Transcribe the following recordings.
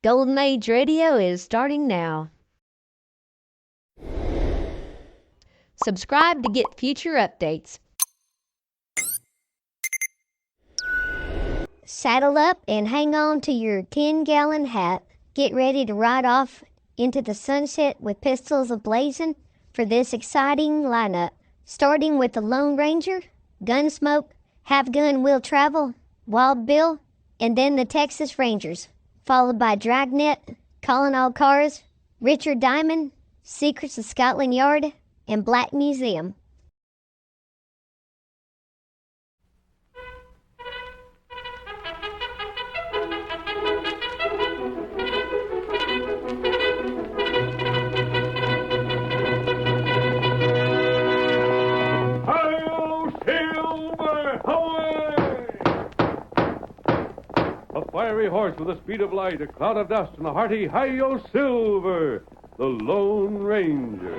Golden Age Radio is starting now. Subscribe to get future updates. Saddle up and hang on to your 10-gallon hat. Get ready to ride off into the sunset with pistols a-blazing for this exciting lineup. Starting with the Lone Ranger, Gunsmoke, Half Gun Will Travel, Wild Bill, and then the Texas Rangers, followed by Dragnet, Calling All Cars, Richard Diamond, Secrets of Scotland Yard, and Black Museum. Fiery horse with the speed of light, a cloud of dust, and a hearty hi-yo silver, the Lone Ranger.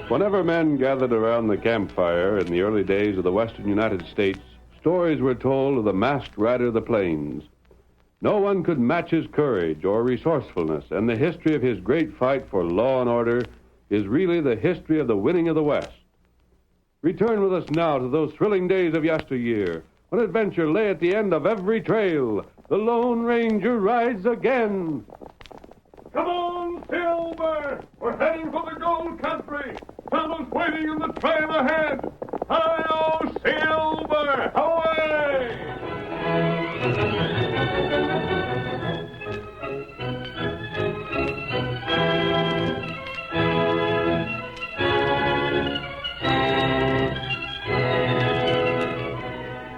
Whenever men gathered around the campfire in the early days of the western United States, stories were told of the masked rider of the plains. No one could match his courage or resourcefulness, and the history of his great fight for law and order is really the history of the winning of the West. Return with us now to those thrilling days of yesteryear, when adventure lay at the end of every trail. The Lone Ranger rides again. Come on, Silver! We're heading for the gold country! Someone's waiting in the trail ahead! Hi-yo, Silver! Away!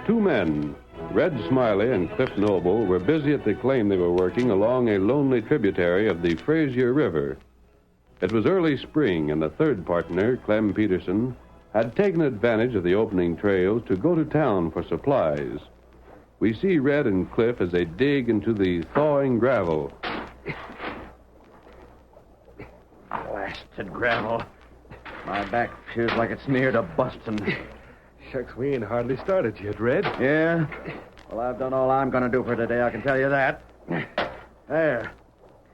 Two men, Red Smiley and Cliff Noble, were busy at the claim they were working along a lonely tributary of the Frazier River. It was early spring, and the third partner, Clem Peterson, had taken advantage of the opening trails to go to town for supplies. We see Red and Cliff as they dig into the thawing gravel. Blasted gravel. My back feels like it's near to busting. Shucks, we ain't hardly started yet, Red. Yeah? Well, I've done all I'm going to do for today, I can tell you that. There.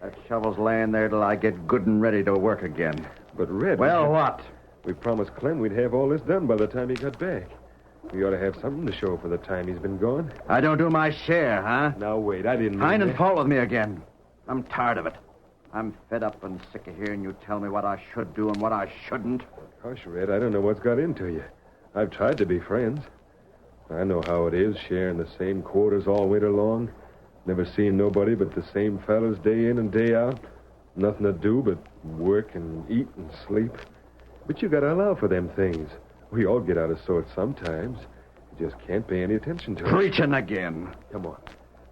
That shovel's laying there till I get good and ready to work again. But, Red... Well, what? We promised Clem we'd have all this done by the time he got back. We ought to have something to show for the time he's been gone. I don't do my share, huh? Now, wait, I didn't mean Finding that. fault with me again. I'm tired of it. I'm fed up and sick of hearing you tell me what I should do and what I shouldn't. Gosh, Red, I don't know what's got into you. I've tried to be friends. I know how it is, sharing the same quarters all winter long. Never seeing nobody but the same fellas day in and day out. Nothing to do but work and eat and sleep. But you gotta allow for them things. We all get out of sorts sometimes. You just can't pay any attention to it. Preaching again. Come on.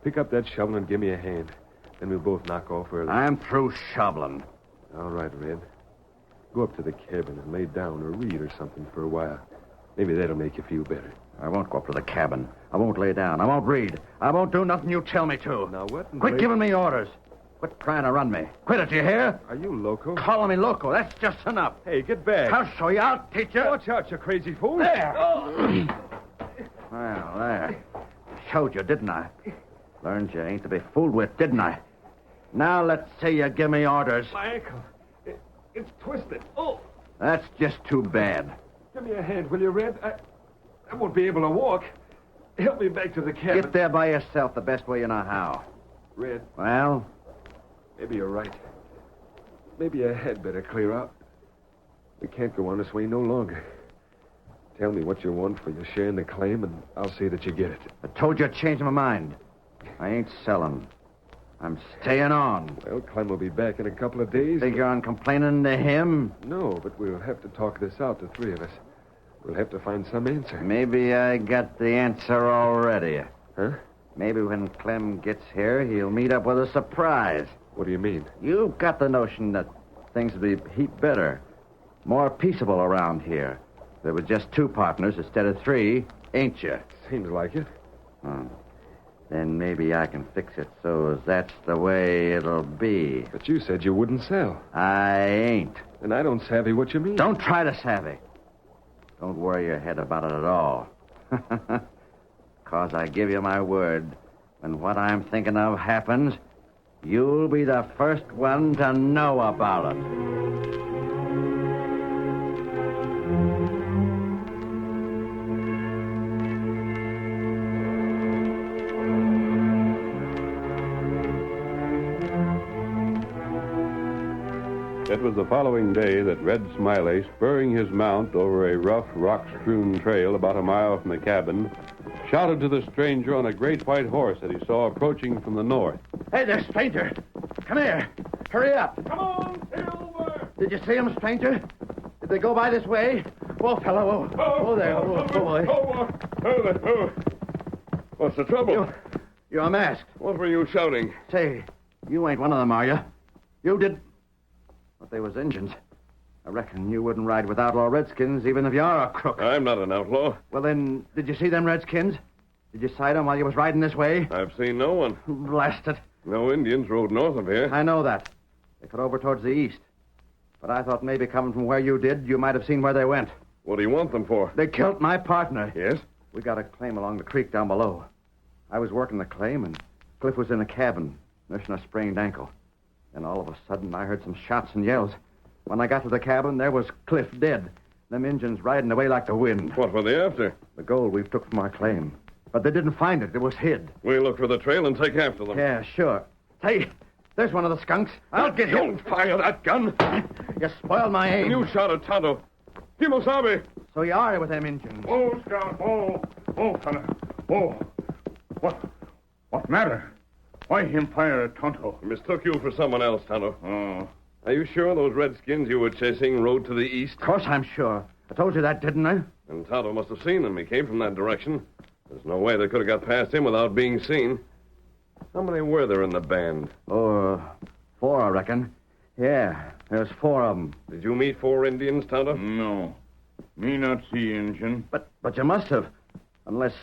Pick up that shovel and give me a hand. Then we'll both knock off early. I'm through shoveling. All right, Red. Go up to the cabin and lay down or read or something for a while. Maybe that'll make you feel better. I won't go up to the cabin. I won't lay down. I won't read. I won't do nothing you tell me to. Now what? Quit giving me orders. Quit trying to run me. Quit it, you hear? Are you loco? Calling me loco. That's just enough. Hey, get back. I'll show you. I'll teach you. Watch out, you crazy fool. There. Well, there. Showed you, didn't I? Learned you ain't to be fooled with, didn't I? Now let's see you give me orders. My ankle. It's twisted. Oh. That's just too bad. Give me a hand, will you, Red? I won't be able to walk. Help me back to the cabin. Get there by yourself the best way you know how. Red, Well, maybe you're right. Maybe I had better clear out. We can't go on this way no longer. Tell me what you want for your share in the claim, and I'll see that you get it. I told you I'd change my mind. I ain't selling. I'm staying on. Well, Clem will be back in a couple of days. Figure on complaining to him? No, but we'll have to talk this out, the three of us. We'll have to find some answer. Maybe I got the answer already. Huh? Maybe when Clem gets here, he'll meet up with a surprise. What do you mean? You've got the notion that things would be a heap better, more peaceable around here. There were just two partners instead of three, ain't you? Seems like it. Then maybe I can fix it so that's the way it'll be. But you said you wouldn't sell. I ain't. And I don't savvy what you mean. Don't try to savvy. Don't worry your head about it at all. 'Cause I give you my word, when what I'm thinking of happens, you'll be the first one to know about it. It was the following day that Red Smiley, spurring his mount over a rough, rock-strewn trail about a mile from the cabin, shouted to the stranger on a great white horse that he saw approaching from the north. Hey there, stranger. Come here. Hurry up. Come on, Silver! Did you see him, stranger? Did they go by this way? Whoa, fellow. Oh, there. Oh, boy. What's the trouble? You're masked. What were you shouting? Say, you ain't one of them, are you? You did... But they was Injuns. I reckon you wouldn't ride with outlaw redskins even if you are a crook. I'm not an outlaw. Well, then, did you see them redskins? Did you sight them while you was riding this way? I've seen no one. Blast it. No Indians rode north of here. I know that. They cut over towards the east. But I thought maybe coming from where you did, you might have seen where they went. What do you want them for? They killed my partner. Yes? We got a claim along the creek down below. I was working the claim, and Cliff was in the cabin, nursing a sprained ankle. Then all of a sudden, I heard some shots and yells. When I got to the cabin, there was Cliff dead. Them Injuns riding away like the wind. What were they after? The gold we've took from our claim. But they didn't find it. It was hid. We'll look for the trail and take after them. Yeah, sure. Hey, there's one of the skunks. I'll get him. Don't fire that gun. You spoiled my aim. And you shot at Tonto. Kimosabe. So you are with them Injuns. Oh, Scout. Oh, fella. Oh. What matter? Why him fire at Tonto? I mistook you for someone else, Tonto. Oh. Are you sure those redskins you were chasing rode to the east? Of course I'm sure. I told you that, didn't I? And Tonto must have seen them. He came from that direction. There's no way they could have got past him without being seen. How many were there in the band? Oh, 4, I reckon. Yeah, there's 4 of them. Did you meet 4 Indians, Tonto? No. Me not see Injun. But you must have. Unless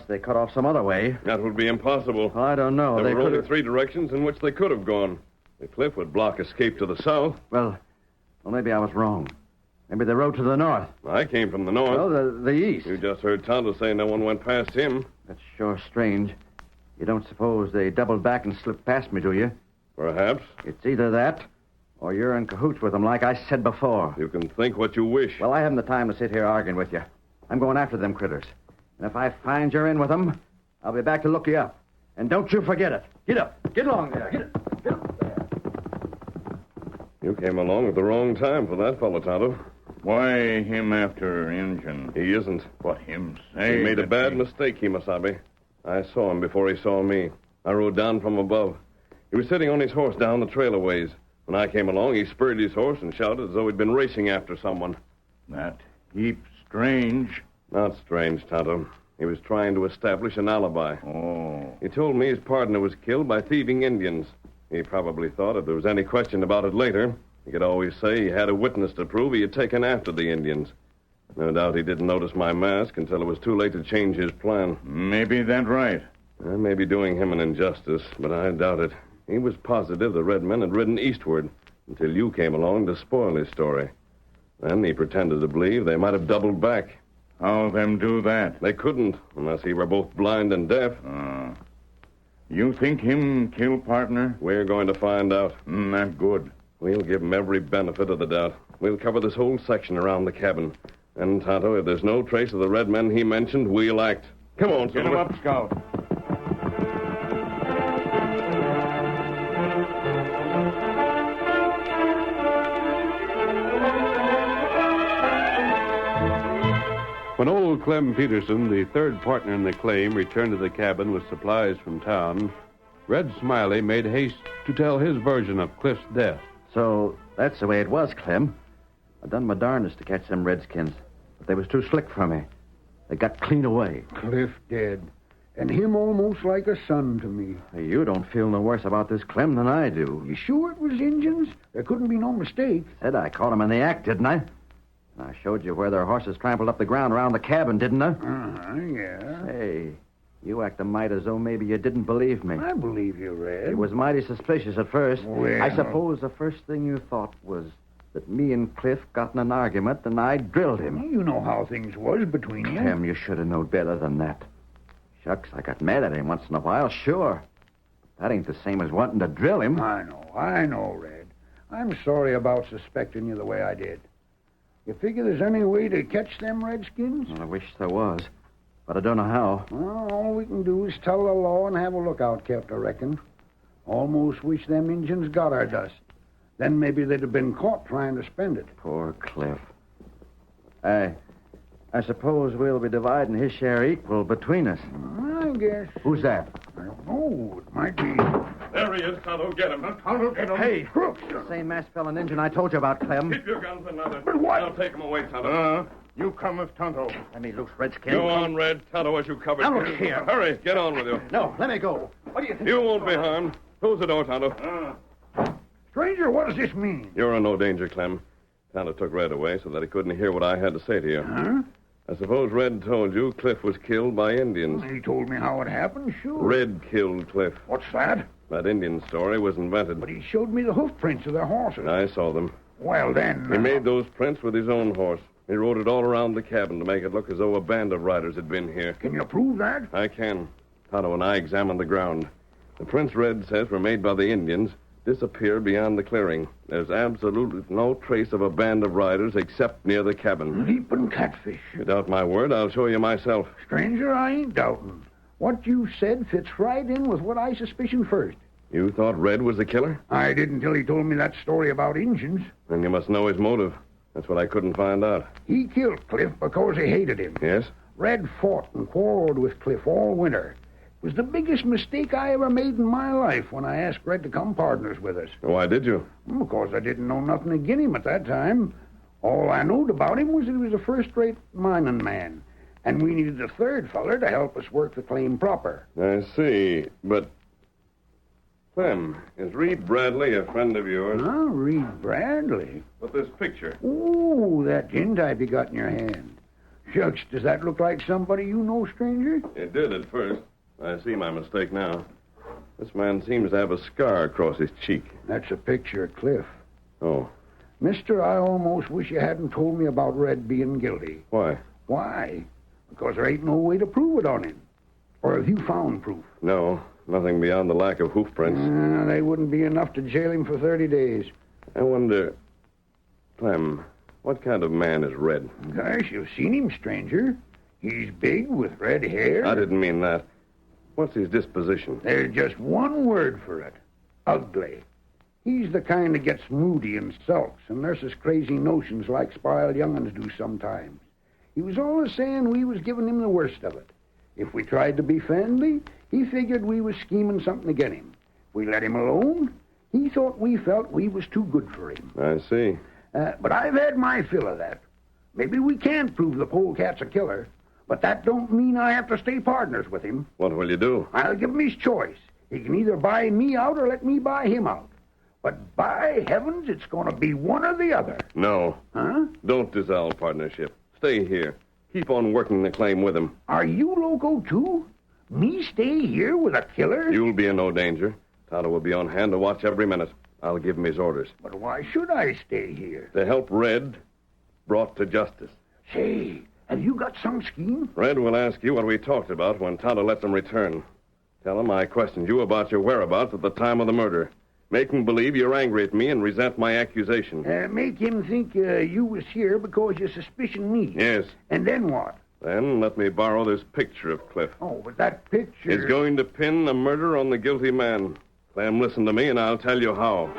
they cut off some other way. That would be impossible. Well, I don't know. There They were only could 3 directions in which they could have gone. The cliff would block escape to the south. Well, maybe I was wrong. Maybe they rode to the north. I came from the north. Well, the east. You just heard Tonto say no one went past him. That's sure strange. You don't suppose they doubled back and slipped past me, do you? Perhaps. It's either that, or you're in cahoots with them, like I said before. You can think what you wish. Well, I haven't the time to sit here arguing with you. I'm going after them critters. And if I find you're in with them, I'll be back to look you up. And don't you forget it. Get up. Get along there. Get up there. You came along at the wrong time for that fellow, Tonto. Why him after Injun? He isn't. What him say? He made a that bad he- mistake, Kimasabi. I saw him before he saw me. I rode down from above. He was sitting on his horse down the trail a ways. When I came along, he spurred his horse and shouted as though he'd been racing after someone. That heap strange. Not strange, Tonto. He was trying to establish an alibi. Oh. He told me his partner was killed by thieving Indians. He probably thought if there was any question about it later, he could always say he had a witness to prove he had taken after the Indians. No doubt he didn't notice my mask until it was too late to change his plan. Maybe that's right. I may be doing him an injustice, but I doubt it. He was positive the red men had ridden eastward until you came along to spoil his story. Then he pretended to believe they might have doubled back. How them do that? They couldn't, unless he were both blind and deaf. You think him kill partner? We're going to find out. That good. We'll give him every benefit of the doubt. We'll cover this whole section around the cabin. And, Tonto, if there's no trace of the red men he mentioned, we'll act. Come on, Get him up, Scout. When old Clem Peterson, the third partner in the claim, returned to the cabin with supplies from town, Red Smiley made haste to tell his version of Cliff's death. So that's the way it was, Clem. I done my darndest to catch them redskins, but they was too slick for me. They got clean away. Cliff dead. And him almost like a son to me. You don't feel no worse about this, Clem, than I do. You sure it was Injuns? There couldn't be no mistake. Said I caught 'em in the act, didn't I? I showed you where their horses trampled up the ground around the cabin, didn't I? Yeah. Hey, you act a mite as though maybe you didn't believe me. I believe you, Red. It was mighty suspicious at first. Well. I suppose the first thing you thought was that me and Cliff got in an argument and I drilled him. You know how things was between you. Clem, you should have known better than that. Shucks, I got mad at him once in a while, sure. But that ain't the same as wanting to drill him. I know, Red. I'm sorry about suspecting you the way I did. You figure there's any way to catch them redskins? I wish there was, but I don't know how. Well, all we can do is tell the law and have a lookout kept, I reckon. Almost wish them Injuns got our dust. Then maybe they'd have been caught trying to spend it. Poor Cliff. I suppose we'll be dividing his share equal between us. I guess. Who's that? I don't know. It might be. There he is, Tonto. Get him. Tonto, get him. Hey, Crooks. the same masked felon Injun I told you about, Clem. Keep your guns another. But what? I'll take him away, Tonto. You come with Tonto. Let me loose, Redskin. Go on, Red. Tonto, as you covered. Now, look here. Hurry. Get on with you. No, let me go. What do you think? You won't be harmed. Close the door, Tonto. Stranger, what does this mean? You're in no danger, Clem. Tonto took Red away so that he couldn't hear what I had to say to you. Huh? I suppose Red told you Cliff was killed by Indians. He told me how it happened, sure. Red killed Cliff. What's that? That Indian story was invented. But he showed me the hoof prints of their horses. I saw them. Well, then... He made those prints with his own horse. He rode it all around the cabin to make it look as though a band of riders had been here. Can you prove that? I can. Tonto and I examined the ground. The prints Red says were made by the Indians disappeared beyond the clearing. There's absolutely no trace of a band of riders except near the cabin. Leaping catfish. You doubt my word, I'll show you myself. Stranger, I ain't doubting. What you said fits right in with what I suspicioned first. You thought Red was the killer? I didn't till he told me that story about Injuns. Then you must know his motive. That's what I couldn't find out. He killed Cliff because he hated him. Yes? Red fought and quarreled with Cliff all winter. It was the biggest mistake I ever made in my life when I asked Red to come partners with us. Why did you? Because I didn't know nothing agin him at that time. All I knowed about him was that he was a first-rate mining man. And we needed a third feller to help us work the claim proper. I see, but... Clem, is Reed Bradley a friend of yours? Huh? Reed Bradley? But this picture. Ooh, that tintype you got in your hand. Shucks, does that look like somebody you know, stranger? It did at first. I see my mistake now. This man seems to have a scar across his cheek. That's a picture of Cliff. Oh, Mister, I almost wish you hadn't told me about Red being guilty. why? Why? Because there ain't no way to prove it on him. Or have you found proof? No, nothing beyond the lack of hoof prints. They wouldn't be enough to jail him for 30 days. I wonder... Clem, what kind of man is Red? Gosh, you've seen him, stranger. He's big with red hair. I didn't mean that. What's his disposition? There's just one word for it. Ugly. He's the kind that gets moody and sulks and nurses crazy notions like spoiled young'uns do sometimes. He was always saying we was giving him the worst of it. If we tried to be friendly, he figured we was scheming something against him. If we let him alone, he thought we felt we was too good for him. I see. But I've had my fill of that. Maybe we can't prove the polecat's a killer, But that don't mean I have to stay partners with him. What will you do? I'll give him his choice. He can either buy me out or let me buy him out. But by heavens, it's going to be one or the other. No. Huh? Don't dissolve partnership. Stay here. Keep on working the claim with him. Are you loco, too? Me stay here with a killer? You'll be in no danger. Tonto will be on hand to watch every minute. I'll give him his orders. But why should I stay here? To help Red brought to justice. Say, have you got some scheme? Red will ask you what we talked about when Tonto lets him return. Tell him I questioned you about your whereabouts at the time of the murder. Make him believe you're angry at me and resent my accusation. Make him think you was here because you suspicion me. Yes. And then what? Then let me borrow this picture of Cliff. Oh, but that picture... It's going to pin the murder on the guilty man. Clem, listen to me and I'll tell you how.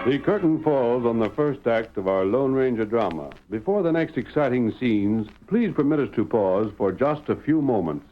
The curtain falls on the first act of our Lone Ranger drama. Before the next exciting scenes, please permit us to pause for just a few moments.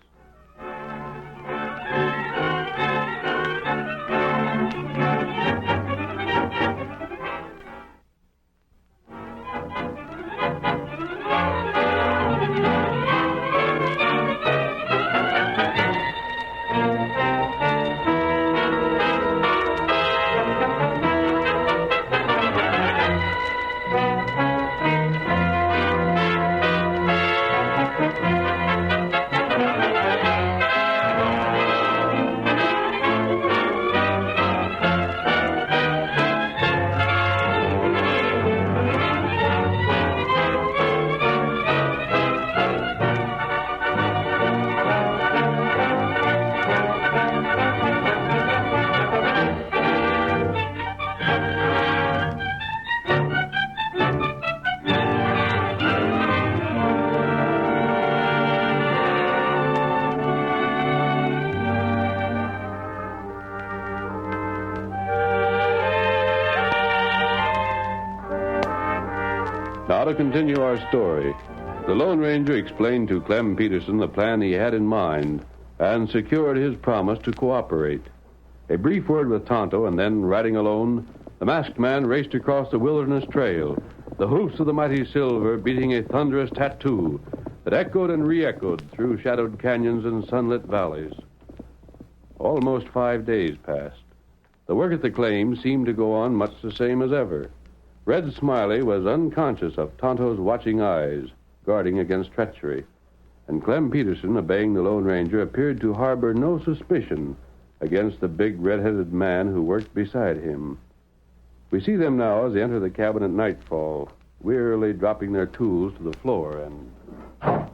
Now to continue our story. The Lone Ranger explained to Clem Peterson the plan he had in mind and secured his promise to cooperate. A brief word with Tonto, and then, riding alone, the masked man raced across the wilderness trail, the hoofs of the mighty Silver beating a thunderous tattoo that echoed and re-echoed through shadowed canyons and sunlit valleys. Almost 5 days passed. The work at the claim seemed to go on much the same as ever. Red Smiley was unconscious of Tonto's watching eyes, guarding against treachery. And Clem Peterson, obeying the Lone Ranger, appeared to harbor no suspicion against the big red-headed man who worked beside him. We see them now as they enter the cabin at nightfall, wearily dropping their tools to the floor and...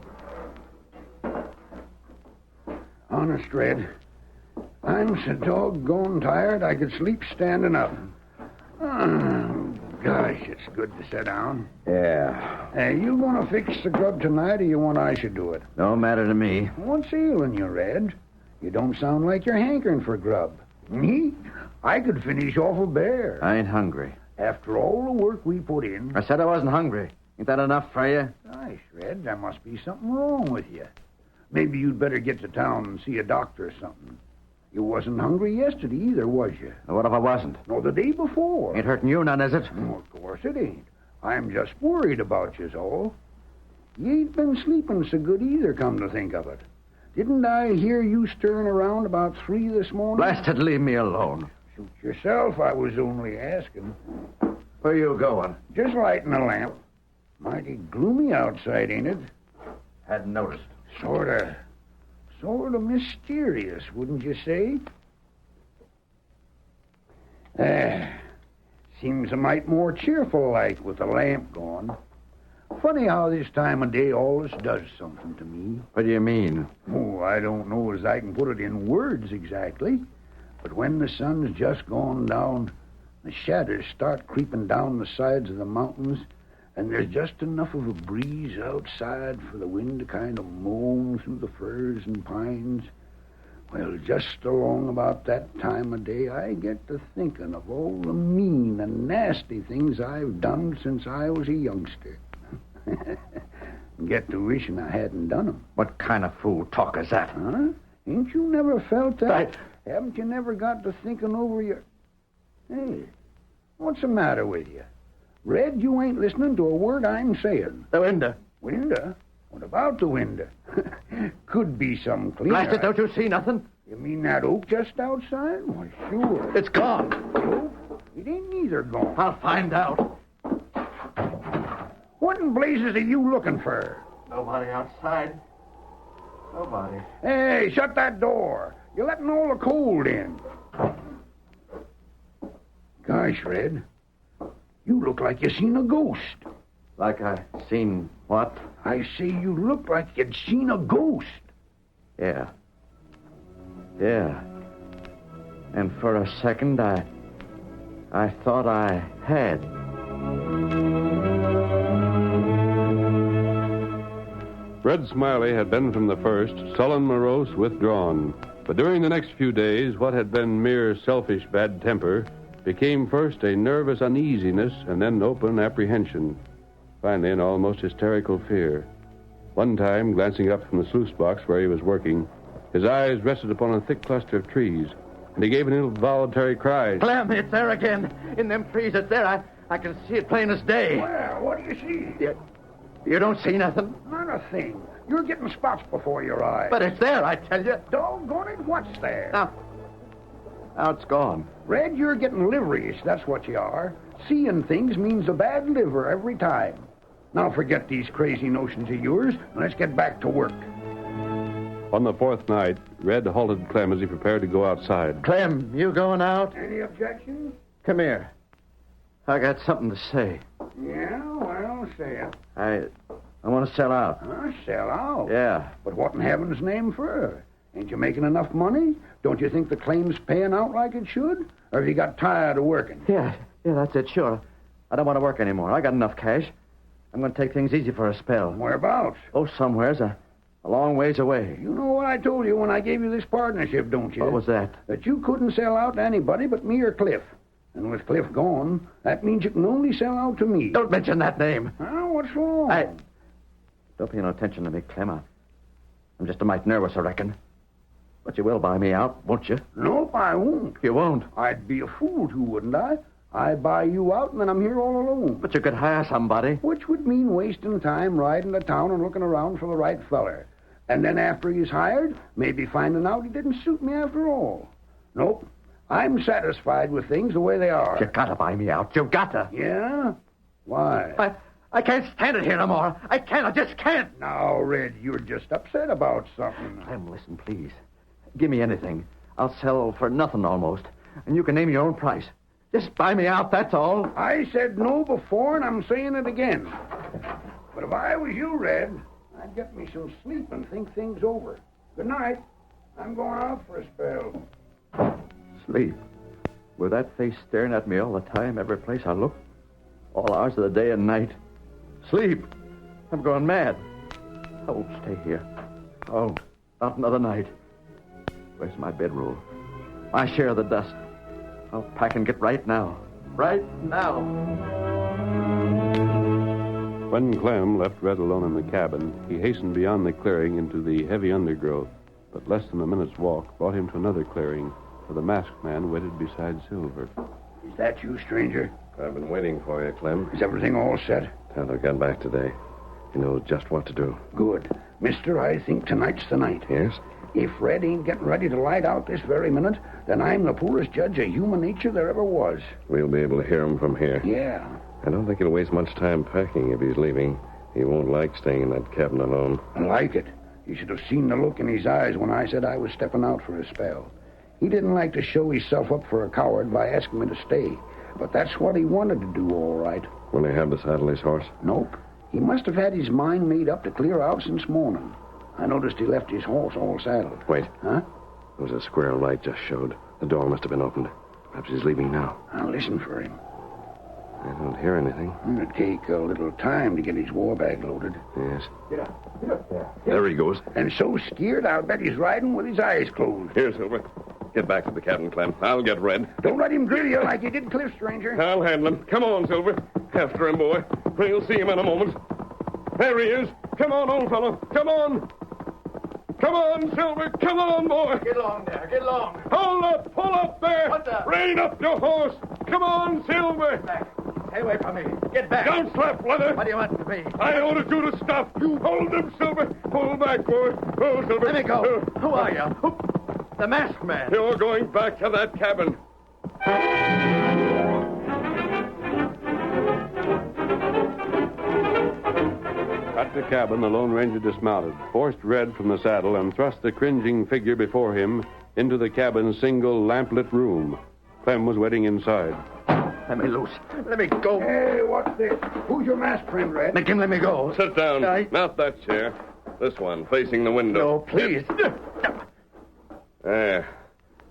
Honest, Red, I'm so doggone tired I could sleep standing up. Gosh, it's good to sit down. Yeah. Hey, you want to fix the grub tonight, or you want I should do it? Don't matter to me. What's ailing you, Red? You don't sound like you're hankering for grub. Me? I could finish off a bear. I ain't hungry. After all the work we put in... I said I wasn't hungry. Ain't that enough for you? Gosh, Red, there must be something wrong with you. Maybe you'd better get to town and see a doctor or something. You wasn't hungry yesterday either, was you? What if I wasn't? No, the day before. Ain't hurting you none, is it? Oh, of course it ain't. I'm just worried about you, all. You ain't been sleeping so good either, come to think of it. Didn't I hear you stirring around about 3 this morning? Blasted, leave me alone. Shoot yourself, I was only asking. Where you going? Just lighting a lamp. Mighty gloomy outside, ain't it? Hadn't noticed. Sort of mysterious, wouldn't you say? Seems a mite more cheerful like with the lamp gone. Funny how this time of day always does something to me. What do you mean? Oh, I don't know as I can put it in words exactly. But when the sun's just gone down, the shadows start creeping down the sides of the mountains, and there's just enough of a breeze outside for the wind to kind of moan through the firs and pines. Well, just along about that time of day, I get to thinking of all the mean and nasty things I've done since I was a youngster. Get to wishing I hadn't done 'em. What kind of fool talk is that? Huh? Ain't you never felt that? I- Haven't you never got to thinking over your... Hey, what's the matter with you? Red, you ain't listening to a word I'm saying. The window. Window? What about the window? Could be some cleaner. Blast it, don't you see nothing? You mean that oak just outside? Why, sure. It's gone. Oak? It ain't neither gone. I'll find out. What in blazes are you looking for? Nobody outside. Nobody. Hey, shut that door. You're letting all the cold in. Gosh, Red, you look like you seen a ghost. Like I seen what? I say you look like you'd seen a ghost. Yeah. Yeah. And for a second, I thought I had. Red Smiley had been from the first sullen, morose, withdrawn. But during the next few days, what had been mere selfish bad temper became first a nervous uneasiness and then open apprehension. Finally, an almost hysterical fear. One time, glancing up from the sluice box where he was working, his eyes rested upon a thick cluster of trees, and he gave an involuntary cry. Clem, it's there again. In them trees, it's there. I can see it plain as day. Well, what do you see? You don't see nothing? Not a thing. You're getting spots before your eyes. But it's there, I tell you. Doggone it, what's there? Now it's gone. Red, you're getting liveryish, that's what you are. Seeing things means a bad liver every time. Now forget these crazy notions of yours, and let's get back to work. On the fourth night, Red halted Clem as he prepared to go outside. Clem, you going out? Any objections? Come here. I got something to say. Yeah, well, say it. I want to sell out. Huh? Sell out? Yeah. But what in heaven's name for? Ain't you making enough money? Don't you think the claim's paying out like it should? Or have you got tired of working? Yeah, that's it, sure. I don't want to work anymore. I got enough cash. I'm going to take things easy for a spell. Whereabouts? Oh, somewheres. A long ways away. You know what I told you when I gave you this partnership, don't you? What was that? That you couldn't sell out to anybody but me or Cliff. And with Cliff gone, that means you can only sell out to me. Don't mention that name. Huh? What's wrong? Don't pay no attention to me, Clem. I'm just a mite nervous, I reckon. But you will buy me out, won't you? Nope, I won't. You won't? I'd be a fool to, wouldn't I? I'd buy you out and then I'm here all alone. But you could hire somebody. Which would mean wasting time riding to town and looking around for the right feller. And then after he's hired, maybe finding out he didn't suit me after all. Nope. I'm satisfied with things the way they are. You gotta buy me out. You gotta. Yeah? Why? I can't stand it here no more. I just can't. Now, Red, you're just upset about something. Clem, listen, please. Give me anything. I'll sell for nothing almost. And you can name your own price. Just buy me out, that's all. I said no before, and I'm saying it again. But if I was you, Red, I'd get me some sleep and think things over. Good night. I'm going out for a spell. Sleep? With that face staring at me all the time, every place I look, all hours of the day and night. Sleep? I'm going mad. I won't stay here. Oh, not another night. Where's my bedroll? My share of the dust. I'll pack and get right now. Right now. When Clem left Red alone in the cabin, he hastened beyond the clearing into the heavy undergrowth. But less than a minute's walk brought him to another clearing, where the masked man waited beside Silver. Is that you, stranger? I've been waiting for you, Clem. Is everything all set? Tonto got back today. He knows just what to do. Good. Mister, I think tonight's the night. Yes? If Red ain't getting ready to light out this very minute, then I'm the poorest judge of human nature there ever was. We'll be able to hear him from here. Yeah. I don't think he'll waste much time packing if he's leaving. He won't like staying in that cabin alone. I like it. You should have seen the look in his eyes when I said I was stepping out for a spell. He didn't like to show himself up for a coward by asking me to stay. But that's what he wanted to do, all right. Will he have to saddle his horse? Nope. He must have had his mind made up to clear out since morning. I noticed he left his horse all saddled. Wait. Huh? There was a square light just showed. The door must have been opened. Perhaps he's leaving now. I'll listen for him. I don't hear anything. It'll take a little time to get his war bag loaded. Yes. Get up. There he goes. And so scared, I'll bet he's riding with his eyes closed. Here, Silver. Get back to the cabin, Clem. I'll get Red. Don't let him drill you like you did Cliff, stranger. I'll handle him. Come on, Silver. After him, boy. We'll see him in a moment. There he is. Come on, old fellow. Come on. Come on, Silver. Come on, boy. Get along there. Get along. Hold up. Pull up there. What the? Rein up your horse. Come on, Silver. Back. Stay away from me. Get back. Don't slap, Leather. What do you want to be? I ordered you to stop. You hold him, Silver. Pull back, boy. Oh, Silver. Let me go. Who are you? The masked man. You're going back to that cabin. At the cabin, the Lone Ranger dismounted, forced Red from the saddle, and thrust the cringing figure before him into the cabin's single lamplit room. Clem was waiting inside. Let me loose. Let me go. Hey, what's this? Who's your masked friend, Red? Make him let me go. Sit down. Not that chair. This one, facing the window. No, please. There.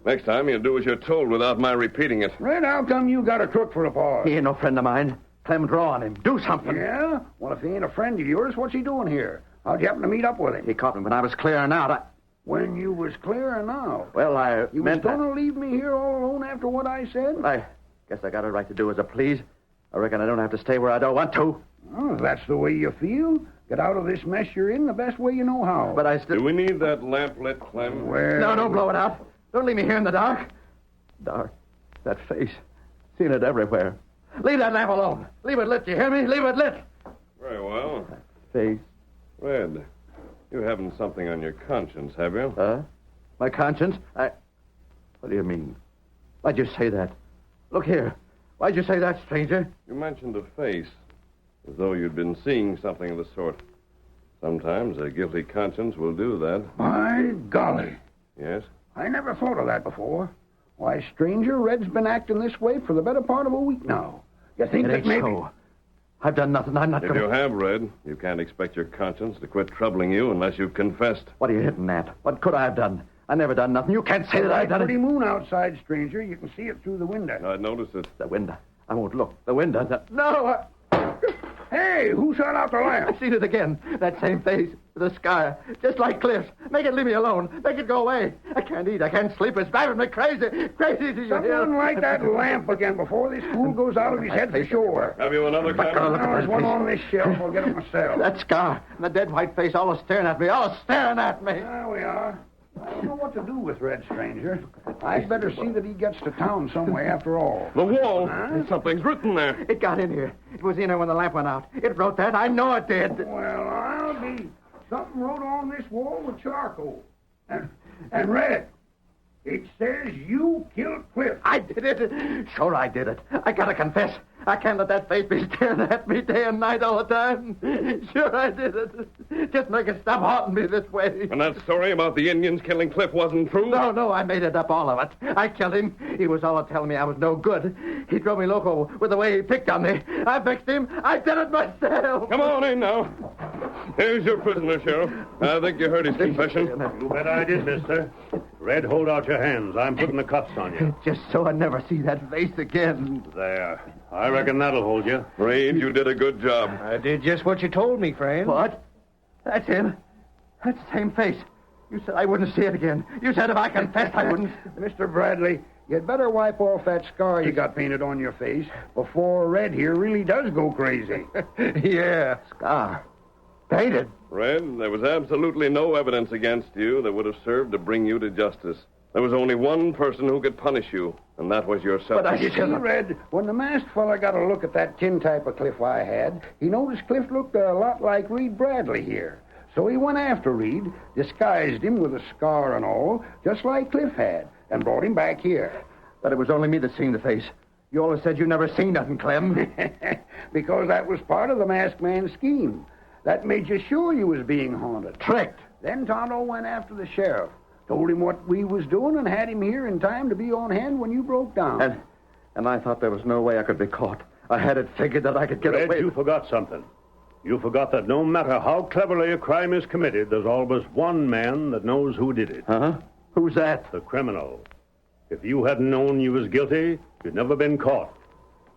Next time, you'll do as you're told without my repeating it. Red, how come you got a crook for a paw? He ain't no friend of mine. Clem, draw on him. Do something. Yeah? Well, if he ain't a friend of yours, what's he doing here? How'd you happen to meet up with him? He caught me when I was clearing out. When you was clearing out. Well, I You meant was going to leave me here all alone after what I said? I guess I got a right to do as I please. I reckon I don't have to stay where I don't want to. Oh, if that's the way you feel. Get out of this mess you're in the best way you know how. But I Do still... we need that lamp lit, Clem? Well... No, don't blow it out. Don't leave me here in the dark. Dark. That face. Seen it everywhere. Leave that lamp alone. Leave it lit, you hear me? Leave it lit. Very well. Face. Red, you haven't something on your conscience, have you? Huh? My conscience? What do you mean? Why'd you say that? Look here. Why'd you say that, stranger? You mentioned a face, as though you'd been seeing something of the sort. Sometimes a guilty conscience will do that. My golly. Yes? I never thought of that before. Why, stranger, Red's been acting this way for the better part of a week now. You think It that ain't maybe... so. I've done nothing. I'm not If going you have, Red, you can't expect your conscience to quit troubling you unless you've confessed. What are you hitting at? What could I have done? I never done nothing. You can't say that I've done Pretty it. moon outside, stranger. You can see it through the window. I'd noticed it. The window. I won't look. The window. No! Hey, who shut out the lamp? I've seen it again. That same face. The scar. Just like Cliff's. Make it leave me alone. Make it go away. I can't eat. I can't sleep. It's driving me crazy. Crazy, do you hear? Someone light that lamp again before this fool goes out of his head for sure. Have you another But, candle? look at There's that one face. on this shelf. I'll get it myself. That scar. And the dead white face always staring at me. Always staring at me. There we are. I don't know what to do with Red, stranger. I'd better see that he gets to town some way after all. The wall. Huh? Something's written there. It got in here. It was in here when the lamp went out. It wrote that. I know it did. Well, I'll be... Something wrote on this wall with charcoal. And Red, it says you killed Cliff. I did it. Sure, I did it. I gotta confess. I can't let that face be staring at me day and night all the time. Sure, I did it. Just make it stop haunting me this way. And that story about the Indians killing Cliff wasn't true? No, I made it up, all of it. I killed him. He was all telling me I was no good. He drove me loco with the way he picked on me. I fixed him. I did it myself. Come on in now. Here's your prisoner, Sheriff. I think you heard his confession. You bet I did, mister. Red, hold out your hands. I'm putting the cuffs on you. Just so I never see that face again. There. I reckon that'll hold you. Reed, you did a good job. I did just what you told me, friend. What? That's him. That's the same face. You said I wouldn't see it again. You said if I confessed, I wouldn't. Mr. Bradley, you'd better wipe off that scar you got painted on your face before Red here really does go crazy. Yeah. Scar. Painted. Red, there was absolutely no evidence against you that would have served to bring you to justice. There was only one person who could punish you, and that was yourself. But I You see, Red, when the masked fella got a look at that tin type of Cliff I had, he noticed Cliff looked a lot like Reed Bradley here. So he went after Reed, disguised him with a scar and all, just like Cliff had, and brought him back here. But it was only me that seen the face. You always said you never seen nothing, Clem. Because that was part of the masked man's scheme. That made you sure you was being haunted. Tricked. Then Tonto went after the sheriff, told him what we was doing, and had him here in time to be on hand when you broke down. And I thought there was no way I could be caught. I had it figured that I could get Red, away. you forgot something. You forgot that no matter how cleverly a crime is committed, there's always one man that knows who did it. Huh? Who's that? The criminal. If you hadn't known you was guilty, you'd never been caught.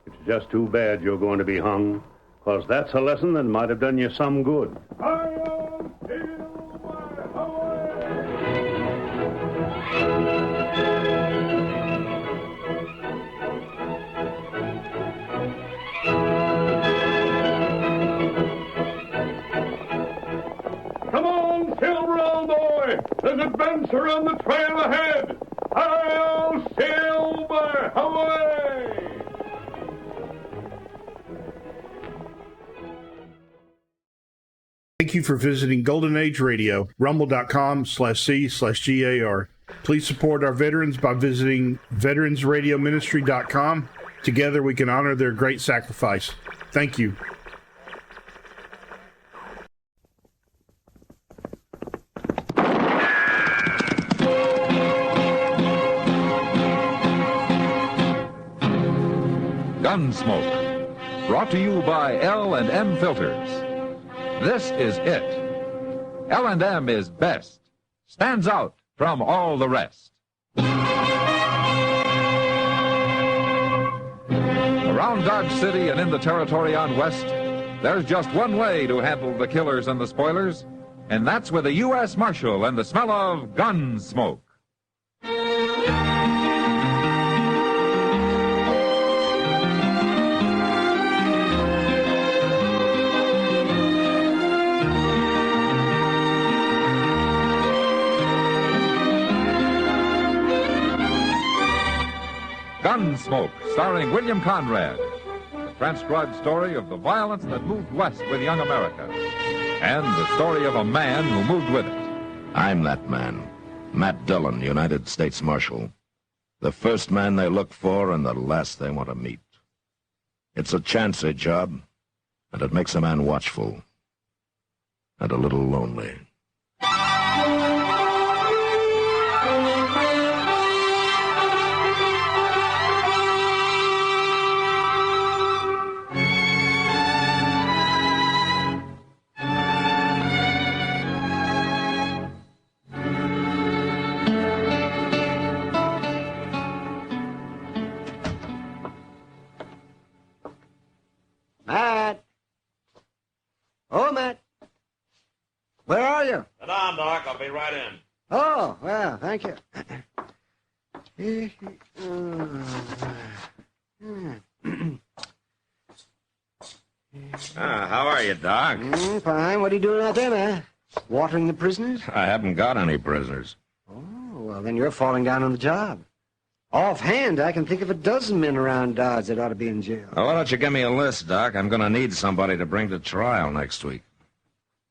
It's just too bad you're going to be hung, 'cause that's a lesson that might have done you some good. Ahoy! There's adventure on the trail ahead! Hail, Silver! Away! Thank you for visiting Golden Age Radio, rumble.com/C/GAR. Please support our veterans by visiting veteransradioministry.com. Together we can honor their great sacrifice. Thank you. Gunsmoke, brought to you by L&M Filters. This is it. L&M is best, stands out from all the rest. Around Dodge City and in the territory on West, there's just one way to handle the killers and the spoilers, and that's with a U.S. Marshal and the smell of Gunsmoke. Gunsmoke, starring William Conrad, the transcribed story of the violence that moved west with young America, and the story of a man who moved with it. I'm that man, Matt Dillon, United States Marshal. The first man they look for and the last they want to meet. It's a chancy job, and it makes a man watchful and a little lonely. Matt! Oh, Matt! Where are you? Sit down, Doc. I'll be right in. Oh, well, thank you. How are you, Doc? Fine. What are you doing out there, man? Watering the prisoners? I haven't got any prisoners. Oh, well, then you're falling down on the job. Offhand, I can think of a dozen men around Dodge that ought to be in jail. Well, why don't you give me a list, Doc? I'm going to need somebody to bring to trial next week.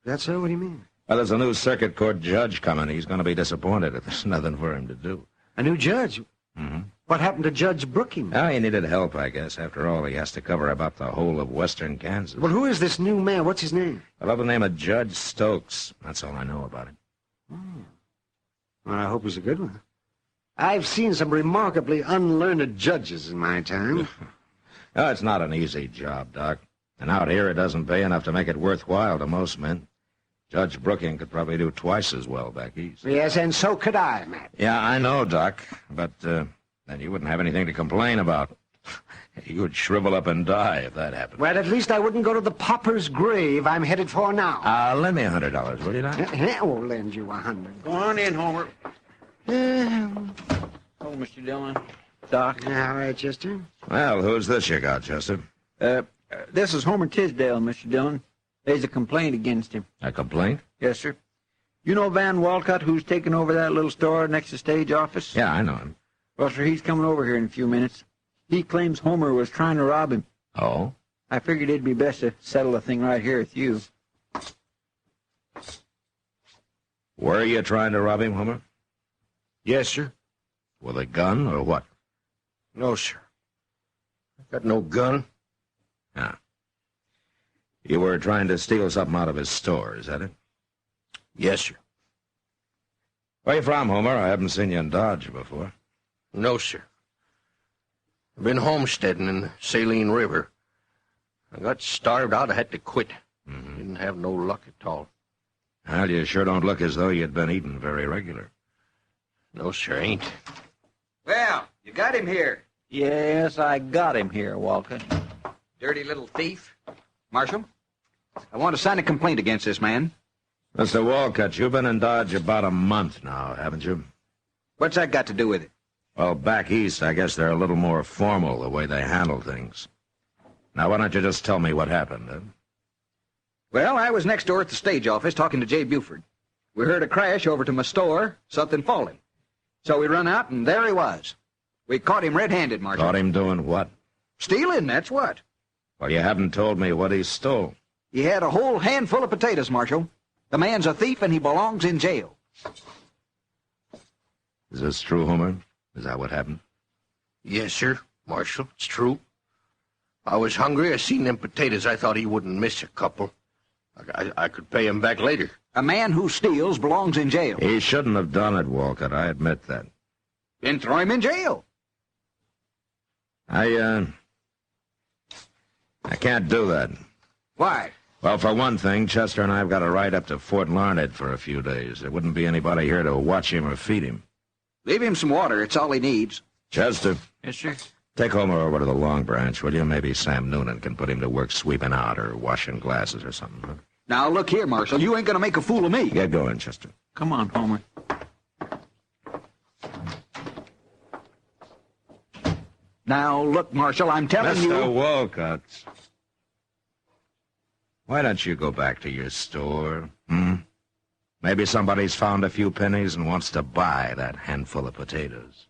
That's so? What do you mean? Well, there's a new circuit court judge coming. He's going to be disappointed if there's nothing for him to do. A new judge? Mm-hmm. What happened to Judge Brooking? Oh, he needed help, I guess. After all, he has to cover about the whole of western Kansas. Well, who is this new man? What's his name? I love the name of Judge Stokes. That's all I know about him. Well, I hope he's a good one. I've seen some remarkably unlearned judges in my time. Oh, it's not an easy job, Doc. And out here, it doesn't pay enough to make it worthwhile to most men. Judge Brooking could probably do twice as well back east. Yes, and so could I, Matt. Yeah, I know, Doc. But then you wouldn't have anything to complain about. You would shrivel up and die if that happened. Well, at least I wouldn't go to the pauper's grave I'm headed for now. Lend me $100, will you, Doc? I will lend you $100. Go on in, Homer. Oh, Mr. Dillon. Doc. All right, Chester. Well, who's this you got, Chester? This is Homer Tisdale, Mr. Dillon. There's a complaint against him. A complaint? Yes, sir. You know Van Walcott, who's taken over that little store next to stage office? Yeah, I know him. Well, sir, he's coming over here in a few minutes. He claims Homer was trying to rob him. Oh? I figured it'd be best to settle the thing right here with you. Were you trying to rob him, Homer? Yes, sir. With a gun or what? No, sir. I've got no gun. Ah. You were trying to steal something out of his store, is that it? Yes, sir. Where you from, Homer? I haven't seen you in Dodge before. No, sir. I've been homesteading in the Saline River. I got starved out. I had to quit. Mm-hmm. Didn't have no luck at all. Well, you sure don't look as though you'd been eating very regular. No, sir, ain't. Well, you got him here. Yes, I got him here, Walcott. Dirty little thief. Marshal, I want to sign a complaint against this man. Mr. Walcott, you've been in Dodge about a month now, haven't you? What's that got to do with it? Well, back east, I guess they're a little more formal the way they handle things. Now, why don't you just tell me what happened, huh? Well, I was next door at the stage office talking to Jay Buford. We heard a crash over to my store, something falling. So we run out, and there he was. We caught him red-handed, Marshal. Caught him doing what? Stealing, that's what. Well, you haven't told me what he stole. He had a whole handful of potatoes, Marshal. The man's a thief, and he belongs in jail. Is this true, Homer? Is that what happened? Yes, sir, Marshal, it's true. I was hungry. I seen them potatoes. I thought he wouldn't miss a couple. I could pay him back later. A man who steals belongs in jail. He shouldn't have done it, Walcott. I admit that. Then throw him in jail. I can't do that. Why? Well, for one thing, Chester and I have got to ride up to Fort Larned for a few days. There wouldn't be anybody here to watch him or feed him. Leave him some water. It's all he needs. Chester. Yes, sir. Take Homer over to the Long Branch, will you? Maybe Sam Noonan can put him to work sweeping out or washing glasses or something. Huh? Now, look here, Marshal. You ain't going to make a fool of me. Get going, Chester. Come on, Homer. Now, look, Marshal, I'm telling you... Mr. Walcott. Why don't you go back to your store, Maybe somebody's found a few pennies and wants to buy that handful of potatoes.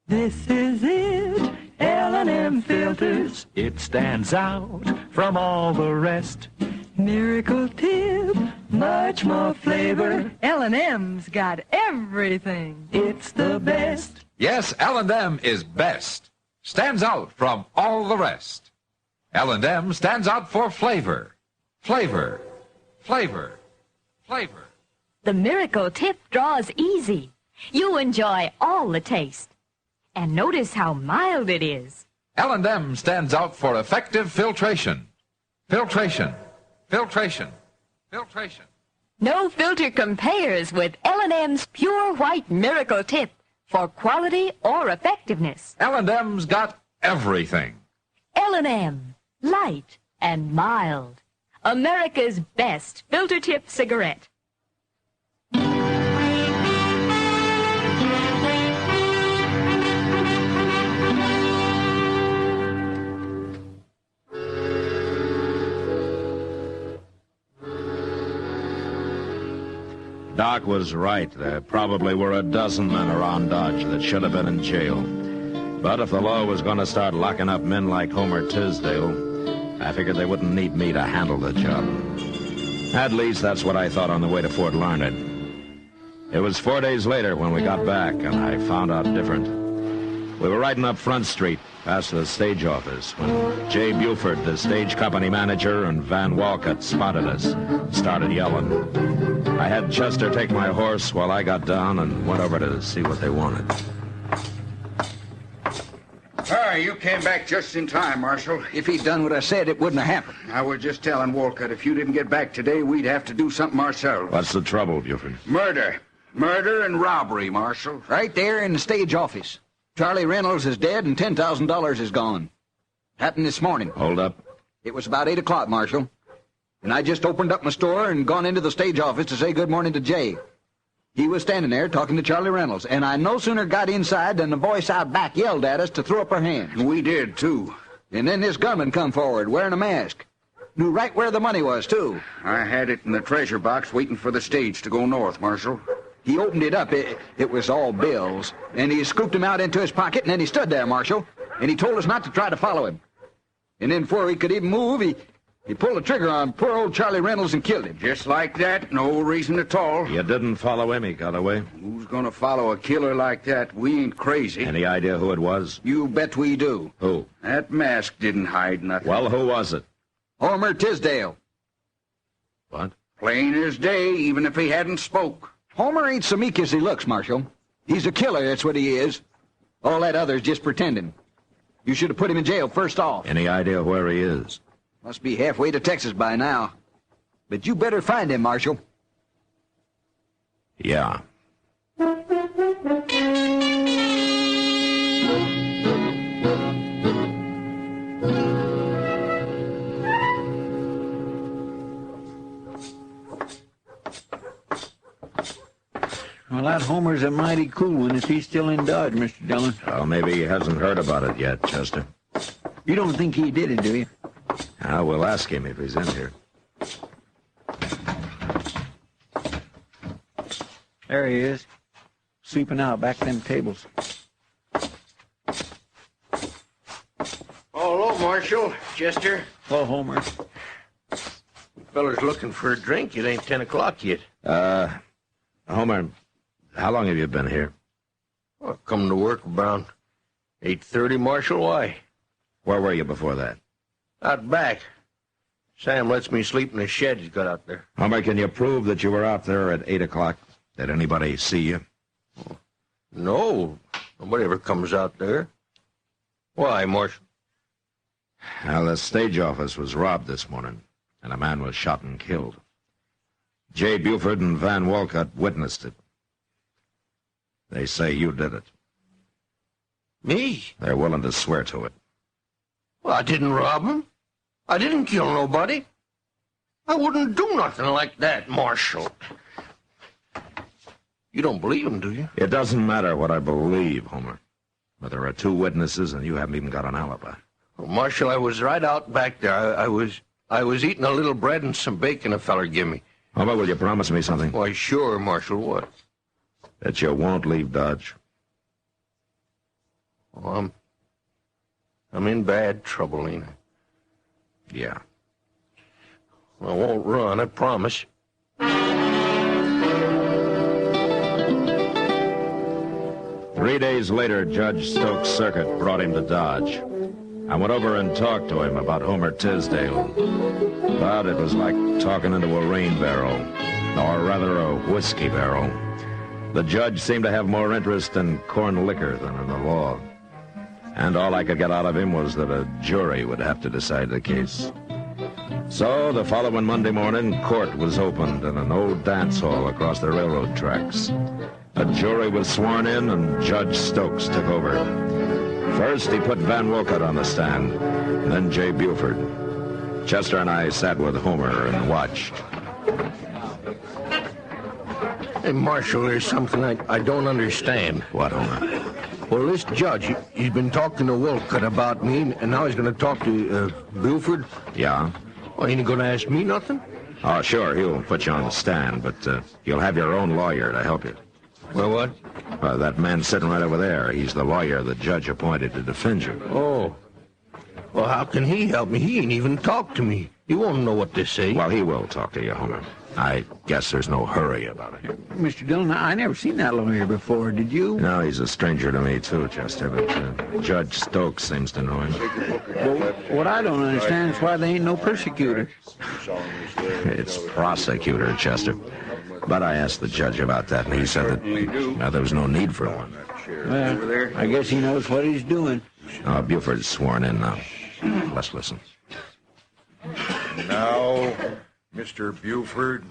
This is it, L&M filters. It stands out from all the rest. Miracle tip, much more flavor. L&M's got everything. It's the best. Yes, L&M is best. Stands out from all the rest. L&M stands out for flavor. Flavor. Flavor. Flavor. The Miracle Tip draws easy. You enjoy all the taste. And notice how mild it is. L&M stands out for effective filtration. Filtration. Filtration. Filtration. No filter compares with L&M's Pure White Miracle Tip for quality or effectiveness. L&M's got everything. L&M, light and mild. America's best filter tip cigarette. Doc was right. There probably were a dozen men around Dodge that should have been in jail. But if the law was going to start locking up men like Homer Tisdale, I figured they wouldn't need me to handle the job. At least that's what I thought on the way to Fort Larned. It was 4 days later when we got back, and I found out different. We were riding up Front Street, past the stage office, when Jay Buford, the stage company manager, and Van Walcott spotted us and started yelling. I had Chester take my horse while I got down and went over to see what they wanted. You came back just in time, Marshal. If he'd done what I said, it wouldn't have happened. I was just telling Walcott if you didn't get back today, we'd have to do something ourselves. What's the trouble, Buford? Murder. Murder and robbery, Marshal. Right there in the stage office. Charlie Reynolds is dead and $10,000 is gone. Happened this morning. Hold up. It was about 8 o'clock, Marshal. And I just opened up my store and gone into the stage office to say good morning to Jay. He was standing there talking to Charlie Reynolds, and I no sooner got inside than the voice out back yelled at us to throw up our hands. We did, too. And then this gunman come forward wearing a mask. Knew right where the money was, too. I had it in the treasure box waiting for the stage to go north, Marshal. He opened it up. It was all bills. And he scooped them out into his pocket, and then he stood there, Marshal. And he told us not to try to follow him. And then before he could even move, he pulled the trigger on poor old Charlie Reynolds and killed him. Just like that, no reason at all. You didn't follow him, he got away. Who's gonna follow a killer like that? We ain't crazy. Any idea who it was? You bet we do. Who? That mask didn't hide nothing. Well, who was it? Homer Tisdale. What? Plain as day, even if he hadn't spoke. Homer ain't so meek as he looks, Marshal. He's a killer, that's what he is. All that other's just pretending. You should have put him in jail first off. Any idea where he is? Must be halfway to Texas by now. But you better find him, Marshal. Yeah. Well, that Homer's a mighty cool one if he's still in Dodge, Mr. Dillon. Well, maybe he hasn't heard about it yet, Chester. You don't think he did it, do you? We'll ask him if he's in here. There he is, sleeping out back them tables. Oh, hello, Marshal. Chester. Hello, Homer. Feller's looking for a drink. It ain't 10 o'clock yet. Homer, how long have you been here? Well, I come to work around 8:30, Marshal. Why? Where were you before that? Out back. Sam lets me sleep in the shed he's got out there. Homer, can you prove that you were out there at 8 o'clock? Did anybody see you? No. Nobody ever comes out there. Why, Marshal? Well, the stage office was robbed this morning, and a man was shot and killed. J. Buford and Van Walcott witnessed it. They say you did it. Me? They're willing to swear to it. Well, I didn't rob him. I didn't kill nobody. I wouldn't do nothing like that, Marshal. You don't believe him, do you? It doesn't matter what I believe, Homer. But there are 2 witnesses, and you haven't even got an alibi. Well, Marshal, I was right out back there. I was eating a little bread and some bacon a feller give me. Homer, will you promise me something? Why, sure, Marshal. What? That you won't leave Dodge. Well, I'm in bad trouble, ain't I? Yeah. I won't run, I promise. 3 days later, Judge Stokes Circuit brought him to Dodge. I went over and talked to him about Homer Tisdale. But it was like talking into a rain barrel, or rather a whiskey barrel. The judge seemed to have more interest in corn liquor than in the law. And all I could get out of him was that a jury would have to decide the case. So the following Monday morning, court was opened in an old dance hall across the railroad tracks. A jury was sworn in, and Judge Stokes took over. First, he put Van Walcott on the stand, then J. Buford. Chester and I sat with Homer and watched. Hey, Marshal, there's something I don't understand. What, Homer? Well, this judge, he's been talking to Walcott about me, and now he's going to talk to Buford. Yeah? Well, ain't he going to ask me nothing? Oh, sure, he'll put you on the stand, but you'll have your own lawyer to help you. Well, what? That man sitting right over there, he's the lawyer the judge appointed to defend you. Oh. Well, how can he help me? He ain't even talked to me. He won't know what to say. Well, he will talk to you, Homer. I guess there's no hurry about it. Mr. Dillon, I never seen that lawyer before. Did you? No, he's a stranger to me, too, Chester, but Judge Stokes seems to know him. Well, what I don't understand is why they ain't no persecutor. It's prosecutor, Chester. But I asked the judge about that, and he said that there was no need for one. Well, I guess he knows what he's doing. Buford's sworn in now. Let's listen. Now, Mr. Buford,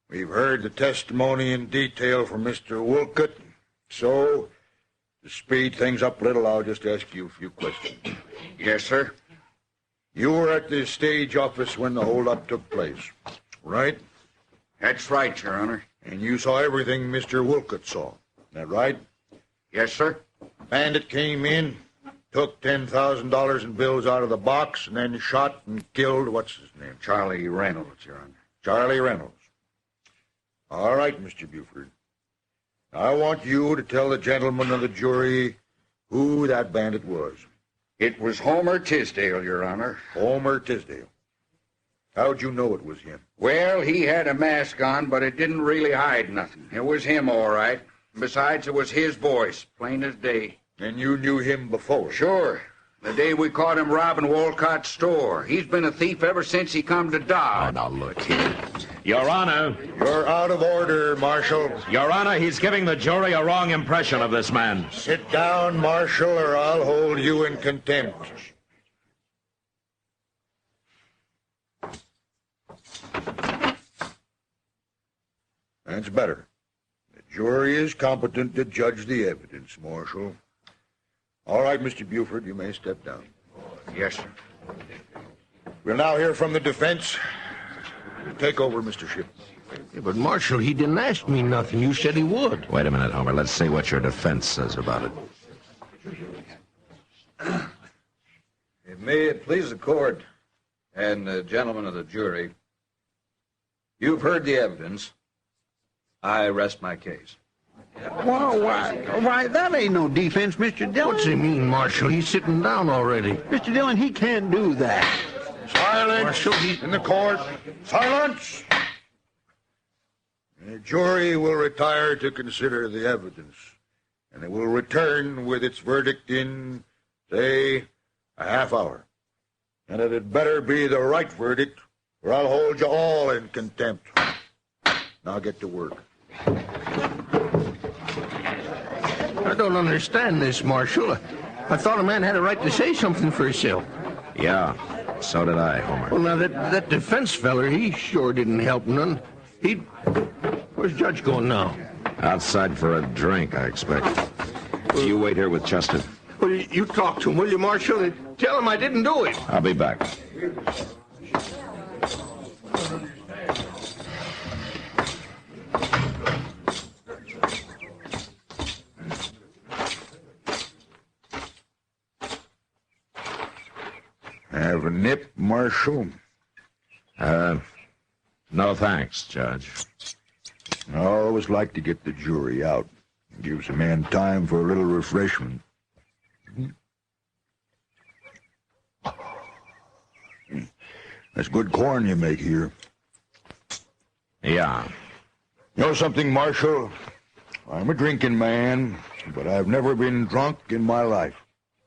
we've heard the testimony in detail from Mr. Wolcott, so to speed things up a little, I'll just ask you a few questions. Yes, sir. You were at the stage office when the holdup took place, right? That's right, Your Honor. And you saw everything Mr. Wolcott saw, is that right? Yes, sir. Bandit came in, took $10,000 in bills out of the box, and then shot and killed, what's his name? Charlie Reynolds, Your Honor. Charlie Reynolds. All right, Mr. Buford. I want you to tell the gentlemen of the jury who that bandit was. It was Homer Tisdale, Your Honor. Homer Tisdale. How'd you know it was him? Well, he had a mask on, but it didn't really hide nothing. It was him, all right. Besides, it was his voice, plain as day. And you knew him before? Sure. The day we caught him robbing Walcott's store. He's been a thief ever since he come to Dodge. Oh, now look here. Your Honor. You're out of order, Marshal. Your Honor, he's giving the jury a wrong impression of this man. Sit down, Marshal, or I'll hold you in contempt. That's better. The jury is competent to judge the evidence, Marshal. All right, Mr. Buford, you may step down. Yes, sir. We'll now hear from the defense. Take over, Mr. Ship. Yeah, but, Marshal, he didn't ask me nothing. You said he would. Wait a minute, Homer. Let's see what your defense says about it. If may it please the court and the gentlemen of the jury, you've heard the evidence. I rest my case. Well, why, that ain't no defense, Mr. Dillon. What's he mean, Marshal? He's sitting down already. Mr. Dillon, he can't do that. Silence Marshal, in the court. Silence! The jury will retire to consider the evidence, and it will return with its verdict in, say, a half hour. And it'd better be the right verdict, or I'll hold you all in contempt. Now get to work. I don't understand this, Marshal. I thought a man had a right to say something for himself. Yeah, so did I, Homer. Well, now, that defense feller, he sure didn't help none. Where's Judge going now? Outside for a drink, I expect. You wait here with Chester. Well, you talk to him, will you, Marshal, and tell him I didn't do it. I'll be back. Have a nip, Marshal? No thanks, Judge. I always like to get the jury out. It gives a man time for a little refreshment. That's good corn you make here. Yeah. You know something, Marshal? I'm a drinking man, but I've never been drunk in my life.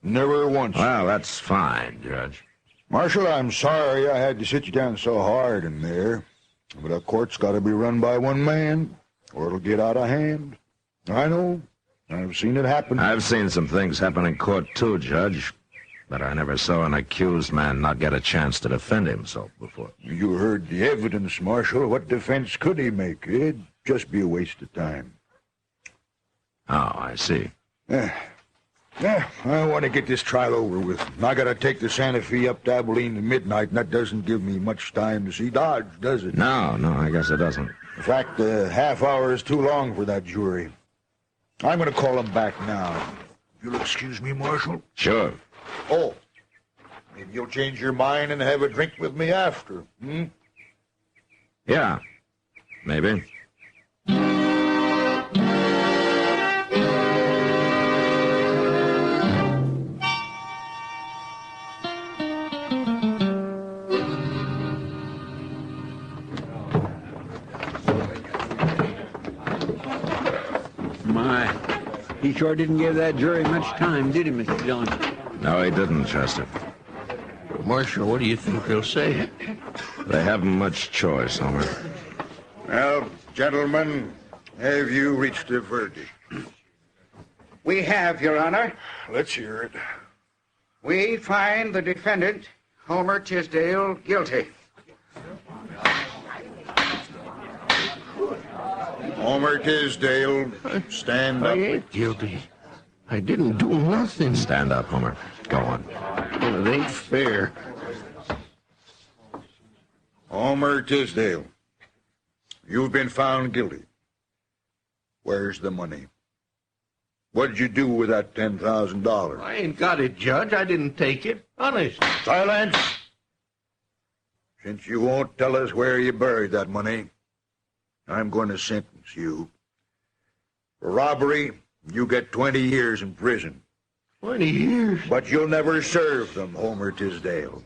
Never once. Well, that's fine, Judge. Marshal, I'm sorry I had to sit you down so hard in there, but a court's got to be run by one man, or it'll get out of hand. I know. I've seen it happen. I've seen some things happen in court, too, Judge. But I never saw an accused man not get a chance to defend himself before. You heard the evidence, Marshal. What defense could he make? It'd just be a waste of time. Oh, I see. I want to get this trial over with. I got to take the Santa Fe up to Abilene at midnight, and that doesn't give me much time to see Dodge, does it? No, I guess it doesn't. In fact, a half hour is too long for that jury. I'm going to call them back now. You'll excuse me, Marshal? Sure. Oh, maybe you'll change your mind and have a drink with me after, hmm? Yeah, maybe. My, he sure didn't give that jury much time, did he, Mr. Dillon? No, he didn't, Chester. Marshal, what do you think they'll say? They haven't much choice, Homer. Well, gentlemen, have you reached a verdict? We have, Your Honor. Let's hear it. We find the defendant, Homer Tisdale, guilty. Homer Tisdale, stand up. I ain't guilty. I didn't do nothing. Stand up, Homer. Go on. Well, it ain't fair. Homer Tisdale, you've been found guilty. Where's the money? What'd you do with that $10,000? I ain't got it, Judge. I didn't take it. Honest. Silence! Since you won't tell us where you buried that money, I'm going to sentence you. For robbery, you get 20 years in prison. 20 years? But you'll never serve them, Homer Tisdale.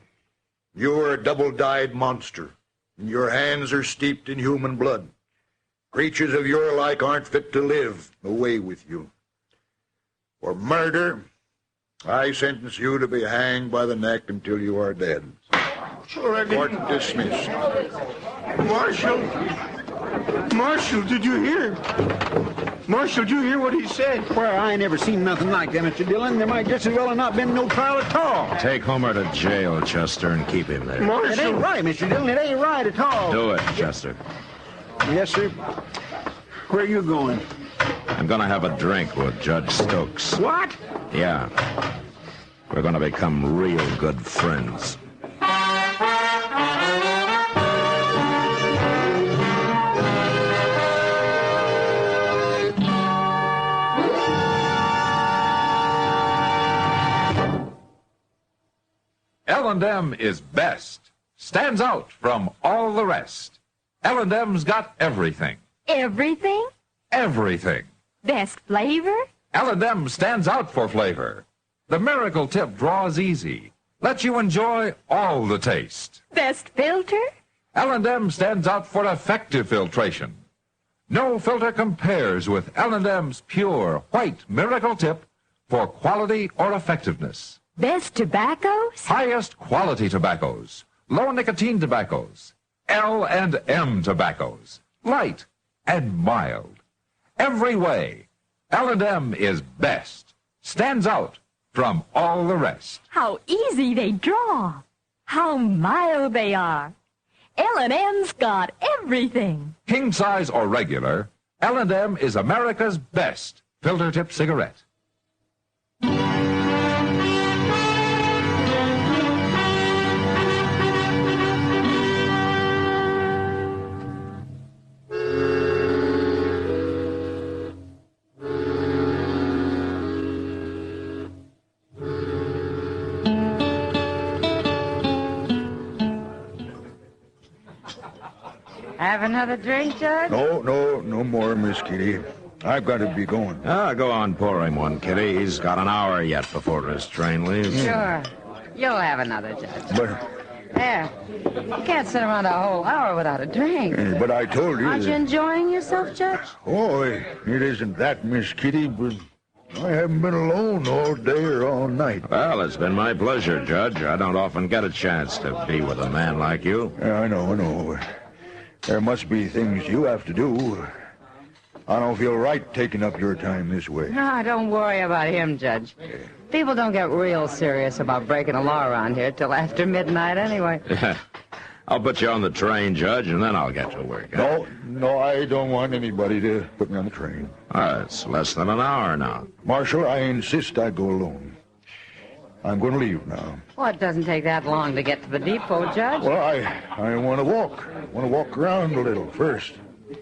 You're a double-dyed monster, and your hands are steeped in human blood. Creatures of your like aren't fit to live. Away with you. For murder, I sentence you to be hanged by the neck until you are dead. Court dismissed. Marshal, did you hear? Marshal, did you hear what he said? Well, I ain't never seen nothing like that, Mr. Dillon. There might just as well have not been no trial at all. Take Homer to jail, Chester, and keep him there. It ain't right, Mr. Dillon. It ain't right at all. Do it, Chester. Yes, sir. Where are you going? I'm gonna have a drink with Judge Stokes. What? Yeah. We're gonna become real good friends. L&M is best, stands out from all the rest. L&M's got everything. Everything? Everything. Best flavor? L&M stands out for flavor. The miracle tip draws easy, lets you enjoy all the taste. Best filter? L&M stands out for effective filtration. No filter compares with L&M's pure white miracle tip for quality or effectiveness. Best tobaccos? Highest quality tobaccos, low nicotine tobaccos, L&M tobaccos, light and mild. Every way, L&M is best, stands out from all the rest. How easy they draw. How mild they are. L&M's got everything. King size or regular, L&M is America's best filter tip cigarette. Have another drink, Judge? No more, Miss Kitty. I've got to be going. Go on, pour him one, Kitty. He's got an hour yet before his train leaves. Sure. You'll have another, Judge. But There. You can't sit around a whole hour without a drink. but I told you. Aren't you enjoying yourself, Judge? Oh, it isn't that, Miss Kitty, but I haven't been alone all day or all night. Well, it's been my pleasure, Judge. I don't often get a chance to be with a man like you. Yeah, I know. There must be things you have to do. I don't feel right taking up your time this way. No, don't worry about him, Judge. People don't get real serious about breaking the law around here till after midnight anyway. I'll put you on the train, Judge, and then I'll get to work. No, I don't want anybody to put me on the train. It's less than an hour now. Marshal, I insist I go alone. I'm going to leave now. Well, it doesn't take that long to get to the depot, Judge. Well, I want to walk. I want to walk around a little first,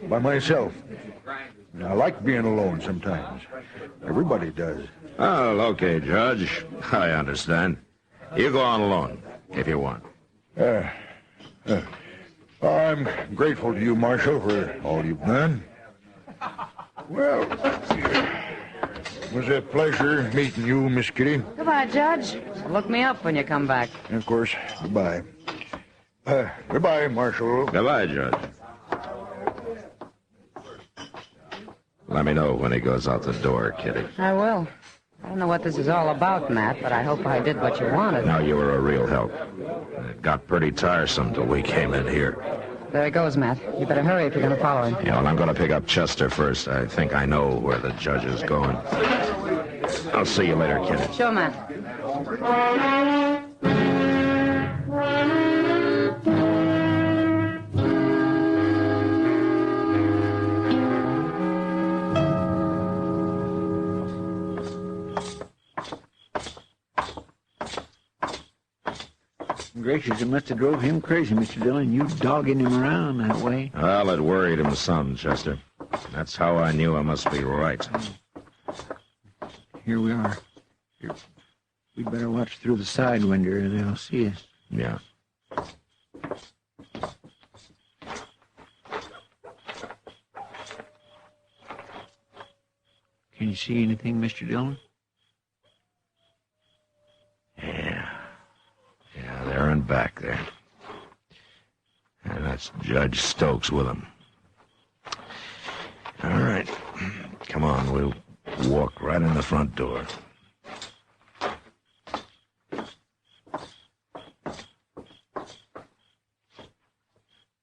by myself. I like being alone sometimes. Everybody does. Oh, okay, Judge. I understand. You go on alone, if you want. I'm grateful to you, Marshal, for all you've done. Well, it was a pleasure meeting you, Miss Kitty. Goodbye, Judge. Look me up when you come back. And of course, goodbye. Goodbye, Marshal. Goodbye, Judge. Let me know when he goes out the door, Kitty. I will. I don't know what this is all about, Matt, but I hope I did what you wanted. No, you were a real help. It got pretty tiresome till we came in here. There he goes, Matt. You better hurry if you're going to follow him. Yeah, well, I'm going to pick up Chester first. I think I know where the judge is going. I'll see you later, Kitty. Sure, Matt. Gracious, it must have drove him crazy, Mr. Dillon. You dogging him around that way. Well, it worried him some, Chester. That's how I knew I must be right. Here we are. We'd better watch through the side window or they'll see us. Yeah. Can you see anything, Mr. Dillon? Yeah, there and back there. And that's Judge Stokes with him. All right. Come on, we'll walk right in the front door.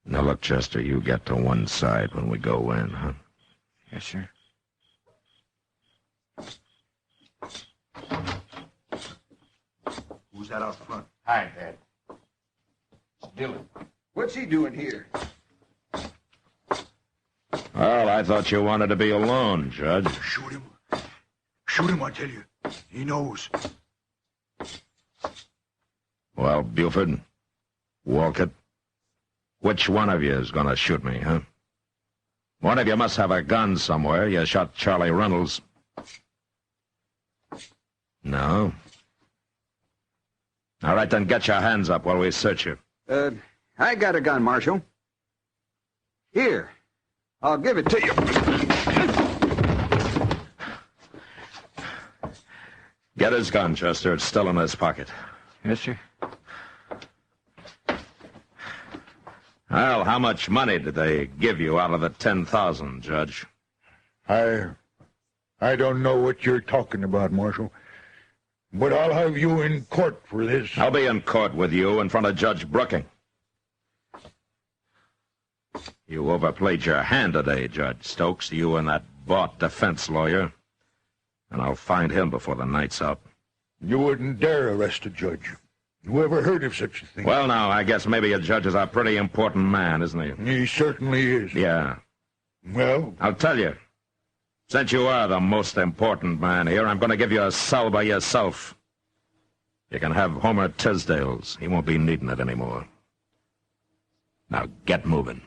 Now, look, Chester, you get to one side when we go in, huh? Yes, sir. Who's that out front? Hi, Dad. Dillon. What's he doing here? Well, I thought you wanted to be alone, Judge. Shoot him. Shoot him, I tell you. He knows. Well, Buford, Walcott, which one of you is going to shoot me, huh? One of you must have a gun somewhere. You shot Charlie Reynolds. No? All right, then get your hands up while we search you. I got a gun, Marshal. Here. I'll give it to you. Get his gun, Chester. It's still in his pocket. Yes, sir. Well, how much money did they give you out of the 10,000, Judge? I don't know what you're talking about, Marshal. But I'll have you in court for this. I'll be in court with you in front of Judge Brooking. You overplayed your hand today, Judge Stokes, you and that bought defense lawyer. And I'll find him before the night's up. You wouldn't dare arrest a judge. Who ever heard of such a thing? Well, now, I guess maybe a judge is a pretty important man, isn't he? He certainly is. Yeah. Well? I'll tell you. Since you are the most important man here, I'm going to give you a cell by yourself. You can have Homer Tisdale's. He won't be needing it anymore. Now, get moving.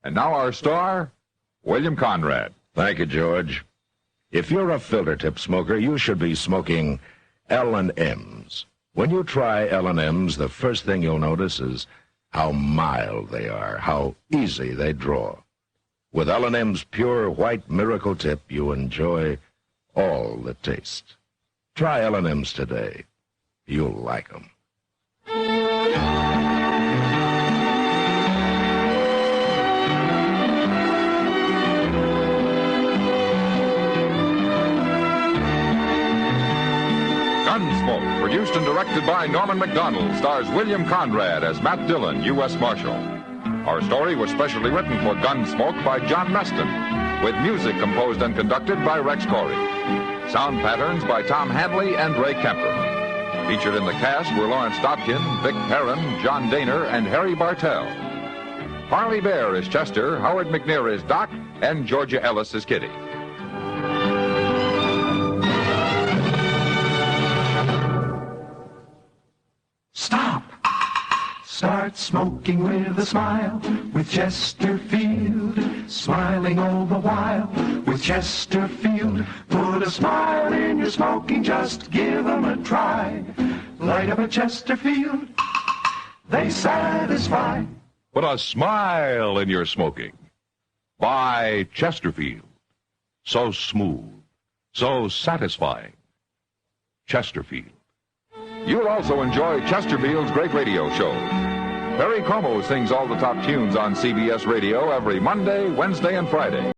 And now our star, William Conrad. Thank you, George. If you're a filter tip smoker, you should be smoking L&M's. When you try L&M's, the first thing you'll notice is how mild they are, how easy they draw. With L&M's pure white miracle tip, you enjoy all the taste. Try L&M's today. You'll like them. Gunsmoke, produced and directed by Norman Macdonald, stars William Conrad as Matt Dillon, U.S. Marshal. Our story was specially written for Gunsmoke by John Meston, with music composed and conducted by Rex Corey. Sound patterns by Tom Hadley and Ray Kemper. Featured in the cast were Lawrence Dobkin, Vic Perrin, John Daner, and Harry Bartell. Harley Bear is Chester, Howard McNear is Doc, and Georgia Ellis is Kitty. Stop. Start smoking with a smile with Chesterfield, smiling all the while with Chesterfield. Put a smile in your smoking, just give 'em a try. Light up a Chesterfield, they satisfy. Put a smile in your smoking. Buy Chesterfield. So smooth, so satisfying. Chesterfield. You'll also enjoy Chesterfield's great radio shows. Perry Como sings all the top tunes on CBS Radio every Monday, Wednesday, and Friday.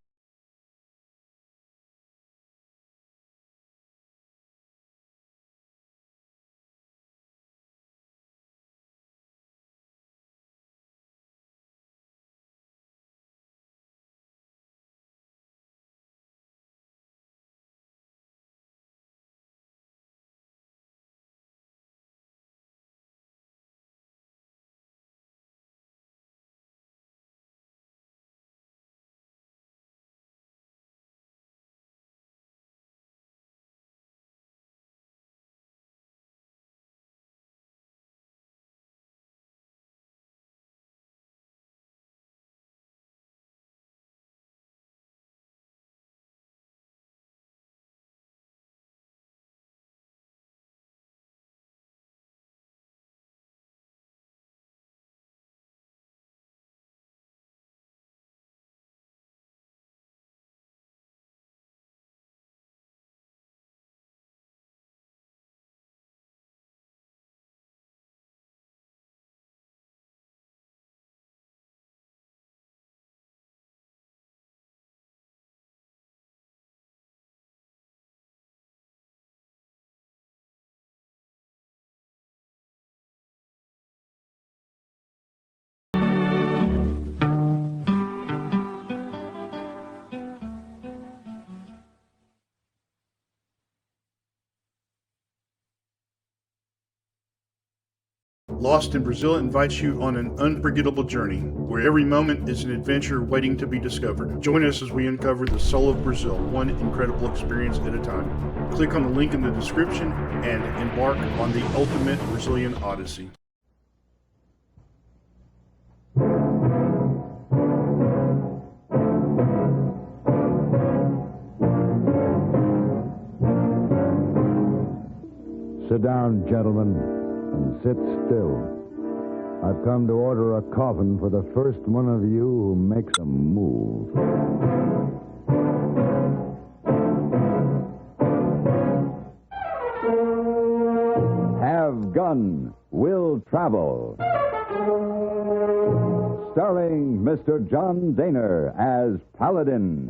Lost in Brazil invites you on an unforgettable journey, where every moment is an adventure waiting to be discovered. Join us as we uncover the soul of Brazil, one incredible experience at a time. Click on the link in the description and embark on the ultimate Brazilian odyssey. Sit down, gentlemen, and sit still. I've come to order a coffin for the first one of you who makes a move. Have Gun Will Travel. Starring Mr. John Daner as Paladin.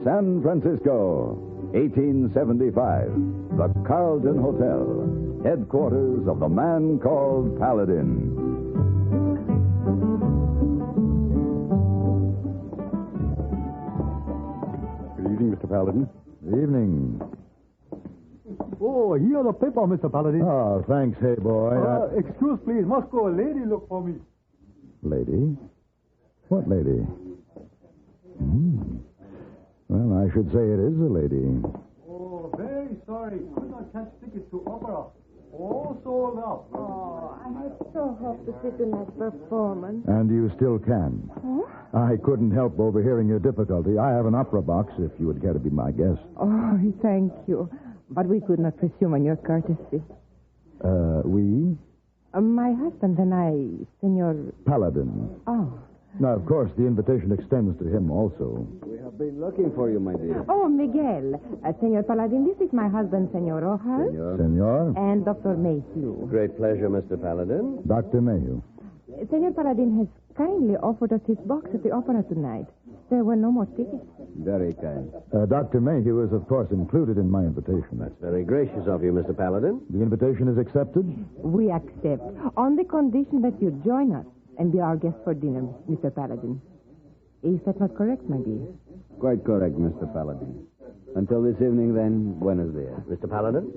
San Francisco, 1875. The Carlton Hotel, headquarters of the man called Paladin. Good evening, Mr. Paladin. Good evening. Oh, here the paper, Mr. Paladin. Oh, thanks, hey boy. Excuse, please. Must go a lady look for me. Lady? What lady? Well, I should say it is a lady. Oh, very sorry. Could not catch tickets to opera. All sold out. Oh, I had so hoped to sit in that performance. And you still can. Huh? I couldn't help overhearing your difficulty. I have an opera box, if you would care to be my guest. Oh, thank you. But we could not presume on your courtesy. We? My husband and I, Senor... Paladin. Oh. Now, of course, the invitation extends to him also. We have been looking for you, my dear. Oh, Miguel. Senor Paladin, this is my husband, Senor Rojas. Senor? And Dr. Mayhew. Great pleasure, Mr. Paladin. Dr. Mayhew. Senor Paladin has kindly offered us his box at the opera tonight. There were no more tickets. Very kind. Dr. Mayhew is, of course, included in my invitation. That's very gracious of you, Mr. Paladin. The invitation is accepted? We accept, on the condition that you join us and be our guest for dinner, Mr. Paladin. Is that not correct, my dear? Quite correct, Mr. Paladin. Until this evening, then, buenos dias. Mr. Paladin?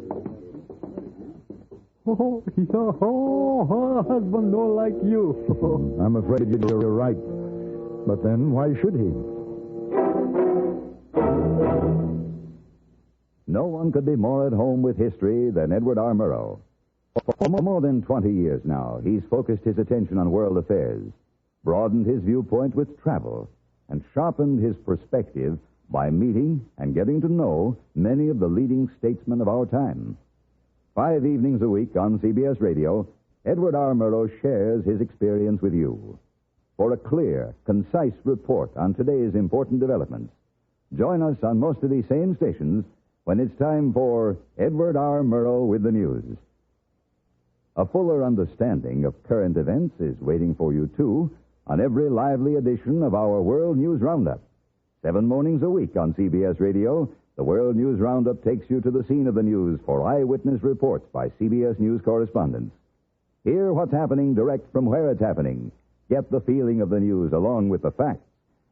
Husband don't like you. I'm afraid you're right. But then, why should he? No one could be more at home with history than Edward R. Murrow. For more than 20 years now, he's focused his attention on world affairs, broadened his viewpoint with travel, and sharpened his perspective by meeting and getting to know many of the leading statesmen of our time. 5 evenings a week on CBS Radio, Edward R. Murrow shares his experience with you. For a clear, concise report on today's important developments, join us on most of these same stations when it's time for Edward R. Murrow with the news. A fuller understanding of current events is waiting for you, too, on every lively edition of our World News Roundup. 7 mornings a week on CBS Radio, the World News Roundup takes you to the scene of the news for eyewitness reports by CBS News correspondents. Hear what's happening direct from where it's happening. Get the feeling of the news along with the facts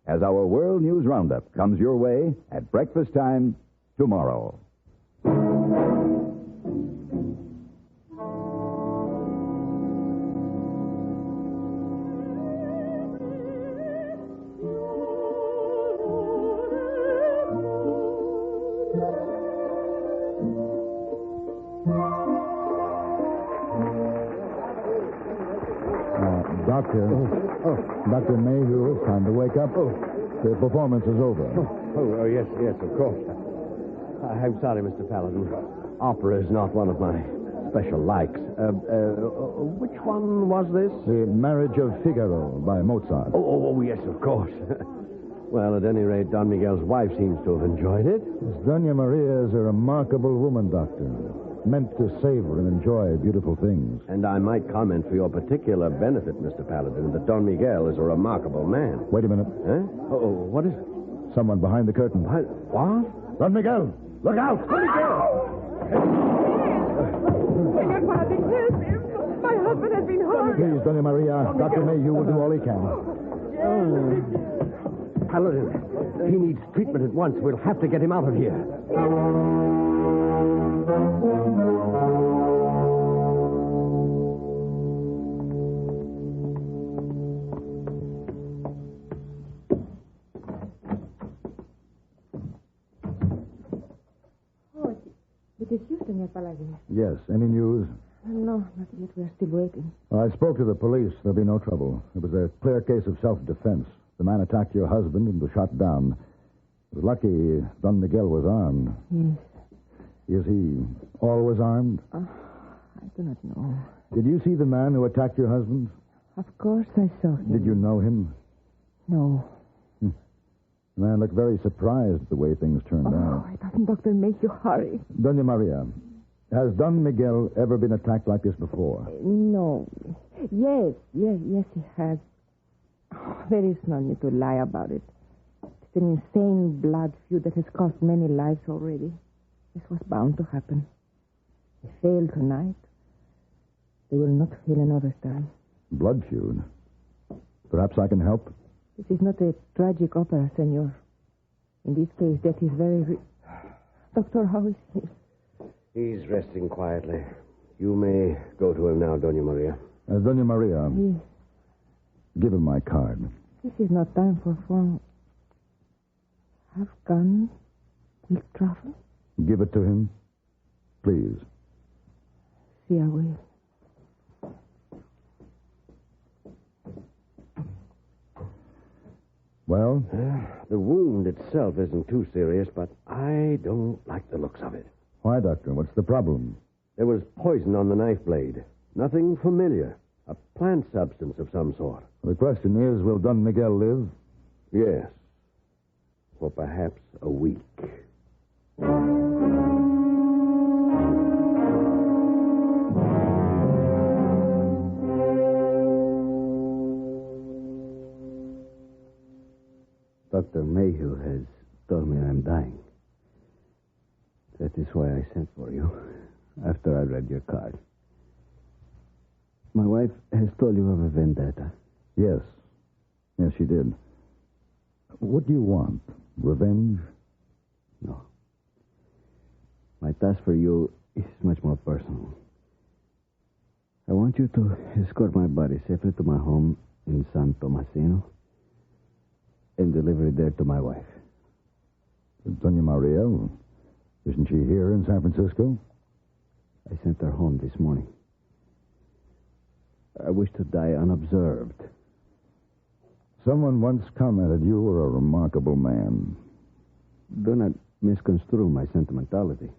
as our World News Roundup comes your way at breakfast time tomorrow. Dr. Mayhew, it's time to wake up. The performance is over. Yes, of course. I'm sorry, Mr. Paladin. Opera is not one of my special likes. Which one was this? The Marriage of Figaro by Mozart. Oh, yes, of course. Well, at any rate, Don Miguel's wife seems to have enjoyed it. Miss Doña Maria is a remarkable woman, Doctor. Meant to savor and enjoy beautiful things. And I might comment for your particular benefit, Mr. Paladin, that Don Miguel is a remarkable man. Wait a minute. Huh? Oh, what is it? Someone behind the curtain. What? Don Miguel! Look out! Don Miguel! Senor Paladin, help him. My husband has been hurt. Please, Doña Maria. Dr. Mayhew will do all he can. Paladin, he needs treatment at once. We'll have to get him out of here. It is you, Senor Paladin. Yes. Any news? No, not yet. We are still waiting. I spoke to the police. There'll be no trouble. It was a clear case of self-defense. The man attacked your husband and was shot down. It was lucky Don Miguel was armed. Yes. Is he always armed? I do not know. Did you see the man who attacked your husband? Of course I saw him. Did you know him? No. The man looked very surprised at the way things turned out. Why doesn't Doctor make you hurry? Doña Maria, has Don Miguel ever been attacked like this before? No. Yes, he has. There is no need to lie about it. It's an insane blood feud that has cost many lives already. This was bound to happen. They failed tonight. They will not fail another time. Blood feud? Perhaps I can help? This is not a tragic opera, senor. In this case, death is very Doctor, how is he? He's resting quietly. You may go to him now, Doña Maria. Doña Maria. Yes. Give him my card. This is not time for fun. Have guns will travel? Give it to him, please. See, I will. Well? The wound itself isn't too serious, but I don't like the looks of it. Why, Doctor? What's the problem? There was poison on the knife blade. Nothing familiar. A plant substance of some sort. The question is, will Don Miguel live? Yes. For perhaps a week. Dr. Mayhew has told me I'm dying. That is why I sent for you after I read your card. My wife has told you of a vendetta. Yes. Yes, she did. What do you want? Revenge? No. My task for you is much more personal. I want you to escort my body safely to my home in San Tomasino and deliver it there to my wife. Doña Maria, isn't she here in San Francisco? I sent her home this morning. I wish to die unobserved. Someone once commented you were a remarkable man. Do not misconstrue my sentimentality.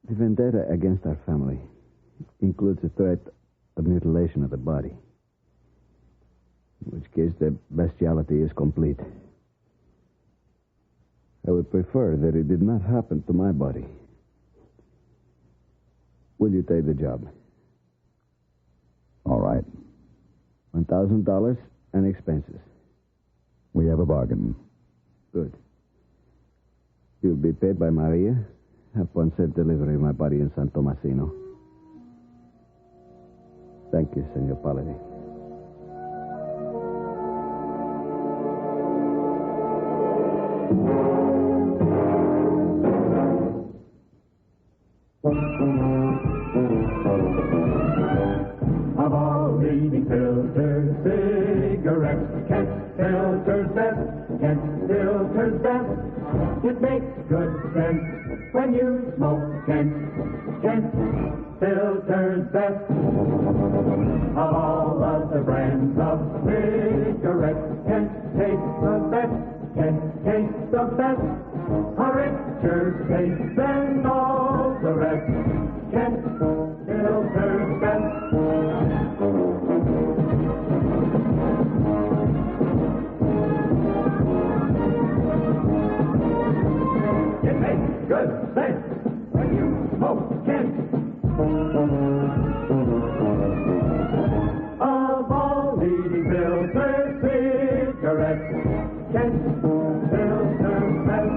The vendetta against our family includes a threat of mutilation of the body. In which case the bestiality is complete. I would prefer that it did not happen to my body. Will you take the job? All right. $1,000 and expenses. We have a bargain. Good. You'll be paid by Maria upon safe delivery of my body in San Tomasino. Thank you, Senor Paladin. Of all leading filters, cigarettes, Kent filters best, Kent filters best. It makes good sense when you smoke Kent, Kent filters best. Of all of the brands of cigarettes, Kent tastes the best, Kent tastes the best. A richer taste than all the rest, Kent filters best. It makes good sense when you smoke Kent. Of all leading filter cigarettes, Kent filters best.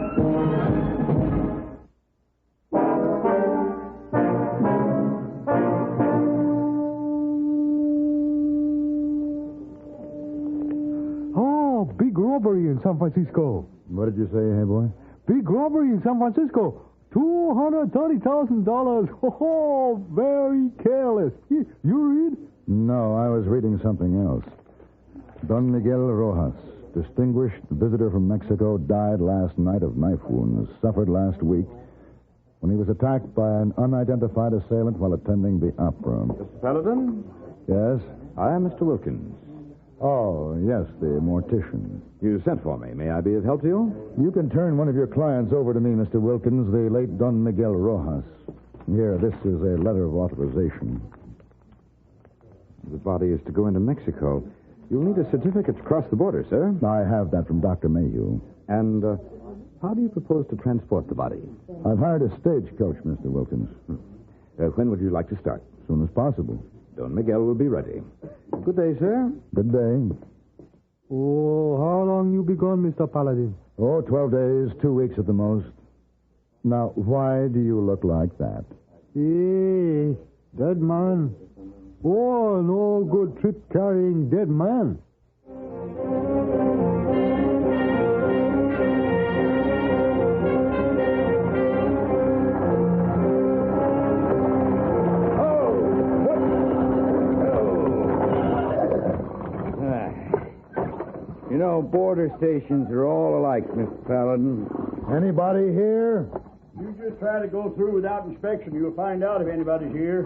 Oh, big robbery in San Francisco. What did you say, hey boy? Big robbery in San Francisco. $230,000. Oh, very careless. You read? No, I was reading something else. Don Miguel Rojas, distinguished visitor from Mexico, died last night of knife wounds suffered last week when he was attacked by an unidentified assailant while attending the opera. Mr. Paladin? Yes? I am Mr. Wilkins. Oh, yes, the mortician. You sent for me. May I be of help to you? You can turn one of your clients over to me, Mr. Wilkins, the late Don Miguel Rojas. Here, this is a letter of authorization. The body is to go into Mexico. You'll need a certificate to cross the border, sir. I have that from Dr. Mayhew. And how do you propose to transport the body? I've hired a stagecoach, Mr. Wilkins. When would you like to start? As soon as possible. Don Miguel will be ready. Good day, sir. Good day. Oh, how long you be gone, Mr. Paladin? Oh, 12 days, 2 weeks at the most. Now, why do you look like that? Hey, dead man. Oh, no good trip carrying dead man. You know, border stations are all alike, Mr. Paladin. Anybody here? You just try to go through without inspection. You'll find out if anybody's here.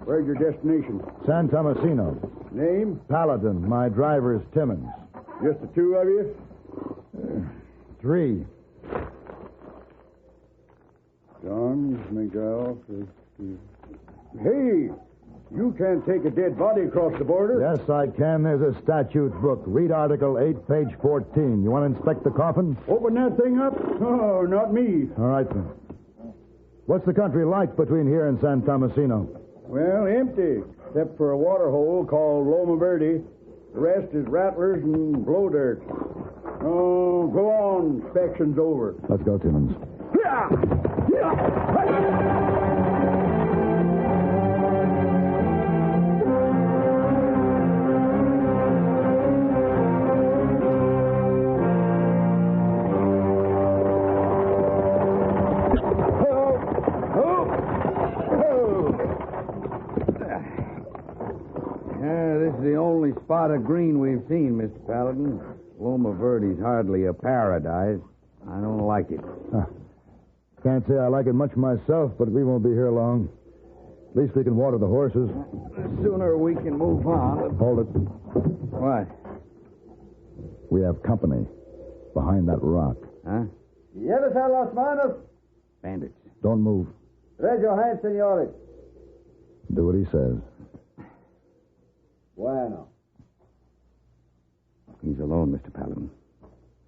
Where's your destination? San Tomasino. Name? Paladin. My driver is Timmons. Just the two of you? 3. John, Miguel. Hey! You can't take a dead body across the border. Yes, I can. There's a statute book. Read Article 8, page 14. You want to inspect the coffin? Open that thing up? Oh, not me. All right, then. What's the country like between here and San Tomasino? Well, empty, except for a water hole called Loma Verde. The rest is rattlers and blow dirt. Oh, go on. Inspection's over. Let's go, Timmons. This is the only spot of green we've seen, Mr. Paladin. Loma Verde's hardly a paradise. I don't like it. Can't say I like it much myself, but we won't be here long. At least we can water the horses. The sooner we can move on. Hold it. What? We have company behind that rock. Huh? ¿Quiénes son los manos? Bandits. Don't move. Raise your hands, senores. Do what he says. Bueno. He's alone, Mr. Paladin.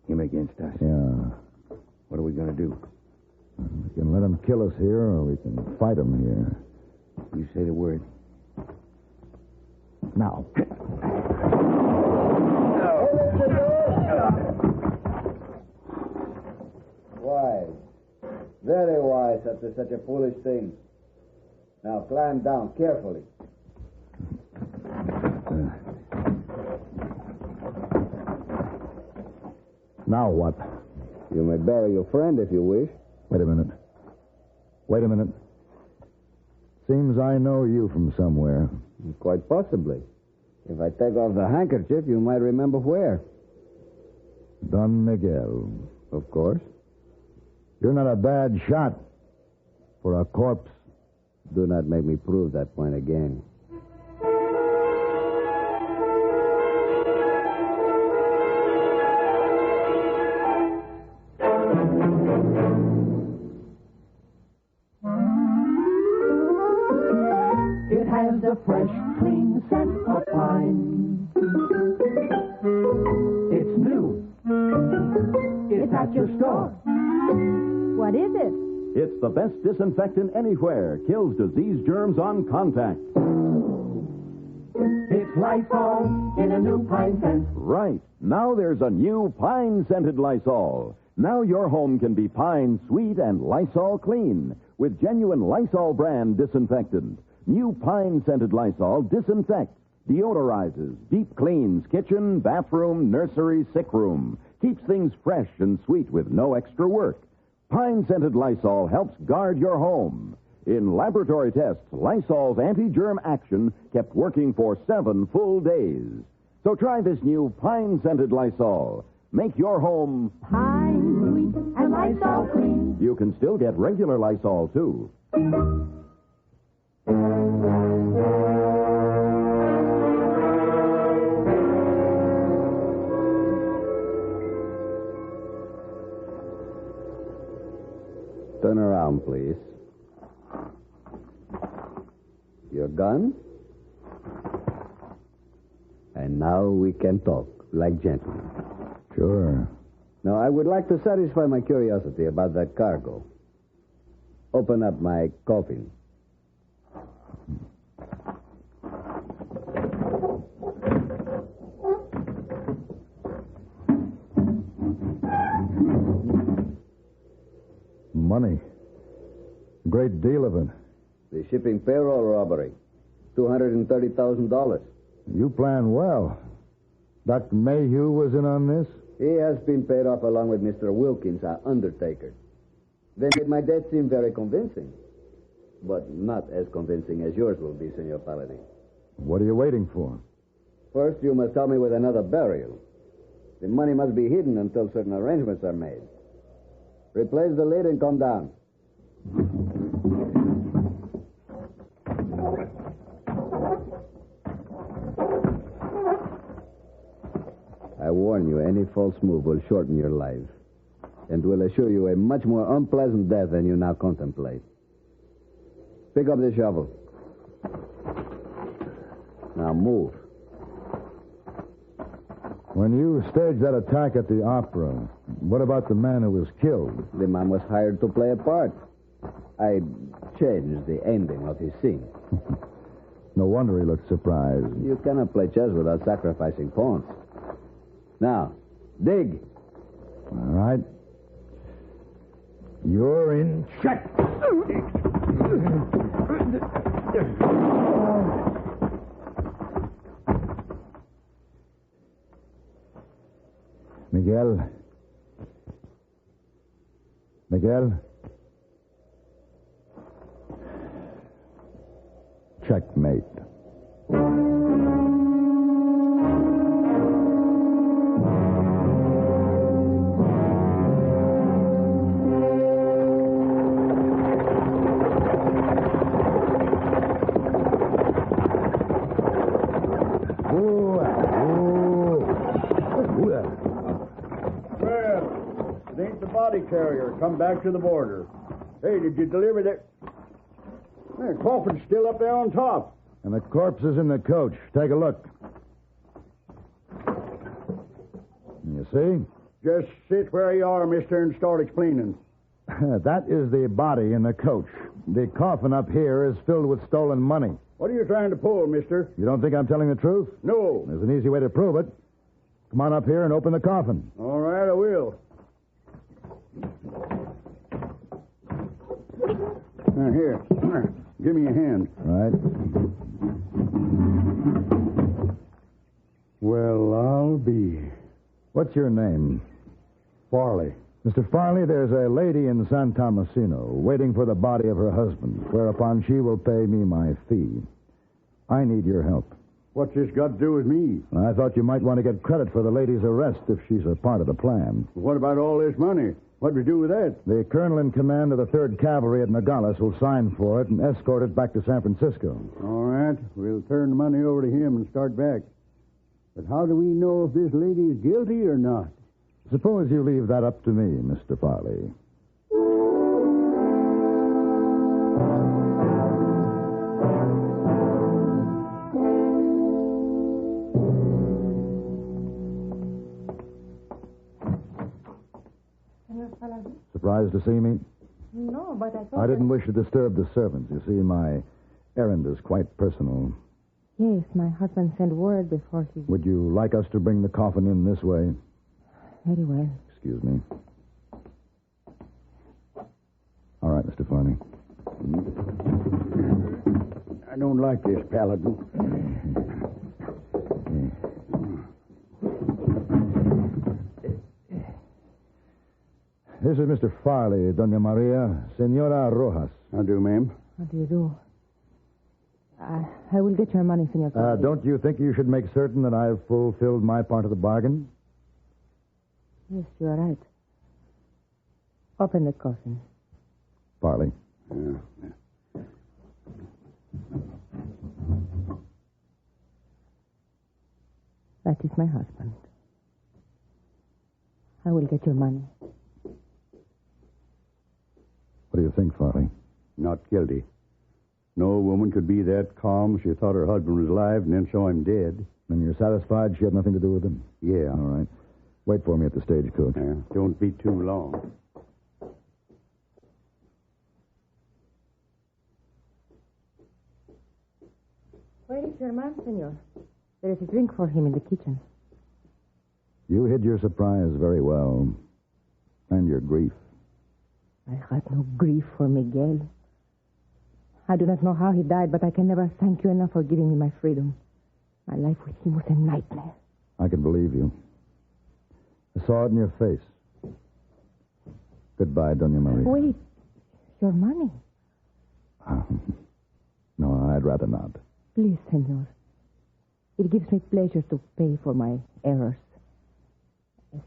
Him against us. Yeah. What are we going to do? We can let him kill us here, or we can fight him here. You say the word. Now. Wise. Very wise after such a foolish thing. Now climb down carefully. Now what? You may bury your friend if you wish. Wait a minute. Seems I know you from somewhere. Quite possibly. If I take off the handkerchief, you might remember where. Don Miguel. Of course. You're not a bad shot for a corpse. Do not make me prove that point again. It has a fresh, clean scent of pine. It's new. It's at your store. What is it? It's the best disinfectant anywhere. Kills disease germs on contact. It's Lysol in a new pine scent. Right. Now there's a new pine-scented Lysol. Now your home can be pine sweet and Lysol clean with genuine Lysol brand disinfectant. New pine-scented Lysol disinfects, deodorizes, deep cleans kitchen, bathroom, nursery, sick room. Keeps things fresh and sweet with no extra work. Pine-scented Lysol helps guard your home. In laboratory tests, Lysol's anti-germ action kept working for 7 full days. So try this new pine-scented Lysol. Make your home Pine, sweet, and Lysol clean. You can still get regular Lysol, too. Turn around, please. Your gun? And now we can talk like gentlemen. Sure. Now, I would like to satisfy my curiosity about that cargo. Open up my coffin. Money. Great deal of it. The shipping payroll robbery. $230,000. You planned well. Dr. Mayhew was in on this? He has been paid off along with Mr. Wilkins, our undertaker. They made my death seem very convincing. But not as convincing as yours will be, Senor Paladin. What are you waiting for? First, you must help me with another burial. The money must be hidden until certain arrangements are made. Replace the lid and come down. I warn you, any false move will shorten your life and will assure you a much more unpleasant death than you now contemplate. Pick up the shovel. Now move. When you staged that attack at the opera, what about the man who was killed? The man was hired to play a part. I changed the ending of his scene. No wonder he looked surprised. You cannot play chess without sacrificing pawns. Now, dig. All right. You're in check. Miguel. Miguel. Checkmate. Carrier, come back to the border. Hey, did you deliver that? The coffin's still up there on top. And the corpse is in the coach. Take a look. You see? Just sit where you are, mister, and start explaining. That is the body in the coach. The coffin up here is filled with stolen money. What are you trying to pull, mister? You don't think I'm telling the truth? No. There's an easy way to prove it. Come on up here and open the coffin. All right, I will. Here. Give me a hand. Right. Well, I'll be. What's your name? Farley. Mr. Farley, there's a lady in San Tomasino waiting for the body of her husband, whereupon she will pay me my fee. I need your help. What's this got to do with me? I thought you might want to get credit for the lady's arrest if she's a part of the plan. What about all this money? What do we do with that? The colonel in command of the 3rd Cavalry at Nogales will sign for it and escort it back to San Francisco. All right. We'll turn the money over to him and start back. But how do we know if this lady is guilty or not? Suppose you leave that up to me, Mr. Farley. Surprised to see me? No, but I thought... I didn't wish to disturb the servants. You see, my errand is quite personal. Yes, my husband sent word before he... Would you like us to bring the coffin in this way? Very well. Excuse me. All right, Mr. Farley. I don't like this, Paladin. This is Mr. Farley, Doña Maria. Senora Rojas. How do, ma'am? How do you do? I will get your money, Senor Farley. Don't you think you should make certain that I've fulfilled my part of the bargain? Yes, you are right. Open the coffin. Farley. That is my husband. I will get your money. What do you think, Farley? Not guilty. No woman could be that calm. She thought her husband was alive and then saw him dead. And you're satisfied she had nothing to do with him? Yeah. All right. Wait for me at the stagecoach. Yeah. Don't be too long. Where is your man, senor? There is a drink for him in the kitchen. You hid your surprise very well. And your grief. I had no grief for Miguel. I do not know how he died, but I can never thank you enough for giving me my freedom. My life with him was a nightmare. I can believe you. I saw it in your face. Goodbye, Doña Maria. Wait. Your money? No, I'd rather not. Please, senor. It gives me pleasure to pay for my errors.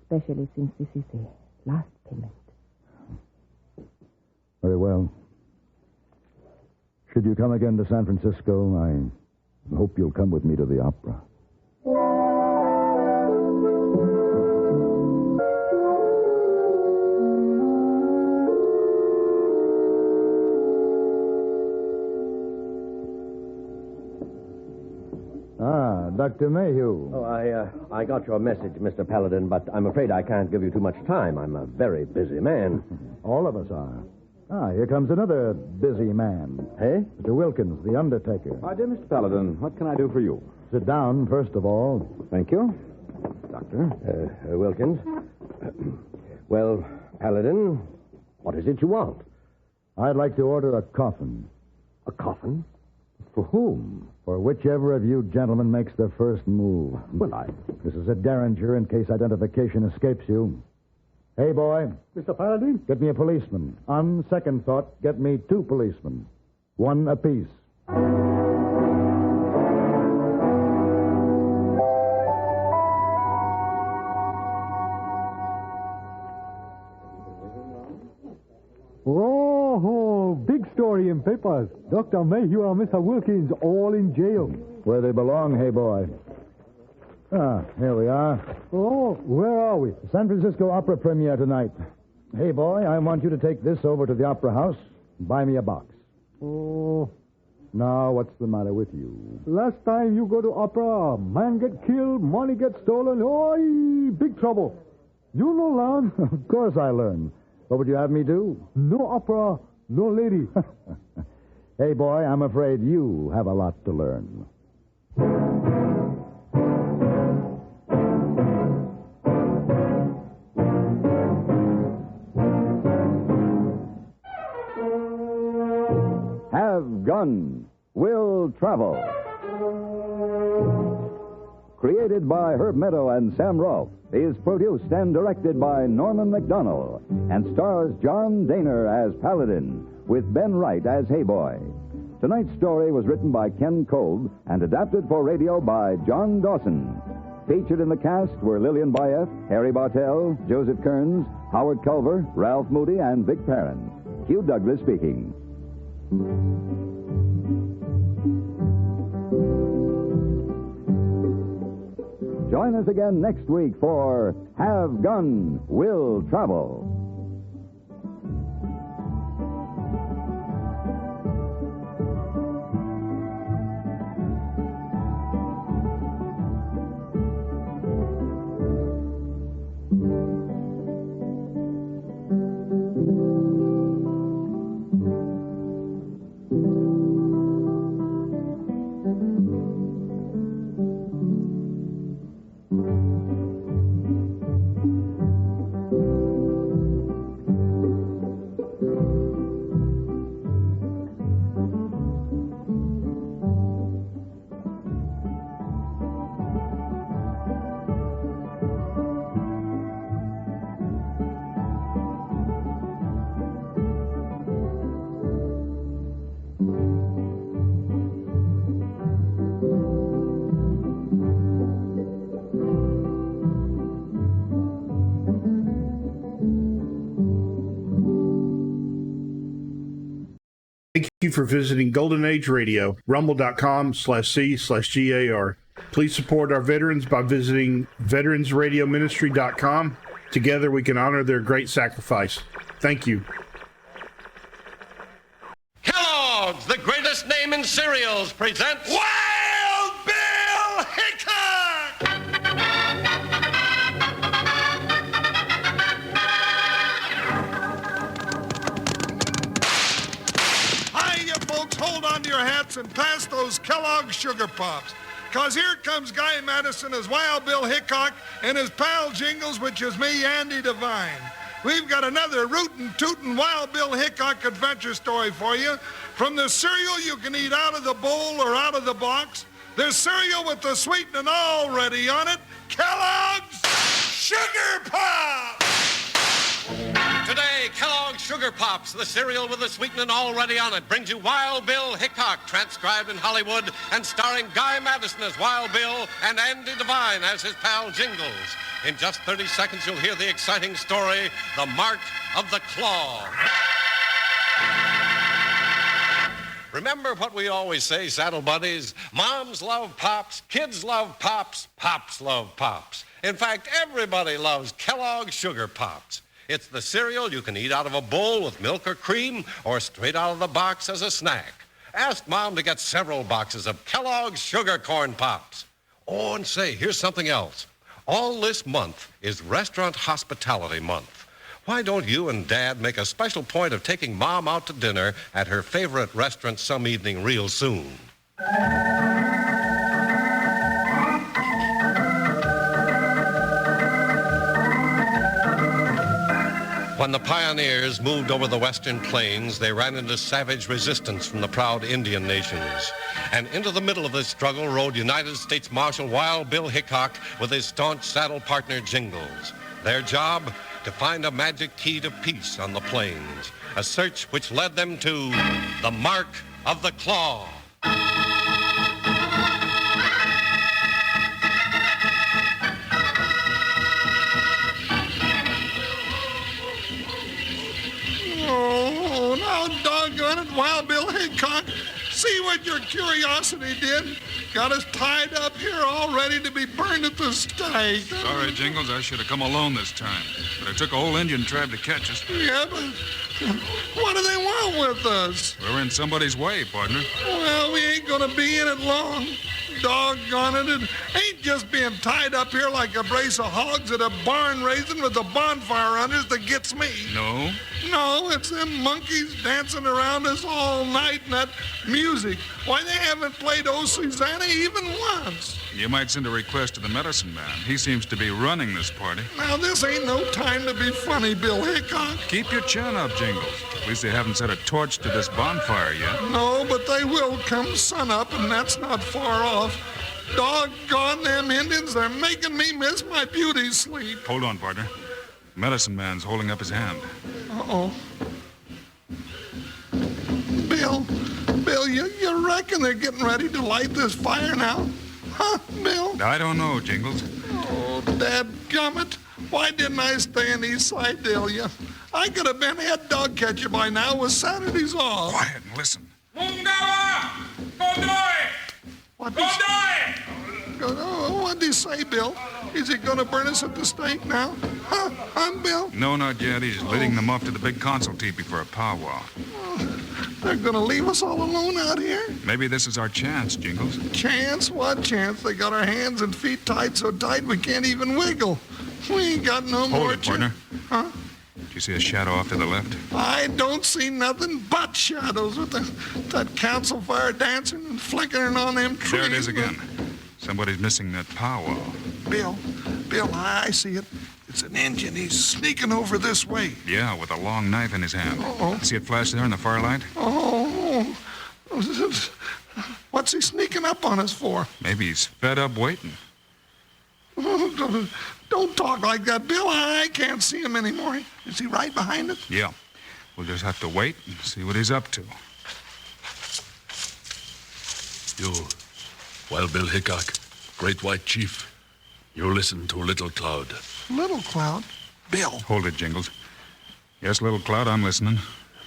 Especially since this is the last payment. Very well. Should you come again to San Francisco, I hope you'll come with me to the opera. Dr. Mayhew. Oh, I got your message, Mr. Paladin, but I'm afraid I can't give you too much time. I'm a very busy man. All of us are. Here comes another busy man. Hey? Mr. Wilkins, the undertaker. Hi, dear Mr. Paladin. What can I do for you? Sit down, first of all. Thank you. Doctor? Wilkins. Well, Paladin, what is it you want? I'd like to order a coffin. A coffin? For whom? For whichever of you gentlemen makes the first move. Well, This is a derringer in case identification escapes you. Hey, boy. Mr. Paladin? Get me a policeman. On second thought, get me 2 policemen. 1 apiece. Oh, big story in papers. Dr. Mayhew and Mr. Wilkins all in jail. Where they belong, hey, boy. Here we are. Oh, where are we? San Francisco Opera premiere tonight. Hey, boy, I want you to take this over to the Opera House and buy me a box. Oh. Now, what's the matter with you? Last time you go to opera, a man get killed, money get stolen. Oh, big trouble. You know, learn. Of course I learn. What would you have me do? No opera, no lady. Hey, boy, I'm afraid you have a lot to learn. Have Gun, Will Travel. Created by Herb Meadow and Sam Rolfe, is produced and directed by Norman McDonnell, and stars John Daner as Paladin, with Ben Wright as Hayboy. Tonight's story was written by Ken Kolb and adapted for radio by John Dawson. Featured in the cast were Lillian Bayef, Harry Bartell, Joseph Kearns, Howard Culver, Ralph Moody, and Vic Perrin. Hugh Douglas speaking. Join us again next week for Have Gun, Will Travel. you for visiting Golden Age Radio, rumble.com/C/GAR. Please support our veterans by visiting veteransradioministry.com. Together we can honor their great sacrifice. Thank you. Kellogg's, the greatest name in cereals, presents Wild Bill Hickok! Hi, you folks, hold on to your hats and pass those Kellogg's Sugar Pops. Because here comes Guy Madison as Wild Bill Hickok and his pal Jingles, which is me, Andy Devine. We've got another rootin' tootin' Wild Bill Hickok adventure story for you. From the cereal you can eat out of the bowl or out of the box, there's cereal with the sweetening already on it, Kellogg's Sugar Pops! Today, Kellogg's Sugar Pops, the cereal with the sweetening already on it, brings you Wild Bill Hickok, transcribed in Hollywood and starring Guy Madison as Wild Bill and Andy Devine as his pal Jingles. In just 30 seconds, you'll hear the exciting story, The Mark of the Claw. Remember what we always say, Saddle Buddies? Moms love Pops, kids love Pops, Pops love Pops. In fact, everybody loves Kellogg's Sugar Pops. It's the cereal you can eat out of a bowl with milk or cream or straight out of the box as a snack. Ask Mom to get several boxes of Kellogg's Sugar Corn Pops. Oh, and say, here's something else. All this month is Restaurant Hospitality Month. Why don't you and Dad make a special point of taking Mom out to dinner at her favorite restaurant some evening real soon? When the pioneers moved over the western plains, they ran into savage resistance from the proud Indian nations. And into the middle of this struggle rode United States Marshal Wild Bill Hickok with his staunch saddle partner Jingles. Their job? To find a magic key to peace on the plains. A search which led them to the Mark of the Claw. Oh, now doggone it, Wild Bill Hickok. See what your curiosity did? Got us tied up here all ready to be burned at the stake. Sorry, Jingles, I should have come alone this time. But it took a whole Indian tribe to catch us. Yeah, but what do they want with us? We're in somebody's way, partner. Well, we ain't gonna be in it long. Doggone it, it ain't just being tied up here like a brace of hogs at a barn raising with the bonfire hunters that gets me. No? No, it's them monkeys dancing around us all night and that music. Why, they haven't played O Susanna even once. You might send a request to the medicine man. He seems to be running this party. Now, this ain't no time to be funny, Bill Hickok. Keep your chin up, Jingles. At least they haven't set a torch to this bonfire yet. No, but they will come sunup, and that's not far off. Doggone them Indians, they're making me miss my beauty sleep. Hold on, partner. Medicine man's holding up his hand. Uh-oh. Bill, you reckon they're getting ready to light this fire now? Huh, Bill? I don't know, Jingles. Oh, dadgummit. Why didn't I stay in East Side, Delia? I could have been head dog catcher by now with Saturdays off. Quiet and listen. What'd he say, Bill? Is he going to burn us at the stake now? Huh, Bill? No, not yet. He's leading them off to the big console teepee for a powwow. They're going to leave us all alone out here? Maybe this is our chance, Jingles. Chance? What chance? They got our hands and feet tied so tight we can't even wiggle. We ain't got no more Hold it, partner. Huh? Do you see a shadow off to the left? I don't see nothing but shadows with that council fire dancing and flickering on them trees. There it is again. Somebody's missing that powwow. Bill, I see it. It's an Indian. He's sneaking over this way. Yeah, with a long knife in his hand. Uh-oh. See it flash there in the firelight? Oh. What's he sneaking up on us for? Maybe he's fed up waiting. Don't talk like that, Bill. I can't see him anymore. Is he right behind us? Yeah. We'll just have to wait and see what he's up to. You, Wild Bill Hickok, Great White Chief, you listen to Little Cloud. Little Cloud? Bill. Hold it, Jingles. Yes, Little Cloud, I'm listening.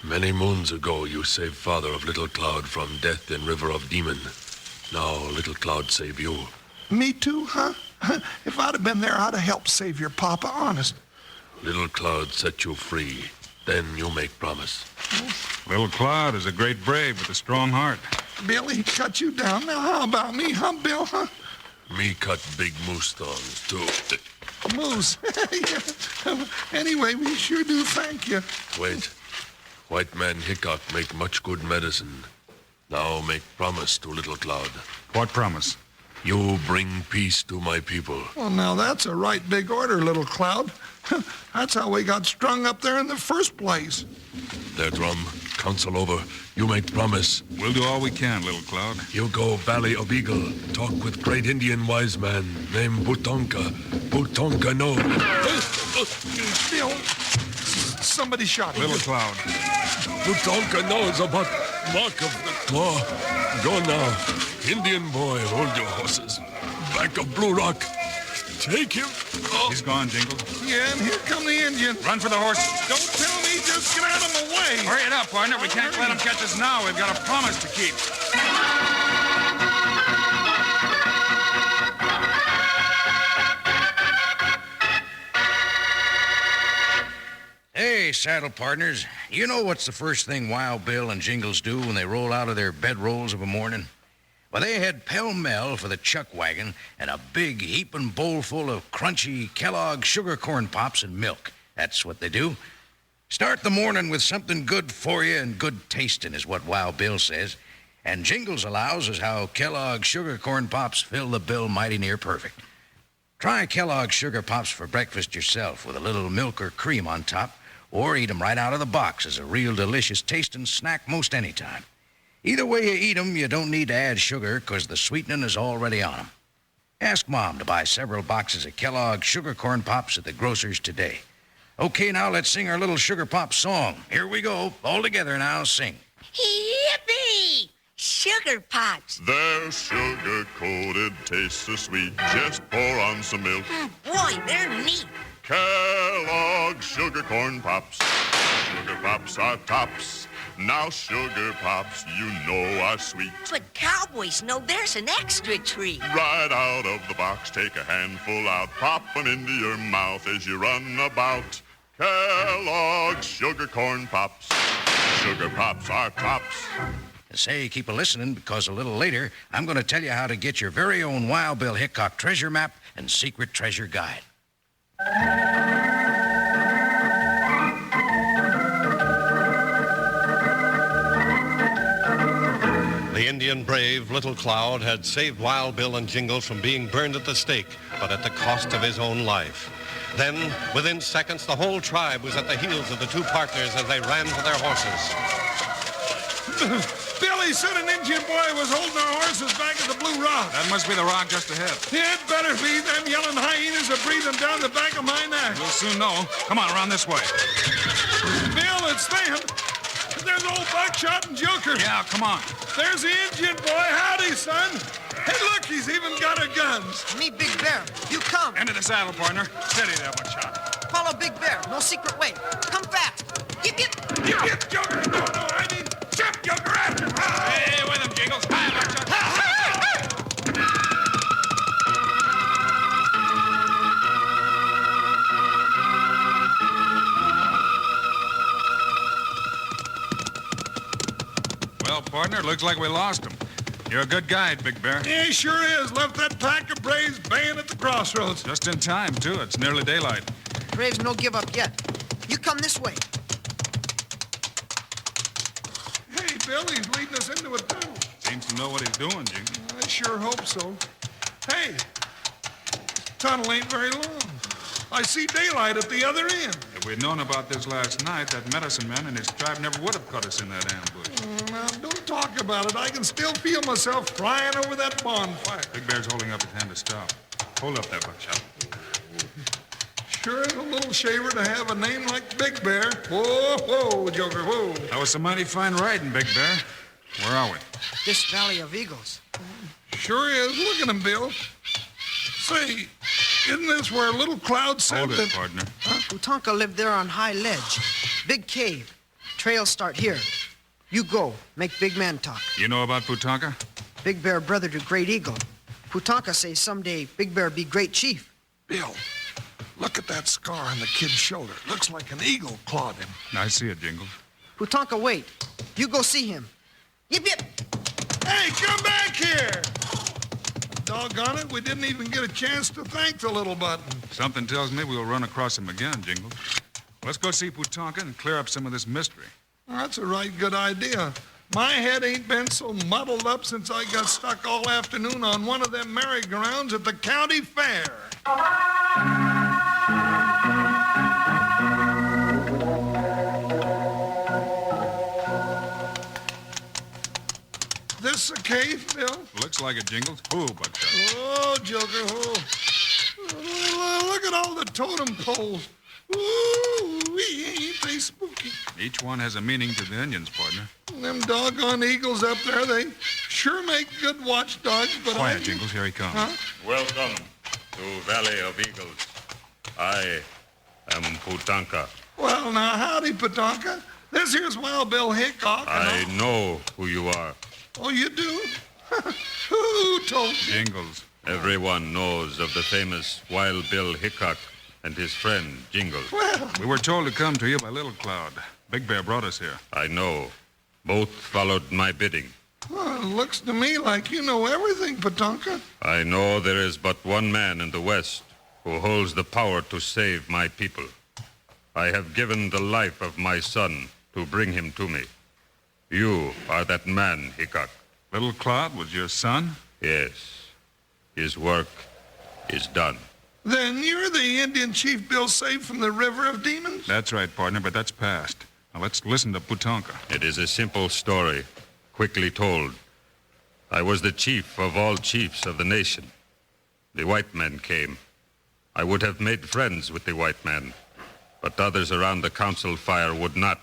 Many moons ago, you saved father of Little Cloud from death in River of Demon. Now, Little Cloud save you. Me too, huh? If I'd have been there, I'd have helped save your papa, honest. Little Cloud set you free. Then you make promise. Little Cloud is a great brave with a strong heart. Bill, he cut you down. Now, how about me, huh, Bill, huh? Me cut big moose thorns, too. Moose. Yeah. Anyway, we sure do thank you. Wait. White man Hickok make much good medicine. Now make promise to Little Cloud. What promise? You bring peace to my people. Well, now that's a right big order, Little Cloud. That's how we got strung up there in the first place. There, Drum. Council over. You make promise. We'll do all we can, Little Cloud. You go Valley of Eagle. Talk with great Indian wise man named Butonka. Butonka no. Bill, somebody shot him. Little Cloud. Butonka knows about mark of the claw. Go now. Indian boy, hold your horses. Back of Blue Rock. Take him. Oh. He's gone, Jingle. Yeah, and here come the Indian. Run for the horses. Don't tell me, just get out of my way. Hurry it up, partner. We can't let him catch us now. We've got a promise to keep. Hey, saddle partners. You know what's the first thing Wild Bill and Jingles do when they roll out of their bedrolls of a morning? Well, they head pell-mell for the chuck wagon and a big heaping bowl full of crunchy Kellogg sugar corn pops and milk. That's what they do. Start the morning with something good for you and good tasting is what Wild Bill says. And Jingles allows us how Kellogg sugar corn pops fill the bill mighty near perfect. Try Kellogg sugar pops for breakfast yourself with a little milk or cream on top, or eat 'em right out of the box as a real delicious tasting snack most any time. Either way you eat 'em, you don't need to add sugar because the sweetening is already on 'em. Ask Mom to buy several boxes of Kellogg sugar corn pops at the grocer's today. Okay, now let's sing our little sugar pop song. Here we go. All together now, sing. Yippee! Sugar pops. They're sugar-coated, taste so sweet. Just pour on some milk. Boy, they're neat. Kellogg sugar corn pops. Sugar pops are tops. Now sugar pops, you know, are sweet. But cowboys know there's an extra treat. Right out of the box, take a handful out, pop 'em into your mouth as you run about. Kellogg sugar corn pops. Sugar pops are tops. Say, keep a-listening, because a little later, I'm going to tell you how to get your very own Wild Bill Hickok treasure map and secret treasure guide. The Indian brave, Little Cloud, had saved Wild Bill and Jingles from being burned at the stake, but at the cost of his own life. Then, within seconds, the whole tribe was at the heels of the two partners as they ran for their horses. Billy said an Indian boy was holding our horses back at the Blue Rock. That must be the rock just ahead. It better be. Them yelling hyenas are breathing down the back of my neck. We'll soon know. Come on, around this way. Bill, it's them. There's old Buckshot and Joker. Yeah, come on. There's the Indian boy. Howdy, son. Hey, look, he's even got our guns. Me, Big Bear. You come. Into the saddle, partner. Steady there, Buckshot. Follow Big Bear. No secret way. Come fast. You get Joker. No, I mean, jump, Joker. Hey, with him, Jingles. Hi, Buckshot. Well, partner, looks like we lost him. You're a good guide, Big Bear. Yeah, he sure is. Left that pack of braves baying at the crossroads. Just in time, too. It's nearly daylight. Braves no give up yet. You come this way. Hey, Bill, he's leading us into a tunnel. Seems to know what he's doing, Jingles. I sure hope so. Hey, this tunnel ain't very long. I see daylight at the other end. If we'd known about this last night, that medicine man and his tribe never would have caught us in that ambush. Now, don't talk about it. I can still feel myself flying over that bonfire. Big Bear's holding up his hand to stop. Hold up there, Buckshot. Sure is a little shaver to have a name like Big Bear. Whoa, whoa, Joker, whoa. That was some mighty fine riding, Big Bear. Where are we? This Valley of Eagles. Sure is. Look at him, Bill. Say, isn't this where Little Cloud said Hold that... it, partner. Huh? Utanka lived there on High Ledge. Big cave. Trails start here. You go. Make big man talk. You know about Putonka? Big Bear brother to Great Eagle. Putonka say someday Big Bear be great chief. Bill, look at that scar on the kid's shoulder. Looks like an eagle clawed him. I see it, Jingles. Putonka, wait. You go see him. Yip, yip. Hey, come back here! Doggone it, we didn't even get a chance to thank the little button. Something tells me we'll run across him again, Jingles. Let's go see Putonka and clear up some of this mystery. That's a right good idea. My head ain't been so muddled up since I got stuck all afternoon on one of them merry-go-rounds at the county fair. This a cave, Bill? Looks like it, Jingles. Ooh, Buckshot. Oh, Joker, oh. Look at all the totem poles. Ooh, ain't they spooky? Each one has a meaning to the Indians, partner. Them doggone eagles up there, they sure make good watchdogs, but Quiet, Jingles. Here he comes. Huh? Welcome to Valley of Eagles. I am Putonka. Well, now, howdy, Putonka. This here's Wild Bill Hickok. I know who you are. Oh, you do? Who told you? Jingles. Everyone knows of the famous Wild Bill Hickok and his friend, Jingles. Well, we were told to come to you by Little Cloud. Big Bear brought us here. I know. Both followed my bidding. Well, it looks to me like you know everything, Putonka. I know there is but one man in the West who holds the power to save my people. I have given the life of my son to bring him to me. You are that man, Hickok. Little Cloud was your son? Yes. His work is done. Then you're the Indian chief Bill saved from the River of Demons? That's right, partner, but that's past. Now let's listen to Putonka. It is a simple story, quickly told. I was the chief of all chiefs of the nation. The white men came. I would have made friends with the white men, but others around the council fire would not.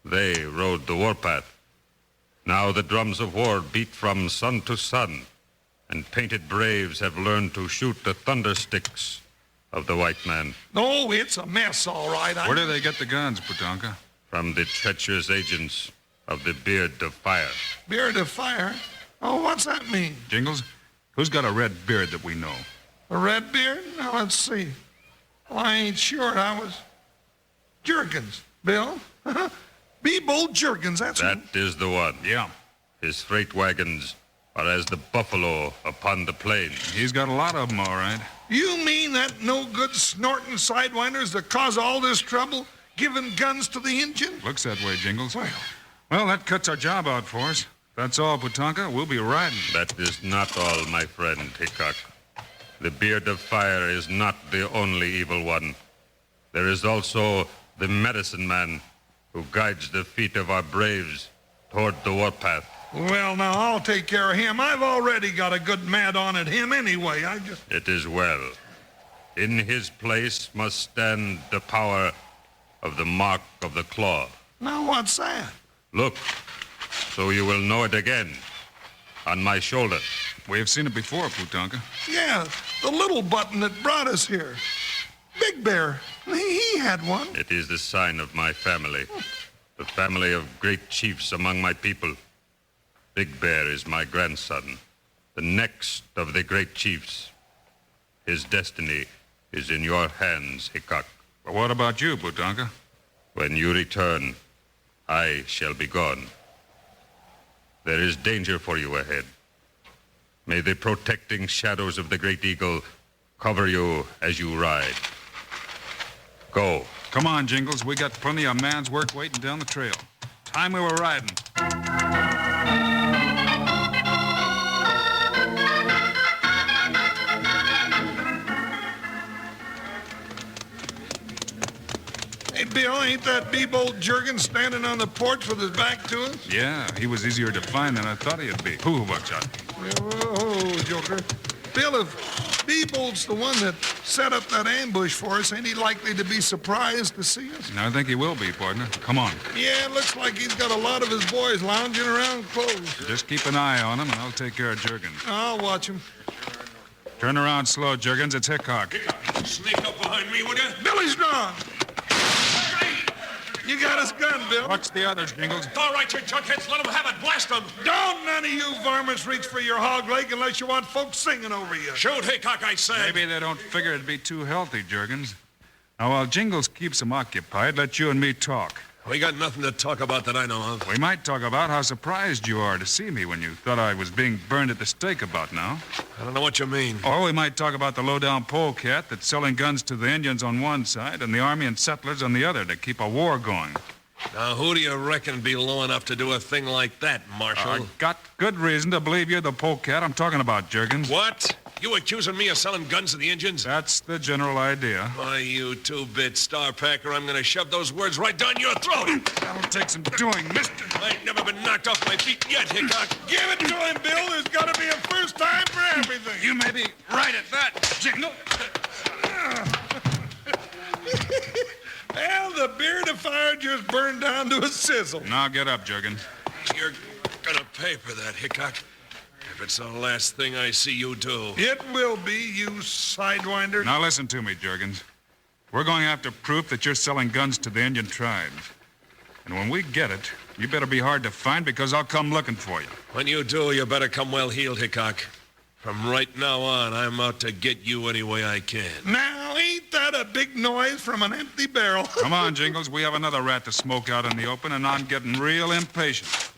They rode the warpath. Now the drums of war beat from sun to sun, and painted braves have learned to shoot the thundersticks of the white man. Oh, it's a mess, all right. Where do they get the guns, Putonka? From the treacherous agents of the Beard of Fire. Beard of Fire? Oh, what's that mean? Jingles, who's got a red beard that we know? A red beard? Now, let's see. Well, I ain't sure. I was... Jergens, Bill. Be-Bold Jergens, that's That is the one. Yeah. His freight wagons are as the buffalo upon the plains. He's got a lot of them, all right. You mean that no-good snorting sidewinders that cause all this trouble, giving guns to the Injun? Looks that way, Jingles. Well, that cuts our job out for us. That's all, Putonka. We'll be riding. That is not all, my friend Hickok. The Beard of Fire is not the only evil one. There is also the medicine man who guides the feet of our braves toward the warpath. Well, now, I'll take care of him. I've already got a good mad on at him anyway. It is well. In his place must stand the power of the mark of the claw. Now, what's that? Look, so you will know it again. On my shoulder. We have seen it before, Putonka. Yeah, the little button that brought us here. Big Bear, he had one. It is the sign of my family. The family of great chiefs among my people. Big Bear is my grandson, the next of the great chiefs. His destiny is in your hands, Hickok. But what about you, Putonka? When you return, I shall be gone. There is danger for you ahead. May the protecting shadows of the Great Eagle cover you as you ride. Go. Come on, Jingles. We got plenty of man's work waiting down the trail. Time we were riding. Hey, Bill, ain't that Be-Bold Jergens standing on the porch with his back to us? Yeah, he was easier to find than I thought he'd be. Who, Buckshot? Oh, Joker. Bill, if Be-Bold's the one that set up that ambush for us, ain't he likely to be surprised to see us? I think he will be, partner. Come on. Yeah, it looks like he's got a lot of his boys lounging around close. Just keep an eye on him, and I'll take care of Jergens. I'll watch him. Turn around slow, Jergens. It's Hickok. Sneak up behind me, would you? Billy's gone. You got his gun, Bill. What's the others, Jingles? All right, you chuckheads, let him have it. Blast him. Don't none of you varmints reach for your hog leg unless you want folks singing over you. Shoot, Hickok, I said. Maybe they don't figure it'd be too healthy, Jurgens. Now, while Jingles keeps them occupied, let you and me talk. We got nothing to talk about that I know of. We might talk about how surprised you are to see me when you thought I was being burned at the stake about now. I don't know what you mean. Or we might talk about the low-down polecat that's selling guns to the Indians on one side and the army and settlers on the other to keep a war going. Now, who do you reckon be low enough to do a thing like that, Marshal? I got good reason to believe you're the polecat I'm talking about, Jurgens. What? You accusing me of selling guns to the Indians? That's the general idea. Why, you two-bit star-packer, I'm going to shove those words right down your throat. That'll take some doing, mister. I ain't never been knocked off my feet yet, Hickok. Give it to him, Bill. There's got to be a first time for everything. You may be right at that, Jingle. Well, the beard of fire just burned down to a sizzle. Now get up, Jurgens. You're going to pay for that, Hickok. If it's the last thing I see you do. It will be, you sidewinder. Now listen to me, Jurgens. We're going after proof that you're selling guns to the Indian tribes. And when we get it, you better be hard to find because I'll come looking for you. When you do, you better come well-heeled, Hickok. From right now on, I'm out to get you any way I can. Now, ain't that a big noise from an empty barrel? Come on, Jingles. We have another rat to smoke out in the open, and I'm getting real impatient.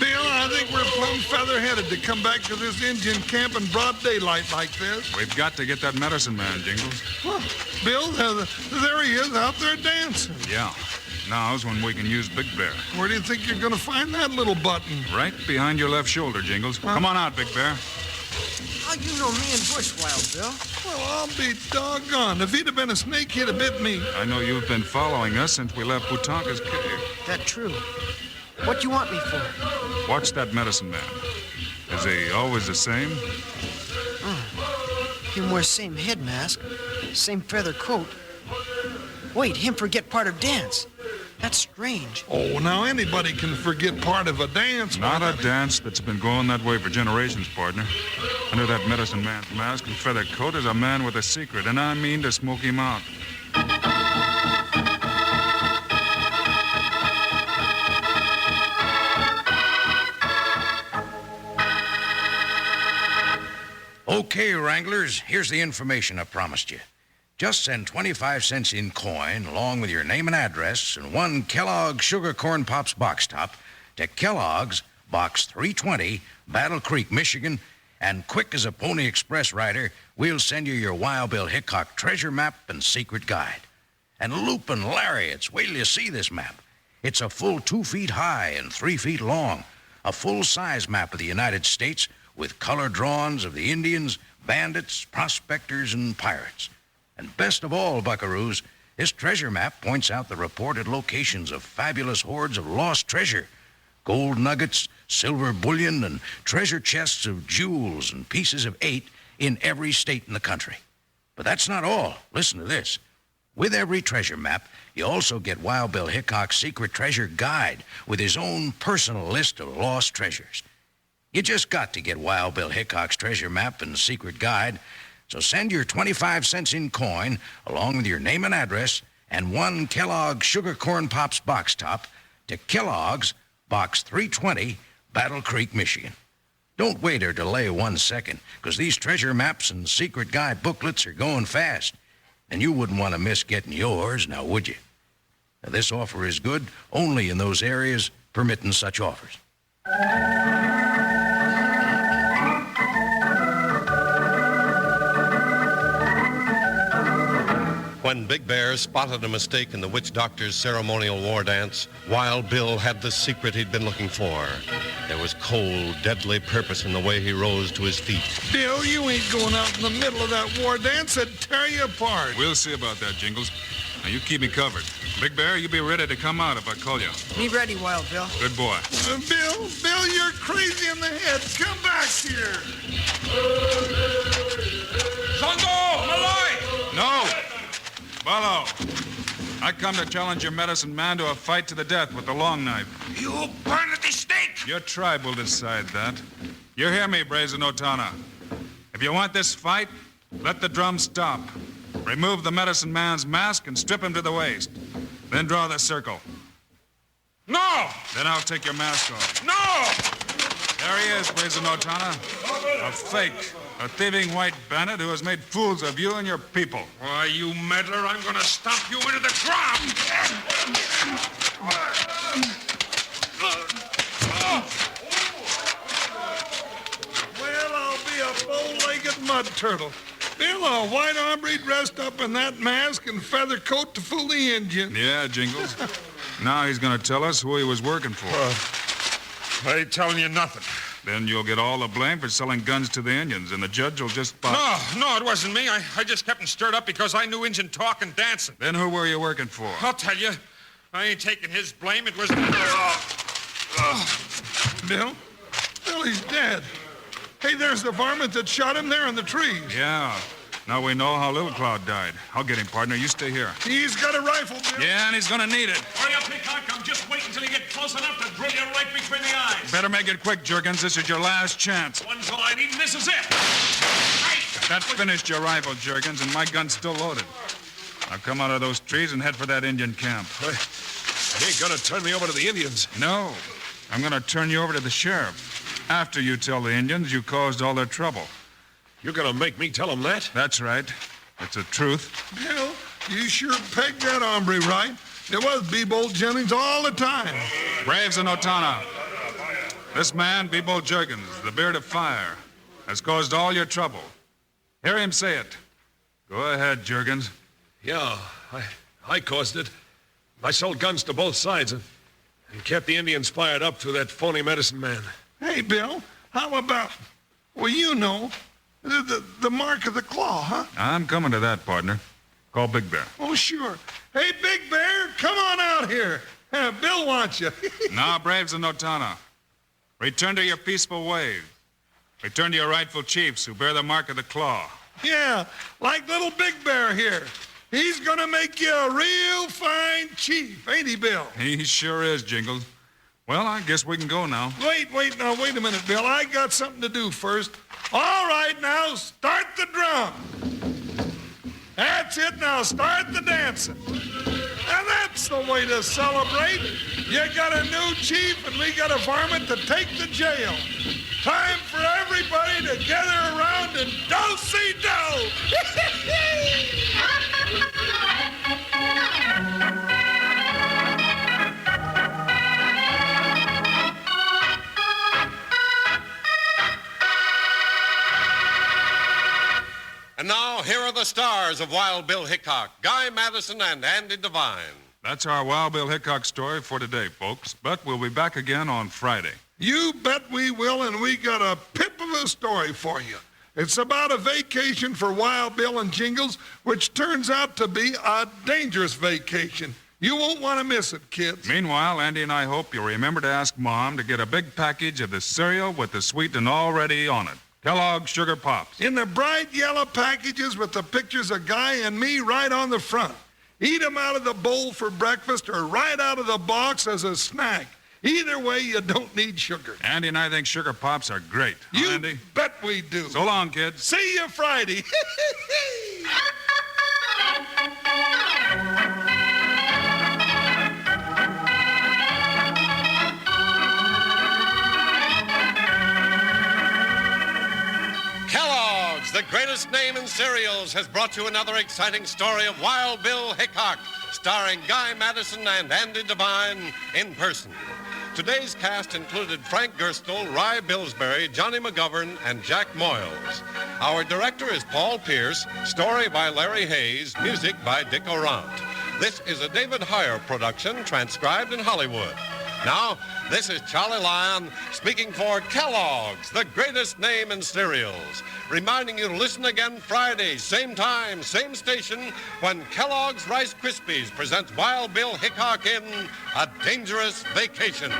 Bill, I think we're plumb feather-headed to come back to this Indian camp in broad daylight like this. We've got to get that medicine man, Jingles. Huh. Bill, there he is out there dancing. Yeah. Now's when we can use Big Bear. Where do you think you're going to find that little button? Right behind your left shoulder, Jingles. Huh? Come on out, Big Bear. Oh, you know me and Bush, Wild Bill. Well, I'll be doggone. If he'd have been a snake, he'd have bit me. I know you've been following us since we left Putonka's cave. That true. What you want me for? Watch that medicine man. Is he always the same? Him wear same head mask, same feather coat. Wait, him forget part of dance. That's strange. Oh, now anybody can forget part of a dance. Not a dance that's been going that way for generations, partner. Under that medicine man's mask and feather coat is a man with a secret, and I mean to smoke him out. Okay, Wranglers, here's the information I promised you. Just send 25 cents in coin along with your name and address and one Kellogg's Sugar Corn Pops box top to Kellogg's, Box 320, Battle Creek, Michigan, and quick as a Pony Express rider, we'll send you your Wild Bill Hickok treasure map and secret guide. And loopin' lariats, wait till you see this map. It's a full 2 feet high and 3 feet long, a full-size map of the United States with color drawings of the Indians, bandits, prospectors, and pirates. And best of all, buckaroos, this treasure map points out the reported locations of fabulous hoards of lost treasure, gold nuggets, silver bullion, and treasure chests of jewels and pieces of 8 in every state in the country. But that's not all. Listen to this. With every treasure map, you also get Wild Bill Hickok's secret treasure guide with his own personal list of lost treasures. You just got to get Wild Bill Hickok's treasure map and secret guide, so send your 25 cents in coin along with your name and address and one Kellogg's Sugar Corn Pops box top to Kellogg's, Box 320, Battle Creek, Michigan. Don't wait or delay 1 second, because these treasure maps and secret guide booklets are going fast, and you wouldn't want to miss getting yours, now would you? Now, this offer is good only in those areas permitting such offers. When Big Bear spotted a mistake in the witch doctor's ceremonial war dance, Wild Bill had the secret he'd been looking for. There was cold, deadly purpose in the way he rose to his feet. Bill, you ain't going out in the middle of that war dance. It'd tear you apart. We'll see about that, Jingles. Now, you keep me covered. Big Bear, you be ready to come out if I call you. Me ready, Wild Bill. Good boy. Bill, you're crazy in the head. Come back here. Zongo! Malloy! No! Balo, I come to challenge your medicine man to a fight to the death with the long knife. You burn at the stake! Your tribe will decide that. You hear me, Brazen Otana. If you want this fight, let the drum stop. Remove the medicine man's mask and strip him to the waist. Then draw the circle. No! Then I'll take your mask off. No! There he is, Brazen Otana. A fake. A thieving white bandit who has made fools of you and your people. Why, you meddler, I'm going to stomp you into the ground! Well, I'll be a bow-legged mud turtle. Bill, a white hombre dressed up in that mask and feather coat to fool the Indian. Yeah, Jingles. Now he's going to tell us who he was working for. I ain't telling you nothing. Then you'll get all the blame for selling guns to the Indians, and the judge will just... No, it wasn't me. I just kept him stirred up because I knew Indian talk and dancing. Then who were you working for? I'll tell you. I ain't taking his blame. It was... Bill, he's dead. Hey, there's the varmint that shot him there in the trees. Yeah. Now we know how Little Cloud died. I'll get him, partner. You stay here. He's got a rifle, Bill. Yeah, and he's gonna need it. Hurry up, Hickok. I'm just waiting until you get close enough to drill you right between the eyes. Better make it quick, Jerkins. This is your last chance. One's all I need, and this is it. That finished your rifle, Jerkins, and my gun's still loaded. Now come out of those trees and head for that Indian camp. You ain't gonna turn me over to the Indians. No. I'm gonna turn you over to the sheriff. After you tell the Indians you caused all their trouble. You're gonna make me tell them that? That's right. It's the truth. Bill, you sure pegged that hombre right. It was B-Bolt Jennings all the time. Braves and Otana. This man, B-Bolt Jerkins, the Beard of Fire, has caused all your trouble. Hear him say it. Go ahead, Jerkins. Yeah, I caused it. I sold guns to both sides and kept the Indians fired up through that phony medicine man. Hey, Bill, how about, well, you know, the mark of the claw, huh? I'm coming to that, partner. Call Big Bear. Oh, sure. Hey, Big Bear, come on out here. Bill wants you. Now, Braves and Otana, return to your peaceful ways. Return to your rightful chiefs who bear the mark of the claw. Yeah, like little Big Bear here. He's gonna make you a real fine chief, ain't he, Bill? He sure is, Jingles. Well, I guess we can go now. Wait a minute, Bill. I got something to do first. All right, now, start the drum. That's it, now start the dancing. And that's the way to celebrate. You got a new chief, and we got a varmint to take to jail. Time for everybody to gather around and do-see-do. And now, here are the stars of Wild Bill Hickok, Guy Madison and Andy Devine. That's our Wild Bill Hickok story for today, folks. But we'll be back again on Friday. You bet we will, and we got a pip of a story for you. It's about a vacation for Wild Bill and Jingles, which turns out to be a dangerous vacation. You won't want to miss it, kids. Meanwhile, Andy and I hope you'll remember to ask Mom to get a big package of the cereal with the sweetening already on it. Kellogg's Sugar Pops. In the bright yellow packages with the pictures of Guy and me right on the front. Eat them out of the bowl for breakfast or right out of the box as a snack. Either way, you don't need sugar. Andy and I think Sugar Pops are great. You huh, Andy? bet we do. So long, kids. See you Friday. Kellogg's, the greatest name in cereals, has brought you another exciting story of Wild Bill Hickok, starring Guy Madison and Andy Devine in person. Today's cast included Frank Gerstle, Rye Billsbury, Johnny McGovern, and Jack Moyles. Our director is Paul Pierce, story by Larry Hayes, music by Dick Orant. This is a David Heyer production, transcribed in Hollywood. Now, this is Charlie Lyon speaking for Kellogg's, the greatest name in cereals, reminding you to listen again Friday, same time, same station, when Kellogg's Rice Krispies presents Wild Bill Hickok in A Dangerous Vacation.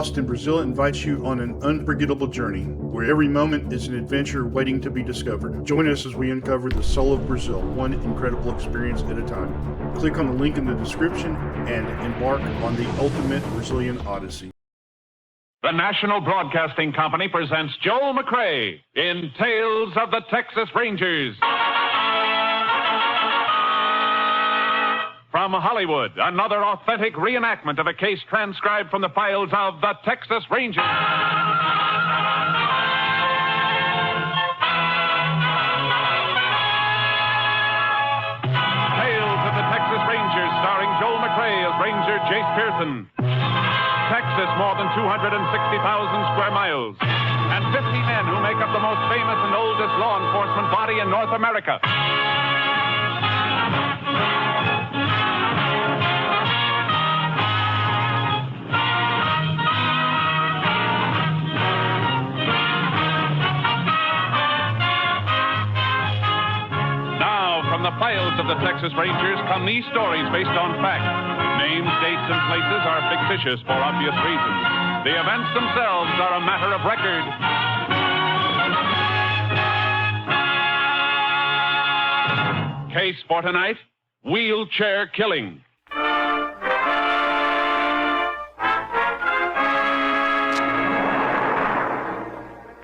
Lost in Brazil invites you on an unforgettable journey where every moment is an adventure waiting to be discovered. Join us as we uncover the soul of Brazil, one incredible experience at a time. Click on the link in the description and embark on the ultimate Brazilian odyssey. The National Broadcasting Company presents Joel McCrea in Tales of the Texas Rangers. From Hollywood, another authentic reenactment of a case transcribed from the files of the Texas Rangers. Tales of the Texas Rangers, starring Joel McCrea as Ranger Jace Pearson. Texas, more than 260,000 square miles, and 50 men who make up the most famous and oldest law enforcement body in North America. Now, from the files of the Texas Rangers come these stories based on fact. Names, dates, and places are fictitious for obvious reasons. The events themselves are a matter of record. Case for tonight, wheelchair killing.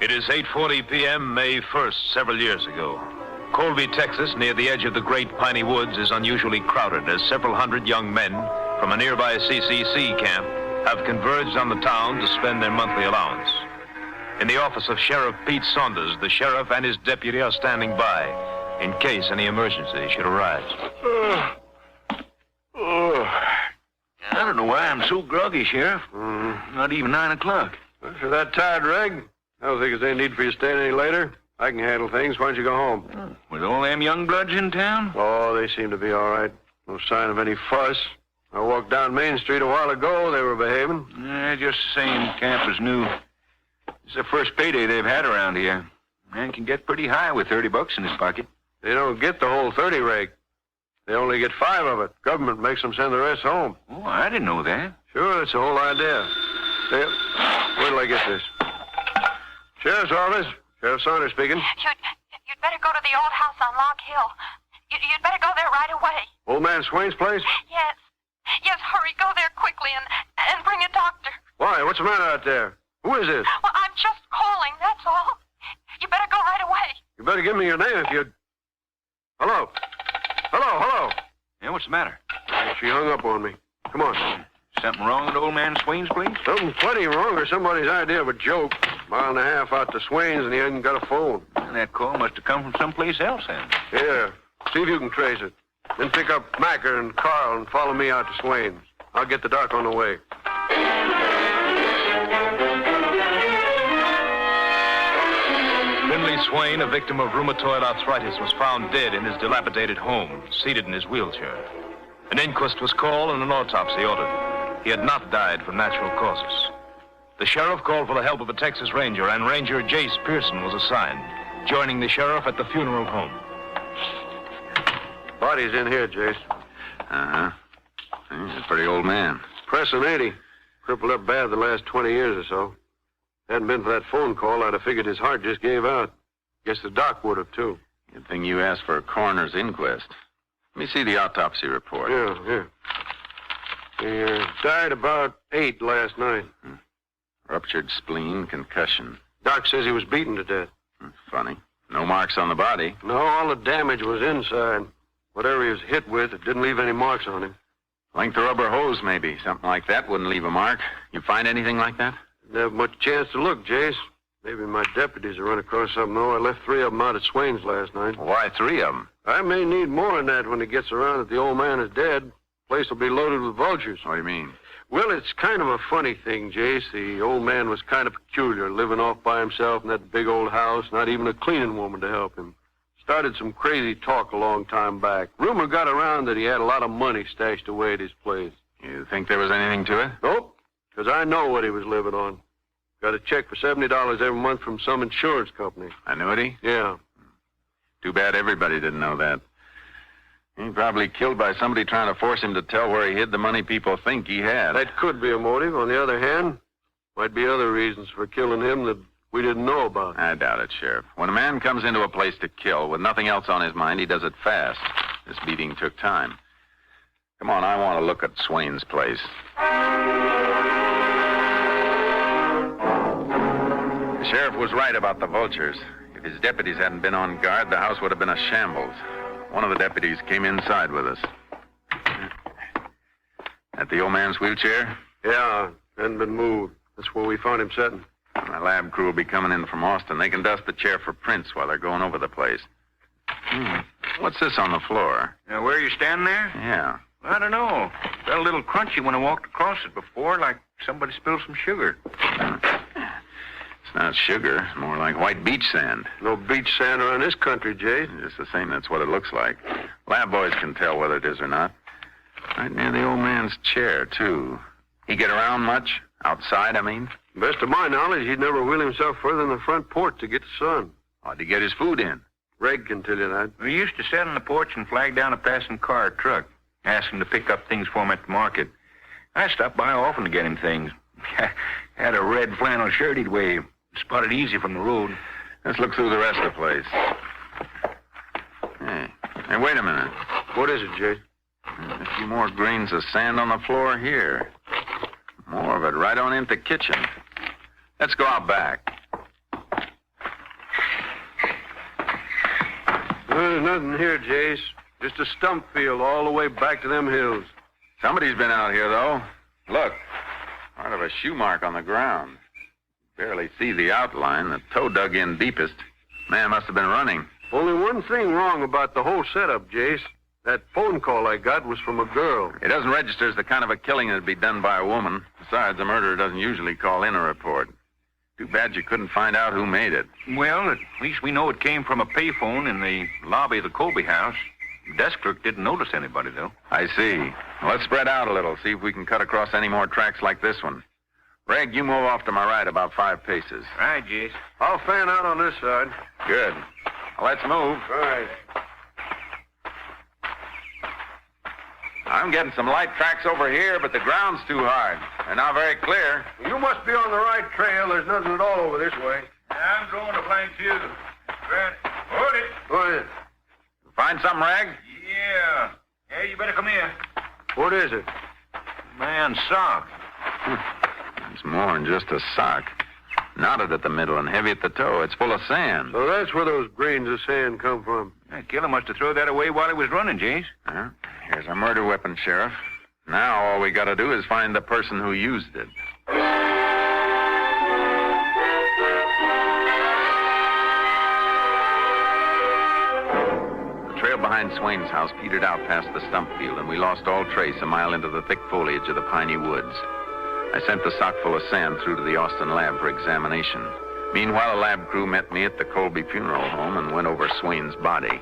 It is 8:40 p.m., May 1st, several years ago. Colby, Texas, near the edge of the Great Piney Woods, is unusually crowded as several hundred young men from a nearby CCC camp have converged on the town to spend their monthly allowance. In the office of Sheriff Pete Saunders, the sheriff and his deputy are standing by in case any emergency should arise. I don't know why I'm so groggy, Sheriff. Not even 9 o'clock. Well, if you're that tired, Reg, I don't think there's any need for you staying any later. I can handle things. Why don't you go home? With all them young bloods in town? Oh, they seem to be all right. No sign of any fuss. I walked down Main Street a while ago. They were behaving. Just saying camp is new. It's the first payday they've had around here. Man can get pretty high with $30 in his pocket. They don't get the whole 30, Reg. They only get 5 of it. Government makes them send the rest home. Oh, I didn't know that. Sure, that's the whole idea. Wait till I get this. Sheriff's office. Sheriff Saunders speaking. You'd better go to the old house on Log Hill. You'd better go there right away. Old man Swain's place? Yes. Yes, hurry. Go there quickly and bring a doctor. Why? What's the matter out there? Who is this? Well, I'm just calling, that's all. You better go right away. You better give me your name if you... Hello? Hello? Yeah, what's the matter? She hung up on me. Come on. Something wrong with old man Swain's place? Something plenty wrong or somebody's idea of a joke. Mile and a half out to Swain's and he hasn't got a phone. And that call must have come from someplace else then. Yeah. See if you can trace it. Then pick up Macker and Carl and follow me out to Swain's. I'll get the doc on the way. Finley Swain, a victim of rheumatoid arthritis, was found dead in his dilapidated home, seated in his wheelchair. An inquest was called and an autopsy ordered. He had not died from natural causes. The sheriff called for the help of a Texas Ranger, and Ranger Jace Pearson was assigned, joining the sheriff at the funeral home. Body's in here, Jace. Uh-huh. He's a pretty old man. Pressing 80. Crippled up bad the last 20 years or so. Hadn't been for that phone call, I'd have figured his heart just gave out. Guess the doc would have, too. Good thing you asked for a coroner's inquest. Let me see the autopsy report. Yeah. He died about 8 last night. Ruptured spleen, concussion. Doc says he was beaten to death. Funny. No marks on the body. No, all the damage was inside. Whatever he was hit with, it didn't leave any marks on him. Length of rubber hose, maybe. Something like that wouldn't leave a mark. You find anything like that? Didn't have much chance to look, Jace. Maybe my deputies will run across something, though. I left 3 of them out at Swain's last night. Why 3 of them? I may need more than that when it gets around that the old man is dead. Place will be loaded with vultures. What do you mean? Well, it's kind of a funny thing, Jace. The old man was kind of peculiar, living off by himself in that big old house, not even a cleaning woman to help him. Started some crazy talk a long time back. Rumor got around that he had a lot of money stashed away at his place. You think there was anything to it? Nope, because I know what he was living on. Got a check for $70 every month from some insurance company. Annuity? Yeah. Too bad everybody didn't know that. He probably killed by somebody trying to force him to tell where he hid the money people think he had. That could be a motive. On the other hand, Might be other reasons for killing him that we didn't know about. I doubt it, Sheriff. When a man comes into a place to kill with nothing else on his mind, he does it fast. This beating took time. Come on, I want to look at Swain's place. The sheriff was right about the vultures. If his deputies hadn't been on guard, the house would have been a shambles. One of the deputies came inside with us. At the old man's wheelchair? Yeah, hadn't been moved. That's where we found him sitting. My lab crew will be coming in from Austin. They can dust the chair for prints while they're going over the place. What's this on the floor? Where you standing there? Yeah. I don't know. Felt a little crunchy when I walked across it before, like somebody spilled some sugar. It's not sugar. It's more like white beach sand. No beach sand around this country, Jay. Just the same, that's what it looks like. Lab boys can tell whether it is or not. Right near the old man's chair, too. He get around much? Outside, I mean? Best of my knowledge, he'd never wheel himself further than the front porch to get the sun. How'd he get his food in? Reg can tell you that. We used to sit on the porch and flag down a passing car or truck, ask him to pick up things for him at the market. I stopped by often to get him things. Had a red flannel shirt he'd wear. Spotted easy from the road. Let's look through the rest of the place. Hey, wait a minute. What is it, Jay? A few more grains of sand on the floor here. More of it right on into the kitchen. Let's go out back. There's nothing here, Jace. Just a stump field all the way back to them hills. Somebody's been out here, though. Look. Part of a shoe mark on the ground. Barely see the outline. The toe dug in deepest. Man must have been running. Only one thing wrong about the whole setup, Jace. That phone call I got was from a girl. It doesn't register as the kind of a killing that'd be done by a woman. Besides, a murderer doesn't usually call in a report. Too bad you couldn't find out who made it. Well, at least we know it came from a payphone in the lobby of the Colby house. The desk clerk didn't notice anybody, though. I see. Well, let's spread out a little, see if we can cut across any more tracks like this one. Reg, you move off to my right about 5 paces. Right, Jace. I'll fan out on this side. Good. Well, let's move. All right. I'm getting some light tracks over here, but the ground's too hard. They're not very clear. You must be on the right trail. There's nothing at all over this way. I'm going to find you. Hold it. Go ahead. Find something, Reg? Yeah. Hey, you better come here. What is it? Man's sock. It's more than just a sock. Knotted at the middle and heavy at the toe. It's full of sand. So that's where those grains of sand come from. That killer must have thrown that away while he was running, Jace. Here's a murder weapon, Sheriff. Now all we gotta do is find the person who used it. The trail behind Swain's house petered out past the stump field, and we lost all trace a mile into the thick foliage of the piney woods. I sent the sock full of sand through to the Austin lab for examination. Meanwhile, a lab crew met me at the Colby funeral home and went over Swain's body.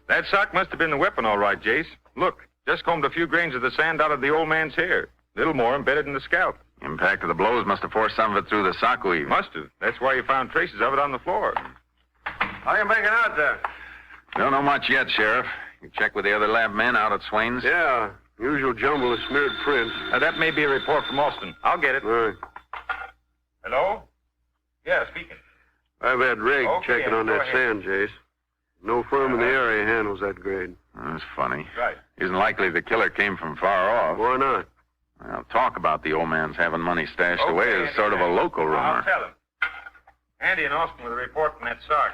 That sock must have been the weapon, all right, Jace. Look, just combed a few grains of the sand out of the old man's hair. A little more embedded in the scalp. Impact of the blows must have forced some of it through the sock weave. Must have. That's why you found traces of it on the floor. How you making out there? Don't know much yet, Sheriff. You check with the other lab men out at Swain's? Yeah. Usual jumble of smeared prints. That may be a report from Austin. I'll get it. All right. Hello? Yeah, speaking. I've had Reg checking on that ahead. sand, Jace. No firm in the area handles that grade. That's funny. Right. Isn't likely the killer came from far off. Why not? Well, talk about the old man's having money stashed away is sort of a local rumor. I'll tell him. Andy in Austin with a report from that sock.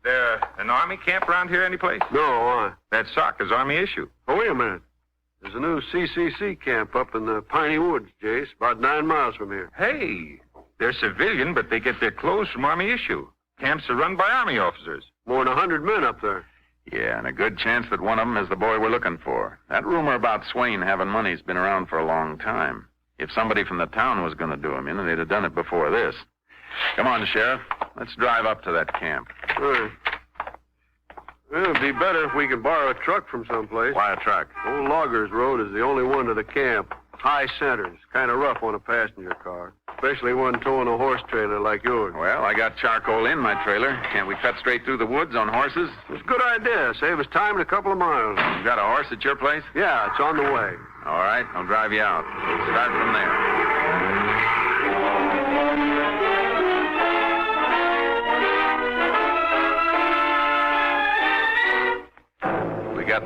There an army camp around here anyplace? No, why? That sock is army issue. Oh, wait a minute. There's a new CCC camp up in the Piney Woods, Jace, about 9 miles from here. Hey, they're civilian, but they get their clothes from army issue. Camps are run by army officers. More than 100 men up there. Yeah, and a good chance that one of them is the boy we're looking for. That rumor about Swain having money's been around for a long time. If somebody from the town was going to do him in, they'd have done it before this. Come on, Sheriff. Let's drive up to that camp. All right. Well, it'd be better if we could borrow a truck from someplace. Why a truck? Old Loggers Road is the only one to the camp. High centers. Kind of rough on a passenger car. Especially one towing a horse trailer like yours. Well, I got charcoal in my trailer. Can't we cut straight through the woods on horses? It's a good idea. Save us time in a couple of miles. You got a horse at your place? Yeah, it's on the way. All right, I'll drive you out. We'll start from there.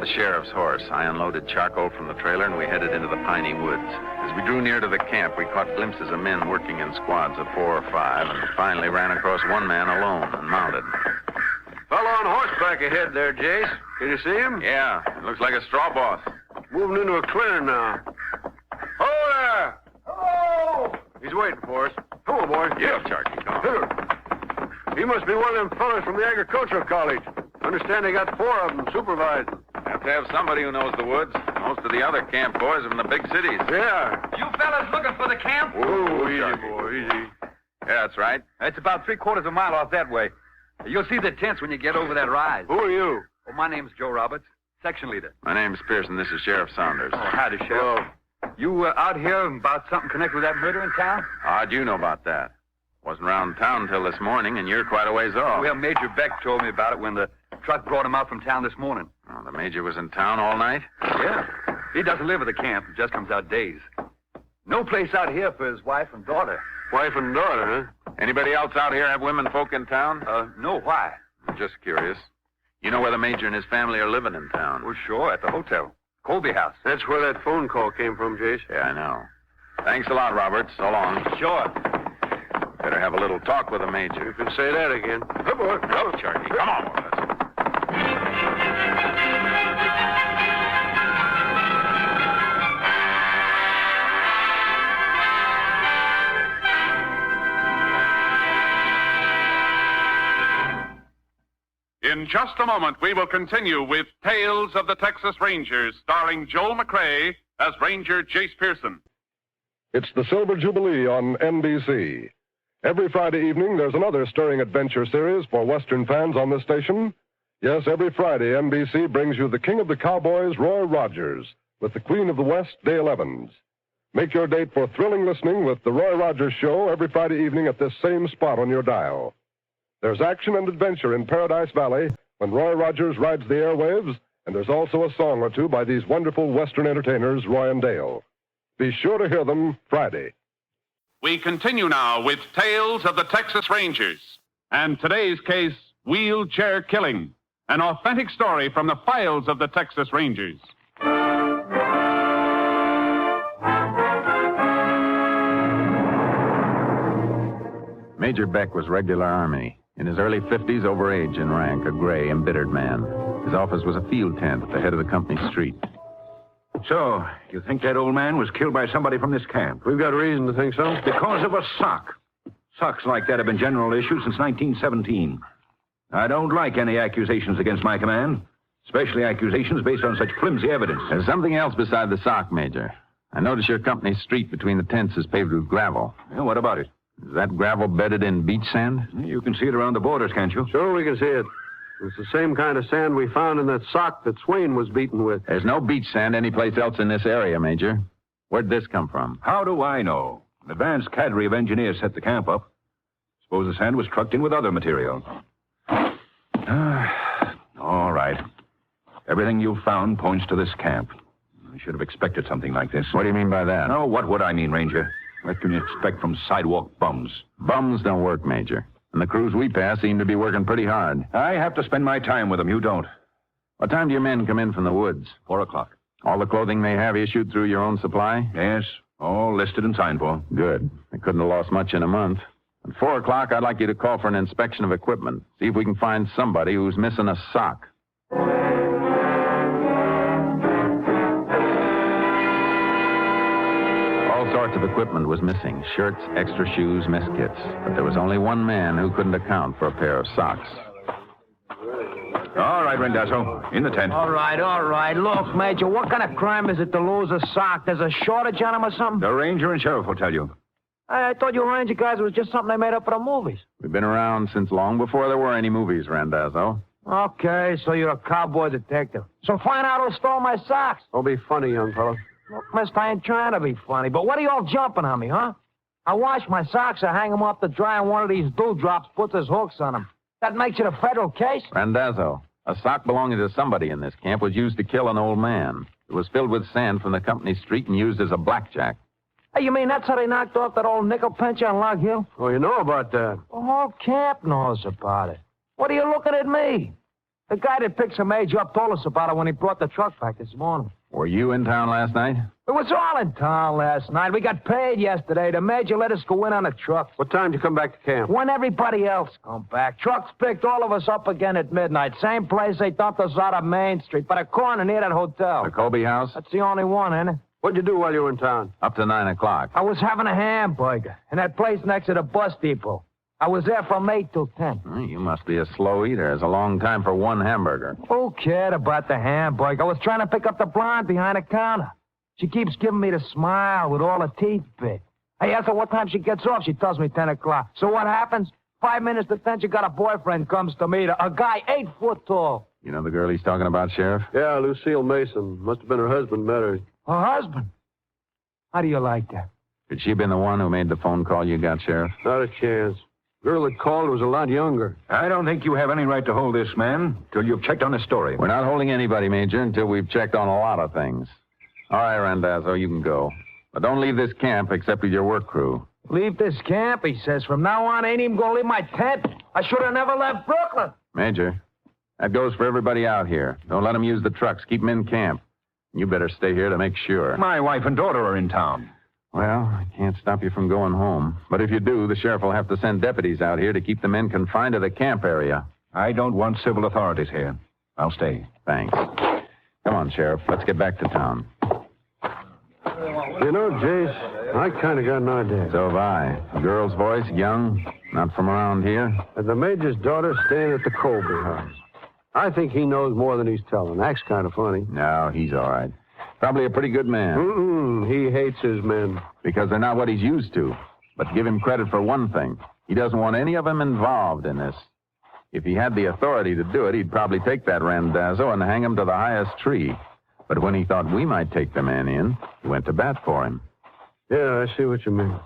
the sheriff's horse. I unloaded charcoal from the trailer, and we headed into the piney woods. As we drew near to the camp, we caught glimpses of men working in squads of 4 or 5, and finally ran across one man alone and mounted. Fellow on horseback ahead there, Jace. Can you see him? Yeah, it looks like a straw boss. Moving into a clearing now. Oh, there! Hello! He's waiting for us. Come on, boy. Yeah, Charky, come on. He must be one of them fellas from the agricultural college. Understand they got 4 of them supervising. Have to have somebody who knows the woods. Most of the other camp boys are from the big cities. Yeah. You fellas looking for the camp? Whoa, easy, boy, easy. Yeah, that's right. It's about 3/4 of a mile off that way. You'll see the tents when you get over that rise. Who are you? Oh, my name's Joe Roberts, section leader. My name's Pearson. This is Sheriff Saunders. Oh, howdy, Sheriff. You out here about something connected with that murder in town? How'd you know about that? Wasn't around town until this morning, and you're quite a ways off. Well, Major Beck told me about it when the truck brought him out from town this morning. Oh, the Major was in town all night? Yeah. He doesn't live at the camp. He just comes out days. No place out here for his wife and daughter. Wife and daughter, huh? Anybody else out here have women folk in town? No, why? Just curious. You know where the Major and his family are living in town? Well, sure, at the hotel. Colby House. That's where that phone call came from, Jace. Yeah, I know. Thanks a lot, Robert. So long. Sure. Better have a little talk with the Major. You can say that again. Come on. Go, Charlie. Come on, boys. In just a moment, we will continue with Tales of the Texas Rangers, starring Joel McCrea as Ranger Jace Pearson. It's the Silver Jubilee on NBC. Every Friday evening, there's another stirring adventure series for Western fans on this station. Yes, every Friday, NBC brings you the King of the Cowboys, Roy Rogers, with the Queen of the West, Dale Evans. Make your date for thrilling listening with the Roy Rogers Show every Friday evening at this same spot on your dial. There's action and adventure in Paradise Valley when Roy Rogers rides the airwaves, and there's also a song or two by these wonderful Western entertainers, Roy and Dale. Be sure to hear them Friday. We continue now with Tales of the Texas Rangers. And today's case, Wheelchair Killing, an authentic story from the files of the Texas Rangers. Major Beck was regular Army. In his early 50s, over age in rank, a gray, embittered man. His office was a field tent at the head of the company street. So, you think that old man was killed by somebody from this camp? We've got reason to think so. Because of a sock. Socks like that have been general issue since 1917. I don't like any accusations against my command, especially accusations based on such flimsy evidence. There's something else beside the sock, Major. I notice your company street between the tents is paved with gravel. Yeah, what about it? Is that gravel bedded in beach sand? You can see it around the borders, can't you? Sure, we can see it. It's the same kind of sand we found in that sock that Swain was beaten with. There's no beach sand anyplace else in this area, Major. Where'd this come from? How do I know? An advanced cadre of engineers set the camp up. Suppose the sand was trucked in with other material. All right. Everything you've found points to this camp. I should have expected something like this. What do you mean by that? Oh, what would I mean, Ranger? What can you expect from sidewalk bums? Bums don't work, Major. And the crews we pass seem to be working pretty hard. I have to spend my time with them. You don't. What time do your men come in from the woods? 4 o'clock. All the clothing they have issued through your own supply? Yes, all listed and signed for. Good. They couldn't have lost much in a month. At 4 o'clock, I'd like you to call for an inspection of equipment. See if we can find somebody who's missing a sock. All sorts of equipment was missing. Shirts, extra shoes, mess kits. But there was only one man who couldn't account for a pair of socks. All right, Rendazzo. In the tent. All right. Look, Major, what kind of crime is it to lose a sock? There's a shortage on them or something? The ranger and sheriff will tell you. I thought you ranger guys was just something they made up for the movies. We've been around since long before there were any movies, Rendazzo. Okay, so you're a cowboy detective. So find out who stole my socks. Don't be funny, young fellow. Look, mister, I ain't trying to be funny, but what are you all jumping on me, huh? I wash my socks, I hang them up to dry, and one of these dewdrops puts his hooks on them. That makes it a federal case? Rendazzo, a sock belonging to somebody in this camp was used to kill an old man. It was filled with sand from the company street and used as a blackjack. Hey, you mean that's how they knocked off that old nickel pincher on Log Hill? Oh, you know about that. The whole camp knows about it. What are you looking at me? The guy that picks a major up told us about it when he brought the truck back this morning. Were you in town last night? It was all in town last night. We got paid yesterday. The major let us go in on a truck. What time did you come back to camp? When everybody else come back. Trucks picked all of us up again at midnight. Same place they dumped us out of Main Street, by the corner near that hotel. The Colby house? That's the only one, ain't it? What'd you do while you were in town? Up to 9 o'clock. I was having a hamburger in that place next to the bus depot. I was there from 8 till 10. You must be a slow eater. It's a long time for one hamburger. Who cared about the hamburger? I was trying to pick up the blonde behind the counter. She keeps giving me the smile with all her teeth bit. I ask her what time she gets off. She tells me 10 o'clock. So what happens? 5 minutes to 10, she got a boyfriend comes to meet her. A guy 8 foot tall. You know the girl he's talking about, Sheriff? Yeah, Lucille Mason. Must have been her husband met her. Her husband? How do you like that? Could she have been the one who made the phone call you got, Sheriff? Not a chance. Girl that called was a lot younger. I don't think you have any right to hold this man till you've checked on his story. We're not holding anybody, Major, until we've checked on a lot of things. All right, Randazzo, you can go. But don't leave this camp except with your work crew. Leave this camp, he says. From now on, I ain't even gonna leave my tent. I should have never left Brooklyn. Major, that goes for everybody out here. Don't let them use the trucks. Keep them in camp. You better stay here to make sure. My wife and daughter are in town. Well, I can't stop you from going home. But if you do, the sheriff will have to send deputies out here to keep the men confined to the camp area. I don't want civil authorities here. I'll stay. Thanks. Come on, Sheriff. Let's get back to town. You know, Jace, I kind of got an idea. So have I. A girl's voice, young, not from around here. And the major's daughter staying at the Colby house. I think he knows more than he's telling. Acts kind of funny. No, he's all right. Probably a pretty good man. He hates his men. Because they're not what he's used to. But give him credit for one thing. He doesn't want any of them involved in this. If he had the authority to do it, he'd probably take that Randazzo and hang him to the highest tree. But when he thought we might take the man in, he went to bat for him. Yeah, I see what you mean.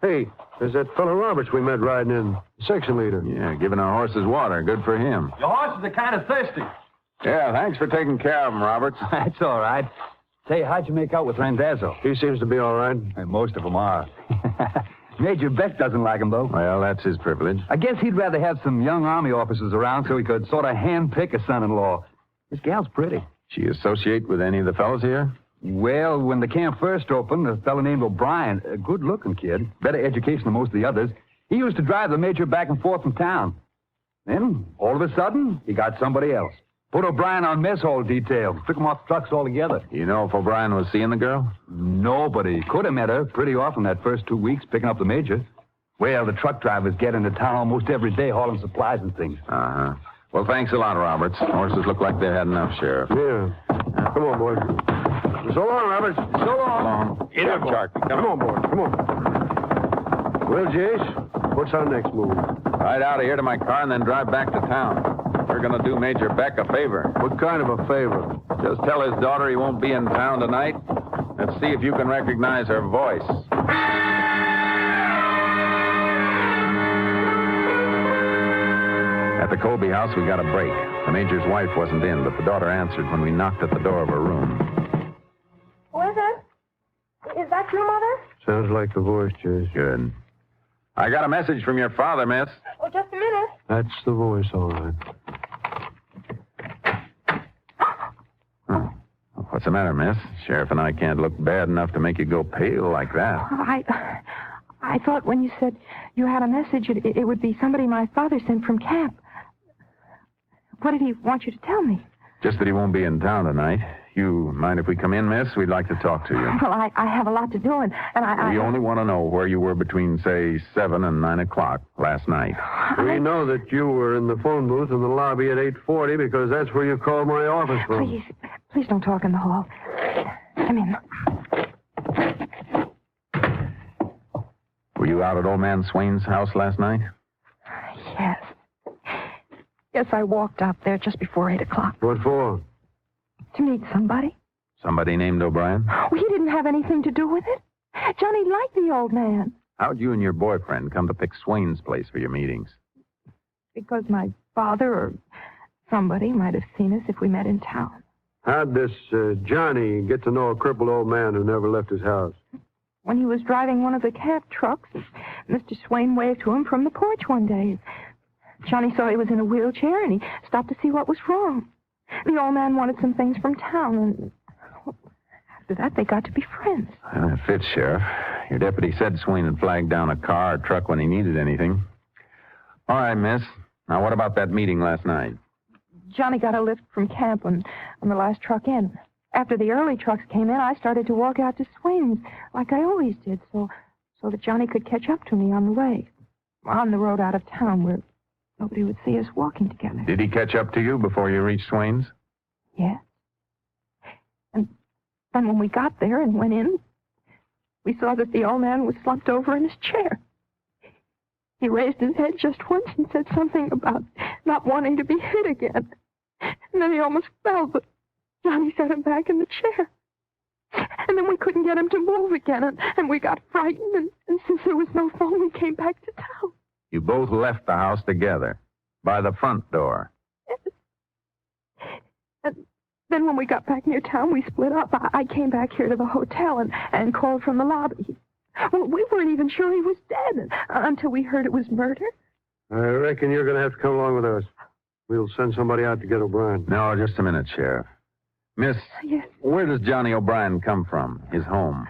Hey, there's that fellow Roberts we met riding in, the section leader. Yeah, giving our horses water. Good for him. Your horses are kind of thirsty. Yeah, thanks for taking care of him, Roberts. That's all right. Say, how'd you make out with Randazzo? He seems to be all right. Most of them are. Major Beck doesn't like him, though. Well, that's his privilege. I guess he'd rather have some young Army officers around so he could sort of handpick a son-in-law. This gal's pretty. She associate with any of the fellows here? Well, when the camp first opened, a fellow named O'Brien, a good-looking kid, better education than most of the others, he used to drive the major back and forth from town. Then, all of a sudden, he got somebody else. Put O'Brien on mess hall detail. Took him off trucks altogether. You know if O'Brien was seeing the girl? Nobody. Could have met her pretty often that first 2 weeks picking up the major. Well, the truck drivers get into town almost every day hauling supplies and things. Uh-huh. Well, thanks a lot, Roberts. Horses look like they had enough, Sheriff. Yeah. Come on, boy. So long, Roberts. So long. Get up, Sharky. Come on, boy. Come on. Well, Jace, what's our next move? Ride out of here to my car and then drive back to town. We're going to do Major Beck a favor. What kind of a favor? Just tell his daughter he won't be in town tonight. Let's see if you can recognize her voice. At the Colby house, we got a break. The Major's wife wasn't in, but the daughter answered when we knocked at the door of her room. Who is it? Is that your mother? Sounds like the voice, Jace. Good. I got a message from your father, miss. Oh, just a minute. That's the voice, all right. What's the matter, miss? Sheriff and I can't look bad enough to make you go pale like that. I thought when you said you had a message, it would be somebody my father sent from camp. What did he want you to tell me? Just that he won't be in town tonight. You mind if we come in, miss? We'd like to talk to you. Well, I have a lot to do, and I... We only want to know where you were between, say, 7 and 9 o'clock last night. We know that you were in the phone booth in the lobby at 8:40 because that's where you called my office from. Please don't talk in the hall. Come in. Were you out at old man Swain's house last night? Yes. Yes, I walked out there just before 8 o'clock. What for? To meet somebody. Somebody named O'Brien? Oh, he didn't have anything to do with it. Johnny liked the old man. How'd you and your boyfriend come to pick Swain's place for your meetings? Because my father or somebody might have seen us if we met in town. How'd this Johnny get to know a crippled old man who never left his house? When he was driving one of the camp trucks, Mr. Swain waved to him from the porch one day. Johnny saw he was in a wheelchair, and he stopped to see what was wrong. The old man wanted some things from town, and after that, they got to be friends. That fits, Sheriff. Your deputy said Swain had flagged down a car or truck when he needed anything. All right, miss. Now, what about that meeting last night? Johnny got a lift from camp on the last truck in. After the early trucks came in, I started to walk out to Swain's, like I always did, so that Johnny could catch up to me on the way. On the road out of town where nobody would see us walking together. Did he catch up to you before you reached Swain's? Yeah. And then when we got there and went in, we saw that the old man was slumped over in his chair. He raised his head just once and said something about not wanting to be hit again. And then he almost fell, but Johnny set him back in the chair. And then we couldn't get him to move again, and we got frightened, and since there was no phone, we came back to town. You both left the house together, by the front door. And then when we got back near town, we split up. I came back here to the hotel and called from the lobby. Well, we weren't even sure he was dead until we heard it was murder. I reckon you're going to have to come along with us. We'll send somebody out to get O'Brien. No, just a minute, Sheriff. Miss, Yes, where does Johnny O'Brien come from? His home?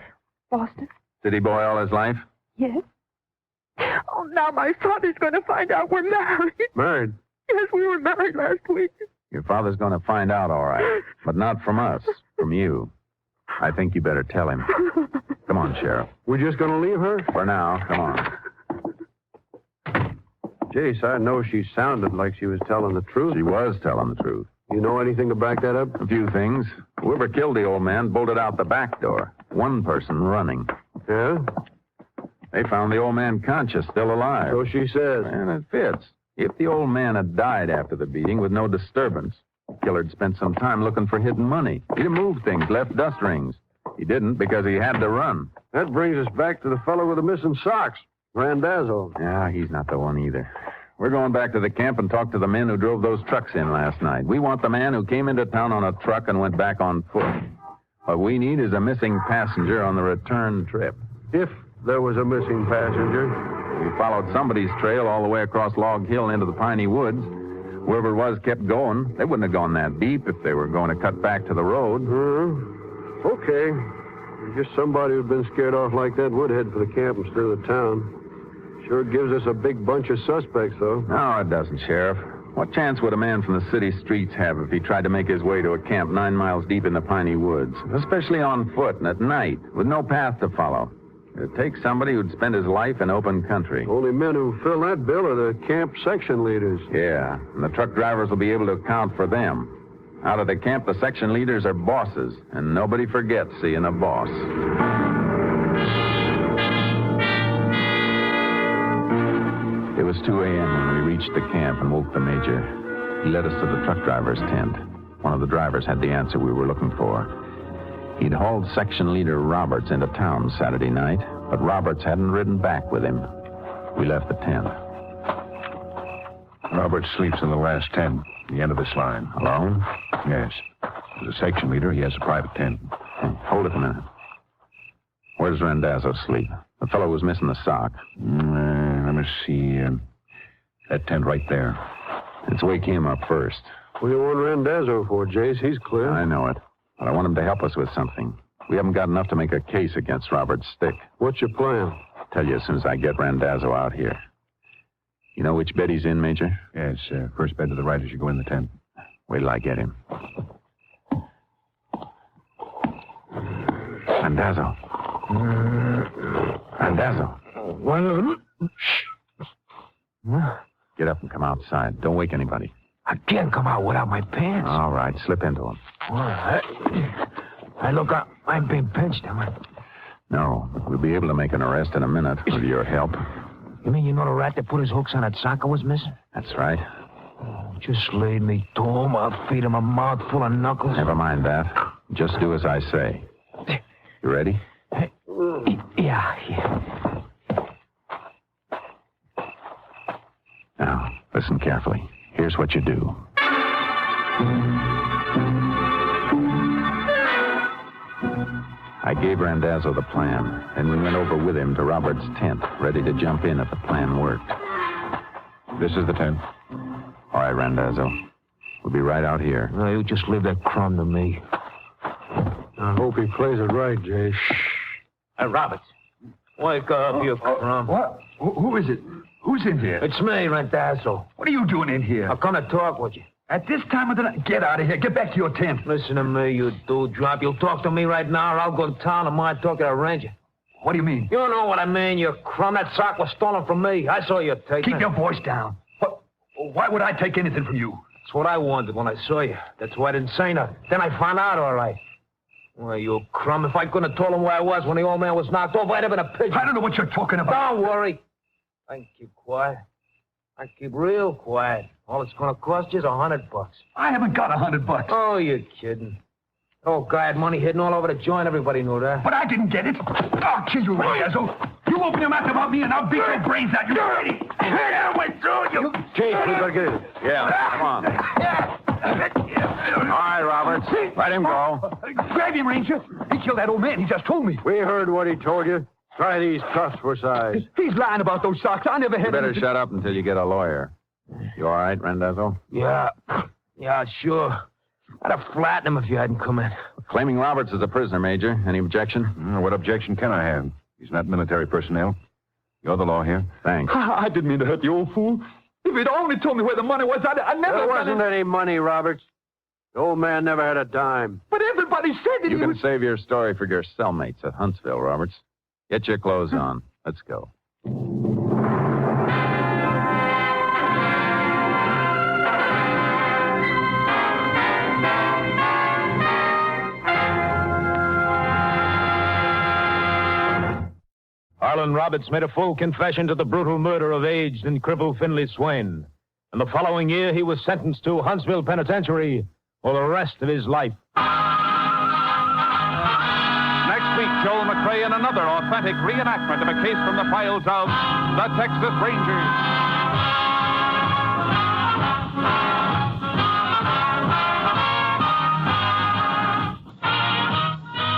Boston. City boy all his life? Yes. Oh, now my father's going to find out we're married. Married? Yes, we were married last week. Your father's going to find out, all right. But not from us, from you. I think you better tell him. Come on, Sheriff. We're just going to leave her? For now, come on. Jace, I know she sounded like she was telling the truth. She was telling the truth. You know anything to back that up? A few things. Whoever killed the old man bolted out the back door. One person running. Yeah? They found the old man conscious, still alive. So she says. And it fits. If the old man had died after the beating with no disturbance, the killer'd spent some time looking for hidden money. He'd have moved things, left dust rings. He didn't because he had to run. That brings us back to the fellow with the missing socks, Randazzo. Yeah, he's not the one either. We're going back to the camp and talk to the men who drove those trucks in last night. We want the man who came into town on a truck and went back on foot. What we need is a missing passenger on the return trip. If there was a missing passenger. We followed somebody's trail all the way across Log Hill into the piney woods. Whoever it was kept going. They wouldn't have gone that deep if they were going to cut back to the road. Okay. I guess somebody who'd been scared off like that would head for the camp instead of the town. Sure gives us a big bunch of suspects, though. No, it doesn't, Sheriff. What chance would a man from the city streets have if he tried to make his way to a camp 9 miles deep in the piney woods, especially on foot and at night, with no path to follow? It takes somebody who'd spend his life in open country. Only men who fill that bill are the camp section leaders. Yeah, and the truck drivers will be able to account for them. Out of the camp, the section leaders are bosses, and nobody forgets seeing a boss. It was 2 a.m. when we reached the camp and woke the major. He led us to the truck driver's tent. One of the drivers had the answer we were looking for. He'd hauled section leader Roberts into town Saturday night, but Roberts hadn't ridden back with him. We left the tent. Roberts sleeps in the last tent, the end of this line. Alone? Yes. As a section leader, he has a private tent. Hold it a minute. Where does Randazzo sleep? The fellow was missing the sock. Let me see. That tent right there. Let's wake him up first. What do you want Randazzo for, Jace? He's clear. I know it. But I want him to help us with something. We haven't got enough to make a case against Robert's stick. What's your plan? I'll tell you as soon as I get Randazzo out here. You know which bed he's in, Major? Yes, first bed to the right as you go in the tent. Wait till I get him. Randazzo. Randazzo. One of them? Get up and come outside. Don't wake anybody. I can't come out without my pants. All right, slip into them. All right. Hey, look, I'm being pinched, am I? No, but we'll be able to make an arrest in a minute with your help. You mean you know the rat that put his hooks on that sock I was missing? That's right. Just lead me to him. I'll feed him a mouthful of knuckles. Never mind that. Just do as I say. You ready? Yeah. Now, listen carefully. Here's what you do. I gave Randazzo the plan, and we went over with him to Robert's tent, ready to jump in if the plan worked. This is the 10th. All right, Randazzo. We'll be right out here. No, you just leave that crumb to me. I hope he plays it right, Jay. Hey, Roberts. Wake up, you crumb. What? Who is it? Who's in here? It's me, Randazzo. What are you doing in here? I've come to talk with you. At this time of the night? Get out of here. Get back to your tent. Listen to me, you dewdrop. You'll talk to me right now, or I'll go to town and mind talk to the ranger. What do you mean? You know what I mean, you crumb. That sock was stolen from me. I saw you take it. Keep your voice down. What? Why would I take anything from you? That's what I wanted when I saw you. That's why I didn't say nothing. Then I found out, all right. Well, you crumb. If I couldn't have told him where I was when the old man was knocked off, I'd have been a pigeon. I don't know what you're talking about. Don't worry. I can keep quiet. I can keep real quiet. All it's going to cost you is $100. I haven't got $100. Oh, you're kidding. Oh, guy had money hidden all over the joint. Everybody knew that. But I didn't get it. I'll kill you, Randazzo. You open your mouth about me and I'll beat your brains out. You ready? I went through you. Chief, we better get it. Yeah, come on. All right, Roberts. Let him go. Grab him, Ranger. He killed that old man. He just told me. We heard what he told you. Try these cuffs for size. He's lying about those socks. I never had You better anything. shut up until you get a lawyer. You all right, Randazzo? Yeah, sure. I'd have flattened him if you hadn't come in. Claiming Roberts is a prisoner, Major. Any objection? What objection can I have? He's not military personnel. You're the law here. Thanks. I didn't mean to hurt the old fool. If he'd only told me where the money was, I never... There wasn't any money, Roberts. The old man never had a dime. But everybody said that You he can was... save your story for your cellmates at Huntsville, Roberts. Get your clothes on. Let's go. Harlan Roberts made a full confession to the brutal murder of aged and crippled Finley Swain. And the following year, he was sentenced to Huntsville Penitentiary for the rest of his life. Next week, Joel McCrea in another authentic reenactment of a case from the files of the Texas Rangers.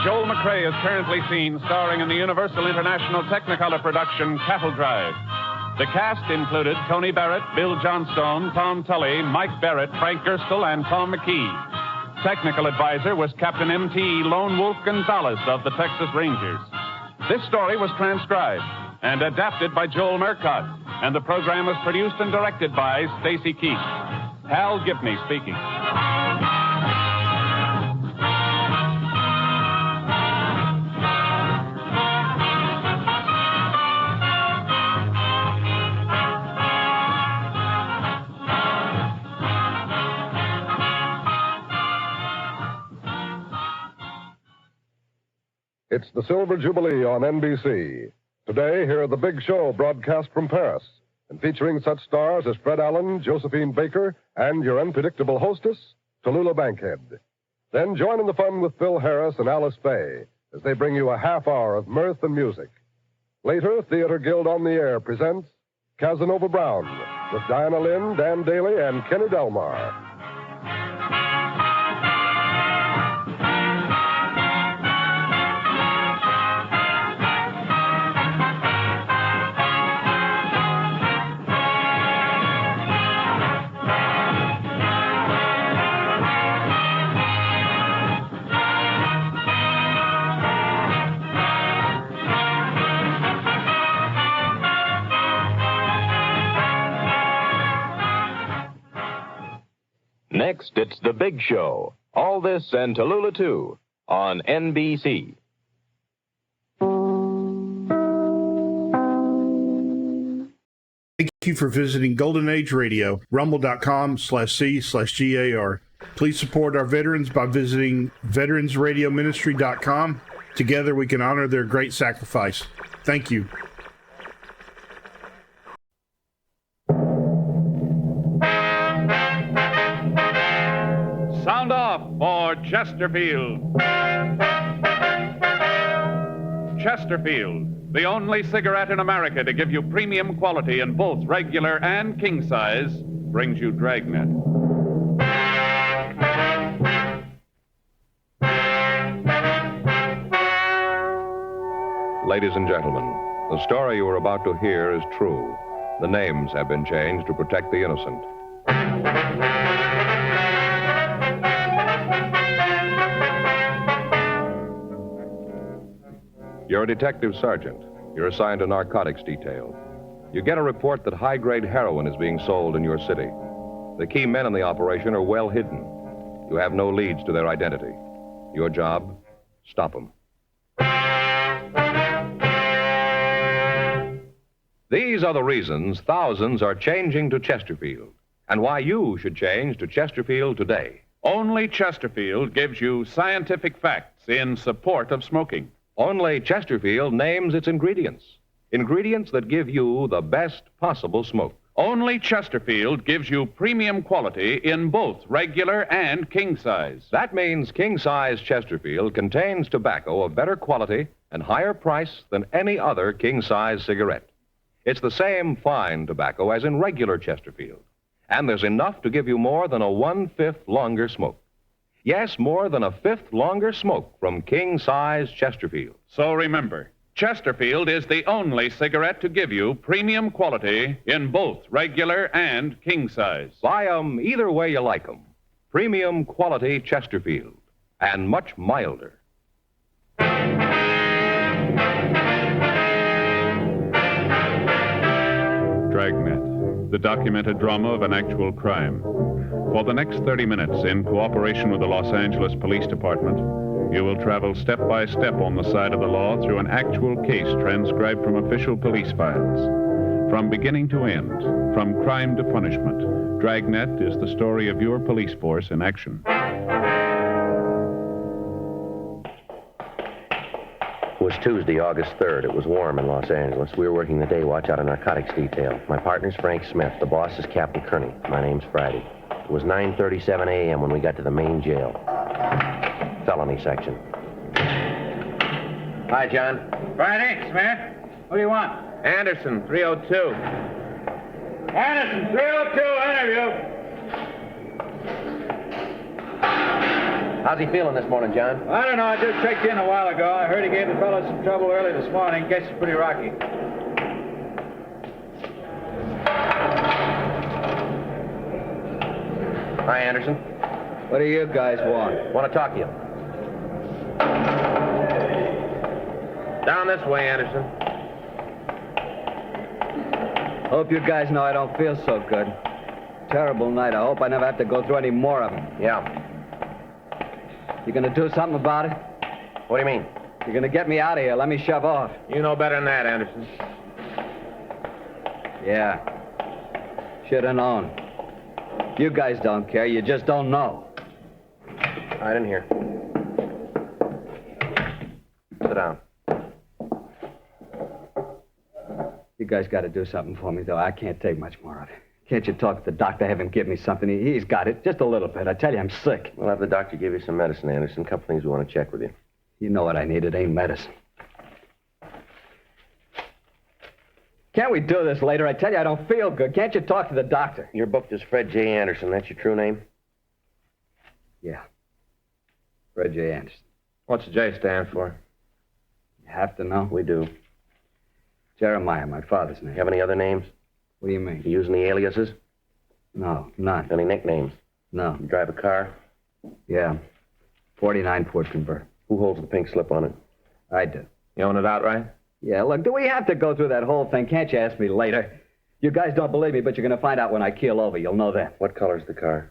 Joel McCrea is currently seen starring in the Universal International Technicolor production Cattle Drive. The cast included Tony Barrett, Bill Johnstone, Tom Tully, Mike Barrett, Frank Gerstle, and Tom McKee. Technical advisor was Captain M.T. Lone Wolf Gonzalez of the Texas Rangers. This story was transcribed and adapted by Joel Murcott, and the program was produced and directed by Stacy Keach. Hal Gibney speaking. It's the Silver Jubilee on NBC. Today, hear the big show broadcast from Paris and featuring such stars as Fred Allen, Josephine Baker, and your unpredictable hostess, Tallulah Bankhead. Then join in the fun with Phil Harris and Alice Faye as they bring you a half hour of mirth and music. Later, Theater Guild on the Air presents Casanova Brown with Diana Lynn, Dan Daly, and Kenny Delmar. Next, it's The Big Show. All this and Tallulah, too, on NBC. Thank you for visiting Golden Age Radio, rumble.com/C/GAR. Please support our veterans by visiting veteransradioministry.com. Together we can honor their great sacrifice. Thank you. Sound off for Chesterfield. Chesterfield, the only cigarette in America to give you premium quality in both regular and king size, brings you Dragnet. Ladies and gentlemen, the story you are about to hear is true. The names have been changed to protect the innocent. You're a detective sergeant. You're assigned to narcotics detail. You get a report that high-grade heroin is being sold in your city. The key men in the operation are well hidden. You have no leads to their identity. Your job, stop them. These are the reasons thousands are changing to Chesterfield, and why you should change to Chesterfield today. Only Chesterfield gives you scientific facts in support of smoking. Only Chesterfield names its ingredients. Ingredients that give you the best possible smoke. Only Chesterfield gives you premium quality in both regular and king size. That means king size Chesterfield contains tobacco of better quality and higher price than any other king size cigarette. It's the same fine tobacco as in regular Chesterfield. And there's enough to give you more than a 1/5 longer smoke. Yes, more than a 1/5 longer smoke from king size Chesterfield. So remember, Chesterfield is the only cigarette to give you premium quality in both regular and king size. Buy 'em either way you like 'em. Premium quality Chesterfield, and much milder. Dragnet, the documented drama of an actual crime. For the next 30 minutes, in cooperation with the Los Angeles Police Department, you will travel step by step on the side of the law through an actual case transcribed from official police files. From beginning to end, from crime to punishment, Dragnet is the story of your police force in action. It was Tuesday, August 3rd. It was warm in Los Angeles. We were working the day watch out of narcotics detail. My partner's Frank Smith. The boss is Captain Kearney. My name's Friday. It was 9:37 a.m. when we got to the main jail. Felony section. Hi, John. Friday, Smith. What do you want? Anderson, 302. Anderson, 302, interview. How's he feeling this morning, John? I don't know. I just checked in a while ago. I heard he gave the fellow some trouble early this morning. Guess he's pretty rocky. Hi, Anderson. What do you guys want? Want to talk to you. Down this way, Anderson. Hope you guys know I don't feel so good. Terrible night. I hope I never have to go through any more of them. Yeah. You gonna do something about it? What do you mean? You're gonna get me out of here. Let me shove off. You know better than that, Anderson. Yeah. Should have known. You guys don't care. You just don't know. I didn't hear. Sit down. You guys got to do something for me, though. I can't take much more of it. Can't you talk to the doctor, have him give me something? He's got it, just a little bit. I tell you, I'm sick. We'll have the doctor give you some medicine, Anderson. A couple things we want to check with you. You know what I need. It ain't medicine. Can't we do this later? I tell you, I don't feel good. Can't you talk to the doctor? You're booked as Fred J. Anderson. That's your true name? Yeah. Fred J. Anderson. What's the J stand for? You have to know? We do. Jeremiah, my father's name. You have any other names? What do you mean? You using the aliases? No, none. Any nicknames? No. You drive a car? Yeah. 49 Ford Convert. Who holds the pink slip on it? I do. You own it outright? Yeah, look, do we have to go through that whole thing? Can't you ask me later? You guys don't believe me, but you're going to find out when I keel over. You'll know that. What color's the car?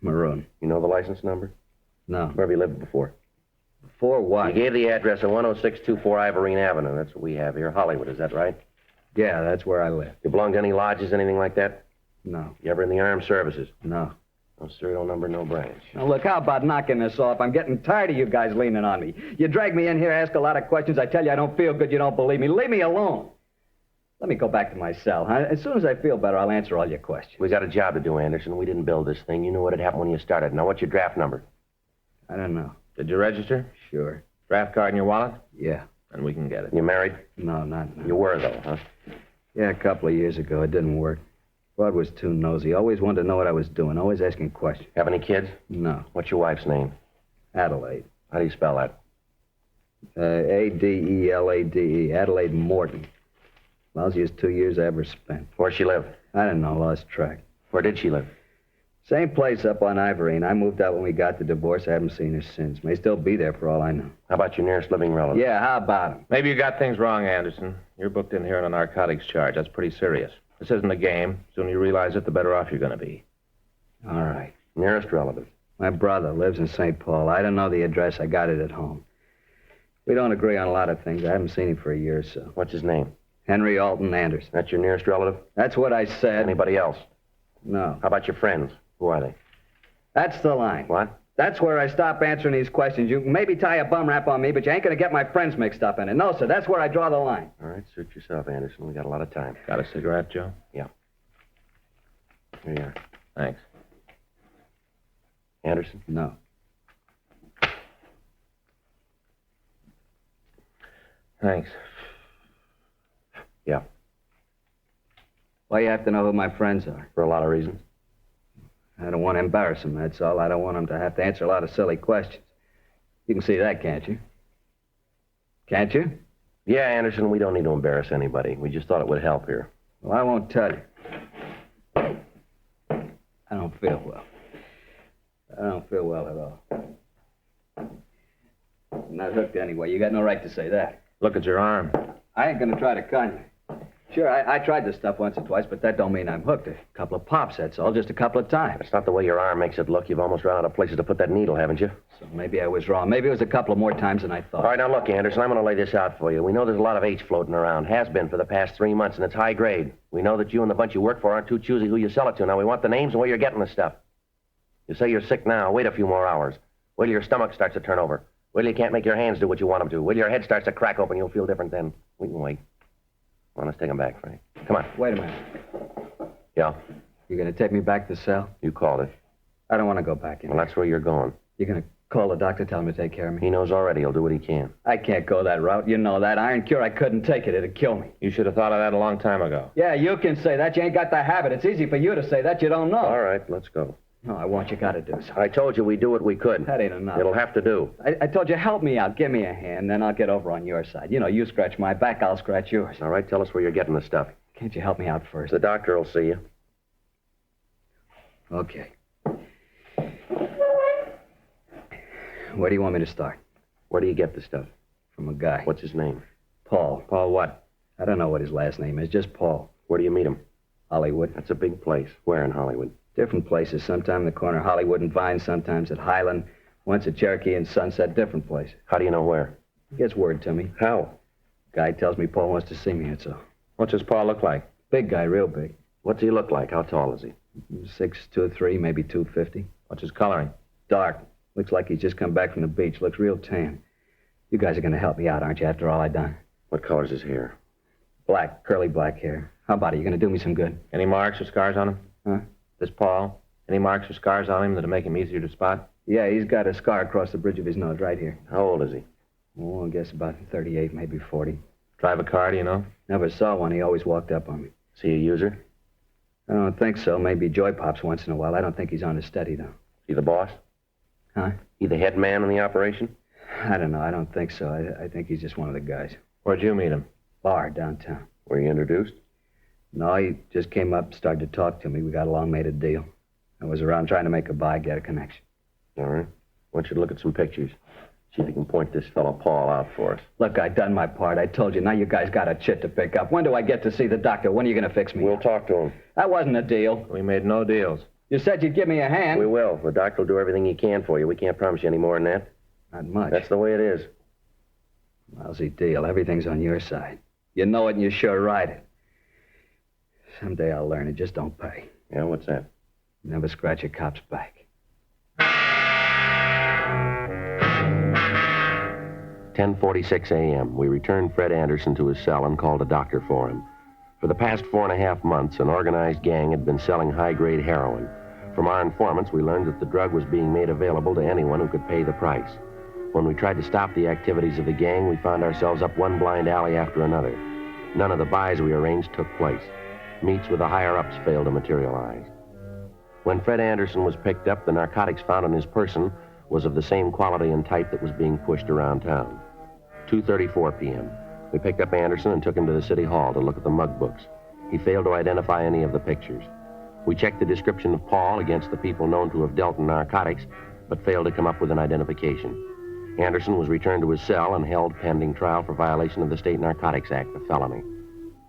Maroon. You know the license number? No. Where have you lived before? Before what? You gave the address of 10624 Ivorine Avenue. That's what we have here. Hollywood, is that right? Yeah, that's where I live. You belong to any lodges, anything like that? No. You ever in the armed services? No. No serial number, no branch. Now, look, how about knocking this off? I'm getting tired of you guys leaning on me. You drag me in here, ask a lot of questions. I tell you I don't feel good. You don't believe me. Leave me alone. Let me go back to my cell, huh? As soon as I feel better, I'll answer all your questions. We got a job to do, Anderson. We didn't build this thing. You knew what had happened when you started. Now, what's your draft number? I don't know. Did you register? Sure. Draft card in your wallet? Yeah. And we can get it. You married? No, not now. You were, though, huh? Yeah, a couple of years ago. It didn't work. Bud was too nosy. Always wanted to know what I was doing. Always asking questions. Have any kids? No. What's your wife's name? Adelaide. How do you spell that? Adelade. Adelaide Morton. Lousiest 2 years I ever spent. Where'd she live? I don't know, lost track. Where did she live? Same place up on Ivorine. I moved out when we got the divorce. I haven't seen her since. May still be there for all I know. How about your nearest living relative? Yeah, how about him? Maybe you got things wrong, Anderson. You're booked in here on a narcotics charge. That's pretty serious. This isn't a game. The sooner you realize it, the better off you're going to be. All right. Nearest relative? My brother lives in St. Paul. I don't know the address. I got it at home. We don't agree on a lot of things. I haven't seen him for a year or so. What's his name? Henry Alton Anderson. That's your nearest relative? That's what I said. Anybody else? No. How about your friends? Who are they? That's the line. What? That's where I stop answering these questions. You can maybe tie a bum rap on me, but you ain't going to get my friends mixed up in it. No, sir, that's where I draw the line. All right, suit yourself, Anderson. We got a lot of time. Got a cigarette, Joe? Yeah. Here you are. Thanks. Anderson? No. Thanks. Yeah. Why you have to know who my friends are? For a lot of reasons. I don't want to embarrass them, that's all. I don't want them to have to answer a lot of silly questions. You can see that, can't you? Can't you? Yeah, Anderson, we don't need to embarrass anybody. We just thought it would help here. Well, I won't tell you. I don't feel well. I don't feel well at all. I'm not hooked anyway. You got no right to say that. Look at your arm. I ain't gonna try to con you. Sure, I tried this stuff once or twice, but that don't mean I'm hooked. A couple of pops, that's all, just a couple of times. That's not the way your arm makes it look. You've almost run out of places to put that needle, haven't you? So maybe I was wrong. Maybe it was a couple of more times than I thought. All right, now look, Anderson, I'm going to lay this out for you. We know there's a lot of H floating around. Has been for the past 3 months, and it's high grade. We know that you and the bunch you work for aren't too choosy who you sell it to. Now, we want the names and where you're getting the stuff. You say you're sick now. Wait a few more hours. Wait till your stomach starts to turn over. Wait till you can't make your hands do what you want them to. Wait till your head starts to crack open. You'll feel different then. We can wait. Come on, let's take him back, Frank. Come on. Wait a minute. Yeah? You gonna take me back to the cell? You called it. I don't want to go back in. Well, that's where you're going. You're gonna call the doctor, tell him to take care of me? He knows already. He'll do what he can. I can't go that route. You know that. Iron cure, I couldn't take it. It'd kill me. You should have thought of that a long time ago. Yeah, you can say that. You ain't got the habit. It's easy for you to say that. You don't know. All right, let's go. No, I want you gotta do something. I told you we'd do what we could. That ain't enough. It'll have to do. I told you, help me out. Give me a hand, then I'll get over on your side. You know, you scratch my back, I'll scratch yours. All right, tell us where you're getting the stuff. Can't you help me out first? The doctor will see you. Okay. Where do you want me to start? Where do you get the stuff? From a guy. What's his name? Paul. Paul what? I don't know what his last name is, just Paul. Where do you meet him? Hollywood. That's a big place. Where in Hollywood? Different places. Sometime in the corner of Hollywood and Vine, sometimes at Highland, once at Cherokee and Sunset, different places. How do you know where? He gets word to me. How? Guy tells me Paul wants to see me, that's all. What's his Paul look like? Big guy, real big. What's he look like? How tall is he? 6'2", maybe 250. What's his coloring? Dark. Looks like he's just come back from the beach. Looks real tan. You guys are going to help me out, aren't you, after all I done? What color's his hair? Black, curly black hair. How about it? You going to do me some good? Any marks or scars on him? Huh? This Paul? Any marks or scars on him that'll make him easier to spot? Yeah, he's got a scar across the bridge of his nose right here. How old is he? Oh, I guess about 38, maybe 40. Drive a car, do you know? Never saw one. He always walked up on me. Is he a user? I don't think so. Maybe joy pops once in a while. I don't think he's on a steady, though. Is he the boss? Huh? He the head man in the operation? I don't know. I don't think so. I think he's just one of the guys. Where'd you meet him? Bar downtown. Were you introduced? No, he just came up, started to talk to me. We got along, made a deal. I was around trying to make a buy, get a connection. All right. I want you to look at some pictures. See if you can point this fellow Paul out for us. Look, I done my part. I told you. Now you guys got a chit to pick up. When do I get to see the doctor? When are you going to fix me? We'll talk to him. That wasn't a deal. We made no deals. You said you'd give me a hand. We will. The doctor will do everything he can for you. We can't promise you any more than that. Not much. That's the way it is. Lousy deal. Everything's on your side. You know it and you sure ride it. Someday I'll learn it. Just don't pay. Yeah, what's that? Never scratch a cop's back. 10:46 a.m. We returned Fred Anderson to his cell and called a doctor for him. For the past 4.5 months, an organized gang had been selling high-grade heroin. From our informants, we learned that the drug was being made available to anyone who could pay the price. When we tried to stop the activities of the gang, we found ourselves up one blind alley after another. None of the buys we arranged took place. Meets with the higher-ups failed to materialize. When Fred Anderson was picked up, the narcotics found on his person was of the same quality and type that was being pushed around town. 2:34 p.m. We picked up Anderson and took him to the city hall to look at the mug books. He failed to identify any of the pictures. We checked the description of Paul against the people known to have dealt in narcotics, but failed to come up with an identification. Anderson was returned to his cell and held pending trial for violation of the State Narcotics Act, a felony.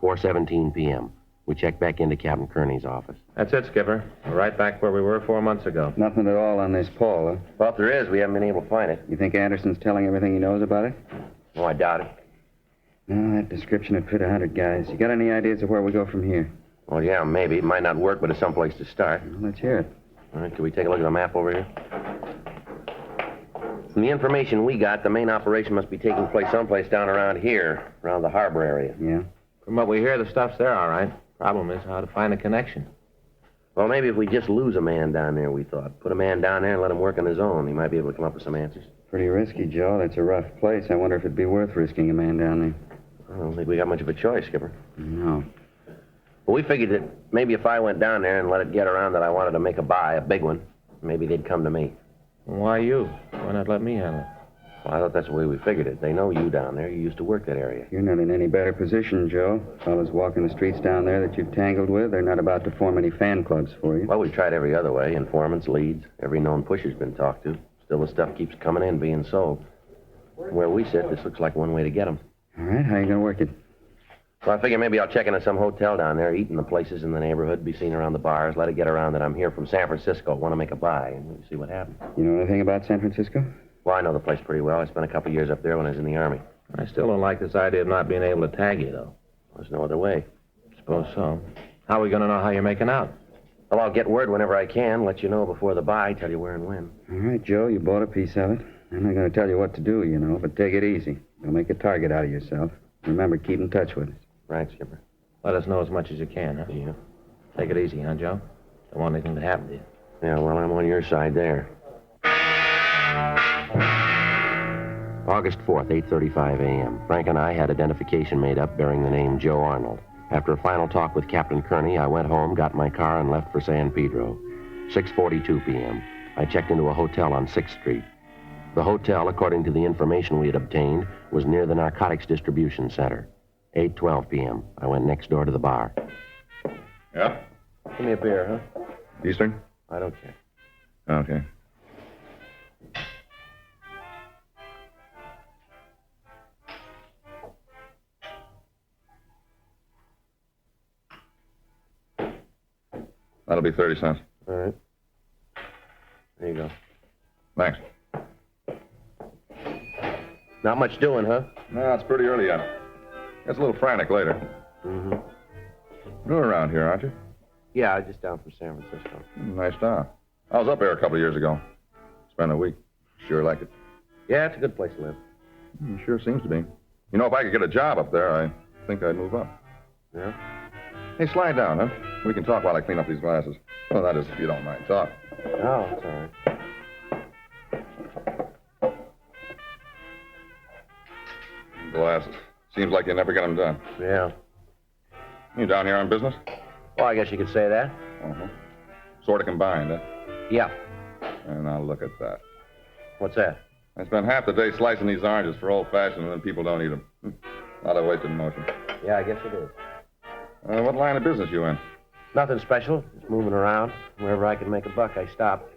4:17 p.m. We checked back into Captain Kearney's office. That's it, Skipper. We're right back where we were 4 months ago. Nothing at all on this Paul, huh? Well, if there is, we haven't been able to find it. You think Anderson's telling everything he knows about it? Oh, I doubt it. No, that description would fit 100 guys. You got any ideas of where we go from here? Well, yeah, maybe. It might not work, but it's someplace to start. Well, let's hear it. All right, can we take a look at the map over here? From the information we got, the main operation must be taking place someplace down around here, around the harbor area. Yeah? From what we hear, the stuff's there, all right. Problem is how to find a connection. Well, maybe if we just lose a man down there, we thought. Put a man down there and let him work on his own. He might be able to come up with some answers. Pretty risky, Joe. That's a rough place. I wonder if it'd be worth risking a man down there. I don't think we got much of a choice, Skipper. No. Well, we figured that maybe if I went down there and let it get around that I wanted to make a buy, a big one, maybe they'd come to me. Why you? Why not let me handle it? Well, I thought that's the way we figured it. They know you down there. You used to work that area. You're not in any better position, Joe. Fellas walking the streets down there that you've tangled with, they're not about to form any fan clubs for you. Well, we've tried every other way. Informants, leads, every known pusher's been talked to. Still, the stuff keeps coming in, being sold. Where we sit, this looks like one way to get them. All right, how you going to work it? Well, I figure maybe I'll check into some hotel down there, eat in the places in the neighborhood, be seen around the bars, let it get around that I'm here from San Francisco, want to make a buy, and we'll see what happens. You know anything about San Francisco? Well, I know the place pretty well. I spent a couple years up there when I was in the Army. I still don't like this idea of not being able to tag you, though. There's no other way. Suppose so. How are we going to know how you're making out? Well, I'll get word whenever I can, let you know before the buy, tell you where and when. All right, Joe, you bought a piece of it. I'm not going to tell you what to do, you know, but take it easy. Don't make a target out of yourself. Remember, keep in touch with us. Right, Skipper. Let us know as much as you can, huh? Yeah. Take it easy, huh, Joe? Don't want anything to happen to you. Yeah, well, I'm on your side there. August 4th, 8:35 a.m. Frank and I had identification made up bearing the name Joe Arnold. After a final talk with Captain Kearney, I went home, got my car, and left for San Pedro. 6:42 p.m. I checked into a hotel on 6th Street. The hotel, according to the information we had obtained, was near the narcotics distribution center. 8:12 p.m. I went next door to the bar. Yeah? Give me a beer, huh? Eastern? I don't care. Okay. That'll be 30 cents. All right. There you go. Thanks. Not much doing, huh? No, it's pretty early yet. Gets a little frantic later. Mm-hmm. You're around here, aren't you? Yeah, I just down from San Francisco. Nice town. I was up there a couple of years ago. Spent a week. Sure like it. Yeah, it's a good place to live. Sure seems to be. You know, if I could get a job up there, I think I'd move up. Yeah? Hey, slide down, huh? We can talk while I clean up these glasses. Well, that is, if you don't mind. Talk. Oh, it's all right. Glasses. Seems like you never get them done. Yeah. You down here on business? Well, I guess you could say that. Uh-huh. Sort of combined, huh? Yeah. And now look at that. What's that? I spent half the day slicing these oranges for old-fashioned, and then people don't eat them. A lot of wasted motion. Yeah, I guess it is. What line of business you in? Nothing special. Just moving around. Wherever I can make a buck, I stop.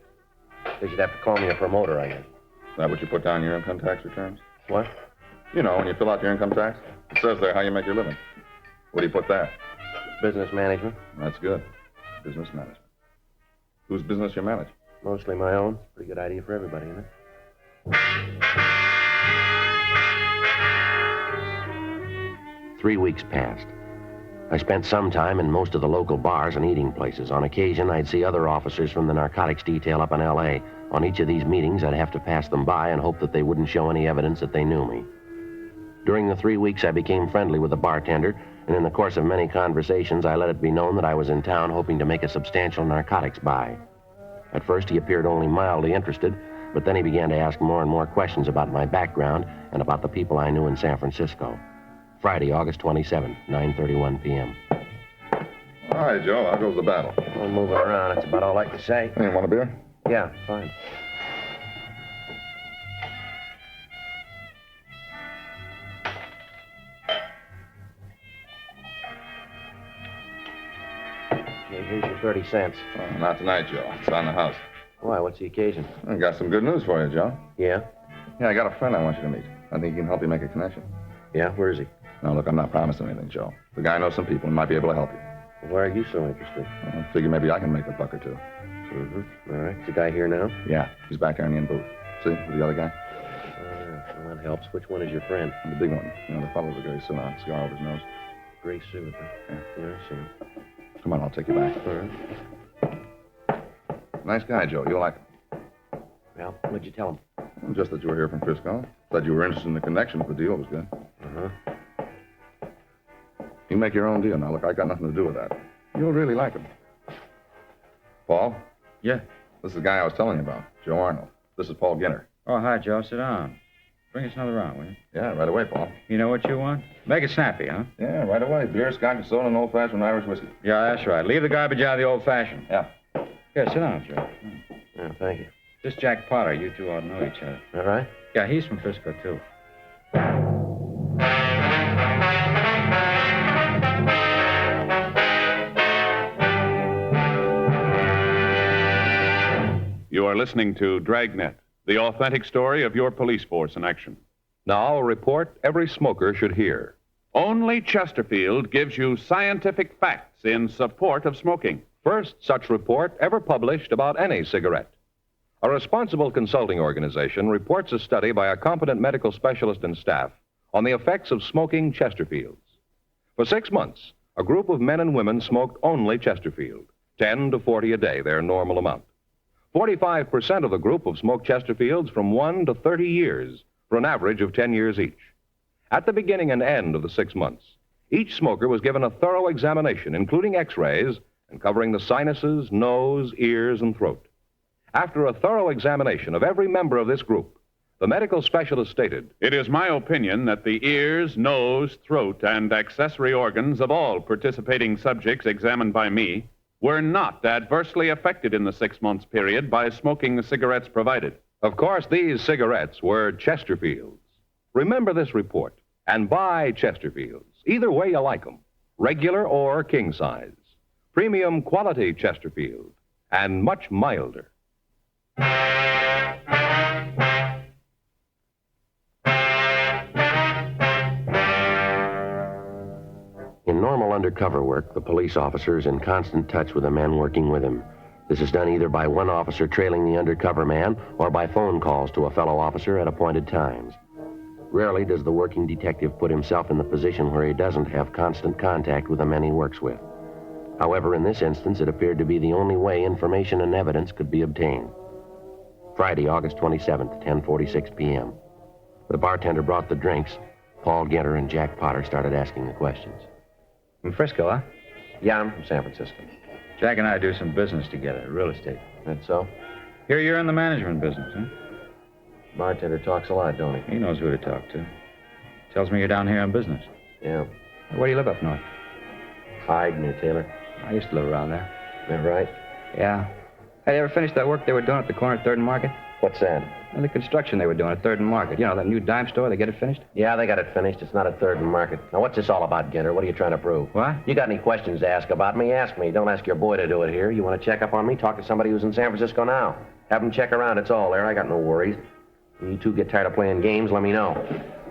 They should have to call me a promoter, I guess. Is that what you put down in your income tax returns? What? You know, when you fill out your income tax, it says there how you make your living. Where do you put that? Business management. That's good. Business management. Whose business you manage? Mostly my own. Pretty good idea for everybody, isn't it? 3 weeks passed. I spent some time in most of the local bars and eating places. On occasion, I'd see other officers from the narcotics detail up in L.A. On each of these meetings, I'd have to pass them by and hope that they wouldn't show any evidence that they knew me. During the 3 weeks, I became friendly with the bartender, and in the course of many conversations, I let it be known that I was in town hoping to make a substantial narcotics buy. At first, he appeared only mildly interested, but then he began to ask more and more questions about my background and about the people I knew in San Francisco. Friday, August 27, 9:31 p.m. All right, Joe. How goes the battle? I'm moving around. That's about all I can say. Hey, want a beer? Yeah, fine. Okay, here's your 30 cents. Oh, not tonight, Joe. It's on the house. Why? What's the occasion? I got some good news for you, Joe. Yeah? Yeah, I got a friend I want you to meet. I think he can help you make a connection. Yeah? Where is he? Now, look, I'm not promising anything, Joe. The guy knows some people and might be able to help you. Why are you so interested? I figure maybe I can make a buck or two. All right. Is the guy here now? Yeah, he's back there in the in booth. See, with the other guy? Well, that helps. Which one is your friend? The big one. You know, the fellow with the gray suit on, cigar over his nose. Gray suit, huh? Yeah. Yeah, I see him. Come on, I'll take you back. All right. Nice guy, Joe. You'll like him. Well, what'd you tell him? Just that you were here from Frisco. Said you were interested in the connection if the deal was good. Uh-huh. You make your own deal. Now, look, I got nothing to do with that. You'll really like him. Paul? Yeah? This is the guy I was telling you about, Joe Arnold. This is Paul Ginner. Oh, hi, Joe. Sit down. Bring us another round, will you? Yeah, right away, Paul. You know what you want? Make it snappy, huh? Yeah, right away. Beer, scotch, and soda, and old-fashioned Irish whiskey. Yeah, that's right. Leave the garbage out of the old-fashioned. Yeah. Here, sit down, Joe. Yeah, thank you. This Jack Potter, you two ought to know each other. All right? Yeah, he's from Frisco, too. You are listening to Dragnet, the authentic story of your police force in action. Now, a report every smoker should hear. Only Chesterfield gives you scientific facts in support of smoking. First such report ever published about any cigarette. A responsible consulting organization reports a study by a competent medical specialist and staff on the effects of smoking Chesterfields. For 6 months, a group of men and women smoked only Chesterfield, 10 to 40 a day, their normal amount. 45% of the group have smoked Chesterfields from 1 to 30 years, for an average of 10 years each. At the beginning and end of the 6 months, each smoker was given a thorough examination, including x-rays, and covering the sinuses, nose, ears, and throat. After a thorough examination of every member of this group, the medical specialist stated, "It is my opinion that the ears, nose, throat, and accessory organs of all participating subjects examined by me were not adversely affected in the 6 months period by smoking the cigarettes provided." Of course, these cigarettes were Chesterfields. Remember this report and buy Chesterfields. Either way you like them, regular or king size. Premium quality Chesterfield, and much milder. In normal undercover work, the police officer is in constant touch with the men working with him. This is done either by one officer trailing the undercover man or by phone calls to a fellow officer at appointed times. Rarely does the working detective put himself in the position where he doesn't have constant contact with the men he works with. However, in this instance, it appeared to be the only way information and evidence could be obtained. Friday, August 27th, 10:46 p.m. The bartender brought the drinks. Paul Ginter and Jack Potter started asking the questions. From Frisco, huh? Yeah, I'm from San Francisco. Jack and I do some business together, real estate. That's so? Here you're in the management business, huh? Bartender talks a lot, don't he? He knows who to talk to. Tells me you're down here on business. Yeah. Where do you live up north? Hyde, near Taylor. I used to live around there. That right? Yeah. Hey, they ever finished that work they were doing at the corner of 3rd and Market? What's that? Well, the construction they were doing at 3rd and Market. You know, that new dime store, they get it finished? Yeah, they got it finished. It's not at 3rd and Market. Now, what's this all about, Ginter? What are you trying to prove? What? You got any questions to ask about me? Ask me. Don't ask your boy to do it here. You want to check up on me? Talk to somebody who's in San Francisco now. Have them check around. It's all there. I got no worries. When you two get tired of playing games, let me know.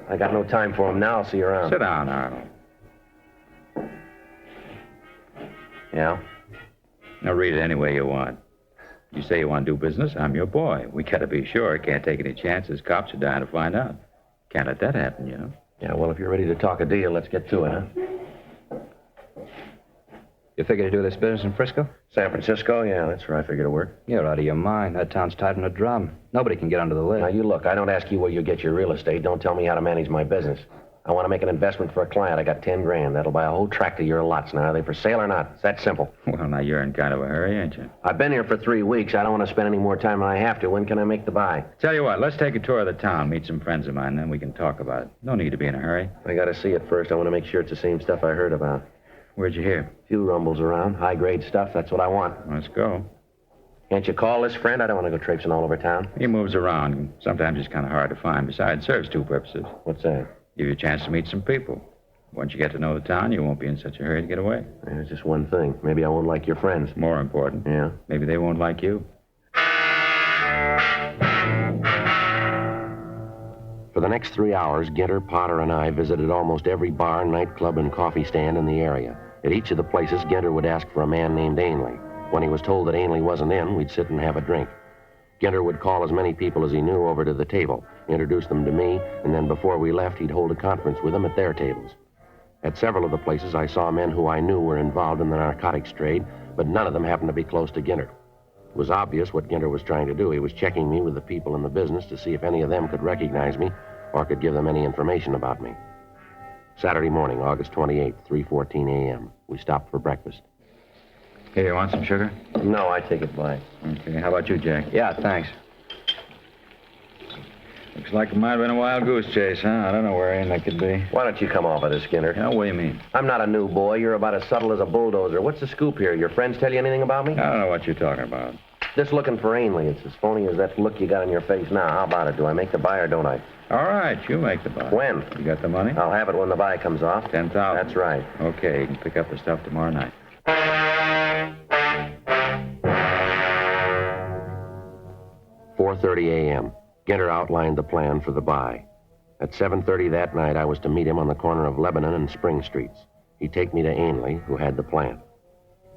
I got no time for them now. I'll see you around. Sit down, Arnold. Yeah? Now, read it any way you want. You say you want to do business, I'm your boy. We gotta be sure. Can't take any chances. Cops are dying to find out. Can't let that happen, you know. Yeah, well, if you're ready to talk a deal, let's get to it, huh? You figure to do this business in Frisco? San Francisco? Yeah, that's where I figure to work. You're out of your mind. That town's tight on a drum. Nobody can get under the lid. Now, you look, I don't ask you where you get your real estate. Don't tell me how to manage my business. I want to make an investment for a client. I got 10 grand. That'll buy a whole tract of your lots. Now, are they for sale or not? It's that simple. Well, now, you're in kind of a hurry, ain't you? I've been here for 3 weeks. I don't want to spend any more time than I have to. When can I make the buy? Tell you what, let's take a tour of the town, meet some friends of mine, then we can talk about it. No need to be in a hurry. I got to see it first. I want to make sure it's the same stuff I heard about. Where'd you hear? A few rumbles around. High-grade stuff. That's what I want. Let's go. Can't you call this friend? I don't want to go traipsing all over town. He moves around. Sometimes he's kind of hard to find. Besides, it serves two purposes. What's that? Give you a chance to meet some people. Once you get to know the town, you won't be in such a hurry to get away. There's just one thing. Maybe I won't like your friends. More important. Yeah? Maybe they won't like you. For the next 3 hours, Ginter, Potter, and I visited almost every bar, nightclub, and coffee stand in the area. At each of the places, Ginter would ask for a man named Ainley. When he was told that Ainley wasn't in, we'd sit and have a drink. Ginter would call as many people as he knew over to the table, introduce them to me, and then before we left, he'd hold a conference with them at their tables. At several of the places, I saw men who I knew were involved in the narcotics trade, but none of them happened to be close to Ginter. It was obvious what Ginter was trying to do. He was checking me with the people in the business to see if any of them could recognize me or could give them any information about me. Saturday morning, August 28th, 3:14 a.m. We stopped for breakfast. Hey, you want some sugar? No, I take it by. Okay, how about you, Jack? Yeah, thanks. Looks like it might have been a wild goose chase, huh? I don't know where Ainley could be. Why don't you come off of this, Ginter? Now, what do you mean? I'm not a new boy. You're about as subtle as a bulldozer. What's the scoop here? Your friends tell you anything about me? I don't know what you're talking about. Just looking for Ainley. It's as phony as that look you got on your face now. How about it? Do I make the buy or don't I? All right, you make the buy. When? You got the money? I'll have it when the buy comes off. 10,000. That's right. Okay, you can pick up the stuff tomorrow night. 4:30 a.m. Ginter outlined the plan for the buy. At 7:30 that night, I was to meet him on the corner of Lebanon and Spring Streets. He'd take me to Ainley, who had the plant.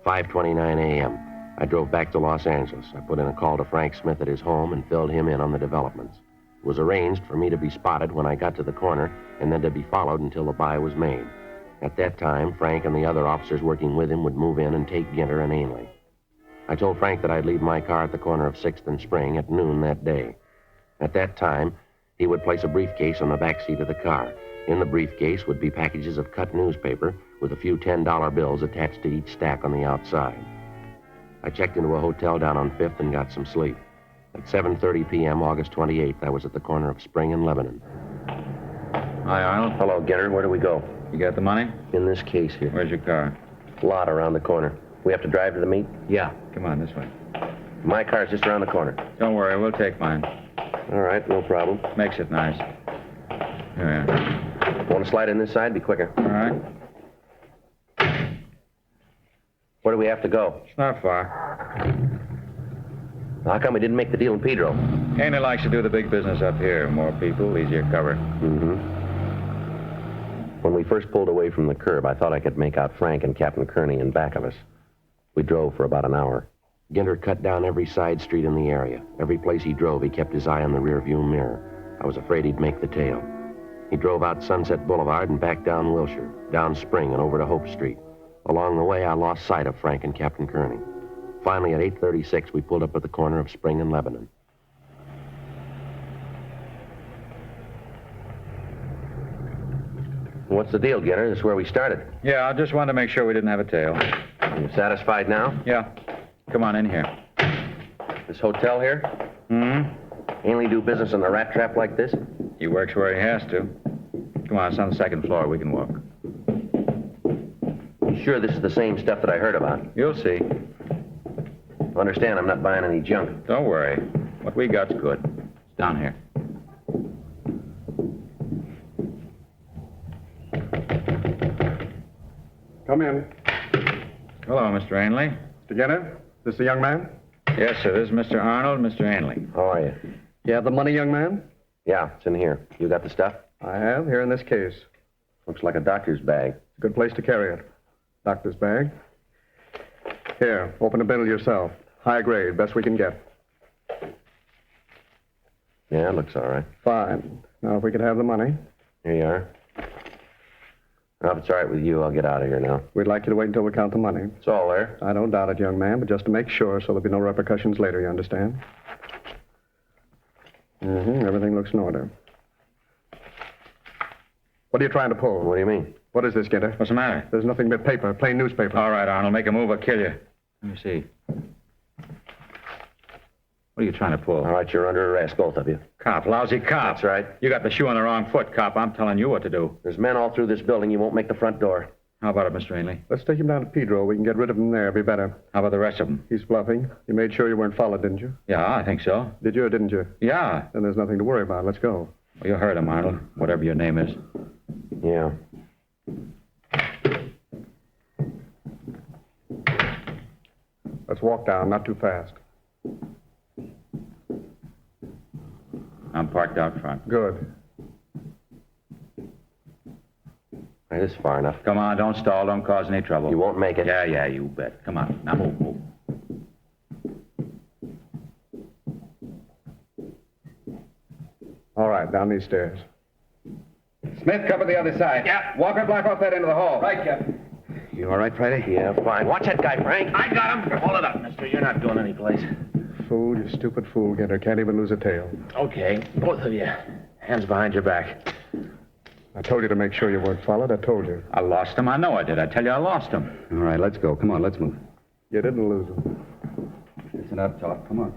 5:29 a.m. I drove back to Los Angeles. I put in a call to Frank Smith at his home and filled him in on the developments. It was arranged for me to be spotted when I got to the corner and then to be followed until the buy was made. At that time, Frank and the other officers working with him would move in and take Ginter and Ainley. I told Frank that I'd leave my car at the corner of 6th and Spring at noon that day. At that time, he would place a briefcase on the back seat of the car. In the briefcase would be packages of cut newspaper with a few $10 bills attached to each stack on the outside. I checked into a hotel down on 5th and got some sleep. At 7:30 p.m., August 28th, I was at the corner of Spring and Lebanon. Hi, Arnold. Hello, Ginter. Where do we go? You got the money? In this case here. Where's your car? Lot around the corner. We have to drive to the meet? Yeah. Come on, this way. My car's just around the corner. Don't worry, we'll take mine. All right, no problem. Makes it nice. Here we are. Want to slide in this side? Be quicker. All right. Where do we have to go? It's not far. How come we didn't make the deal in Pedro? Ainley likes to do the big business up here. More people, easier cover. Mm-hmm. When we first pulled away from the curb, I thought I could make out Frank and Captain Kearney in back of us. We drove for about an hour. Ginter cut down every side street in the area. Every place he drove, he kept his eye on the rearview mirror. I was afraid he'd make the tail. He drove out Sunset Boulevard and back down Wilshire, down Spring and over to Hope Street. Along the way, I lost sight of Frank and Captain Kearney. Finally, at 8:36, we pulled up at the corner of Spring and Lebanon. What's the deal, Ginter? This is where we started. Yeah, I just wanted to make sure we didn't have a tail. You satisfied now? Yeah. Come on in here. This hotel here? Mm-hmm. Ainley do business in a rat trap like this? He works where he has to. Come on, it's on the second floor. We can walk. You sure this is the same stuff that I heard about? You'll see. Understand, I'm not buying any junk. Don't worry. What we got's good. It's down here. Come in. Hello, Mr. Ainley. Mr. Ginter, this the young man? Yes, sir. This is Mr. Arnold, Mr. Ainley. How are you? You have the money, young man? Yeah, it's in here. You got the stuff? I have, here in this case. Looks like a doctor's bag. It's a good place to carry it. Doctor's bag. Here, open the bundle yourself. High grade, best we can get. Yeah, it looks all right. Fine. Now, if we could have the money. Here you are. Now, if it's all right with you, I'll get out of here now. We'd like you to wait until we count the money. It's all there. I don't doubt it, young man, but just to make sure so there'll be no repercussions later, you understand? Mm-hmm. Everything looks in order. What are you trying to pull? What do you mean? What is this, Ginter? What's the matter? There's nothing but paper, plain newspaper. All right, Arnold, make a move or kill you. Let me see. What are you trying to pull? All right, you're under arrest, both of you. Cop, lousy cop. That's right. You got the shoe on the wrong foot, cop. I'm telling you what to do. There's men all through this building. You won't make the front door. How about it, Mr. Ainley? Let's take him down to Pedro. We can get rid of him there. Be better. How about the rest of them? He's bluffing. You made sure you weren't followed, didn't you? Yeah, I think so. Did you or didn't you? Yeah. Then there's nothing to worry about. Let's go. Well, you heard him, Arnold. Whatever your name is. Yeah. Let's walk down, not too fast. I'm parked out front. Good. Hey, this is far enough. Come on, don't stall. Don't cause any trouble. You won't make it. Yeah, you bet. Come on. Now move. All right, down these stairs. Smith, cover the other side. Yeah. Walker, block off that end of the hall. Right, Captain. You all right, Friday? Yeah, fine. Watch that guy, Frank. I got him. Hold it up, mister. You're not going anyplace. Fool, you stupid fool, Ginter. Can't even lose a tail. Okay, both of you. Hands behind your back. I told you to make sure you weren't followed. I told you. I lost him. I know I did. I tell you, I lost him. All right, let's go. Come on, let's move. You didn't lose him. It's enough talk. Come on.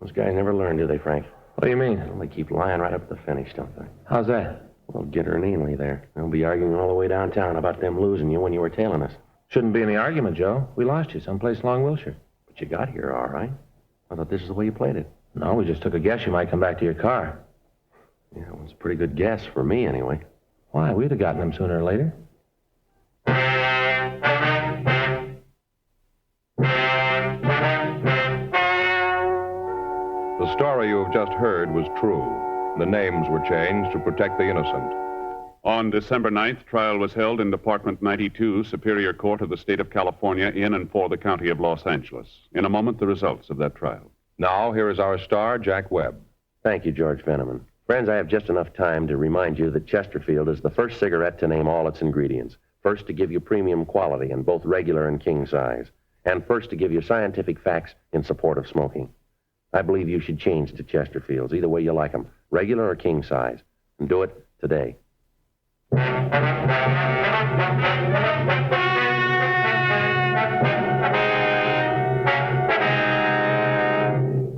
Those guys never learn, do they, Frank? What do you mean? Well, they keep lying right up to the finish, don't they? How's that? Well, Ginter and Ainley there. They'll be arguing all the way downtown about them losing you when you were tailing us. Shouldn't be any argument, Joe. We lost you someplace along Wilshire. But you got here all right. I thought this is the way you played it. No, we just took a guess you might come back to your car. Yeah, it was a pretty good guess for me, anyway. Why? We'd have gotten them sooner or later. The story you have just heard was true. The names were changed to protect the innocent. On December 9th, trial was held in Department 92, Superior Court of the State of California, in and for the County of Los Angeles. In a moment, the results of that trial. Now, here is our star, Jack Webb. Thank you, George Veneman. Friends, I have just enough time to remind you that Chesterfield is the first cigarette to name all its ingredients. First to give you premium quality in both regular and king size. And first to give you scientific facts in support of smoking. I believe you should change to Chesterfields, either way you like them, regular or king size. And do it today.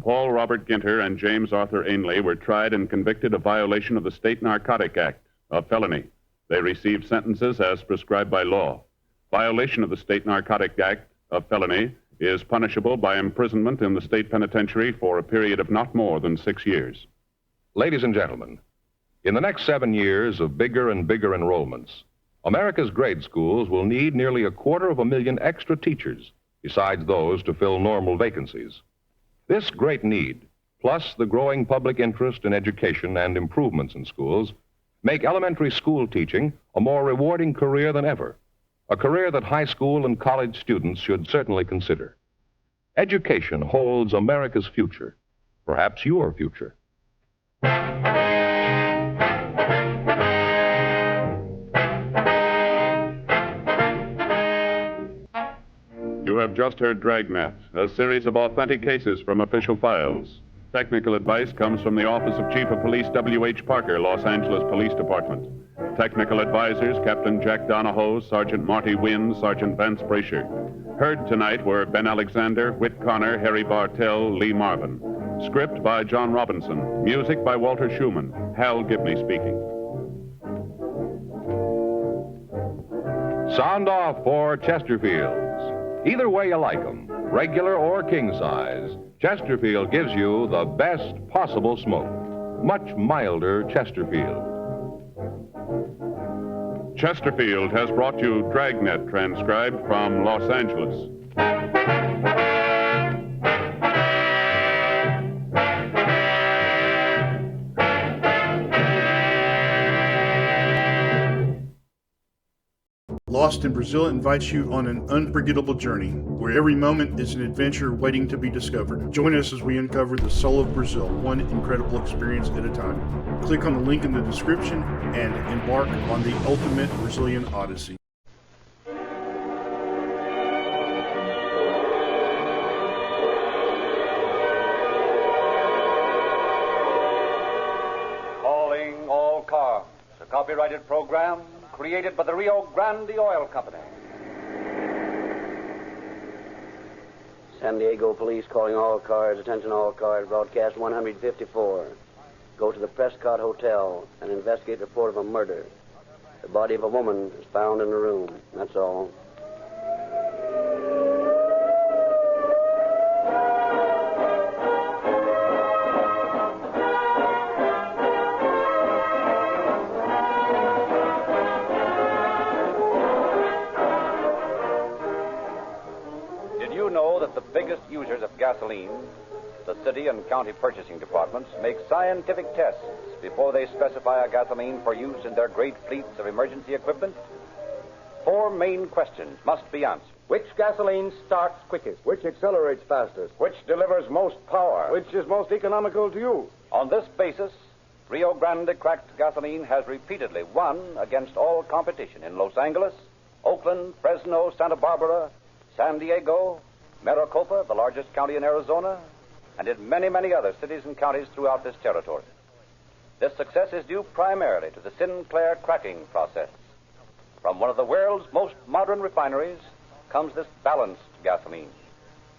Paul Robert Ginter and James Arthur Ainley were tried and convicted of violation of the State Narcotic Act, a felony. They received sentences as prescribed by law. Violation of the State Narcotic Act, a felony, is punishable by imprisonment in the state penitentiary for a period of not more than 6 years. Ladies and gentlemen, in the next 7 years of bigger and bigger enrollments, America's grade schools will need nearly 250,000 extra teachers, besides those to fill normal vacancies. This great need, plus the growing public interest in education and improvements in schools, make elementary school teaching a more rewarding career than ever, a career that high school and college students should certainly consider. Education holds America's future, perhaps your future. You have just heard Dragnet, a series of authentic cases from official files. Technical advice comes from the Office of Chief of Police W.H. Parker, Los Angeles Police Department. Technical advisors, Captain Jack Donahoe, Sergeant Marty Wynn, Sergeant Vance Brasher. Heard tonight were Ben Alexander, Whit Connor, Harry Bartell, Lee Marvin. Script by John Robinson. Music by Walter Schumann. Hal Gibney speaking. Sound off for Chesterfields. Either way you like them, regular or king size, Chesterfield gives you the best possible smoke. Much milder Chesterfield. Chesterfield has brought you Dragnet, transcribed from Los Angeles. Lost in Brazil invites you on an unforgettable journey, where every moment is an adventure waiting to be discovered. Join us as we uncover the soul of Brazil, one incredible experience at a time. Click on the link in the description and embark on the ultimate Brazilian odyssey. Calling all cars, a copyrighted program created by the Rio Grande Oil Company. San Diego Police calling all cars. Attention all cars. Broadcast 154. Go to the Prescott Hotel and investigate the report of a murder. The body of a woman is found in the room. That's all. know that the biggest users of gasoline, the city and county purchasing departments, make scientific tests before they specify a gasoline for use in their great fleets of emergency equipment? 4 main questions must be answered. Which gasoline starts quickest? Which accelerates fastest? Which delivers most power? Which is most economical to you? On this basis, Rio Grande cracked gasoline has repeatedly won against all competition in Los Angeles, Oakland, Fresno, Santa Barbara, San Diego, Maricopa, the largest county in Arizona, and in many, many other cities and counties throughout this territory. This success is due primarily to the Sinclair cracking process. From one of the world's most modern refineries comes this balanced gasoline,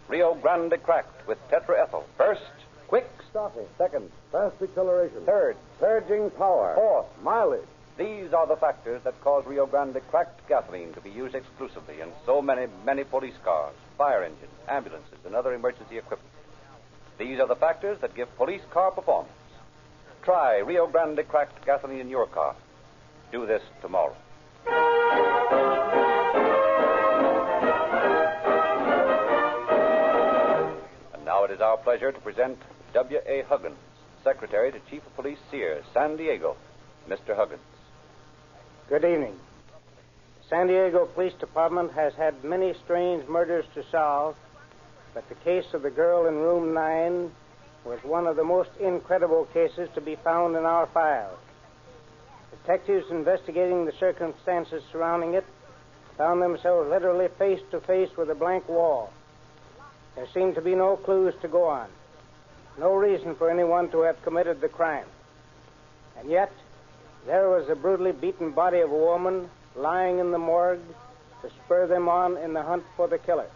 Rio Grande cracked with tetraethyl. First, quick stopping. Second, fast acceleration. Third, Surging power. Fourth, mileage. These are the factors that cause Rio Grande cracked gasoline to be used exclusively in so many, many police cars, fire engines, ambulances, and other emergency equipment. These are the factors that give police car performance. Try Rio Grande cracked gasoline in your car. Do this tomorrow. And now it is our pleasure to present W.A. Huggins, Secretary to Chief of Police Sears, San Diego. Mr. Huggins. Good evening. The San Diego Police Department has had many strange murders to solve, but the case of the girl in room 9 was one of the most incredible cases to be found in our files. Detectives investigating the circumstances surrounding it found themselves literally face to face with a blank wall. There seemed to be no clues to go on, no reason for anyone to have committed the crime. And yet, there was the brutally beaten body of a woman lying in the morgue to spur them on in the hunt for the killer.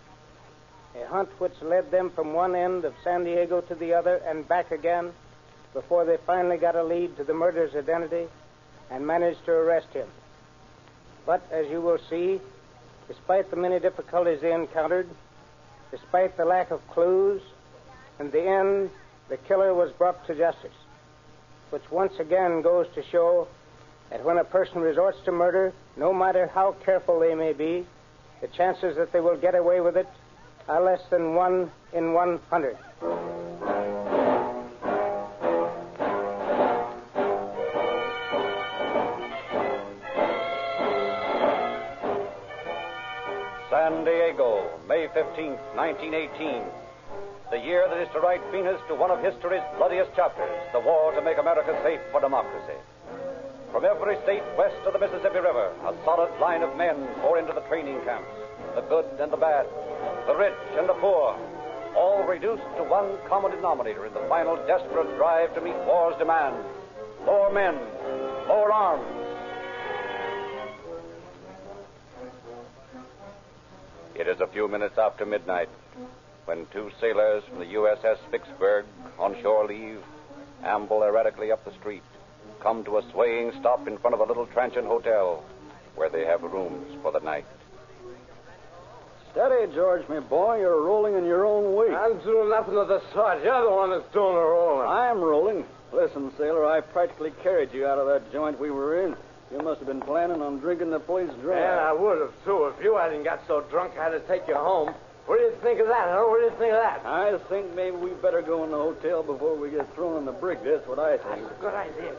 A hunt which led them from one end of San Diego to the other and back again before they finally got a lead to the murderer's identity and managed to arrest him. But, as you will see, despite the many difficulties they encountered, despite the lack of clues, in the end, the killer was brought to justice, which once again goes to show that when a person resorts to murder, no matter how careful they may be, the chances that they will get away with it are less than 1 in 100. San Diego, May 15th, 1918. The year that is to write Venus to one of history's bloodiest chapters, the war to make America safe for democracy. From every state west of the Mississippi River, a solid line of men pour into the training camps, the good and the bad, the rich and the poor, all reduced to one common denominator in the final desperate drive to meet war's demands. More men, more arms. It is a few minutes after midnight when 2 sailors from the USS Vicksburg, on shore leave, amble erratically up the street, come to a swaying stop in front of a little transient hotel where they have rooms for the night. Steady, George, my boy. You're rolling in your own wake. I'm doing nothing of the sort. You're the one that's doing the rolling. I'm rolling. Listen, sailor, I practically carried you out of that joint we were in. You must have been planning on drinking the place dry. Yeah, I would have, too. If you hadn't got so drunk, I'd have taken you home. What do you think of that, huh? What do you think of that? I think maybe we better go in the hotel before we get thrown in the brick. That's what I think. That's a good idea.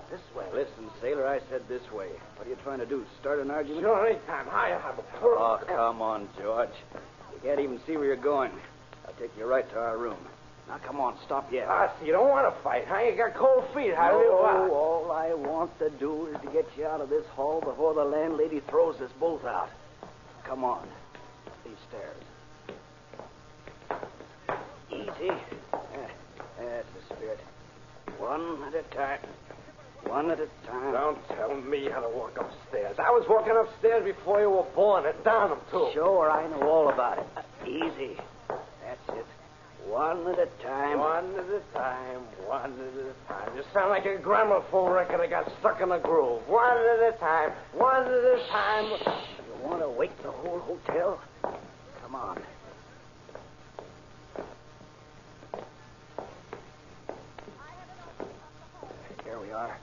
This way. Listen, sailor, I said this way. What are you trying to do? Start an argument? Sure, anytime. Hi. Oh, come on, George. You can't even see where you're going. I'll take you right to our room. Now, come on, stop yet. So you don't want to fight, huh? You got cold feet. How do you want? All I want to do is to get you out of this hall before the landlady throws us both out. Come on. These stairs. Easy. That's the spirit. One at a time. One at a time. Don't tell me how to walk upstairs. I was walking upstairs before you were born and down them, too. Sure, I know all about it. Easy. That's it. One at a time. One at a time. One at a time. You sound like a gramophone record that got stuck in a groove. One at a time. One at a time. You want to wake the whole hotel? Come on. Here we are.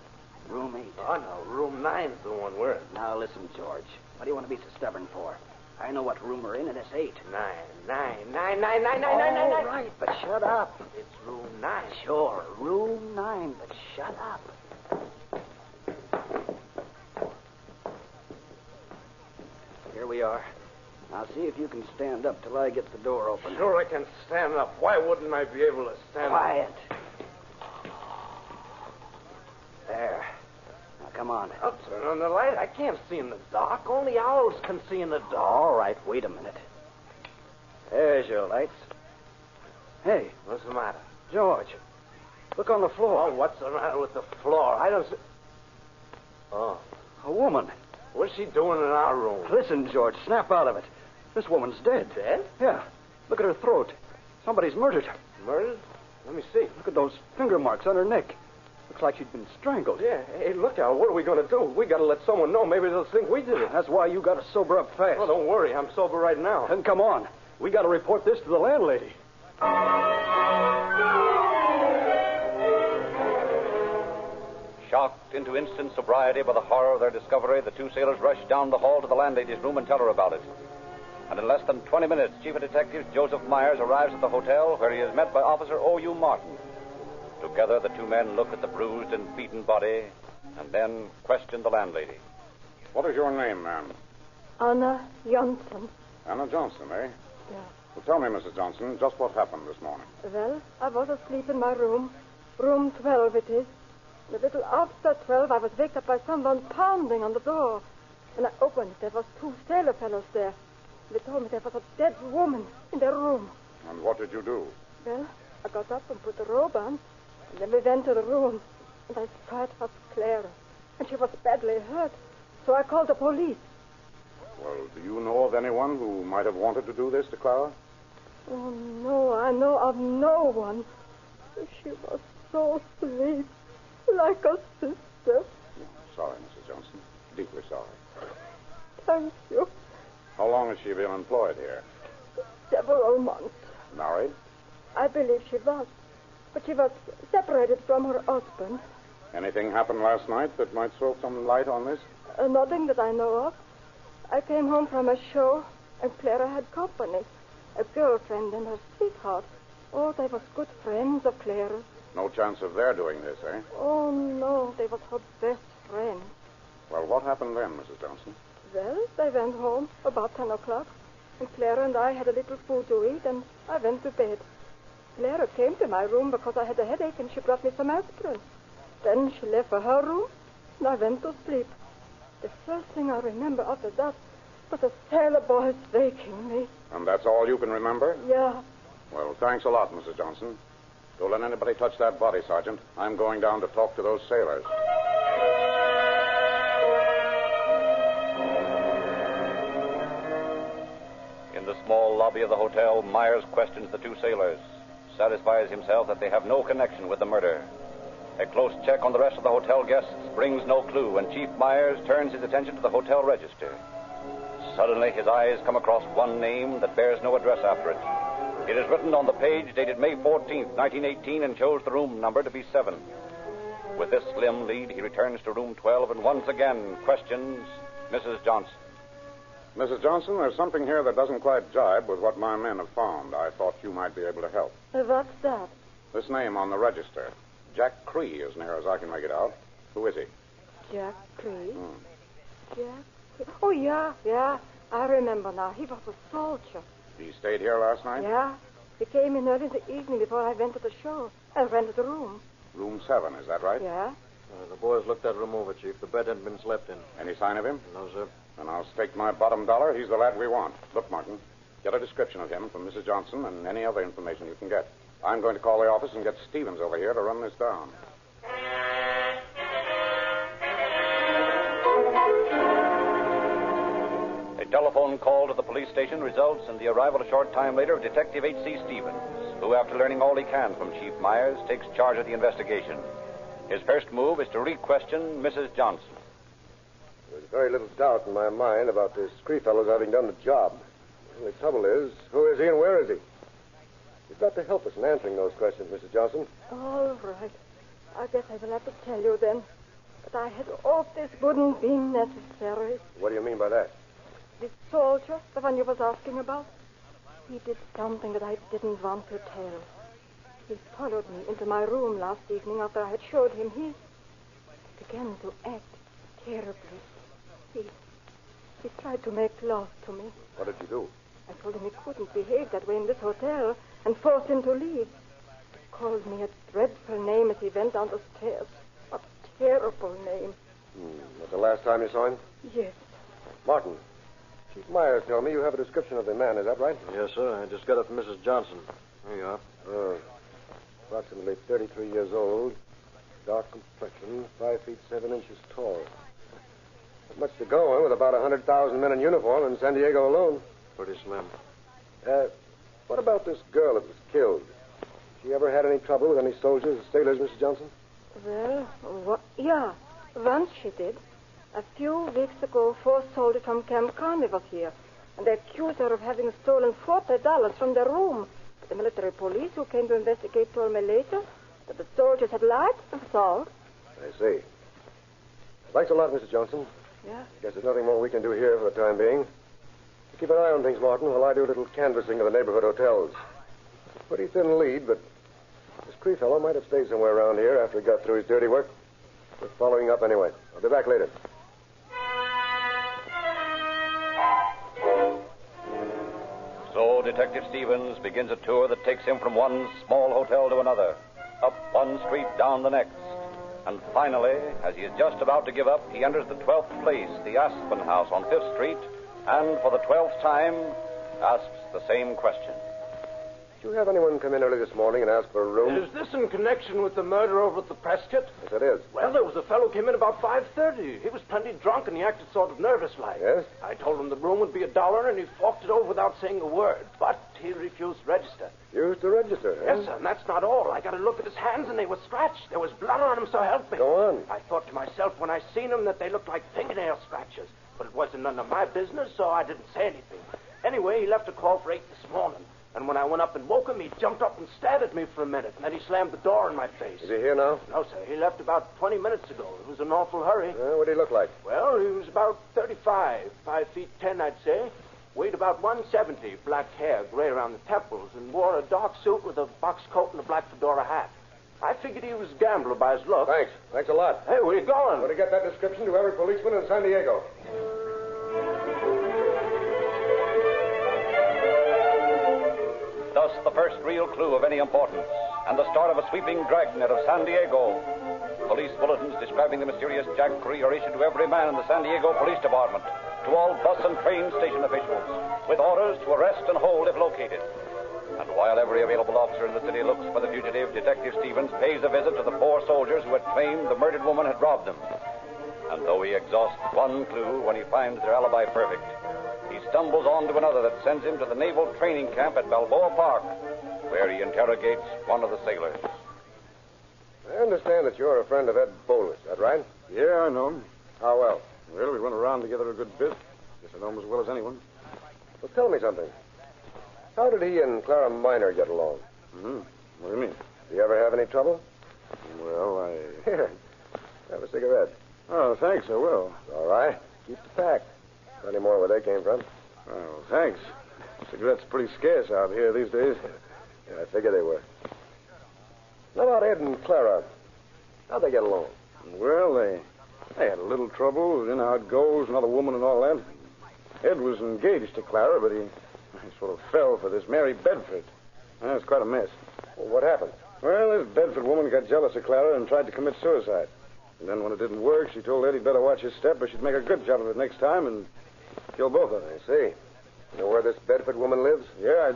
Room 8. Oh, no, room 9's the one we're in. Now, listen, George. What do you want to be so stubborn for? I know what room we're in, and it's 8. 9. All right, but shut up. It's room 9. Sure, room 9, but shut up. Here we are. Now, see if you can stand up till I get the door open. Sure I can stand up. Why wouldn't I be able to stand Quiet. up? There. Now, come on. I'll turn on the light. I can't see in the dark. Only owls can see in the dark. All right, wait a minute. There's your lights. Hey. What's the matter? George, look on the floor. Oh, what's the matter with the floor? I don't see... Oh. A woman. What's she doing in our room? Listen, George, snap out of it. This woman's dead. Dead? Yeah. Look at her throat. Somebody's murdered her. Murdered? Let me see. Look at those finger marks on her neck. Looks like she'd been strangled. Yeah. Hey, look, Al, what are we going to do? We got to let someone know. Maybe they'll think we did it. That's why you got to sober up fast. Well, don't worry. I'm sober right now. Then come on. We got to report this to the landlady. Shocked into instant sobriety by the horror of their discovery, the two sailors rushed down the hall to the landlady's room and tell her about it. And in less than 20 minutes, Chief of Detectives Joseph Myers arrives at the hotel, where he is met by Officer O.U. Martin. Together, the two men look at the bruised and beaten body, and then question the landlady. What is your name, ma'am? Anna Johnson. Anna Johnson, eh? Yeah. Well, tell me, Mrs. Johnson, just what happened this morning. Well, I was asleep in my room. Room 12 it is. A little after 12, I was waked up by someone pounding on the door. When I opened, there was 2 sailor fellows there. They told me there was a dead woman in their room. And what did you do? Well, I got up and put the robe on, and then we went to the room, and I saw it was Clara, and she was badly hurt, so I called the police. Well, do you know of anyone who might have wanted to do this to Clara? Oh, no, I know of no one. She was so sweet, like a sister. Sorry, Mrs. Johnson. Deeply sorry. Thank you. How long has she been employed here? Several months. Married? I believe she was. But she was separated from her husband. Anything happened last night that might throw some light on this? Nothing that I know of. I came home from a show, and Clara had company. A girlfriend and her sweetheart. Oh, they was good friends of Clara's. No chance of their doing this, eh? Oh, no, they was her best friends. Well, what happened then, Mrs. Johnson? Well, they went home about 10 o'clock, and Clara and I had a little food to eat, and I went to bed. Clara came to my room because I had a headache, and she brought me some aspirin. Then she left for her room, and I went to sleep. The first thing I remember after that was the sailor boys waking me. And that's all you can remember? Yeah. Well, thanks a lot, Mrs. Johnson. Don't let anybody touch that body, Sergeant. I'm going down to talk to those sailors. In the small lobby of the hotel, Myers questions the two sailors, satisfies himself that they have no connection with the murder. A close check on the rest of the hotel guests brings no clue, and Chief Myers turns his attention to the hotel register. Suddenly, his eyes come across one name that bears no address after it. It is written on the page dated May 14th, 1918, and shows the room number to be 7. With this slim lead, he returns to room 12 and once again questions Mrs. Johnson. Mrs. Johnson, there's something here that doesn't quite jibe with what my men have found. I thought you might be able to help. What's that? This name on the register. Jack Cree, as near as I can make it out. Who is he? Jack Cree? Jack Cree? Oh, yeah. I remember now. He was a soldier. He stayed here last night? Yeah. He came in early in the evening before I went to the show. I rented the room. Room 7, is that right? Yeah. The boys looked that room over, Chief. The bed hadn't been slept in. Any sign of him? No, sir. Then I'll stake my bottom dollar. He's the lad we want. Look, Martin, get a description of him from Mrs. Johnson and any other information you can get. I'm going to call the office and get Stevens over here to run this down. A telephone call to the police station results in the arrival a short time later of Detective H.C. Stevens, who, after learning all he can from Chief Myers, takes charge of the investigation. His first move is to re-question Mrs. Johnson. There's very little doubt in my mind about this Cree fellow's having done the job. The only trouble is, who is he and where is he? You've got to help us in answering those questions, Mrs. Johnson. All right. I guess I will have to tell you then. But I had hoped this wouldn't be necessary. What do you mean by that? This soldier, the one you was asking about, he did something that I didn't want to tell. He followed me into my room last evening after I had showed him. He began to act terribly. He tried to make love to me. What did you do? I told him he couldn't behave that way in this hotel and forced him to leave. He called me a dreadful name as he went down the stairs. A terrible name. Was the last time you saw him? Yes. Martin, Chief Myers told me you have a description of the man. Is that right? Yes, sir. I just got it from Mrs. Johnson. There you are. Approximately 33 years old, dark complexion, 5 feet 7 inches tall. Not much to go on with about 100,000 men in uniform in San Diego alone. Pretty slim. What about this girl that was killed? She ever had any trouble with any soldiers or sailors, Mrs. Johnson? Well, yeah. Once she did. A few weeks ago, 4 soldiers from Camp Carney was here, and they accused her of having stolen $40 from their room. The military police who came to investigate told me later that the soldiers had lied. That's all. I see. Thanks a lot, Mrs. Johnson. Yeah? Guess there's nothing more we can do here for the time being. Keep an eye on things, Martin, while I do a little canvassing of the neighborhood hotels. Pretty thin lead, but this Cree fellow might have stayed somewhere around here after he got through his dirty work. We're following up anyway. I'll be back later. So Detective Stevens begins a tour that takes him from one small hotel to another, up one street, down the next. And finally, as he is just about to give up, he enters the 12th place, the Aspen House on 5th Street, and for the 12th time asks the same question. Did you have anyone come in early this morning and ask for a room? Is this in connection with the murder over at the Prescott? Yes, it is. Well, there was a fellow came in about 5:30. He was plenty drunk and he acted sort of nervous-like. Yes? I told him the room would be $1 and he forked it over without saying a word. But he refused to register. Used to register, huh? Yes, sir, and that's not all. I got a look at his hands and they were scratched. There was blood on them, so help me. Go on. I thought to myself when I seen them that they looked like fingernail scratches. But it wasn't none of my business, so I didn't say anything. Anyway, he left a call for 8 this morning. And when I went up and woke him, he jumped up and stared at me for a minute. And then he slammed the door in my face. Is he here now? No, sir. He left about 20 minutes ago. It was an awful hurry. What did he look like? Well, he was about 35, 5 feet 10, I'd say. Weighed about 170, black hair, gray around the temples, and wore a dark suit with a box coat and a black fedora hat. I figured he was a gambler by his look. Thanks. Thanks a lot. Hey, where you going? I'm going to get that description to every policeman in San Diego. Thus, the first real clue of any importance, and the start of a sweeping dragnet of San Diego. Police bulletins describing the mysterious Jack Cree are issued to every man in the San Diego Police Department, to all bus and train station officials, with orders to arrest and hold if located. And while every available officer in the city looks for the fugitive, Detective Stevens pays a visit to the 4 soldiers who had claimed the murdered woman had robbed them. And though he exhausts one clue when he finds their alibi perfect, he stumbles on to another that sends him to the Naval Training Camp at Balboa Park, where he interrogates one of the sailors. I understand that you're a friend of Ed Bolus, is that right? Yeah, I know him. How well? Well, we went around together a good bit. Guess I know him as well as anyone. Well, tell me something. How did he and Clara Minor get along? Mm-hmm. What do you mean? Did you ever have any trouble? Well, Here, have a cigarette. Oh, thanks, I will. All right. Keep the pack. Plenty more where they came from. Oh, thanks. Cigarettes are pretty scarce out here these days. Yeah, I figure they were. How about Ed and Clara? How'd they get along? Well, they had a little trouble. You know how it goes, another woman and all that. Ed was engaged to Clara, but he sort of fell for this Mary Bedford. It was quite a mess. Well, what happened? Well, this Bedford woman got jealous of Clara and tried to commit suicide. And then when it didn't work, she told Ed he'd better watch his step or she'd make a good job of it next time and kill both of them. I see. You know where this Bedford woman lives? Yeah,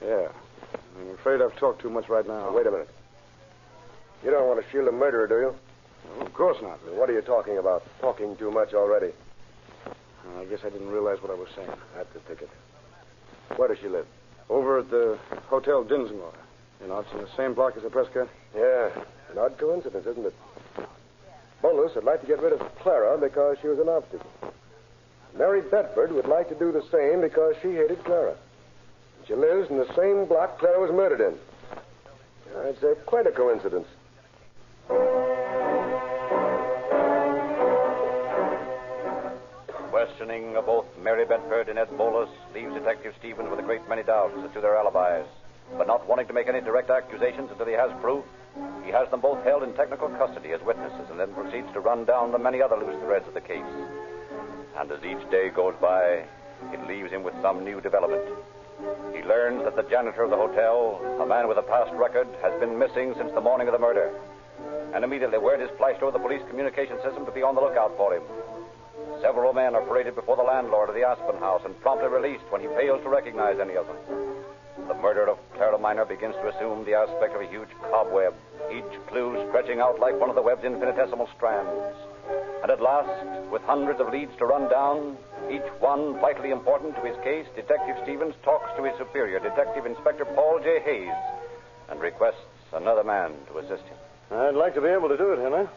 I'm afraid I've talked too much right now. Wait a minute. You don't want to shield a murderer, do you? Well, of course not. What are you talking about? Talking too much already. I guess I didn't realize what I was saying. That's the ticket. Where does she live? Over at the Hotel Dinsmore. You know, it's in the same block as the Prescott. Yeah. An odd coincidence, isn't it? Bolus would like to get rid of Clara because she was an obstacle. Mary Bedford would like to do the same because she hated Clara. She lives in the same block Clara was murdered in. I'd say quite a coincidence. Mary Bedford and Ed Bolus leaves Detective Stevens with a great many doubts as to their alibis. But not wanting to make any direct accusations until he has proof, he has them both held in technical custody as witnesses and then proceeds to run down the many other loose threads of the case. And as each day goes by, it leaves him with some new development. He learns that the janitor of the hotel, a man with a past record, has been missing since the morning of the murder. And immediately word is flashed over the police communication system to be on the lookout for him. Several men are paraded before the landlord of the Aspen House and promptly released when he fails to recognize any of them. The murder of Clara Minor begins to assume the aspect of a huge cobweb, each clue stretching out like one of the web's infinitesimal strands. And at last, with hundreds of leads to run down, each one vitally important to his case, Detective Stevens talks to his superior, Detective Inspector Paul J. Hayes, and requests another man to assist him. I'd like to be able to do it, Henry.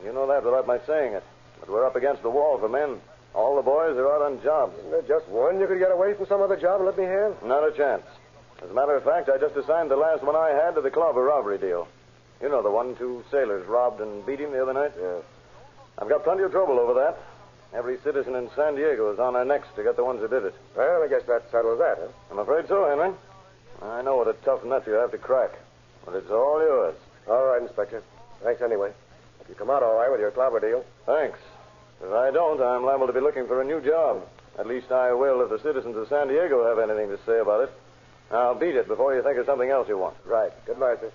You know that without my saying it. But we're up against the wall for men. All the boys are out on jobs. Isn't there just one you could get away from some other job and let me have? Not a chance. As a matter of fact, I just assigned the last one I had to the Clover robbery deal. You know the one 2 sailors robbed and beat him the other night? Yeah. I've got plenty of trouble over that. Every citizen in San Diego is on their necks to get the ones who did it. Well, I guess that settles that, huh? I'm afraid so, Henry. I know what a tough nut you have to crack. But it's all yours. All right, Inspector. Thanks anyway. If you come out all right with your Clover deal. Thanks. If I don't, I'm liable to be looking for a new job. At least I will if the citizens of San Diego have anything to say about it. I'll beat it before you think of something else you want. Right. Good night, sir.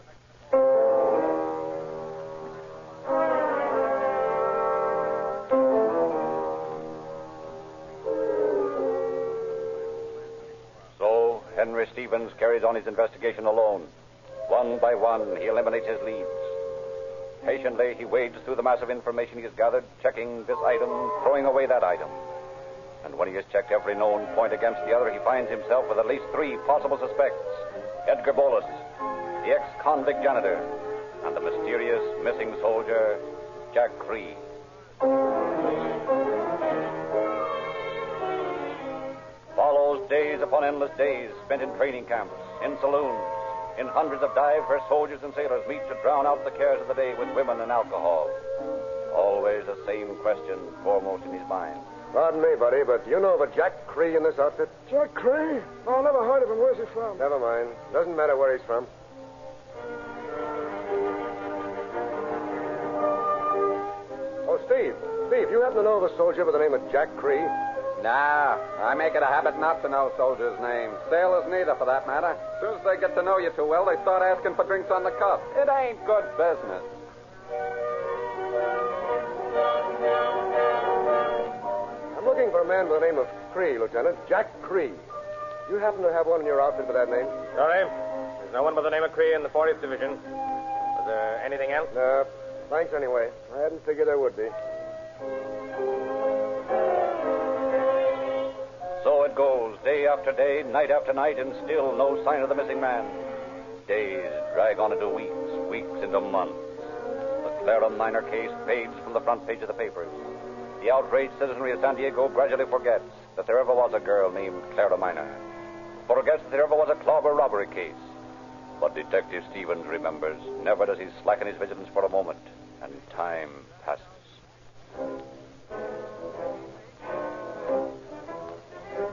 So, Henry Stevens carries on his investigation alone. One by one, he eliminates his leads. Patiently, he wades through the mass of information he has gathered, checking this item, throwing away that item. And when he has checked every known point against the other, he finds himself with at least 3 possible suspects. Edgar Bolus, the ex-convict janitor, and the mysterious missing soldier, Jack Cree. Follows days upon endless days spent in training camps, in saloons, in hundreds of dives where soldiers and sailors meet to drown out the cares of the day with women and alcohol. Always the same question foremost in his mind. Pardon me, buddy, but do you know of a Jack Cree in this outfit? Jack Cree? No, never heard of him. Where's he from? Never mind. Doesn't matter where he's from. Oh, Steve. Steve, you happen to know of a soldier by the name of Jack Cree? Nah, I make it a habit not to know soldiers' names. Sailors neither, for that matter. As soon as they get to know you too well, they start asking for drinks on the cuff. It ain't good business. I'm looking for a man by the name of Cree, Lieutenant. Jack Cree. You happen to have one in your outfit with that name? Sorry. There's no one by the name of Cree in the 40th Division. Was there anything else? No. Thanks anyway. I hadn't figured there would be. So it goes, day after day, night after night, and still no sign of the missing man. Days drag on into weeks, weeks into months. The Clara Minor case fades from the front page of the papers. The outraged citizenry of San Diego gradually forgets that there ever was a girl named Clara Minor. Forgets that there ever was a Clover robbery case. But Detective Stevens remembers. Never does he slacken his vigilance for a moment. And time passes.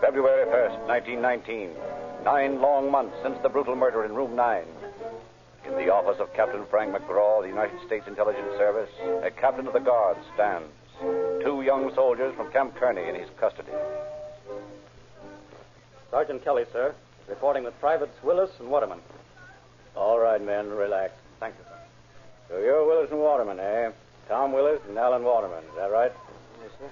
February 1st, 1919. 9 long months since the brutal murder in room 9. In the office of Captain Frank McGraw of the United States Intelligence Service, a captain of the guard stands. 2 young soldiers from Camp Kearney in his custody. Sergeant Kelly, sir. Reporting with Privates Willis and Waterman. All right, men, relax. Thank you, sir. So you're Willis and Waterman, eh? Tom Willis and Alan Waterman, is that right? Yes, sir.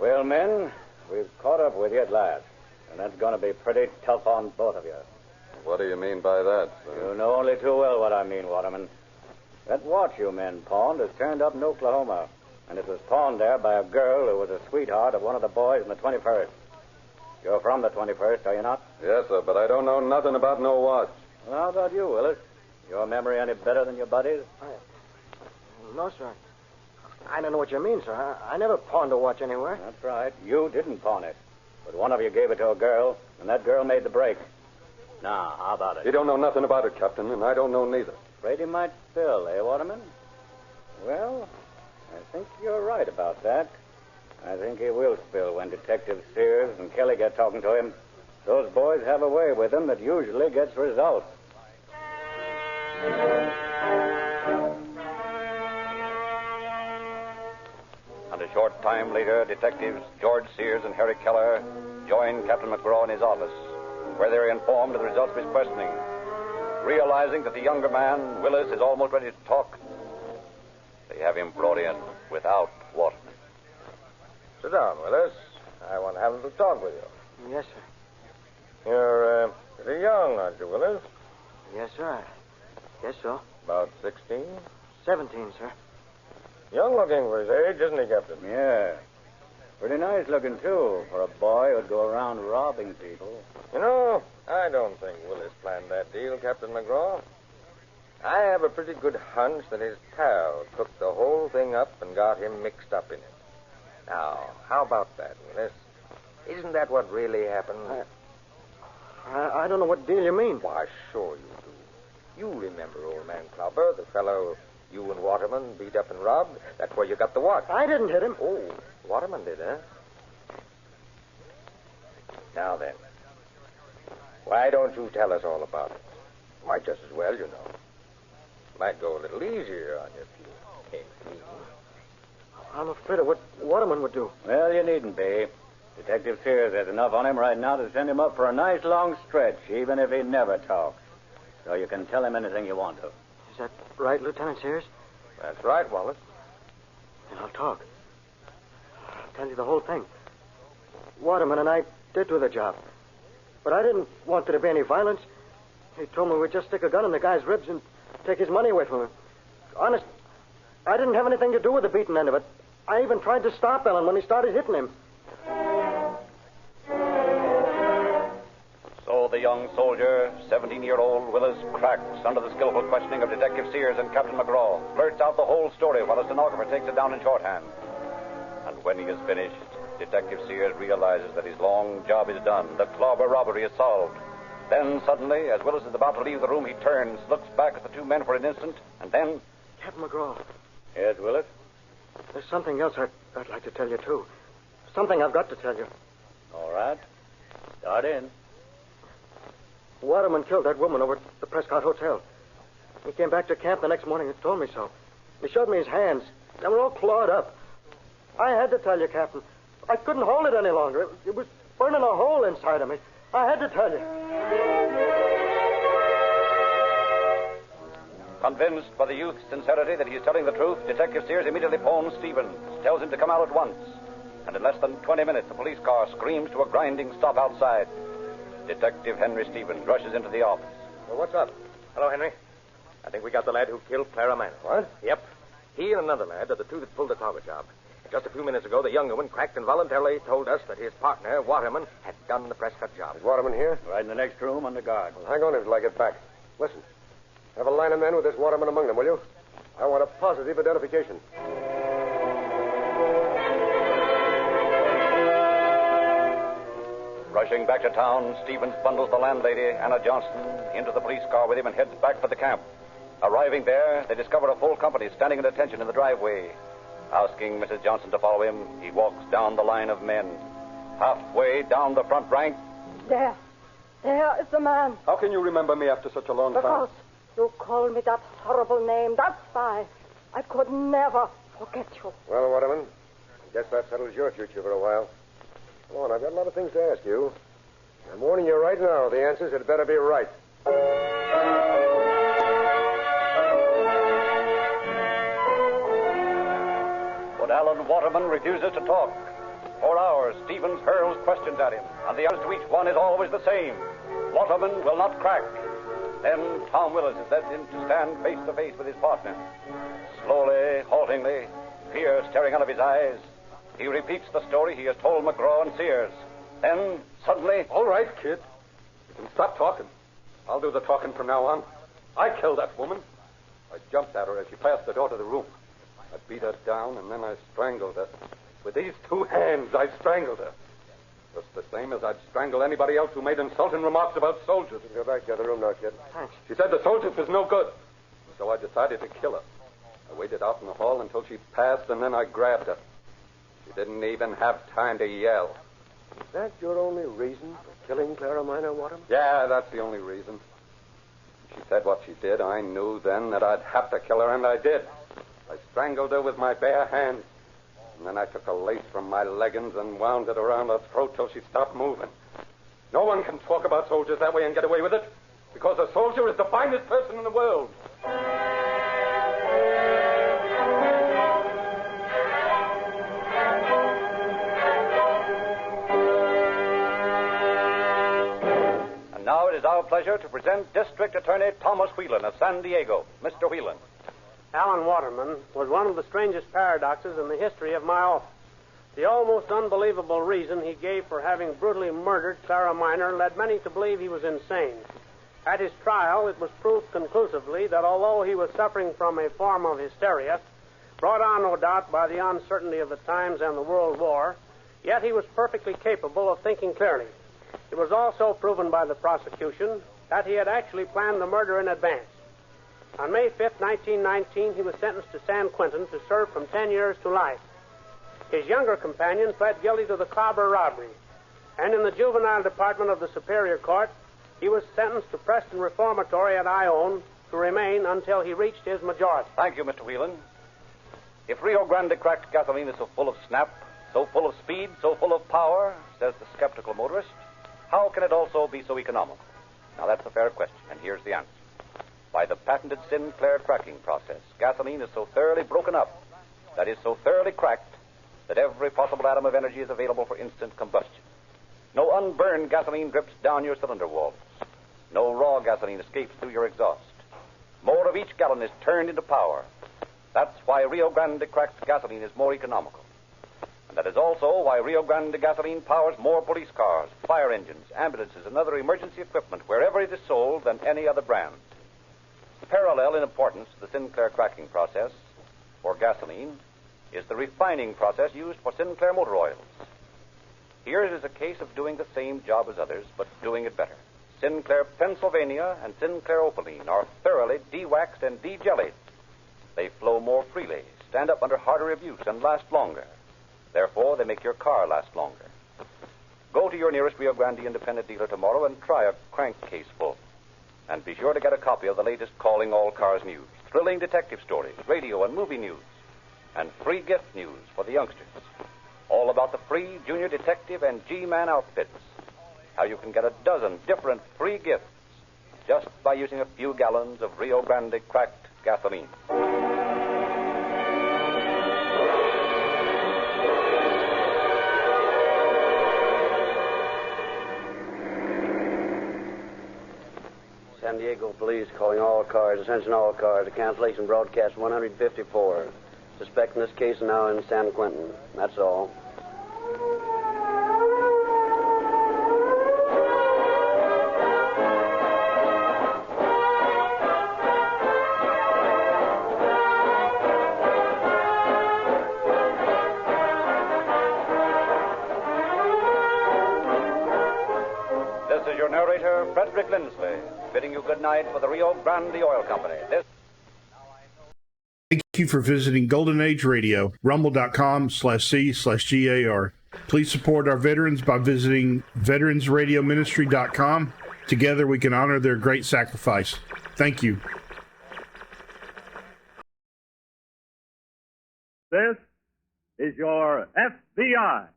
Well, men, we've caught up with you at last. And that's going to be pretty tough on both of you. What do you mean by that, sir? You know only too well what I mean, Waterman. That watch you men pawned is turned up in Oklahoma. And it was pawned there by a girl who was a sweetheart of one of the boys in the 21st. You're from the 21st, are you not? Yes, sir, but I don't know nothing about no watch. Well, how about you, Willis? Your memory any better than your buddy's? No, sir. I don't know what you mean, sir. I never pawned a watch anywhere. That's right. You didn't pawn it. But one of you gave it to a girl, and that girl made the break. Now, how about it? You don't know nothing about it, Captain, and I don't know neither. Afraid he might spill, eh, Waterman? Well, I think you're right about that. I think he will spill when Detective Sears and Kelly get talking to him. Those boys have a way with him that usually gets results. And a short time later, Detectives George Sears and Harry Keller join Captain McGraw in his office, where they're informed of the results of his questioning. Realizing that the younger man, Willis, is almost ready to talk, they have him brought in without Waterman. Sit down, Willis. I want to have a little talk with you. Yes, sir. You're pretty young, aren't you, Willis? Yes, sir. Yes, sir. About 16? 17, sir. Young looking for his age, isn't he, Captain? Yeah. Pretty nice looking, too, for a boy who'd go around robbing people. You know, I don't think Willis planned that deal, Captain McGraw. I have a pretty good hunch that his pal cooked the whole thing up and got him mixed up in it. Now, how about that, Willis? Isn't that what really happened? I don't know what deal you mean. Why, sure you do. You remember old man Clobber, the fellow you and Waterman beat up and robbed? That's where you got the watch. I didn't hit him. Oh, Waterman did, huh? Now then, why don't you tell us all about it? Might just as well, you know. Might go a little easier on you if you came clean. I'm afraid of what Waterman would do. Well, you needn't be. Detective Sears has enough on him right now to send him up for a nice long stretch, even if he never talks. So you can tell him anything you want to. Is that right, Lieutenant Sears? That's right, Wallace. Then I'll talk. I'll tell you the whole thing. Waterman and I did do the job. But I didn't want there to be any violence. He told me we'd just stick a gun in the guy's ribs and take his money away from him. Honest, I didn't have anything to do with the beating end of it. I even tried to stop Ellen when he started hitting him. So the young soldier, 17-year-old Willis, cracks under the skillful questioning of Detective Sears and Captain McGraw, blurts out the whole story while a stenographer takes it down in shorthand. And when he is finished, Detective Sears realizes that his long job is done. The Clobber robbery is solved. Then, suddenly, as Willis is about to leave the room, he turns, looks back at the two men for an instant, and then... Captain McGraw. Yes, Willis? There's something else I'd like to tell you, too. Something I've got to tell you. All right. Start in. Waterman killed that woman over at the Prescott Hotel. He came back to camp the next morning and told me so. He showed me his hands. They were all clawed up. I had to tell you, Captain. I couldn't hold it any longer. It was burning a hole inside of me. I had to tell you. Convinced by the youth's sincerity that he is telling the truth, Detective Sears immediately phones Stevens, tells him to come out at once. And in less than 20 minutes, a police car screams to a grinding stop outside. Detective Henry Stevens rushes into the office. Well, what's up? Hello, Henry. I think we got the lad who killed Clara Manning. What? Yep. He and another lad are the two that pulled the Clobber job. Just a few minutes ago, the younger one cracked and voluntarily told us that his partner, Waterman, had done the Prescott job. Is Waterman here? Right in the next room under guard. Well, hang on until I get back. Listen. Have a line of men with this Waterman among them, will you? I want a positive identification. Rushing back to town, Stevens bundles the landlady, Anna Johnston, into the police car with him and heads back for the camp. Arriving there, they discover a full company standing at attention in the driveway. Asking Mrs. Johnson to follow him, he walks down the line of men. Halfway down the front rank... There is the man. How can you remember me after such a long time? Because you called me that horrible name. That's why. I could never forget you. Well, Waterman, I guess that settles your future for a while. Come on, I've got a lot of things to ask you. I'm warning you right now, the answers had better be right. But Alan Waterman refuses to talk. For hours, Stevens hurls questions at him, and the answer to each one is always the same. Waterman will not crack. Then Tom Willis is led in to stand face to face with his partner. Slowly, haltingly, fear staring out of his eyes, he repeats the story he has told McGraw and Sears. Then, suddenly... All right, kid. You can stop talking. I'll do the talking from now on. I killed that woman. I jumped at her as she passed the door to the room. I beat her down, and then I strangled her. With these two hands, I strangled her. Just the same as I'd strangle anybody else who made insulting remarks about soldiers. Go back to the other room now, kid. Thanks. She said the soldiers was no good. So I decided to kill her. I waited out in the hall until she passed, and then I grabbed her. You didn't even have time to yell. Is that your only reason for killing Clara Minor, Waterman? Yeah, that's the only reason. She said what she did. I knew then that I'd have to kill her, and I did. I strangled her with my bare hands. And then I took a lace from my leggings and wound it around her throat till she stopped moving. No one can talk about soldiers that way and get away with it, because a soldier is the finest person in the world. And now it is our pleasure to present District Attorney Thomas Whelan of San Diego. Mr. Whelan. Alan Waterman was one of the strangest paradoxes in the history of my office. The almost unbelievable reason he gave for having brutally murdered Clara Minor led many to believe he was insane. At his trial, it was proved conclusively that although he was suffering from a form of hysteria, brought on, no doubt, by the uncertainty of the times and the World War, yet he was perfectly capable of thinking clearly. It was also proven by the prosecution that he had actually planned the murder in advance. On May 5th, 1919, he was sentenced to San Quentin to serve from 10 years to life. His younger companion pled guilty to the clobber robbery, and in the juvenile department of the Superior Court, he was sentenced to Preston Reformatory at Ione to remain until he reached his majority. Thank you, Mr. Whelan. If Rio Grande cracked gasoline is so full of snap, so full of speed, so full of power, says the skeptical motorist, how can it also be so economical? Now, that's a fair question, and here's the answer. By the patented Sinclair cracking process, gasoline is so thoroughly broken up, that is, so thoroughly cracked, that every possible atom of energy is available for instant combustion. No unburned gasoline drips down your cylinder walls. No raw gasoline escapes through your exhaust. More of each gallon is turned into power. That's why Rio Grande cracked gasoline is more economical. And that is also why Rio Grande gasoline powers more police cars, fire engines, ambulances, and other emergency equipment wherever it is sold than any other brand. Parallel in importance to the Sinclair cracking process for gasoline is the refining process used for Sinclair motor oils. Here it is a case of doing the same job as others, but doing it better. Sinclair Pennsylvania and Sinclair Opaline are thoroughly de-waxed and de-jellied. They flow more freely, stand up under harder abuse, and last longer. Therefore, they make your car last longer. Go to your nearest Rio Grande independent dealer tomorrow and try a crankcase full. And be sure to get a copy of the latest Calling All Cars news, thrilling detective stories, radio and movie news, and free gift news for the youngsters. All about the free Junior Detective and G-Man outfits. How you can get a dozen different free gifts just by using a few gallons of Rio Grande cracked gasoline. San Diego police calling all cars, attention all cars, to cancellation broadcast 154. Suspect in this case now in San Quentin. That's all. This is your narrator, Frederick Lindsley, bidding you good night for the Rio Grande Oil Company. Thank you for visiting Golden Age Radio, rumble.com/C/GAR. Please support our veterans by visiting veteransradioministry.com. Together we can honor their great sacrifice. Thank you. This is your FBI.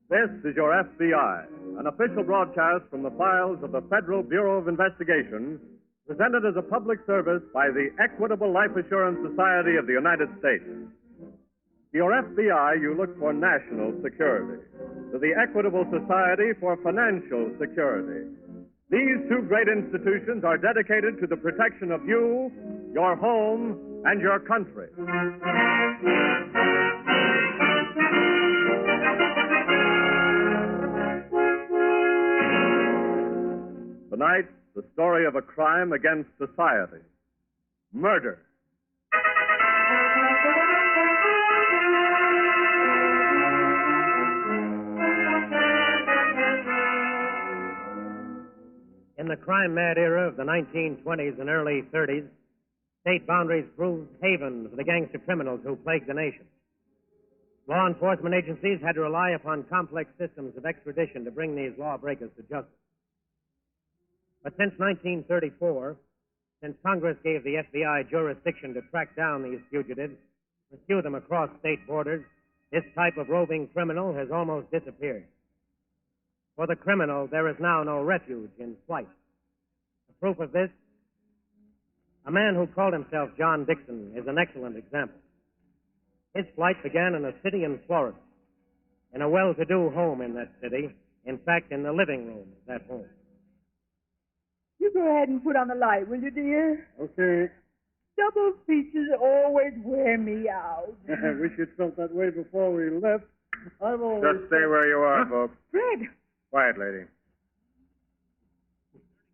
This is your FBI, an official broadcast from the files of the Federal Bureau of Investigation, presented as a public service by the Equitable Life Assurance Society of the United States. To your FBI, you look for national security. To the Equitable Society for financial security. These two great institutions are dedicated to the protection of you, your home, and your country. Tonight, the story of a crime against society. Murder. the crime-mad era of the 1920s and early 30s, state boundaries proved havens for the gangster criminals who plagued the nation. Law enforcement agencies had to rely upon complex systems of extradition to bring these lawbreakers to justice. But since 1934, since Congress gave the FBI jurisdiction to track down these fugitives, pursue them across state borders, this type of roving criminal has almost disappeared. For the criminal, there is now no refuge in flight. The proof of this, a man who called himself John Dixon is an excellent example. His flight began in a city in Florida, in a well-to-do home in that city, in fact, in the living room of that home. You go ahead and put on the light, will you, dear? Okay. Double features always wear me out. I wish you'd felt that way before we left. I've always... Just stay where you are, folks. Fred! Quiet, lady.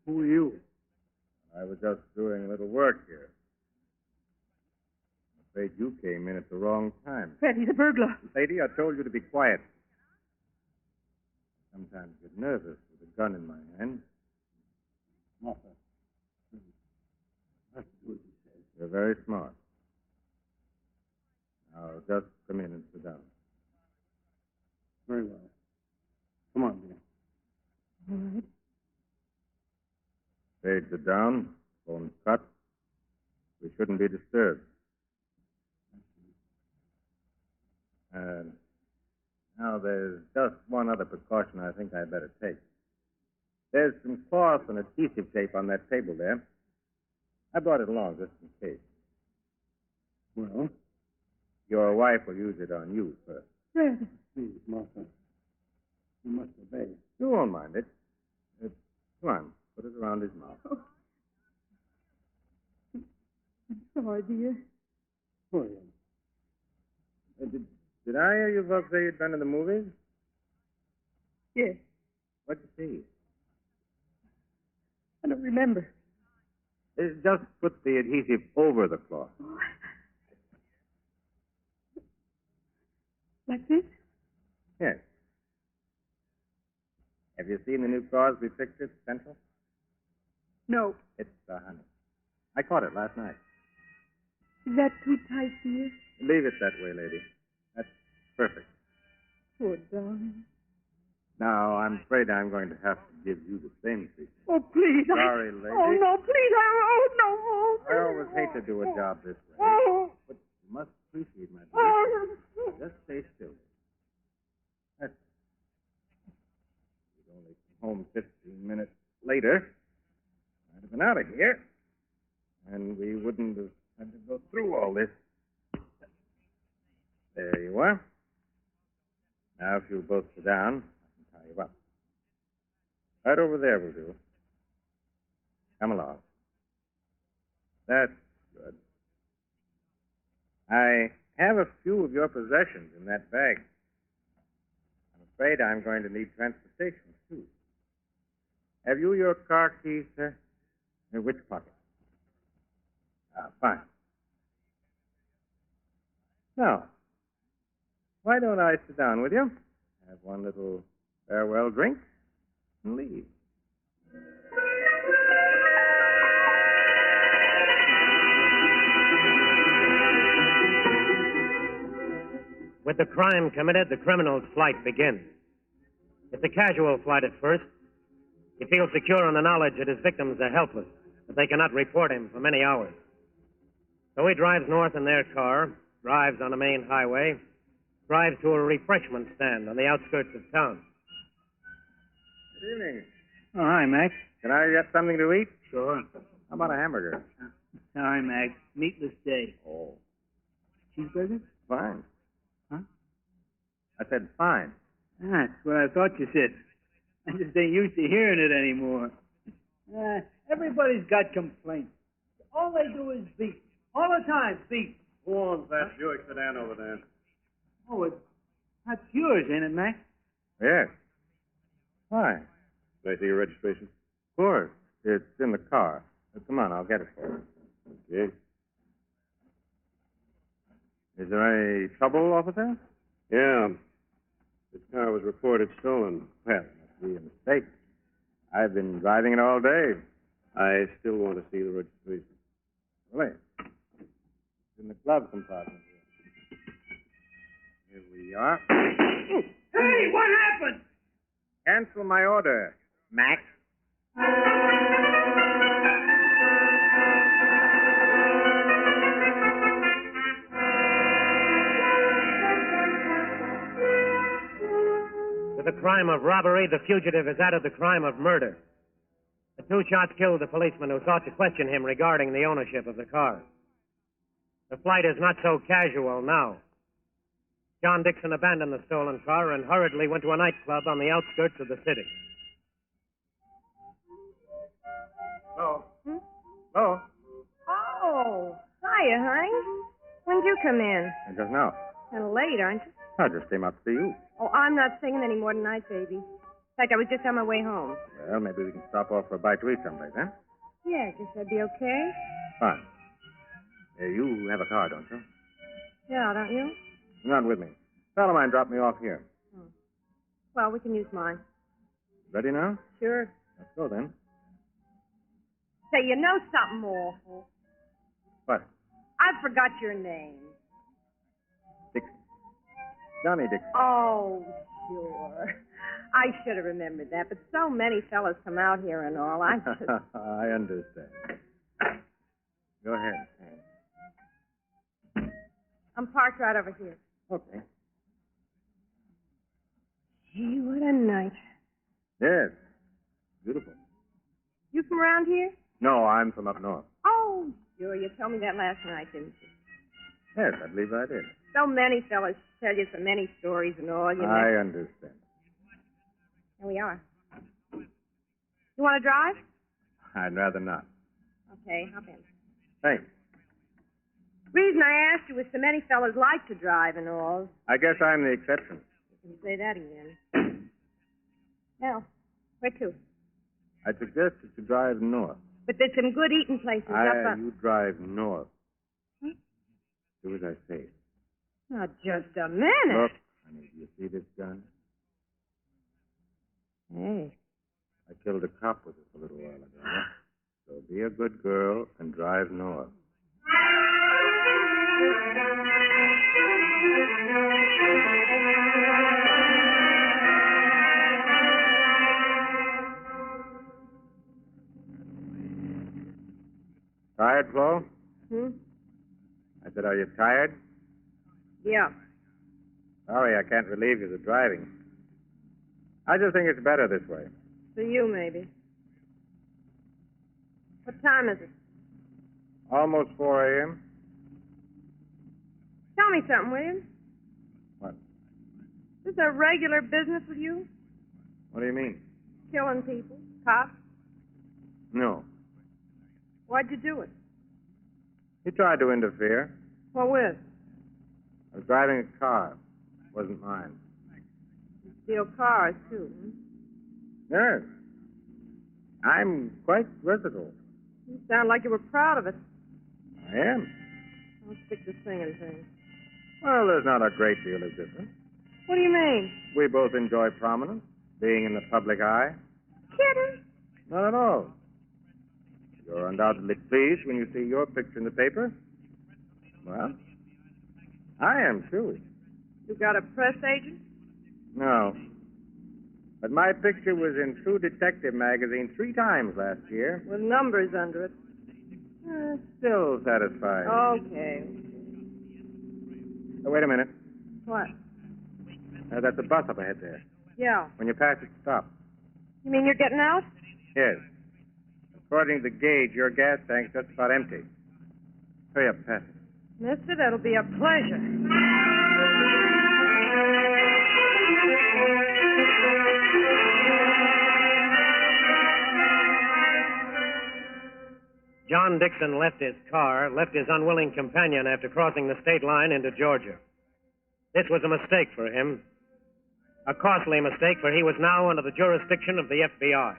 Who are you? I was just doing a little work here. I'm afraid you came in at the wrong time. Fred, he's a burglar. Lady, I told you to be quiet. I sometimes get nervous with a gun in my hand. Martha. That's what he says. You're very smart. Now, just come in and sit down. Very well. Come on, dear. All right. Shades are down, phone's cut. We shouldn't be disturbed. Now, there's just one other precaution I think I'd better take. There's some cloth and adhesive tape on that table there. I brought it along just in case. Well? Your wife will use it on you first. Fred. Please, Martha. You must obey. You won't mind it. Come on, put it around his mouth. Oh. I'm sorry, dear. Oh, yeah. Did I hear you folks say you'd been to the movies? Yes. What'd you see? I don't remember. Just put the adhesive over the cloth. Oh. Like this? Yes. Have you seen the new Crosby picture, Central? No. It's honey. I caught it last night. Is that too tight, dear? Leave it that way, lady. That's perfect. Poor darling. Now, I'm afraid I'm going to have to give you the same treatment. Oh, please. Sorry, lady. Oh, no, please. Oh, no. I always hate to do a job this way. Oh. But you must appreciate my dear. Oh. Just stay still. That's You'd only come home 15 minutes later. I'd have been out of here. And we wouldn't have had to go through all this. There you are. Now, if you'll both sit down, I can tie you up. Right over there will do. Come along. That's good. I have a few of your possessions in that bag. I'm afraid I'm going to need transportation, too. Have you your car keys, sir? In which pocket? Fine. Now, why don't I sit down with you, have one little farewell drink, and leave? With the crime committed, the criminal's flight begins. It's a casual flight at first. He feels secure in the knowledge that his victims are helpless, that they cannot report him for many hours. So he drives north in their car, drives on a main highway, drives to a refreshment stand on the outskirts of town. Good evening. Oh, hi, Mac. Can I get something to eat? Sure. How about a hamburger? Sorry, Mac. Meatless day. Oh. Cheeseburger? Fine. Huh? I said fine. That's what I thought you said. I just ain't used to hearing it anymore. Everybody's got complaints. All they do is beat. All the time, beat. Who owns that Buick sedan over there? Oh, that's yours, ain't it, Mac? Yes. Why? Can I see your registration? Of course. It's in the car. Come on, I'll get it for you. Okay. Is there any trouble, officer? Yeah. This car was reported stolen. Well, it must be a mistake. I've been driving it all day. I still want to see the registration. Wait. It's in the glove compartment here. Here we are. Hey, what happened? Cancel my order, Max. To the crime of robbery, the fugitive has added the crime of murder. The two shots killed the policeman who sought to question him regarding the ownership of the car. The flight is not so casual now. John Dixon abandoned the stolen car and hurriedly went to a nightclub on the outskirts of the city. Hello. Hello. Oh, hiya, honey. When'd you come in? Just now. Kind of late, aren't you? I just came up to see you. Oh, I'm not singing anymore tonight, baby. In fact, I was just on my way home. Well, maybe we can stop off for a bite to eat someplace, huh? Yeah, guess that'd be okay. Fine. You have a car, don't you? Yeah, don't you? Not with me. A fellow of mine dropped me off here. Oh. Well, we can use mine. Ready now? Sure. Let's go then. Say, you know something awful? What? I forgot your name. Dixon. Johnny Dixon. Oh, sure. I should have remembered that, but so many fellas come out here and all. I just... I understand. Go ahead. I'm parked right over here. Okay. Gee, what a night. Yes. Beautiful. You from around here? No, I'm from up north. Oh, sure. You told me that last night, didn't you? Yes, I believe I did. So many fellas tell you so many stories and all. You I understand. Here we are. You want to drive? I'd rather not. Okay, hop in. Thanks. Reason I asked you was so many fellas like to drive and all. I guess I'm the exception. You can say that again. Now, where to? I'd suggest that you drive north. But there's some good eating places up. You drive north. Huh? Do as I say. Now, just a minute. Look, honey, do you see this gun? Hey. I killed a cop with it a little while ago. So be a good girl and drive north. Tired, Flo? I said, are you tired? Yeah. Sorry, I can't relieve you of the driving. I just think it's better this way. For you, maybe. What time is it? Almost 4 a.m. Tell me something, will you? What? Is this a regular business with you? What do you mean? Killing people? Cops? No. Why'd you do it? He tried to interfere. What with? I was driving a car. It wasn't mine. You steal cars, too, Yes. I'm quite versatile. You sound like you were proud of it. I am. I'll stick to singing things. Well, there's not a great deal of difference. What do you mean? We both enjoy prominence, being in the public eye. Kidding? Not at all. You're undoubtedly pleased when you see your picture in the paper. Well, I am, too. You got a press agent? No. But my picture was in True Detective magazine 3 times last year. With numbers under it. Still satisfied. Okay. Oh, wait a minute. What? That's a bus up ahead there. Yeah. When you pass it, stop. You mean you're getting out? Yes. According to the gauge, your gas tank's just about empty. Hurry up, pass it. Mister, that'll be a pleasure. John Dixon left his car, left his unwilling companion after crossing the state line into Georgia. This was a mistake for him. A costly mistake, for he was now under the jurisdiction of the FBI,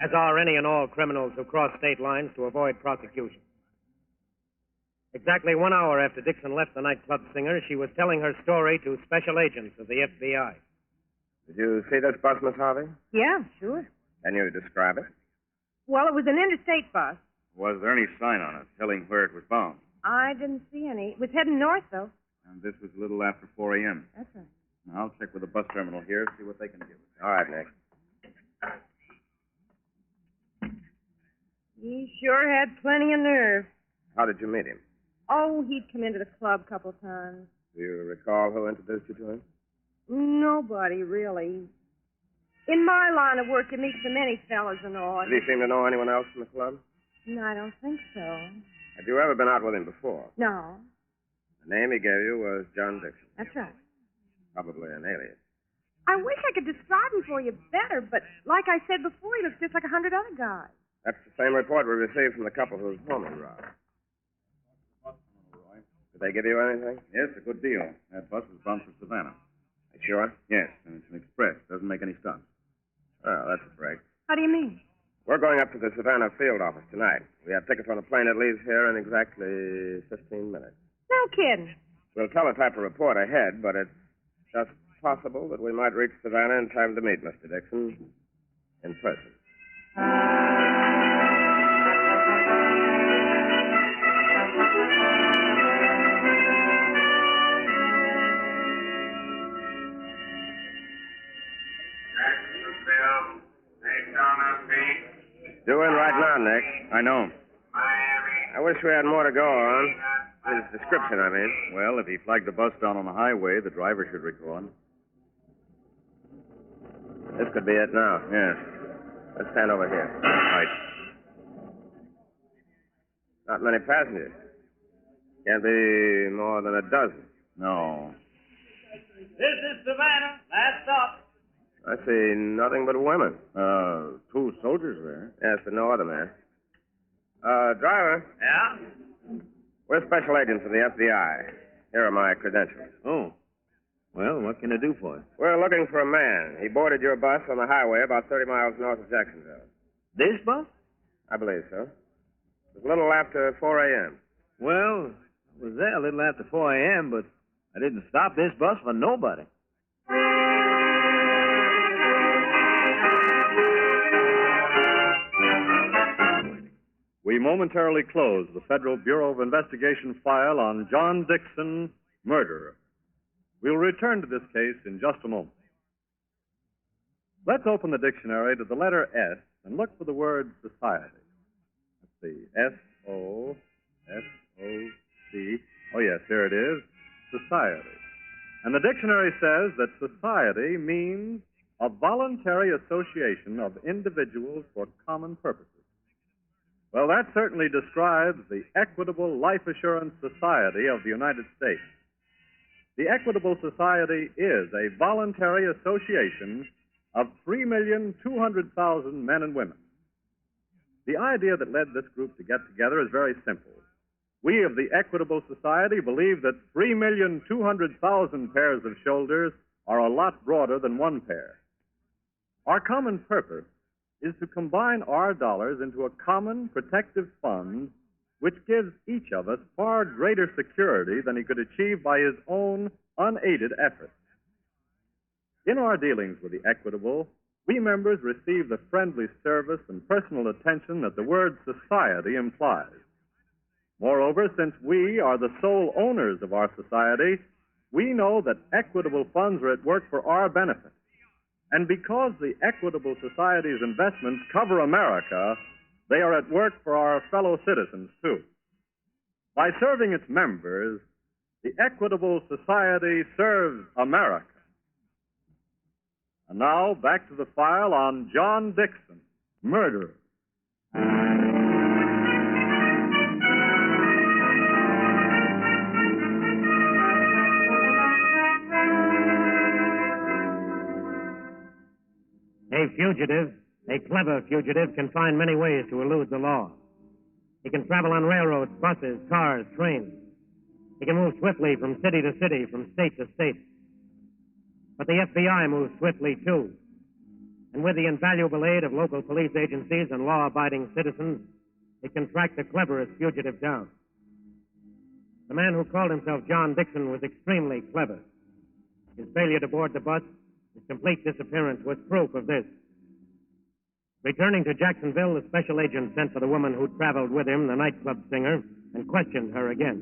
as are any and all criminals who cross state lines to avoid prosecution. Exactly 1 hour after Dixon left the nightclub singer, she was telling her story to special agents of the FBI. Did you see this bus, Miss Harvey? Yeah, sure. Can you describe it? Well, it was an interstate bus. Was there any sign on it telling where it was bound? I didn't see any. It was heading north, though. And this was a little after 4 a.m. That's right. Now, I'll check with the bus terminal here, see what they can give us. All right, Nick. He sure had plenty of nerve. How did you meet him? Oh, he'd come into the club a couple times. Do you recall who introduced you to him? Nobody, really. In my line of work, you meet so many fellas and all. Did he seem to know anyone else from the club? No, I don't think so. Had you ever been out with him before? No. The name he gave you was John Dixon. That's right. Probably an alias. I wish I could describe him for you better, but like I said before, he looks just like 100 other guys. That's the same report we received from the couple whose home he robbed. Did they give you anything? Yes, a good deal. That bus was bound for Savannah. You sure? Yes, and it's an express. Doesn't make any stops. Oh, that's a break. How do you mean? We're going up to the Savannah field office tonight. We have tickets on a plane that leaves here in exactly 15 minutes. No kidding. We'll teletype a report ahead, but it's just possible that we might reach Savannah in time to meet Mr. Dixon in person. Due in right now, Nick. I know. I wish we had more to go on. His description, I mean. Well, if he flagged the bus down on the highway, the driver should record. This could be it now. Yes. Let's stand over here. Right. Not many passengers. Can't be more than a dozen. No. This is Savannah. Last stop. I see nothing but women. 2 soldiers there. Yes, but no other man. Driver. Yeah? We're special agents of the FBI. Here are my credentials. Oh. Well, what can I do for you? We're looking for a man. He boarded your bus on the highway about 30 miles north of Jacksonville. This bus? I believe so. It was a little after 4 a.m. Well, I was there a little after 4 a.m., but I didn't stop this bus for nobody. We momentarily close the Federal Bureau of Investigation file on John Dixon, murderer. We'll return to this case in just a moment. Let's open the dictionary to the letter S and look for the word society. Let's see. S-O-S-O-C. Oh, yes, here it is. Society. And the dictionary says that society means a voluntary association of individuals for common purposes. Well, that certainly describes the Equitable Life Assurance Society of the United States. The Equitable Society is a voluntary association of 3,200,000 men and women. The idea that led this group to get together is very simple. We of the Equitable Society believe that 3,200,000 pairs of shoulders are a lot broader than one pair. Our common purpose is to combine our dollars into a common protective fund which gives each of us far greater security than he could achieve by his own unaided efforts. In our dealings with the Equitable, we members receive the friendly service and personal attention that the word society implies. Moreover, since we are the sole owners of our society, we know that equitable funds are at work for our benefit. And because the Equitable Society's investments cover America, they are at work for our fellow citizens, too. By serving its members, the Equitable Society serves America. And now, back to the file on John Dixon, murderer. A fugitive, a clever fugitive, can find many ways to elude the law. He can travel on railroads, buses, cars, trains. He can move swiftly from city to city, from state to state. But the FBI moves swiftly, too. And with the invaluable aid of local police agencies and law-abiding citizens, it can track the cleverest fugitive down. The man who called himself John Dixon was extremely clever. His failure to board the bus, his complete disappearance, was proof of this. Returning to Jacksonville, the special agent sent for the woman who traveled with him, the nightclub singer, and questioned her again.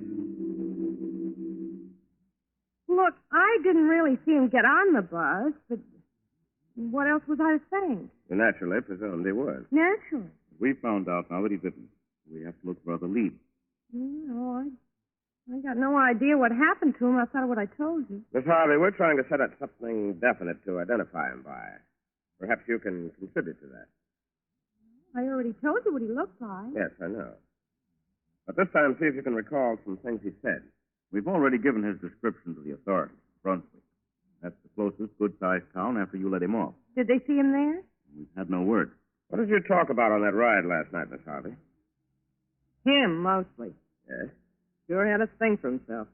Look, I didn't really see him get on the bus, but what else was I to think? You naturally presumed he was. Naturally. We found out now that he didn't. We have to look for other leads. I got no idea what happened to him outside of what I told you. Miss Harvey, we're trying to set up something definite to identify him by. Perhaps you can contribute to that. I already told you what he looked like. Yes, I know. But this time, see if you can recall some things he said. We've already given his description to the authorities. Brunswick. That's the closest good-sized town after you let him off. Did they see him there? We've had no word. What did you talk about on that ride last night, Miss Harvey? Him, mostly. Yes? Sure had a thing for himself.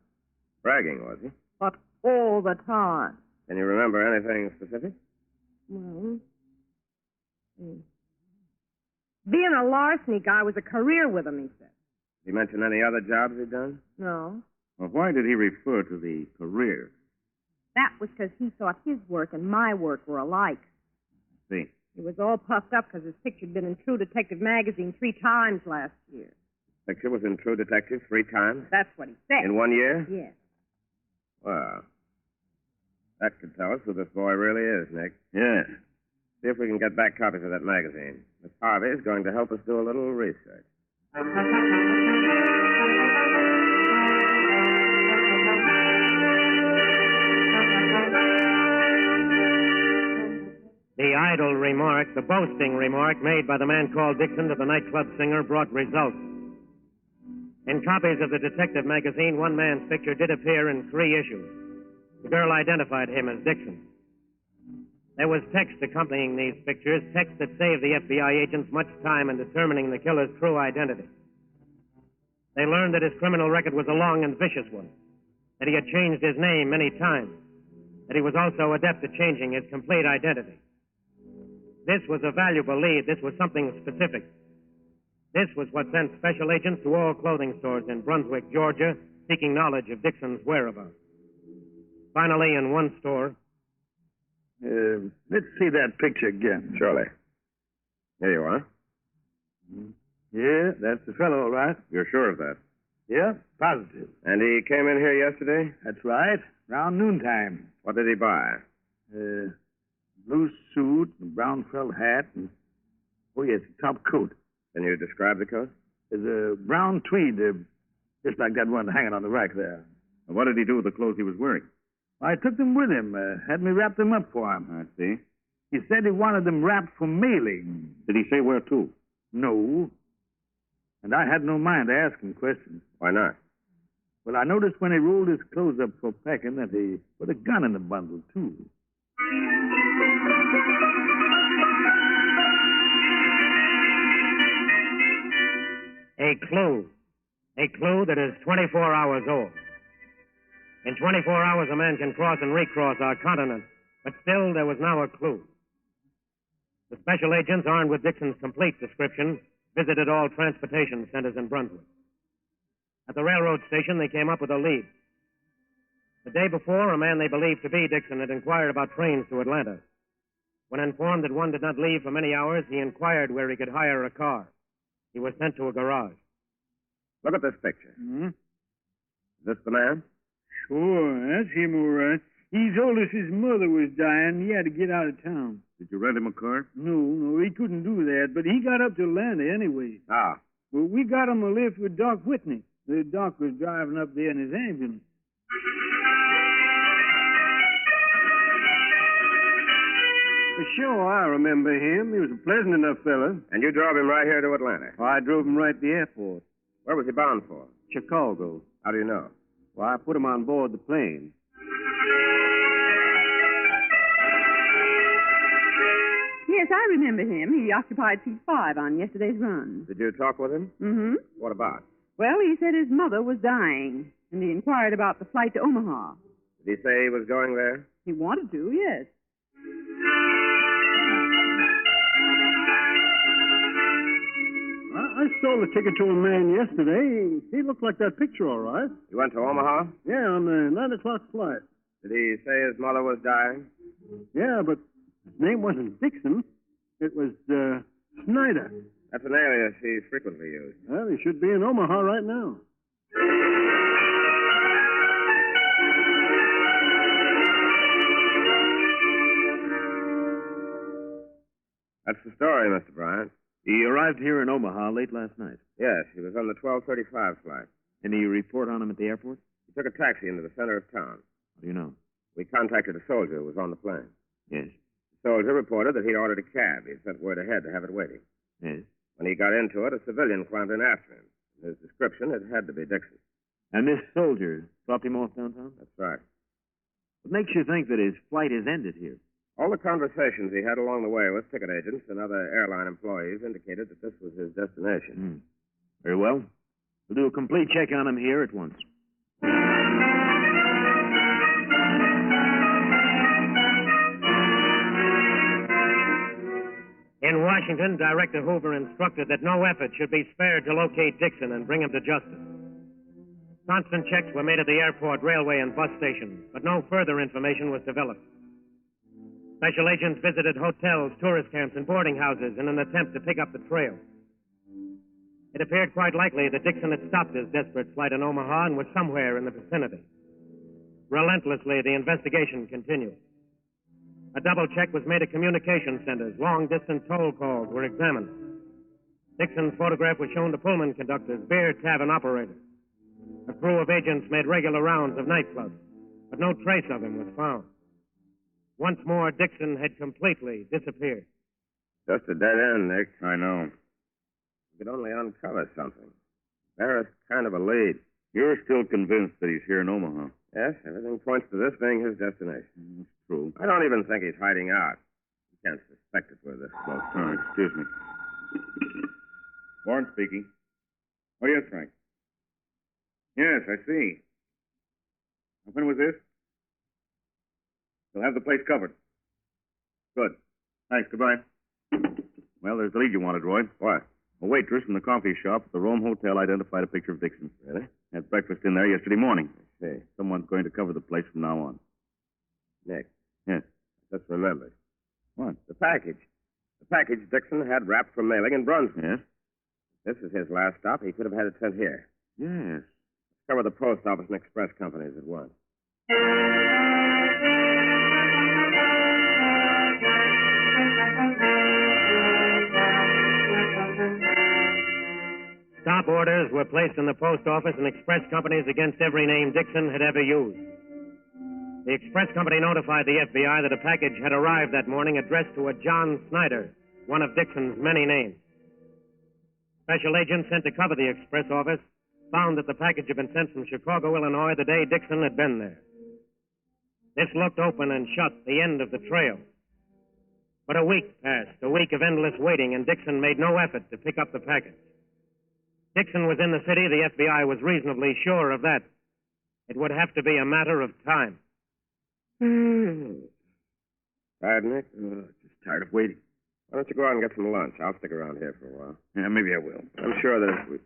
Bragging, was he? But all the time. Can you remember anything specific? Well, being a larceny guy was a career with him, he said. Did he mention any other jobs he'd done? No. Well, why did he refer to the career? That was because he thought his work and my work were alike. See. He was all puffed up because his picture'd been in True Detective magazine 3 times last year. Picture was in True Detective 3 times? That's what he said. In 1 year? Yes. Well, that could tell us who this boy really is, Nick. Yes. See if we can get back copies of that magazine. Miss Harvey is going to help us do a little research. The idle remark, the boasting remark made by the man called Dixon to the nightclub singer brought results. In copies of the detective magazine, one man's picture did appear in 3 issues. The girl identified him as Dixon. There was text accompanying these pictures, text that saved the FBI agents much time in determining the killer's true identity. They learned that his criminal record was a long and vicious one, that he had changed his name many times, that he was also adept at changing his complete identity. This was a valuable lead. This was something specific. This was what sent special agents to all clothing stores in Brunswick, Georgia, seeking knowledge of Dixon's whereabouts. Finally, in one store... Let's see that picture again. Surely. Here you are. Yeah, that's the fellow, all right. You're sure of that? Yeah, positive. And he came in here yesterday? That's right. Around noontime. What did he buy? Blue suit, a brown felt hat, and, oh, yes, a top coat. Can you describe the coat? There's a brown tweed, just like that one hanging on the rack there. And what did he do with the clothes he was wearing? I took them with him, had me wrap them up for him. I see. He said he wanted them wrapped for mailing. Did he say where to? No. And I had no mind to ask him questions. Why not? Well, I noticed when he rolled his clothes up for packing that he put a gun in the bundle, too. A clue. A clue that is 24 hours old. In 24 hours, a man can cross and recross our continent, but still there was now a clue. The special agents, armed with Dixon's complete description, visited all transportation centers in Brunswick. At the railroad station, they came up with a lead. The day before, a man they believed to be Dixon had inquired about trains to Atlanta. When informed that one did not leave for many hours, he inquired where he could hire a car. He was sent to a garage. Look at this picture. Hmm? Is this the man? Sure, that's him, all right. He told us his mother was dying. He had to get out of town. Did you rent him a car? No, he couldn't do that, but he got up to Atlanta anyway. Ah. Well, we got him a lift with Doc Whitney. The doc was driving up there in his ambulance. For sure, I remember him. He was a pleasant enough fellow. And you drove him right here to Atlanta? Oh, I drove him right to the airport. Where was he bound for? Chicago. How do you know? Well, I put him on board the plane. Yes, I remember him. He occupied seat 5 on yesterday's run. Did you talk with him? Mm-hmm. What about? Well, he said his mother was dying, and he inquired about the flight to Omaha. Did he say he was going there? He wanted to, yes. I sold a ticket to a man yesterday. He looked like that picture, all right. You went to Omaha? Yeah, on the 9 o'clock flight. Did he say his mother was dying? Yeah, but his name wasn't Dixon. It was Snyder. That's an alias he frequently used. Well, he should be in Omaha right now. That's the story, Mr. Bryant. He arrived here in Omaha late last night. Yes, he was on the 12:35 flight. Any report on him at the airport? He took a taxi into the center of town. How do you know? We contacted a soldier who was on the plane. Yes. The soldier reported that he'd ordered a cab. He sent word ahead to have it waiting. Yes. When he got into it, a civilian climbed in after him. In his description, it had to be Dixon. And this soldier dropped him off downtown? That's right. What makes you think that his flight is ended here? All the conversations he had along the way with ticket agents and other airline employees indicated that this was his destination. Very well. We'll do a complete check on him here at once. In Washington, Director Hoover instructed that no effort should be spared to locate Dixon and bring him to justice. Constant checks were made at the airport, railway, and bus stations, but no further information was developed. Special agents visited hotels, tourist camps, and boarding houses in an attempt to pick up the trail. It appeared quite likely that Dixon had stopped his desperate flight in Omaha and was somewhere in the vicinity. Relentlessly, the investigation continued. A double check was made at communication centers. Long-distance toll calls were examined. Dixon's photograph was shown to Pullman conductors, beer tavern operators. A crew of agents made regular rounds of nightclubs, but no trace of him was found. Once more, Dixon had completely disappeared. Just a dead end, Nick. I know. We could only uncover something. Barrett's kind of a lead. You're still convinced that he's here in Omaha? Yes, everything points to this being his destination. That's true. I don't even think he's hiding out. You can't suspect it we're this close. Oh, excuse me. Warren speaking. Oh, yes, Frank. Yes, I see. When was this? We'll have the place covered. Good. Thanks. Goodbye. Well, there's the lead you wanted, Roy. What? A waitress in the coffee shop at the Rome Hotel identified a picture of Dixon. Really? Had breakfast in there yesterday morning. I see. Someone's going to cover the place from now on. Nick. Yes. Just remembered. What? The package. The package Dixon had wrapped for mailing in Brunswick. Yes? This is his last stop. He could have had it sent here. Yes. Cover the post office and express companies at once. Stop orders were placed in the post office and express companies against every name Dixon had ever used. The express company notified the FBI that a package had arrived that morning addressed to a John Snyder, one of Dixon's many names. Special agents sent to cover the express office found that the package had been sent from Chicago, Illinois, the day Dixon had been there. This looked open and shut, the end of the trail. But a week passed, a week of endless waiting, and Dixon made no effort to pick up the package. Dixon was in the city. The FBI was reasonably sure of that. It would have to be a matter of time. Tired, Nick? Just tired of waiting. Why don't you go out and get some lunch? I'll stick around here for a while. Yeah, maybe I will. I'm sure that if we...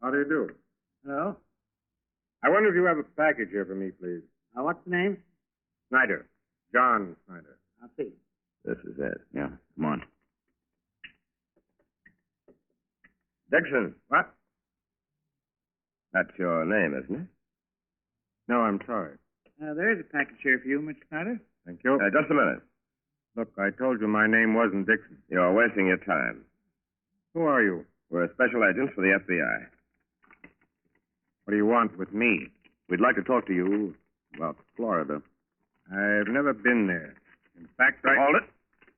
How do you do? Hello? I wonder if you have a package here for me, please. What's the name? Snyder. John Snyder. I'll see. This is it. Yeah, come on. Dixon. What? That's your name, isn't it? No, I'm sorry. There's a package here for you, Mr. Snyder. Thank you. Just a minute. Look, I told you my name wasn't Dixon. You're wasting your time. Who are you? We're special agents for the FBI. What do you want with me? We'd like to talk to you about Florida. I've never been there. In fact, I... Hold it.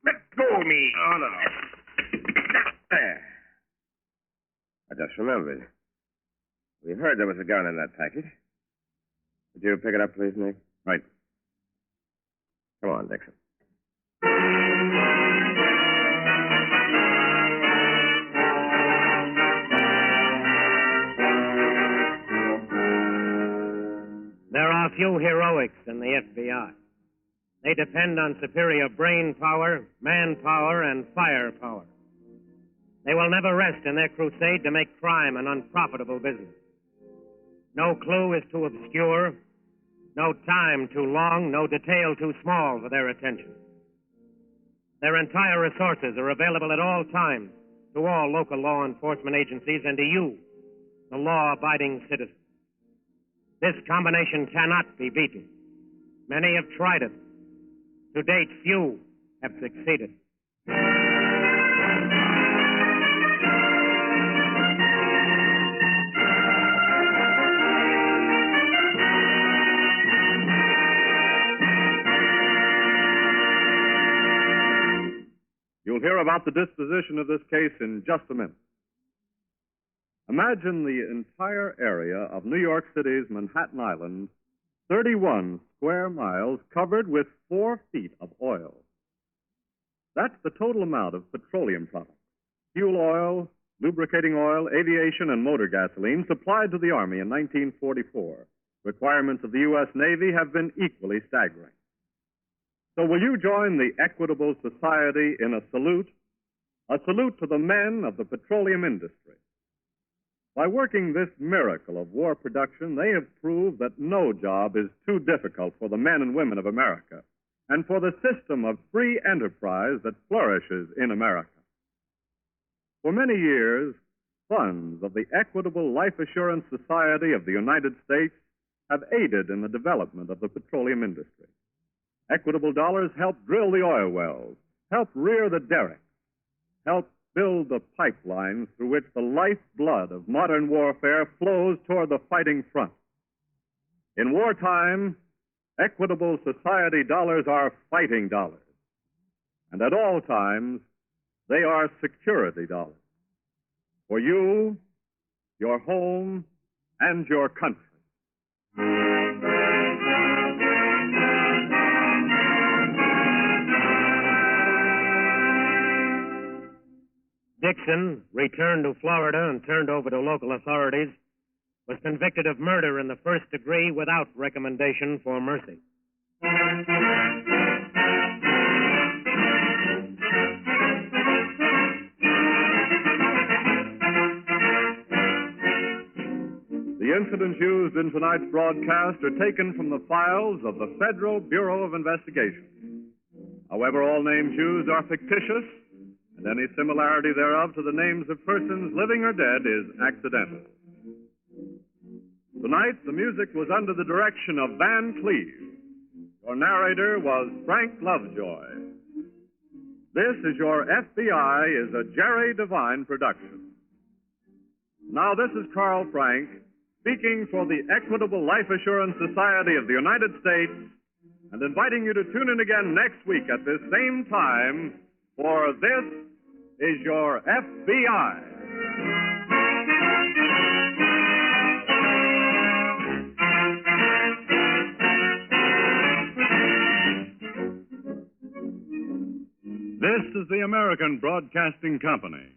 Let go of me. Oh, no. There. I just remembered. We heard there was a gun in that package. Would you pick it up, please, Nick? Right. Come on, Dixon. There are few heroics in the FBI. They depend on superior brain power, manpower, and firepower. They will never rest in their crusade to make crime an unprofitable business. No clue is too obscure. No time too long, no detail too small for their attention. Their entire resources are available at all times to all local law enforcement agencies and to you, the law-abiding citizen. This combination cannot be beaten. Many have tried it. To date, few have succeeded. You'll hear about the disposition of this case in just a minute. Imagine the entire area of New York City's Manhattan Island, 31 square miles, covered with 4 feet of oil. That's the total amount of petroleum products, fuel oil, lubricating oil, aviation, and motor gasoline supplied to the Army in 1944. Requirements of the U.S. Navy have been equally staggering. So will you join the Equitable Society in a salute to the men of the petroleum industry? By working this miracle of war production, they have proved that no job is too difficult for the men and women of America and for the system of free enterprise that flourishes in America. For many years, funds of the Equitable Life Assurance Society of the United States have aided in the development of the petroleum industry. Equitable dollars help drill the oil wells, help rear the derricks, help build the pipelines through which the lifeblood of modern warfare flows toward the fighting front. In wartime, Equitable Society dollars are fighting dollars. And at all times, they are security dollars. For you, your home, and your country. Dixon, returned to Florida and turned over to local authorities, was convicted of murder in the first degree without recommendation for mercy. The incidents used in tonight's broadcast are taken from the files of the Federal Bureau of Investigation. However, all names used are fictitious, and any similarity thereof to the names of persons living or dead is accidental. Tonight, the music was under the direction of Van Cleve. Your narrator was Frank Lovejoy. This is Your FBI is a Jerry Devine production. Now, this is Carl Frank, speaking for the Equitable Life Assurance Society of the United States, and inviting you to tune in again next week at this same time for This is Your FBI. This is the American Broadcasting Company.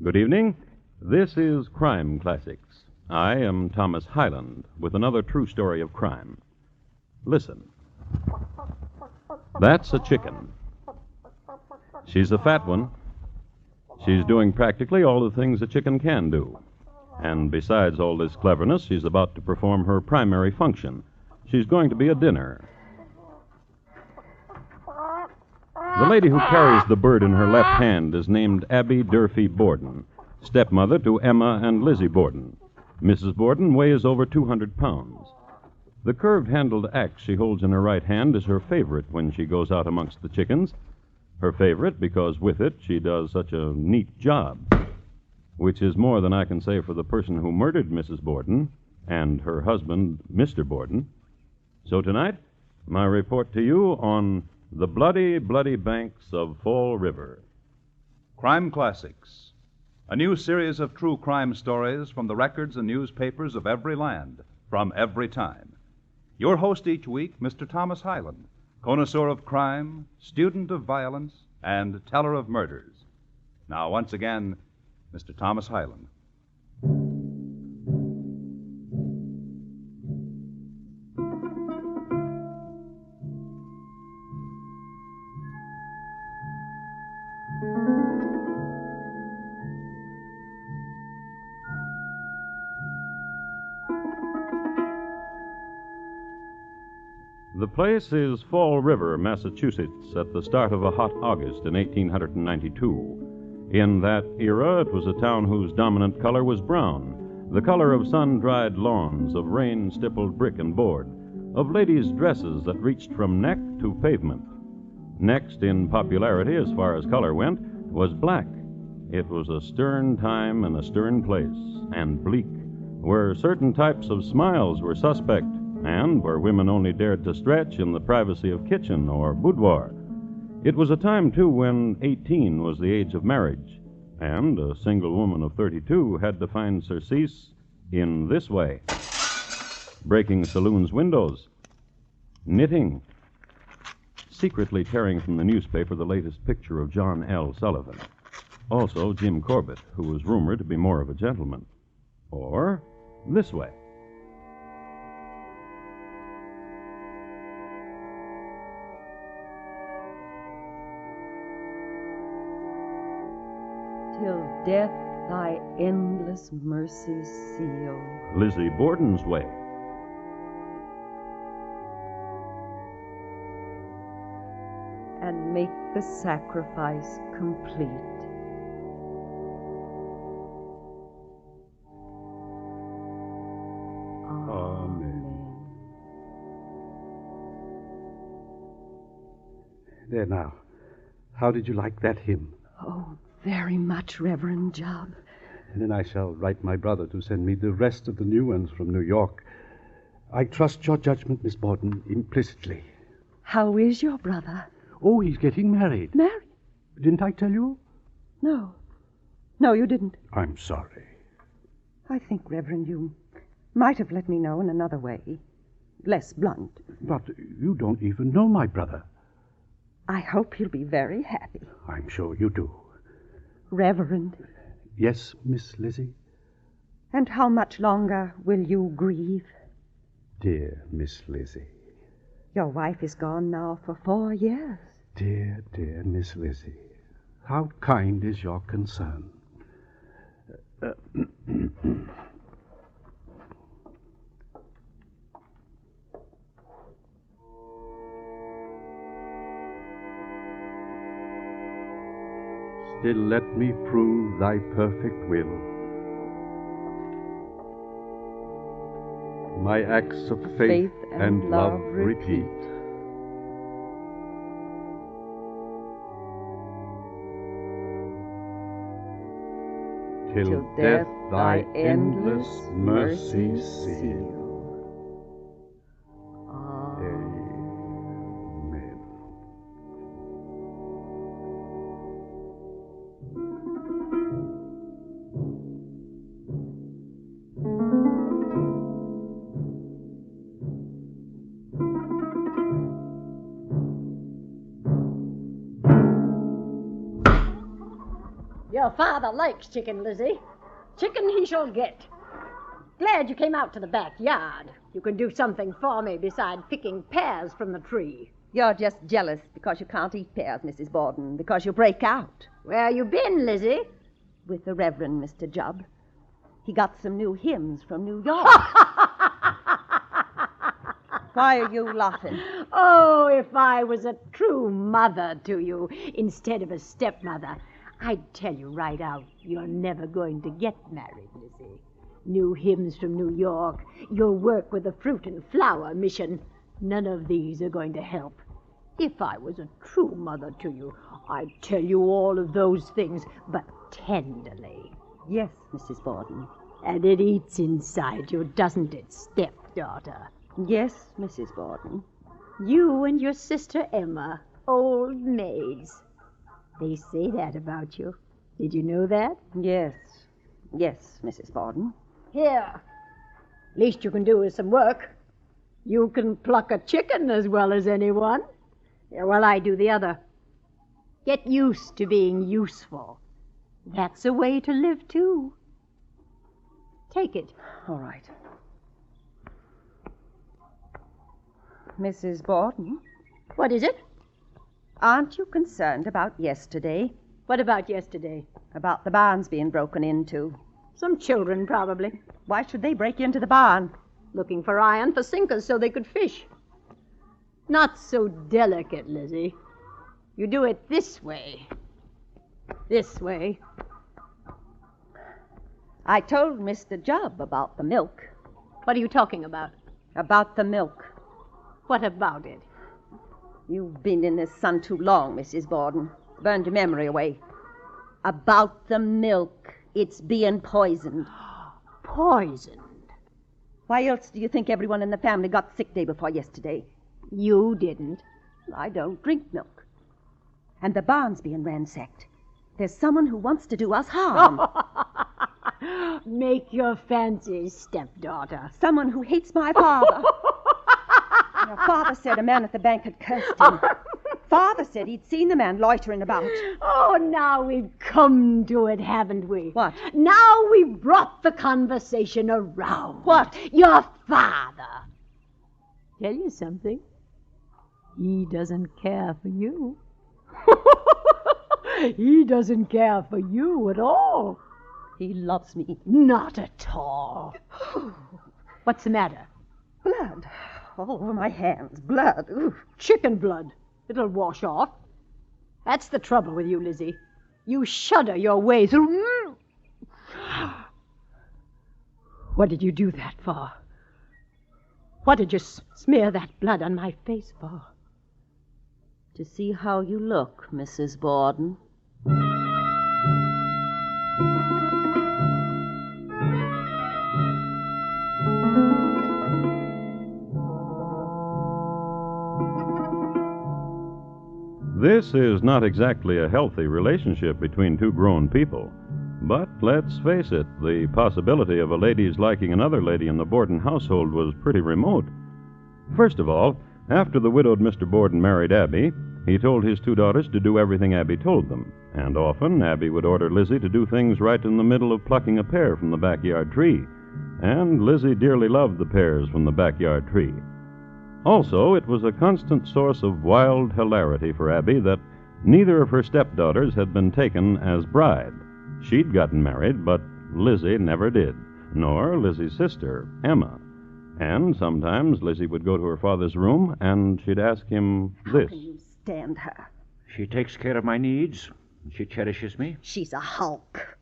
Good evening. This is Crime Classics. I am Thomas Hyland with another true story of crime. Listen. That's a chicken. She's a fat one. She's doing practically all the things a chicken can do. And besides all this cleverness, she's about to perform her primary function. She's going to be a dinner. The lady who carries the bird in her left hand is named Abby Durfee Borden, stepmother to Emma and Lizzie Borden. Mrs. Borden weighs over 200 pounds. The curved-handled axe she holds in her right hand is her favorite when she goes out amongst the chickens. Her favorite because with it she does such a neat job, which is more than I can say for the person who murdered Mrs. Borden and her husband, Mr. Borden. So tonight, my report to you on the bloody, bloody banks of Fall River. Crime Classics. a new series of true crime stories from the records and newspapers of every land, from every time. Your host each week, Mr. Thomas Hyland, connoisseur of crime, student of violence, and teller of murders. Now, once again, Mr. Thomas Hyland. The place is Fall River, Massachusetts, at the start of a hot August in 1892. In that era, it was a town whose dominant color was brown, the color of sun-dried lawns, of rain-stippled brick and board, of ladies' dresses that reached from neck to pavement. Next in popularity, as far as color went, was black. It was a stern time and a stern place, and bleak, where certain types of smiles were suspect, and where women only dared to stretch in the privacy of kitchen or boudoir. It was a time, too, when 18 was the age of marriage, and a single woman of 32 had to find surcease in this way: breaking saloons' windows, knitting, secretly tearing from the newspaper the latest picture of John L. Sullivan, also Jim Corbett, who was rumored to be more of a gentleman, or this way. Till death thy endless mercies seal. Lizzie Borden's way. And make the sacrifice complete. Amen. There now. How did you like that hymn? Oh, very much, Reverend Job. And then I shall write my brother to send me the rest of the new ones from New York. I trust your judgment, Miss Borden, implicitly. How is your brother? Oh, he's getting married. Married? Didn't I tell you? No. No, you didn't. I'm sorry. I think, Reverend, you might have let me know in another way. Less blunt. But you don't even know my brother. I hope you'll be very happy. I'm sure you do. Reverend. Yes, Miss Lizzie? And how much longer will you grieve? Dear Miss Lizzie. Your wife is gone now for 4 years. Dear, dear Miss Lizzie. How kind is your concern. Still let me prove thy perfect will. My acts of faith and love repeat. Till death thy endless mercy seal. Your father likes chicken, Lizzie. Chicken he shall get. Glad you came out to the backyard. You can do something for me besides picking pears from the tree. You're just jealous because you can't eat pears, Mrs. Borden, because you break out. Where you been, Lizzie? With the Reverend Mr. Jubb. He got some new hymns from New York. Why are you laughing? Oh, if I was a true mother to you instead of a stepmother, I'd tell you right out, you're never going to get married, Lizzie. New hymns from New York, your work with the Fruit and Flower Mission, none of these are going to help. If I was a true mother to you, I'd tell you all of those things, but tenderly. Yes, Mrs. Borden. And it eats inside you, doesn't it, stepdaughter? Yes, Mrs. Borden. You and your sister Emma, old maids. They say that about you. Did you know that? Yes. Yes, Mrs. Borden. Here. Least you can do is some work. You can pluck a chicken as well as anyone. Yeah, well, I do the other. Get used to being useful. That's a way to live, too. Take it. All right. Mrs. Borden? What is it? Aren't you concerned about yesterday? What about yesterday? About the barns being broken into. Some children, probably. Why should they break into the barn? Looking for iron for sinkers so they could fish. Not so delicate, Lizzie. You do it this way. This way. I told Mr. Jubb about the milk. What are you talking about? About the milk. What about it? You've been in the sun too long, Mrs. Borden. Burned your memory away. About the milk. It's being poisoned. Poisoned? Why else do you think everyone in the family got sick day before yesterday? You didn't. I don't drink milk. And the barn's being ransacked. There's someone who wants to do us harm. Make your fancy, stepdaughter. Someone who hates my father. Your father said a man at the bank had cursed him. Father said he'd seen the man loitering about. Oh, now we've come to it, haven't we? What? Now we've brought the conversation around. What? Your father. Tell you something. He doesn't care for you. He doesn't care for you at all. He loves me. Not at all. What's the matter? Blood. All over my hands. Blood. Ooh. Chicken blood. It'll wash off. That's the trouble with you, Lizzie. You shudder your way through. What did you do that for? What did you smear that blood on my face for? To see how you look, Mrs. Borden. This is not exactly a healthy relationship between two grown people. But let's face it, the possibility of a lady's liking another lady in the Borden household was pretty remote. First of all, after the widowed Mr. Borden married Abby, he told his two daughters to do everything Abby told them, and often Abby would order Lizzie to do things right in the middle of plucking a pear from the backyard tree, and Lizzie dearly loved the pears from the backyard tree. Also, it was a constant source of wild hilarity for Abby that neither of her stepdaughters had been taken as bride. She'd gotten married, but Lizzie never did, nor Lizzie's sister, Emma. And sometimes Lizzie would go to her father's room, and she'd ask him this. How can you stand her? She takes care of my needs, and she cherishes me. She's a hulk.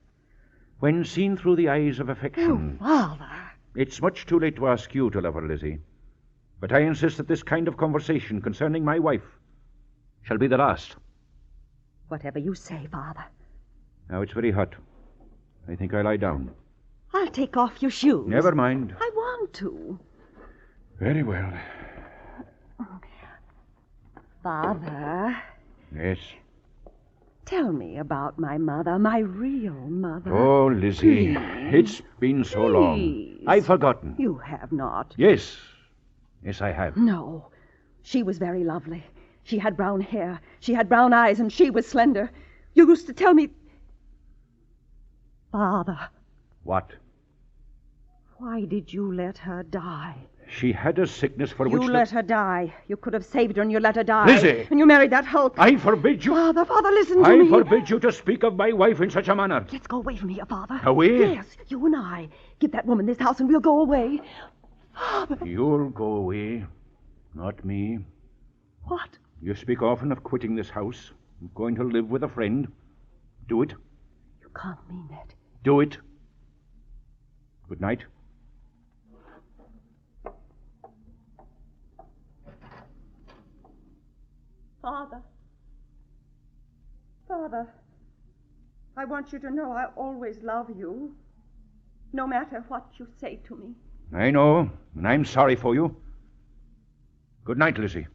When seen through the eyes of affection... Oh, Father. It's much too late to ask you to love her, Lizzie. But I insist that this kind of conversation concerning my wife shall be the last. Whatever you say, Father. Now, it's very hot. I think I'll lie down. I'll take off your shoes. Never mind. I want to. Very well. Father. Yes? Tell me about my mother, my real mother. Oh, Lizzie, Please. it's been so long. I've forgotten. You have not. Yes. Yes, I have. No. She was very lovely. She had brown hair. She had brown eyes, and she was slender. You used to tell me... Father. What? Why did you let her die? She had a sickness for You which... let her die. You could have saved her, and you let her die. Lizzie! And you married that hulk. I forbid you... Father, listen to me. I forbid you to speak of my wife in such a manner. Let's go away from here, Father. Away? Yes, you and I. Give that woman this house, and we'll go away. Father. You'll go away, not me. What? You speak often of quitting this house, of going to live with a friend. Do it. You can't mean that. Do it. Good night. Father, I want you to know I always love you, no matter what you say to me. I know, and I'm sorry for you. Good night, Lizzie.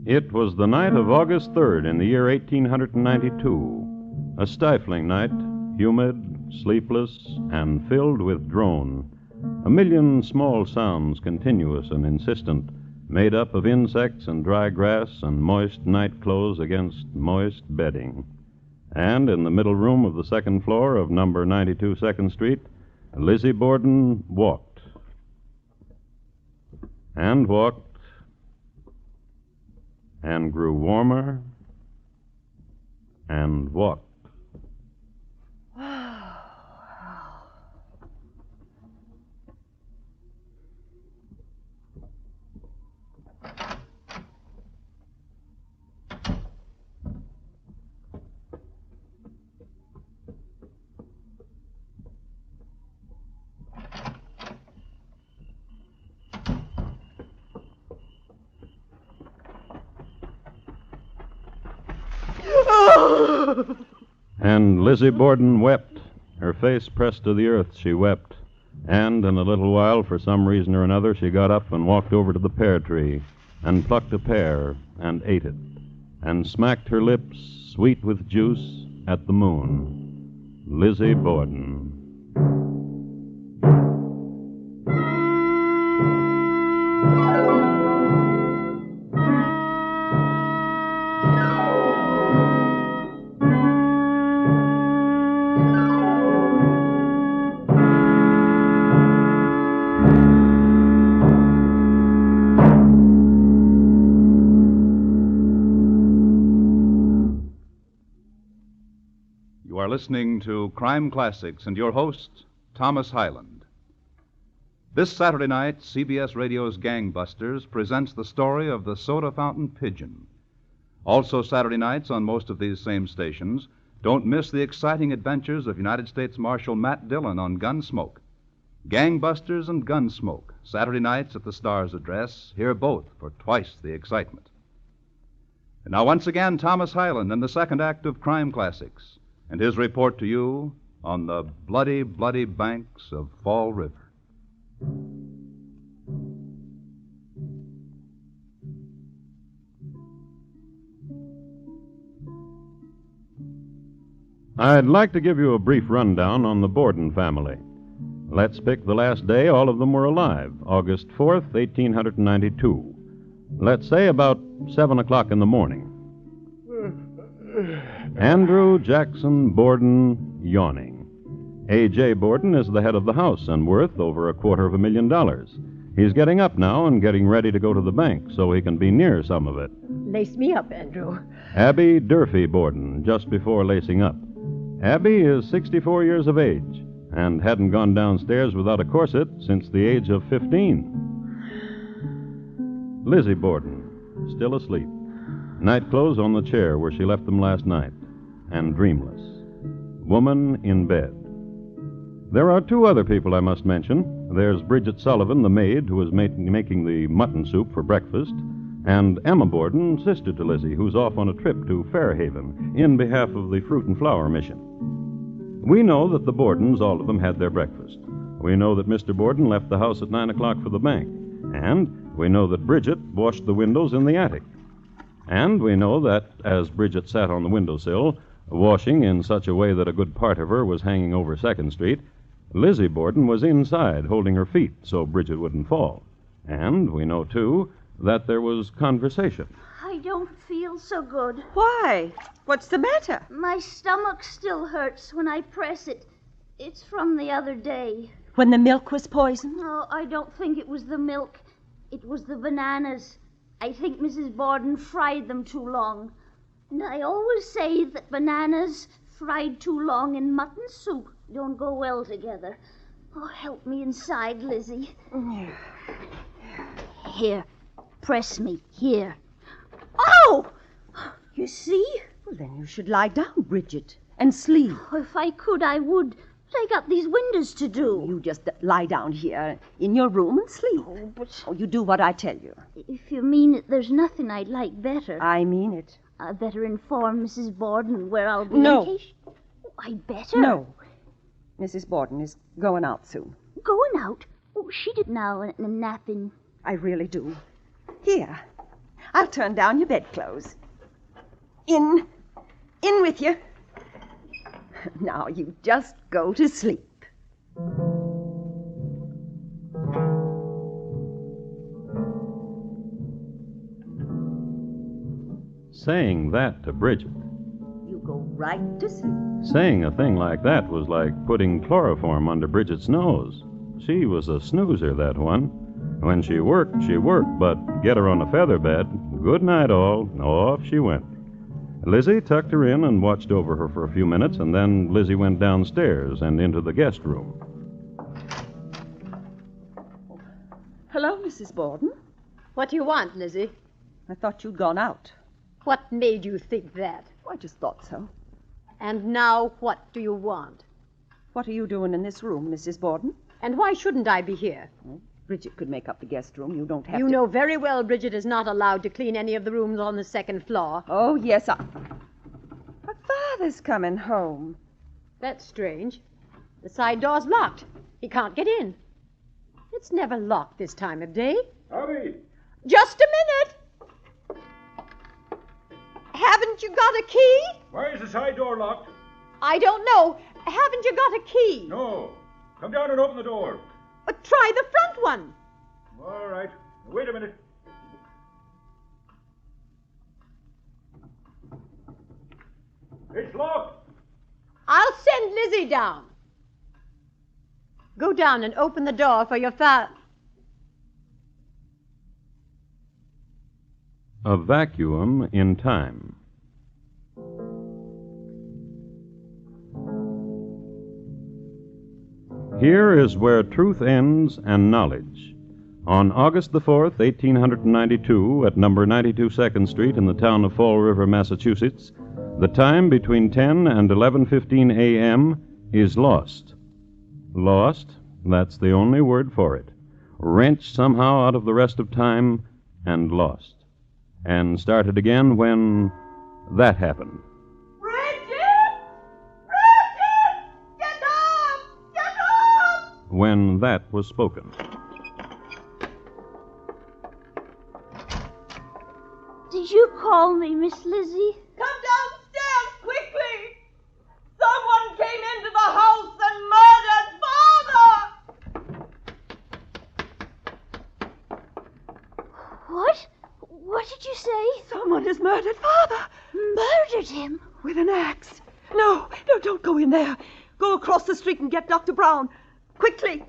It was the night of August 3rd in the year 1892. A stifling night, humid, sleepless, and filled with drone. A million small sounds, continuous and insistent, made up of insects and dry grass and moist night clothes against moist bedding. And in the middle room of the second floor of number 92 2nd Street, Lizzie Borden walked. And walked. And grew warmer. And walked. And Lizzie Borden wept. Her face pressed to the earth, she wept. And in a little while, for some reason or another, she got up and walked over to the pear tree and plucked a pear and ate it and smacked her lips, sweet with juice, at the moon. Lizzie Borden. You are listening to Crime Classics and your host, Thomas Hyland. This Saturday night, CBS Radio's Gangbusters presents the story of the soda fountain pigeon. Also Saturday nights on most of these same stations, don't miss the exciting adventures of United States Marshal Matt Dillon on Gunsmoke. Gangbusters and Gunsmoke, Saturday nights at the Star's address. Hear both for twice the excitement. And now once again, Thomas Hyland in the second act of Crime Classics, and his report to you on the bloody, bloody banks of Fall River. I'd like to give you a brief rundown on the Borden family. Let's pick the last day all of them were alive, August 4th, 1892. Let's say about 7 o'clock in the morning. Andrew Jackson Borden, yawning. A.J. Borden is the head of the house and worth over $250,000. He's getting up now and getting ready to go to the bank so he can be near some of it. Lace me up, Andrew. Abby Durfee Borden, just before lacing up. Abby is 64 years of age and hadn't gone downstairs without a corset since the age of 15. Lizzie Borden, still asleep. Night clothes on the chair where she left them last night, and dreamless. Woman in bed. There are two other people I must mention. There's Bridget Sullivan, the maid, who is making the mutton soup for breakfast, and Emma Borden, sister to Lizzie, who's off on a trip to Fairhaven in behalf of the Fruit and Flower Mission. We know that the Bordens, all of them, had their breakfast. We know that Mr. Borden left the house at 9 o'clock for the bank, and we know that Bridget washed the windows in the attic. And we know that, as Bridget sat on the windowsill, washing in such a way that a good part of her was hanging over 2nd Street, Lizzie Borden was inside holding her feet so Bridget wouldn't fall. And we know, too, that there was conversation. I don't feel so good. Why? What's the matter? My stomach still hurts when I press it. It's from the other day. When the milk was poisoned? No, I don't think it was the milk. It was the bananas. I think Mrs. Borden fried them too long. And I always say that bananas fried too long in mutton soup don't go well together. Oh, help me inside, Lizzie. Here, press me. Here. Oh! You see? Well, then you should lie down, Bridget, and sleep. Oh, if I could, I would. But I got these windows to do. You just lie down here in your room and sleep. Oh, but... Oh, you do what I tell you. If you mean it, there's nothing I'd like better. I mean it. I'd better inform Mrs. Borden where I'll be. No. In case... Oh, I'd better. No. Mrs. Borden is going out soon. Going out? Oh, she did now and napping. I really do. Here. I'll turn down your bedclothes. In with you. Now you just go to sleep. Saying that to Bridget, You go right to sleep. saying a thing like that was like putting chloroform under Bridget's nose. She was a snoozer, that one. When she worked, but get her on a feather bed, good night all, off she went. Lizzie tucked her in and watched over her for a few minutes, and then Lizzie went downstairs and into the guest room. Hello, Mrs. Borden. What do you want, Lizzie? I thought you'd gone out. What made you think that? I just thought so. And now what do you want? What are you doing in this room, Mrs. Borden? And why shouldn't I be here? Well, Bridget could make up the guest room. You don't have You to... know very well Bridget is not allowed to clean any of the rooms on the second floor. Oh, yes, But Father's coming home. That's strange. The side door's locked. He can't get in. It's never locked this time of day. Howdy. Just a minute. Haven't you got a key? Why is the side door locked? I don't know. Haven't you got a key? No. Come down and open the door. Try the front one. All right. Wait a minute. It's locked. I'll send Lizzie down. Go down and open the door for your father. A vacuum in time. Here is where truth ends and knowledge. On August the 4th, 1892, at number 92 2nd Street in the town of Fall River, Massachusetts, the time between 10 and 11:15 a.m. is lost. Lost, that's the only word for it. Wrenched somehow out of the rest of time and lost. And started again when that happened. When that was spoken. Did you call me, Miss Lizzie? Come downstairs, quickly! Someone came into the house and murdered Father! What? What did you say? Someone has murdered Father. Murdered him? With an axe. No, don't go in there. Go across the street and get Dr. Brown. Quickly.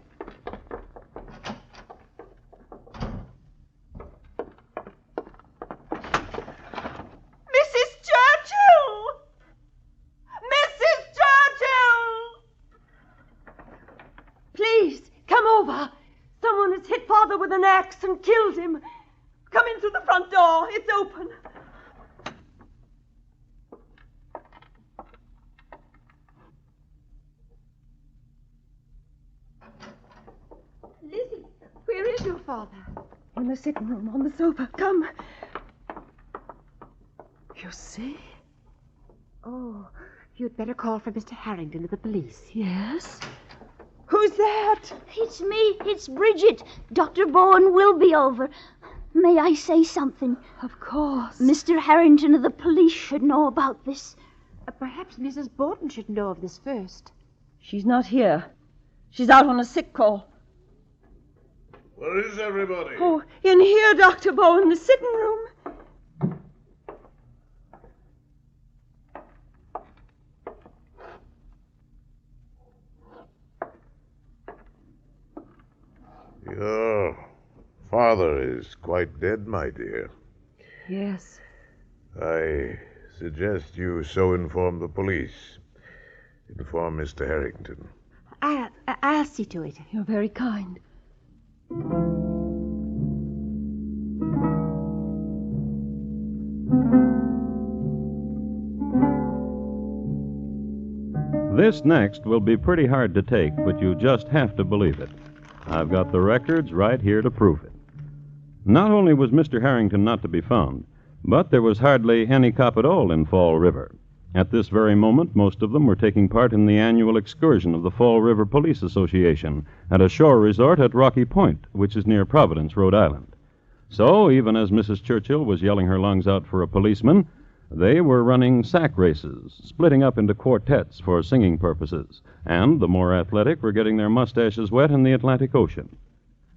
Mrs. Churchill! Mrs. Churchill! Please, come over. Someone has hit Father with an axe and killed him. Come in through the front door. It's open. Lizzie, where is your father? In the sitting room, on the sofa. Come. You see? Oh, you'd better call for Mr. Harrington of the police. Yes? Who's that? It's me. It's Bridget. Dr. Bowen will be over. May I say something? Of course. Mr. Harrington of the police should know about this. Perhaps Mrs. Borden should know of this first. She's not here. She's out on a sick call. Where is everybody? Oh, in here, Dr. Bowen, the sitting room. Your father is quite dead, my dear. Yes. I suggest you so inform the police. Inform Mr. Harrington. I'll see to it. You're very kind. This next will be pretty hard to take, but you just have to believe it. I've got the records right here to prove it. Not only was Mr. Harrington not to be found, but there was hardly any cop at all in Fall River. At this very moment, most of them were taking part in the annual excursion of the Fall River Police Association at a shore resort at Rocky Point, which is near Providence, Rhode Island. So, even as Mrs. Churchill was yelling her lungs out for a policeman, they were running sack races, splitting up into quartets for singing purposes, and the more athletic were getting their mustaches wet in the Atlantic Ocean.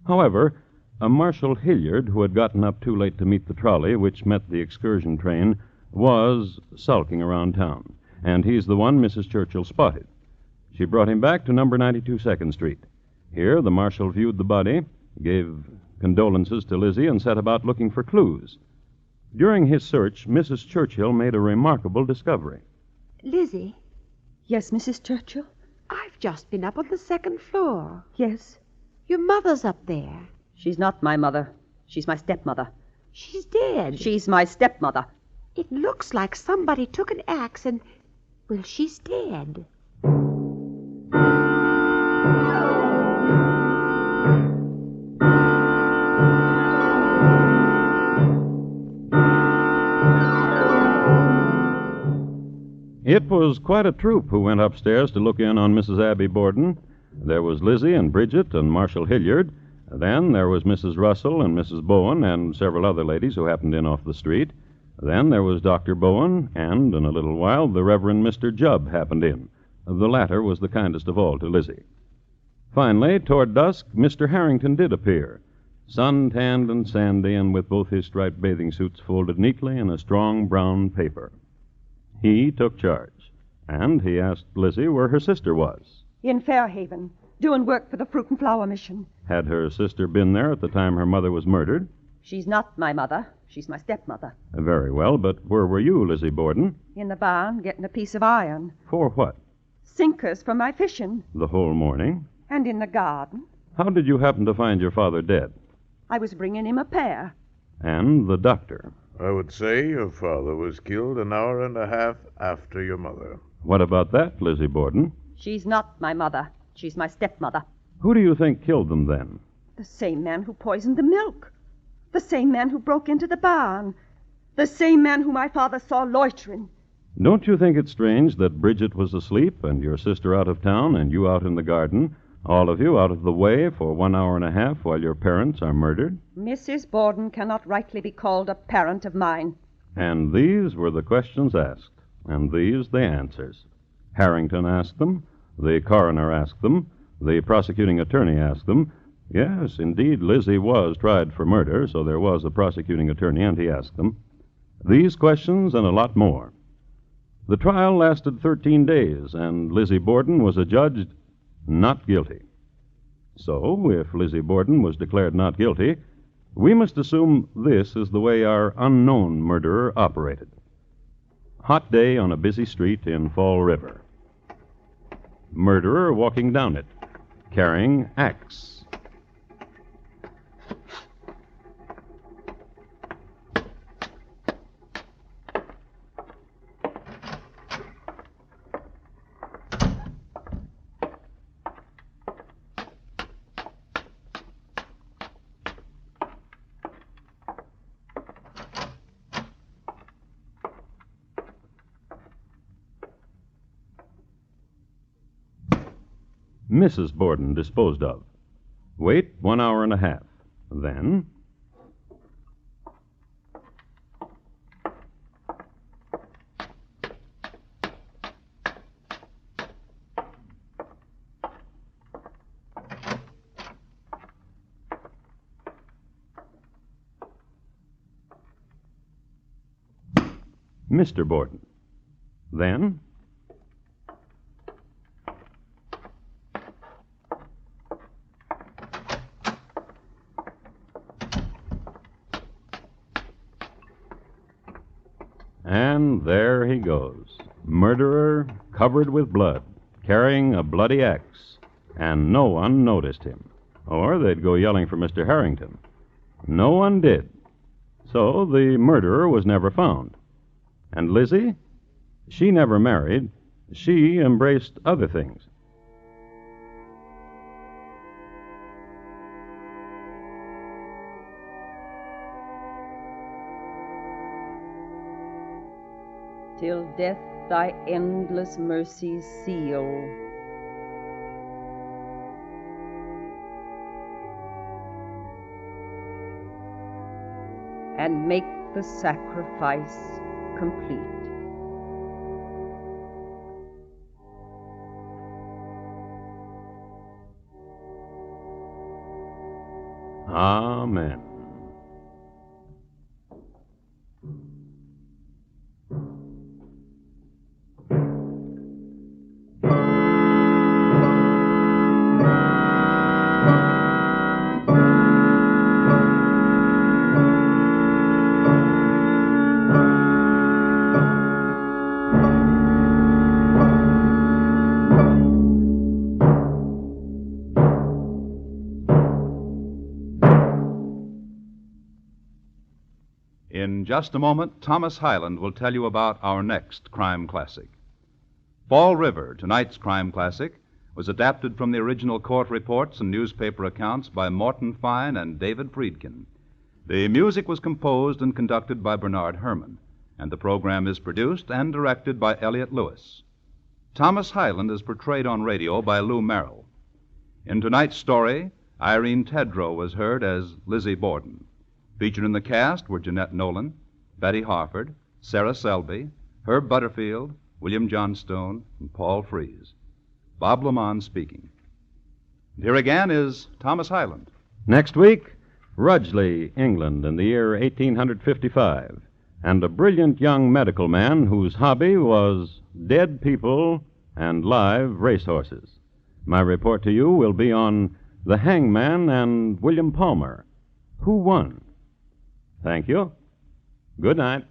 However, a Marshal Hilliard, who had gotten up too late to meet the trolley which met the excursion train, was sulking around town, and he's the one Mrs. Churchill spotted. She brought him back to number 92 2nd Street. Here, the marshal viewed the body, gave condolences to Lizzie, and set about looking for clues. During his search, Mrs. Churchill made a remarkable discovery. Lizzie, Yes, Mrs. Churchill? I've just been up on the 2nd floor. Yes. Your mother's up there. She's not my mother. She's my stepmother. She's dead. She's my stepmother. It looks like somebody took an axe and... well, she's dead. It was quite a troop who went upstairs to look in on Mrs. Abby Borden. There was Lizzie and Bridget and Marshal Hilliard. Then there was Mrs. Russell and Mrs. Bowen and several other ladies who happened in off the street. Then there was Dr. Bowen, and in a little while the Reverend Mr. Jubb happened in. The latter was the kindest of all to Lizzie. Finally, toward dusk, Mr. Harrington did appear, sun-tanned and sandy, and with both his striped bathing suits folded neatly in a strong brown paper. He took charge, and he asked Lizzie where her sister was. In Fairhaven, doing work for the Fruit and Flower Mission. Had her sister been there at the time her mother was murdered? She's not my mother. She's my stepmother. Very well, but where were you, Lizzie Borden? In the barn, getting a piece of iron. For what? Sinkers for my fishing. The whole morning? And in the garden. How did you happen to find your father dead? I was bringing him a pear. And the doctor? I would say your father was killed an hour and a half after your mother. What about that, Lizzie Borden? She's not my mother. She's my stepmother. Who do you think killed them then? The same man who poisoned the milk. The same man who broke into the barn. The same man who my father saw loitering. Don't you think it strange that Bridget was asleep and your sister out of town and you out in the garden, all of you out of the way for 1 hour and a half while your parents are murdered? Mrs. Borden cannot rightly be called a parent of mine. And these were the questions asked, and these the answers. Harrington asked them, the coroner asked them, the prosecuting attorney asked them. Yes, indeed, Lizzie was tried for murder, so there was a prosecuting attorney, and he asked them. These questions and a lot more. The trial lasted 13 days, and Lizzie Borden was adjudged not guilty. So, if Lizzie Borden was declared not guilty, we must assume this is the way our unknown murderer operated. Hot day on a busy street in Fall River. Murderer walking down it, carrying axe. Mrs. Borden disposed of. Wait 1 hour and a half. Then... Mr. Borden. Then... And there he goes, murderer covered with blood, carrying a bloody axe, and no one noticed him. Or they'd go yelling for Mr. Harrington. No one did. So the murderer was never found. And Lizzie? She never married. She embraced other things. Till death thy endless mercies seal. and make the sacrifice complete. Amen. In just a moment, Thomas Hyland will tell you about our next crime classic. Fall River, tonight's crime classic, was adapted from the original court reports and newspaper accounts by Morton Fine and David Friedkin. The music was composed and conducted by Bernard Herrmann, and the program is produced and directed by Elliott Lewis. Thomas Hyland is portrayed on radio by Lou Merrill. In tonight's story, Irene Tedrow was heard as Lizzie Borden. Featured in the cast were Jeanette Nolan, Betty Harford, Sarah Selby, Herb Butterfield, William Johnstone, and Paul Frees. Bob Lamont speaking. And here again is Thomas Hyland. Next week, Rudgley, England, in the year 1855, and a brilliant young medical man whose hobby was dead people and live racehorses. My report to you will be on The Hangman and William Palmer. Who won? Thank you. Good night.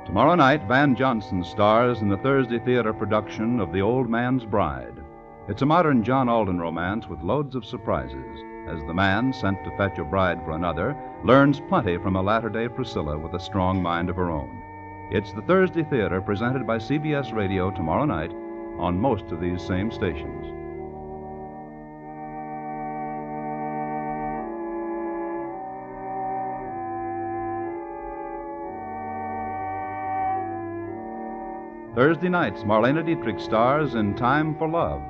Tomorrow night, Van Johnson stars in the Thursday theater production of The Old Man's Bride. It's a modern John Alden romance with loads of surprises, as the man, sent to fetch a bride for another, learns plenty from a latter-day Priscilla with a strong mind of her own. It's the Thursday theater presented by CBS Radio tomorrow night on most of these same stations. Thursday nights, Marlena Dietrich stars in Time for Love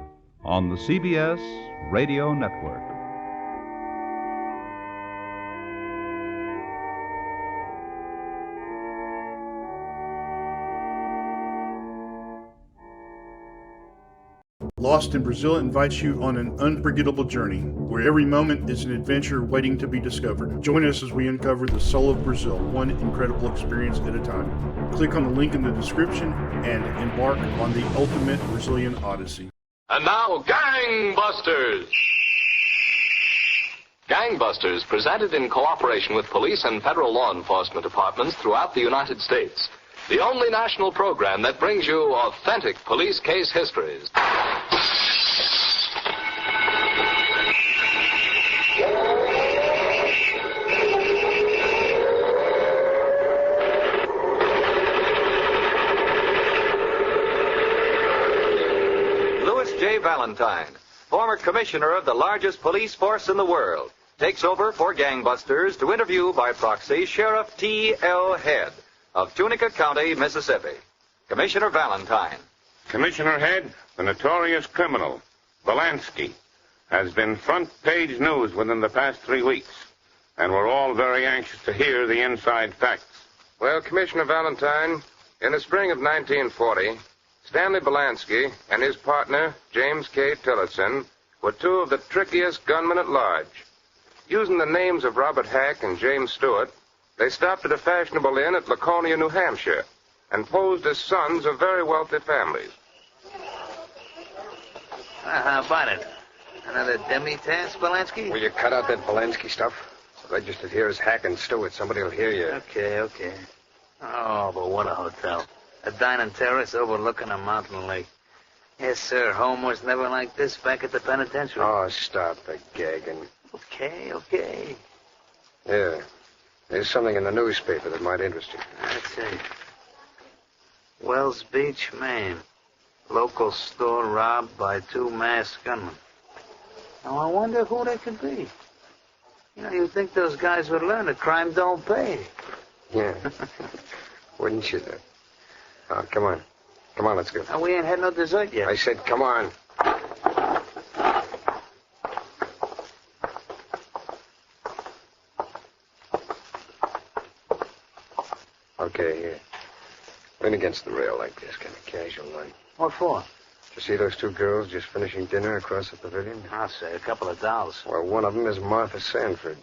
on the CBS Radio Network. Lost in Brazil invites you on an unforgettable journey, where every moment is an adventure waiting to be discovered. Join us as we uncover the soul of Brazil, one incredible experience at a time. Click on the link in the description and embark on the ultimate Brazilian odyssey. And now, Gangbusters! Gangbusters, presented in cooperation with police and federal law enforcement departments throughout the United States. The only national program that brings you authentic police case histories. Louis J. Valentine, former commissioner of the largest police force in the world, takes over for Gangbusters to interview by proxy Sheriff T.L. Head of Tunica County, Mississippi. Commissioner Valentine. Commissioner Head, the notorious criminal, Belansky, has been front-page news within the past 3 weeks, and we're all very anxious to hear the inside facts. Well, Commissioner Valentine, in the spring of 1940, Stanley Belansky and his partner, James K. Tillotson, were two of the trickiest gunmen at large. Using the names of Robert Hack and James Stewart, they stopped at a fashionable inn at Laconia, New Hampshire, and posed as sons of very wealthy families. How about it? Another demi-task, Belansky? Will you cut out that Belansky stuff? Registered here as Hack and Stewart. Somebody will hear you. Okay. Oh, but what a hotel. A dining terrace overlooking a mountain lake. Yes, sir. Home was never like this back at the penitentiary. Oh, stop the gagging. Okay. Yeah. There's something in the newspaper that might interest you. Let's see. Wells Beach, Maine. Local store robbed by 2 masked gunmen. Now, I wonder who they could be. You know, you'd think those guys would learn that crime don't pay. Yeah. Wouldn't you, though? Oh, come on. Come on, let's go. Now, we ain't had no dessert yet. I said, come on. Okay, here. Lean against the rail like this, kind of casual like. What for? You see those two girls just finishing dinner across the pavilion? I'll say, a couple of dolls. Well, one of them is Martha Sanford.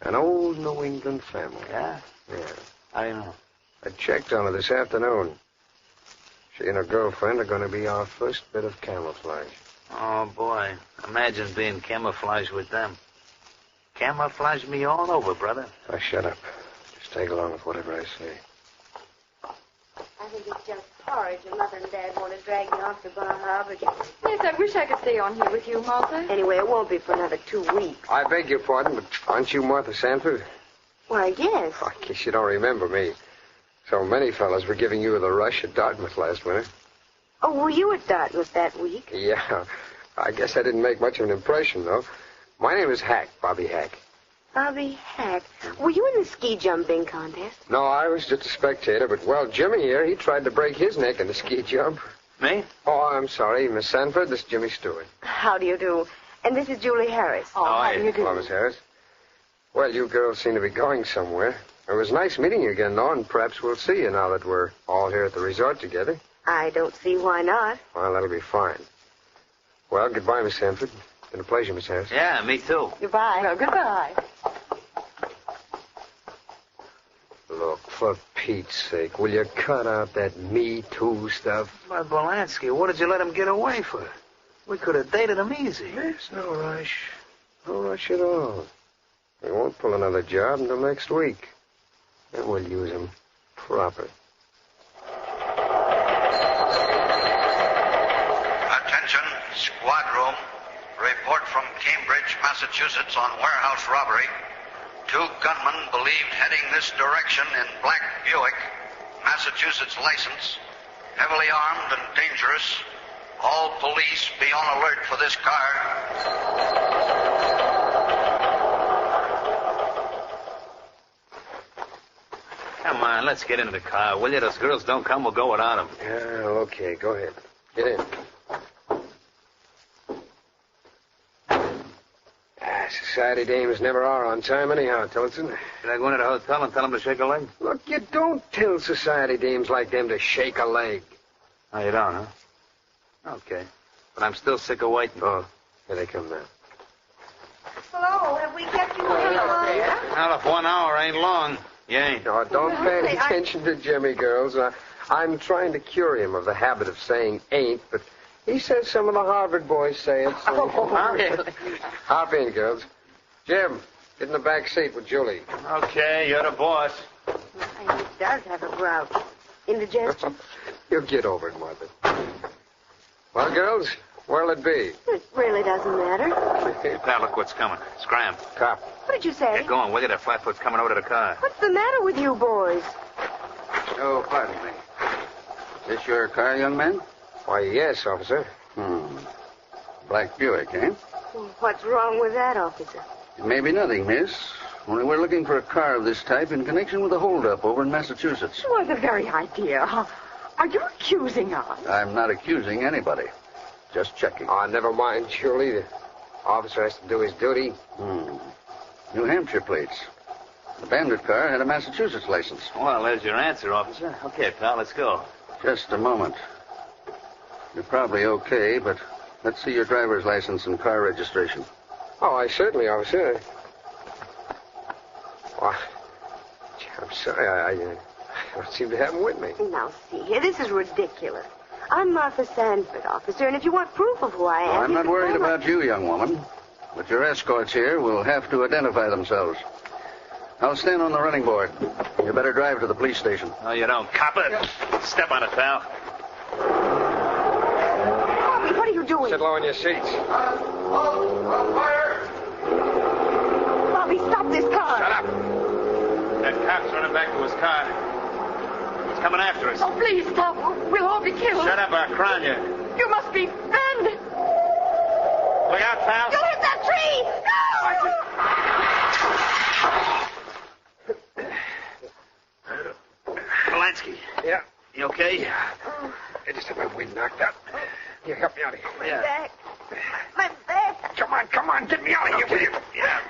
An old New England family. Yeah? Yeah. How do you know? I checked on her this afternoon. She and her girlfriend are going to be our first bit of camouflage. Oh, boy. Imagine being camouflaged with them. Camouflage me all over, brother. Now, shut up. Just take along with whatever I say. I think it's just horrid your mother and Dad want to drag me off to Bar Harbor. Yes, I wish I could stay on here with you, Martha. Anyway, it won't be for another 2 weeks. I beg your pardon, but aren't you Martha Sanford? Why, yes. Oh, I guess you don't remember me. So many fellas were giving you the rush at Dartmouth last winter. Oh, were you at Dartmouth that week? Yeah. I guess I didn't make much of an impression, though. My name is Hack, Bobby Hack. Bobby Hack. Were you in the ski jumping contest? No, I was just a spectator, but, well, Jimmy here, he tried to break his neck in the ski jump. Me? Oh, I'm sorry, Miss Sanford. This is Jimmy Stewart. How do you do? And this is Julie Harris. Oh, how do you do? Hello, Miss Harris. Well, you girls seem to be going somewhere. It was nice meeting you again, though, and perhaps we'll see you now that we're all here at the resort together. I don't see why not. Well, that'll be fine. Well, goodbye, Miss Sanford. Been a pleasure, Miss Harris. Yeah, me too. Goodbye. Well, goodbye. Look, for Pete's sake, will you cut out that Me Too stuff? But, Belansky, what did you let him get away for? We could have dated him easy. There's no rush. No rush at all. We won't pull another job until next week. And we'll use him proper. Attention, squad room. Report from Cambridge, Massachusetts on warehouse robbery. 2 gunmen believed heading this direction in black Buick, Massachusetts license, heavily armed and dangerous. All police be on alert for this car. Come on, let's get into the car, will you? Those girls don't come, we'll go without them. Yeah, okay, go ahead. Get in. Society dames never are on time anyhow, Tillotson. Should I go into the hotel and tell them to shake a leg? Look, you don't tell society dames like them to shake a leg. Oh, you don't, huh? Okay. But I'm still sick of waiting. Oh, here they come now. Hello, have we kept you waiting long? Well, if 1 hour ain't long, you ain't. Oh, don't pay any attention to Jimmy, girls. I'm trying to cure him of the habit of saying ain't, but he says some of the Harvard boys say it. So... Oh, really? Hop in, girls. Jim, get in the back seat with Julie. Okay, you're the boss. And he does have a grouch. Indigestion? You'll get over it, Martha. Well, girls, where'll it be? It really doesn't matter. Hey, pal, look what's coming. Scram. Cop. What did you say? Get going, will you? That Flatfoot's coming over to the car. What's the matter with you boys? Oh, pardon me. Is this your car, young man? Why, yes, officer. Black Buick, eh? What's wrong with that, officer? It may be nothing, miss. Only we're looking for a car of this type in connection with a holdup over in Massachusetts. Well, the very idea. Are you accusing us? I'm not accusing anybody. Just checking. Oh, never mind, Julie. The officer has to do his duty. New Hampshire plates. The bandit car had a Massachusetts license. Well, there's your answer, officer. Okay, pal, let's go. Just a moment. You're probably okay, but let's see your driver's license and car registration. Oh, I certainly, officer. Oh, I'm sorry, I don't seem to have them with me. Now, see here, this is ridiculous. I'm Martha Sanford, officer, and if you want proof of who I am... I'm not worried about you, young woman. But your escorts here will have to identify themselves. I'll stand on the running board. You better drive to the police station. Oh, you don't. Cop it. Step on it, pal. Bobby, what are you doing? Sit low in your seats. Fire! Bobby, stop this car. Shut up. That cop's running back to his car. He's coming after us. Oh, please stop. We'll all be killed. Shut up, I'll crown you. You must be Ben. Look out, pal. You'll hit that tree. No! Polanski. Yeah. You okay? I just have my wind knocked out. Here, help me out of here. My back. My back. Come on, get me out of here, will you? Yeah.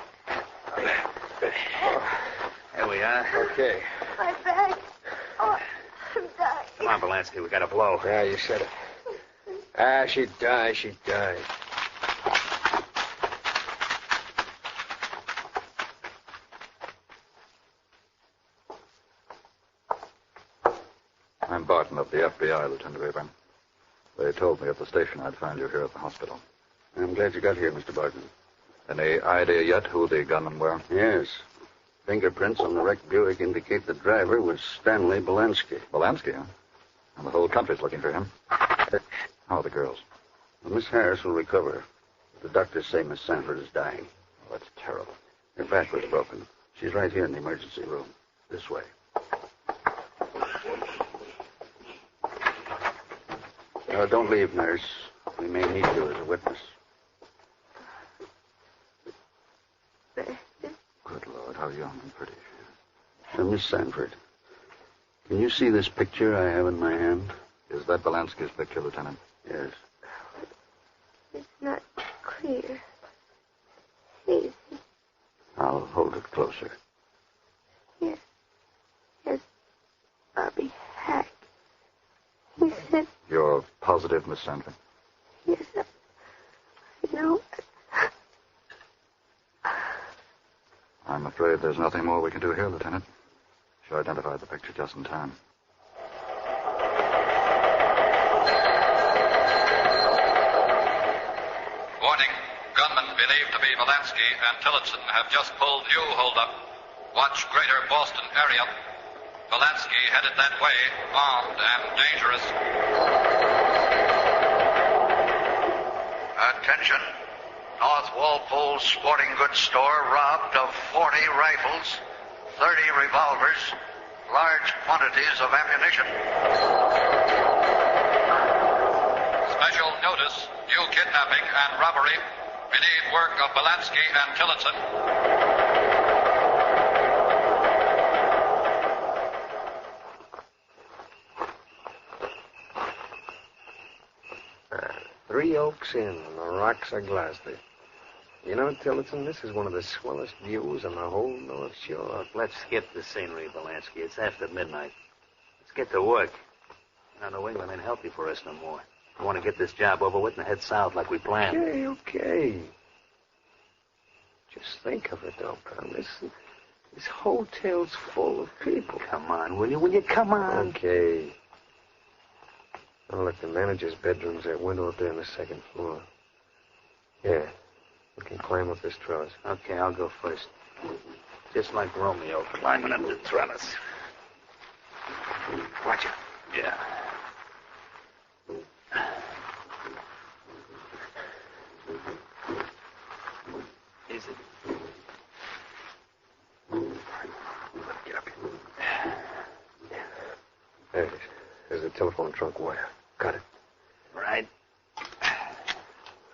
There we are. Okay. My back. Belansky. We got to blow. Yeah, you said it. She'd die. I'm Barton of the FBI, Lieutenant Rayburn. They told me at the station I'd find you here at the hospital. I'm glad you got here, Mr. Barton. Any idea yet who the gunmen were? Yes. Fingerprints on the wrecked Buick indicate the driver was Stanley Belansky. Belansky, huh? And the whole country's looking for him. How are the girls? Well, Miss Harris will recover. The doctors say Miss Sanford is dying. Oh, that's terrible. Her back was broken. She's right here in the emergency room. This way. Don't leave, nurse. We may need you as a witness. Good Lord, how young and pretty she is. Miss Sanford, can you see this picture I have in my hand? Is that Belansky's picture, Lieutenant? Yes. It's not clear. Hazy. I'll hold it closer. Yes. Yes, Bobby Hack. He said... You're positive, Miss Sanford? Yes, I know. I'm afraid there's nothing more we can do here, Lieutenant. She identified the picture just in time. Warning. Gunmen believed to be Belansky and Tillotson have just pulled new holdup. Watch greater Boston area. Belansky headed that way, armed and dangerous. Attention. North Walpole Sporting Goods Store robbed of 40 rifles, 30 revolvers, large quantities of ammunition. Special notice. New kidnapping and robbery. Believed work of Belansky and Tillotson. Three Oaks Inn, and the rocks are glassy. You know, Tillotson, this is one of the swellest views on the whole North Shore. Let's skip the scenery, Belansky. It's after midnight. Let's get to work. Now, New England ain't healthy for us no more. We want to get this job over with and head south like we planned. Okay. Just think of it, though, pal. This hotel's full of people. Come on, will you? Will you come on? Okay. Oh, look, the manager's bedroom's that window up there on the second floor. Yeah. We can climb up this trellis. Okay, I'll go first. Just like Romeo climbing up the trellis. Watch it. Yeah. Easy. Get up here. There it is. There's a telephone trunk wire. Got it. Right.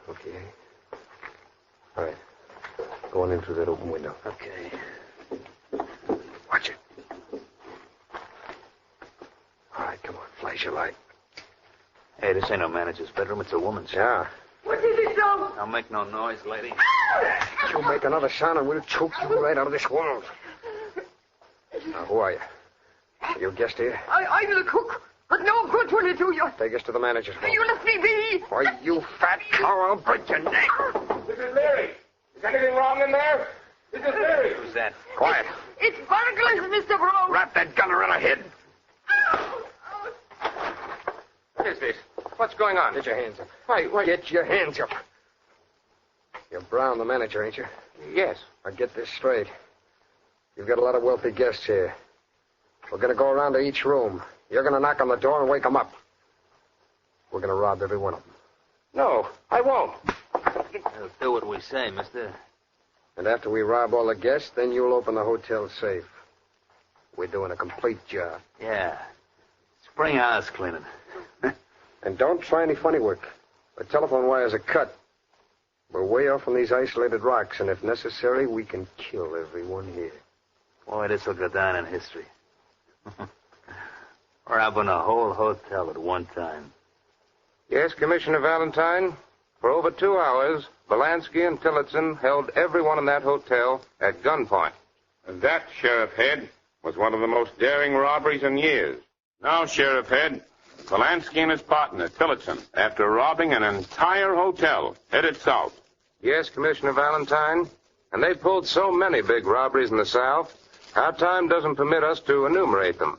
Okay. All right. Go on in through that open window. Okay. Watch it. All right, come on. Flash your light. Hey, this ain't no manager's bedroom. It's a woman's. Yeah. What is it, Joe? Don't make no noise, lady. You make another sound and we'll choke you right out of this world. Now, who are you? Are you a guest here? I'm the cook, but no good will it do you. Take us to the manager's room. You let me be. Why, you fat cow, I'll break your neck. Mrs. Leary, is anything wrong in there? Mrs. Leary. Who's that? Quiet. It's burglars, Mr. Brown. Wrap that gun around her head. What is this? What's going on? Get your hands up. Why? Get your hands up. You're Brown, the manager, ain't you? Yes. Now get this straight. You've got a lot of wealthy guests here. We're going to go around to each room. You're going to knock on the door and wake them up. We're going to rob every one of them. No, I won't. Do what we say, mister. And after we rob all the guests, then you'll open the hotel safe. We're doing a complete job. Yeah. Spring house cleaning. And don't try any funny work. The telephone wires are cut. We're way off on these isolated rocks, and if necessary, we can kill everyone here. Boy, this will go down in history. Robbing a whole hotel at one time. Yes, Commissioner Valentine. For over 2 hours, Belansky and Tillotson held everyone in that hotel at gunpoint. And that, Sheriff Head, was one of the most daring robberies in years. Now, Sheriff Head, Belansky and his partner, Tillotson, after robbing an entire hotel, headed south. Yes, Commissioner Valentine. And they pulled so many big robberies in the South, our time doesn't permit us to enumerate them.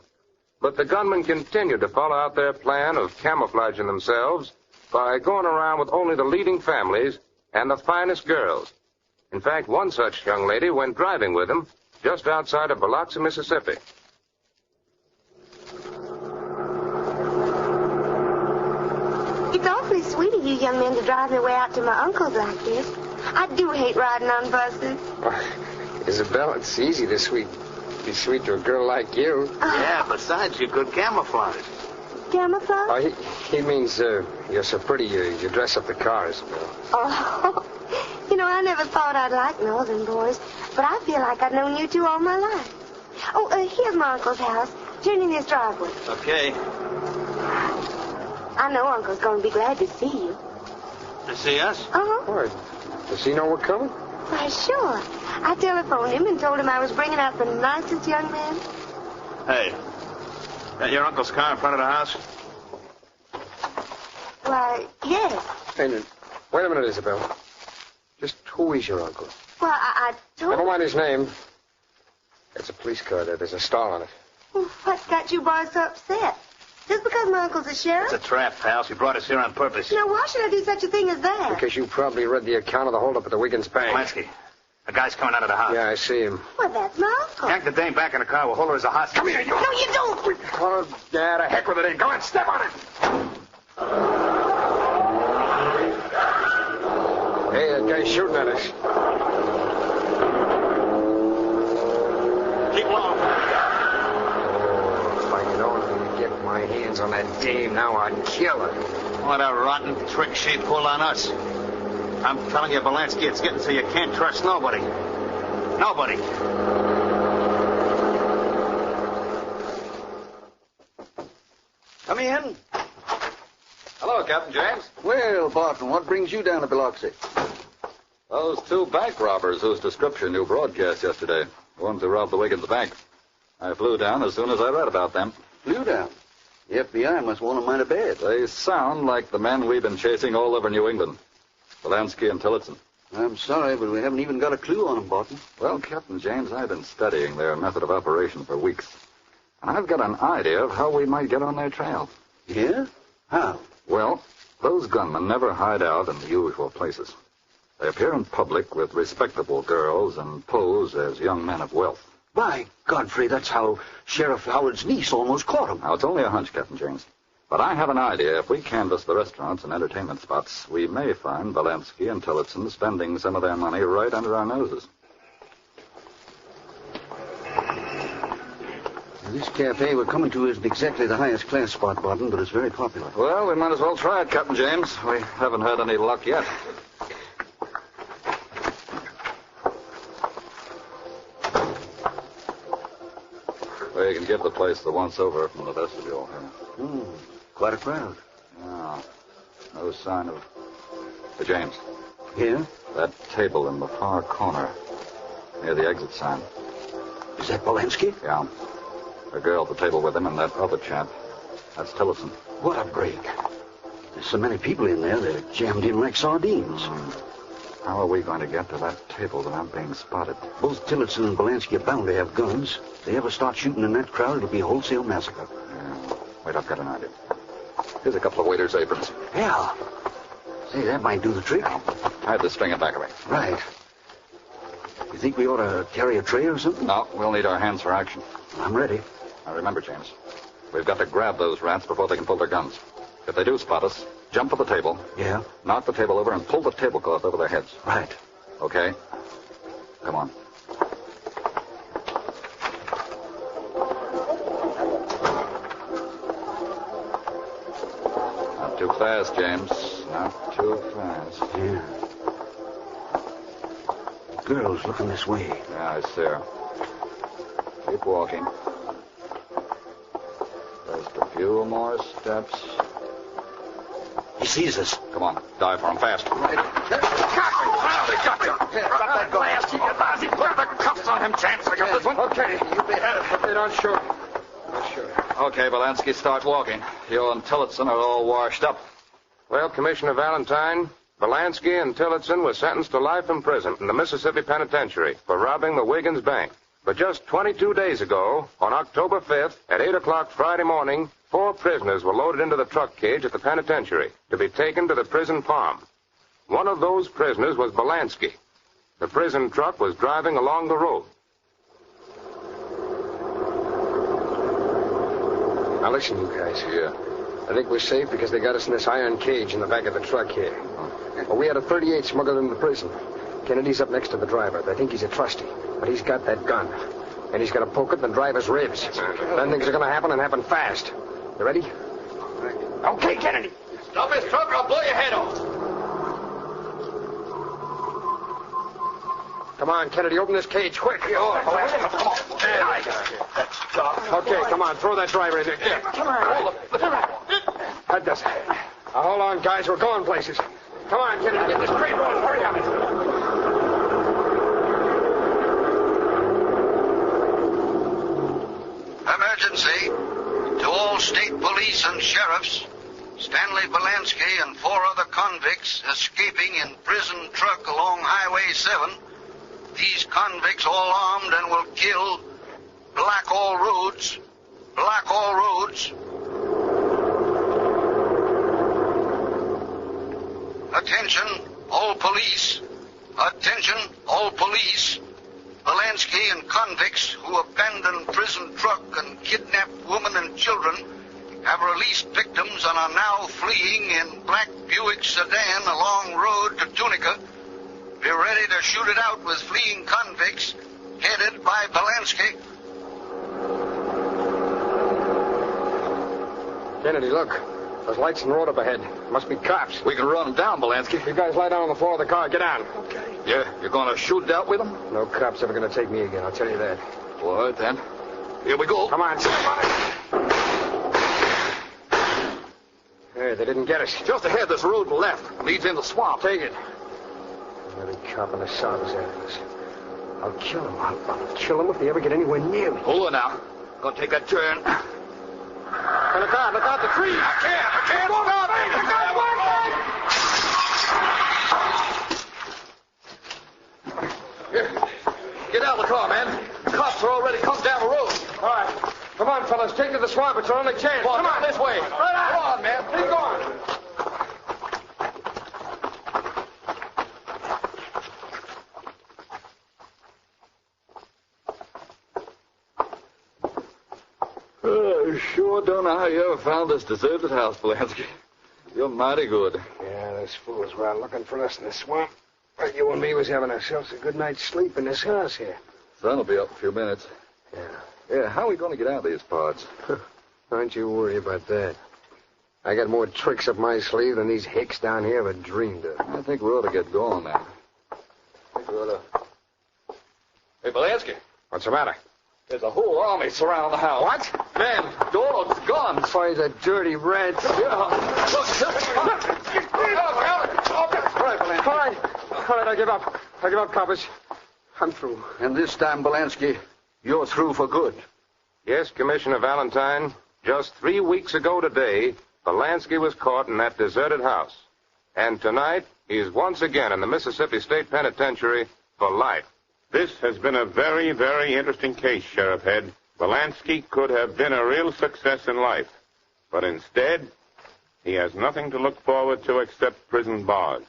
But the gunmen continued to follow out their plan of camouflaging themselves by going around with only the leading families and the finest girls. In fact, one such young lady went driving with them just outside of Biloxi, Mississippi. It's awfully sweet of you young men to drive me way out to my uncle's like this. I do hate riding on buses. Isabel, it's easy to be sweet to a girl like you. Yeah, besides, you could camouflage. Camouflage? Oh, he means you're so pretty you dress up the car, Isabel. Oh, you know, I never thought I'd like northern boys, but I feel like I've known you two all my life. Oh, here's my uncle's house. Turn in this driveway. Okay. I know Uncle's going to be glad to see you. To see us? Uh-huh. Why, does he know we're coming? Why, sure. I telephoned him and told him I was bringing out the nicest young man. Hey, that your uncle's car in front of the house? Why, yes. Hey, wait a minute, Isabel. Just who is your uncle? Well, I told Never him. mind his name. It's a police car there. There's a star on it. Well, what's got you boys so upset? Just because my uncle's a sheriff? It's a trap, pal. She brought us here on purpose. Now, why should I do such a thing as that? Because you probably read the account of the holdup at the Wiggins Bank. Belansky, a guy's coming out of the house. Yeah, I see him. Well, that's my uncle. Yank the dame back in the car. We'll hold her as a hostage. Come here, you. No, you don't. Oh, yeah, the heck with it. Go on, step on it. Hey, that guy's shooting at us. Keep low. If I could only get my hands on that dame now, I'd kill her. What a rotten trick she pulled on us. I'm telling you, Belansky, it's getting so you can't trust nobody. Nobody. Come in. Hello, Captain James. Well, Barton, what brings you down to Biloxi? Those two bank robbers whose description you broadcast yesterday. The ones who robbed the Wiggins Bank. I flew down as soon as I read about them. Flew down? The FBI must want them mighty bad. They sound like the men we've been chasing all over New England. Belansky and Tillotson. I'm sorry, but we haven't even got a clue on them, Barton. Well, Captain James, I've been studying their method of operation for weeks. And I've got an idea of how we might get on their trail. Yeah? How? Well, those gunmen never hide out in the usual places. They appear in public with respectable girls and pose as young men of wealth. By Godfrey, that's how Sheriff Howard's niece almost caught him. Now, it's only a hunch, Captain James. But I have an idea. If we canvass the restaurants and entertainment spots, we may find Belansky and Tillotson spending some of their money right under our noses. This cafe we're coming to isn't exactly the highest class spot, Barton, but it's very popular. Well, we might as well try it, Captain James. We haven't had any luck yet. Well, you can give the place the once-over from the vestibule here. Quite a crowd. Yeah. No sign of... Hey, James. Yeah? That table in the far corner, near the exit sign. Is that Belansky? Yeah. A girl at the table with him and that other chap. That's Tillotson. What a break. There's so many people in there, they're jammed in like sardines. How are we going to get to that table without being spotted? Both Tillotson and Belansky are bound to have guns. If they ever start shooting in that crowd, it'll be a wholesale massacre. Yeah. Wait, I've got an idea. Here's a couple of waiters' aprons. Yeah. Say, that might do the trick. I have the string and back of it. Right. You think we ought to carry a tray or something? No, we'll need our hands for action. I'm ready. Now, remember, James, we've got to grab those rats before they can pull their guns. If they do spot us, jump for the table. Yeah? Knock the table over and pull the tablecloth over their heads. Right. Okay? Come on. Not too fast, James. Not too fast. Yeah. Girl's looking this way. Yeah, I see her. Keep walking. Just a few more steps. He sees us. Come on, dive for him fast. Right. They got you. Drop that glass, you lousy. Put the cuffs on him, James. I got this one. Okay. You bet. But they don't shoot. Not sure. Okay, Belansky, start walking. You and Tillotson are all washed up. Well, Commissioner Valentine, Belansky and Tillotson were sentenced to life in prison in the Mississippi Penitentiary for robbing the Wiggins Bank. But just 22 days ago, on October 5th, at 8 o'clock Friday morning, 4 prisoners were loaded into the truck cage at the penitentiary to be taken to the prison farm. One of those prisoners was Belansky. The prison truck was driving along the road. Now listen, you guys. Yeah. I think we're safe because they got us in this iron cage in the back of the truck here. Well, we had a .38 smuggled into prison. Kennedy's up next to the driver. They think he's a trustee, but he's got that gun. And he's going to poke it in the driver's ribs. Then things are going to happen and happen fast. You ready? Okay, Kennedy. Stop his truck or I'll blow your head off. Come on, Kennedy, open this cage quick. Okay, come on, throw that driver in there. Yeah. Come on. That does it. Now, hold on, guys, we're going places. Come on, Kennedy, get this train rolling. Hurry up. Emergency to all state police and sheriffs. Stanley Belansky and 4 other convicts escaping in prison truck along Highway 7. These convicts all armed and will kill. Block all roads. Block all roads. Attention, all police. Attention, all police. Belansky and convicts who abandoned prison truck and kidnapped women and children have released victims and are now fleeing in black Buick sedan along road to Tunica. Be ready to shoot it out with fleeing convicts headed by Belansky. Kennedy, look. There's lights in the road up ahead. Must be cops. We can run them down, Belansky. You guys lie down on the floor of the car. Get down. Okay. Yeah, you're going to shoot it out with them? No cop's ever going to take me again, I'll tell you that. All right, then. Here we go. Come on, Hey, they didn't get us. Just ahead, this road to the left. Leads in the swamp. Take it. Every cop in the South is after us. I'll kill them. I'll kill them if they ever get anywhere near me. Hold on now. Gonna take that turn. Hey, look out, the tree. I can't. Look out. Here, get out of the car, man. The cops are already come down the road. All right. Come on, fellas. Take to the swamp. It's our only chance. Come on, this way. Right on. Come on, man. Keep going. I sure don't know how you ever found this deserted house, Belansky. You're mighty good. Yeah, those fools were out looking for us in the swamp. But you and me was having ourselves a good night's sleep in this house here. Sun will be up in a few minutes. Yeah, how are we going to get out of these parts? Don't you worry about that. I got more tricks up my sleeve than these hicks down here ever dreamed of. I think we ought to get going now. Hey, Belansky. What's the matter? There's a whole army surrounding the house. What? Men, dogs, guns. By the dirty rats. Yeah. All right, I give up. I give up, coppers. I'm through. And this time, Belansky, you're through for good. Yes, Commissioner Valentine. Just 3 weeks ago today, Belansky was caught in that deserted house. And tonight, he's once again in the Mississippi State Penitentiary for life. This has been a very, very interesting case, Sheriff Head. Belansky could have been a real success in life. But instead, he has nothing to look forward to except prison bars.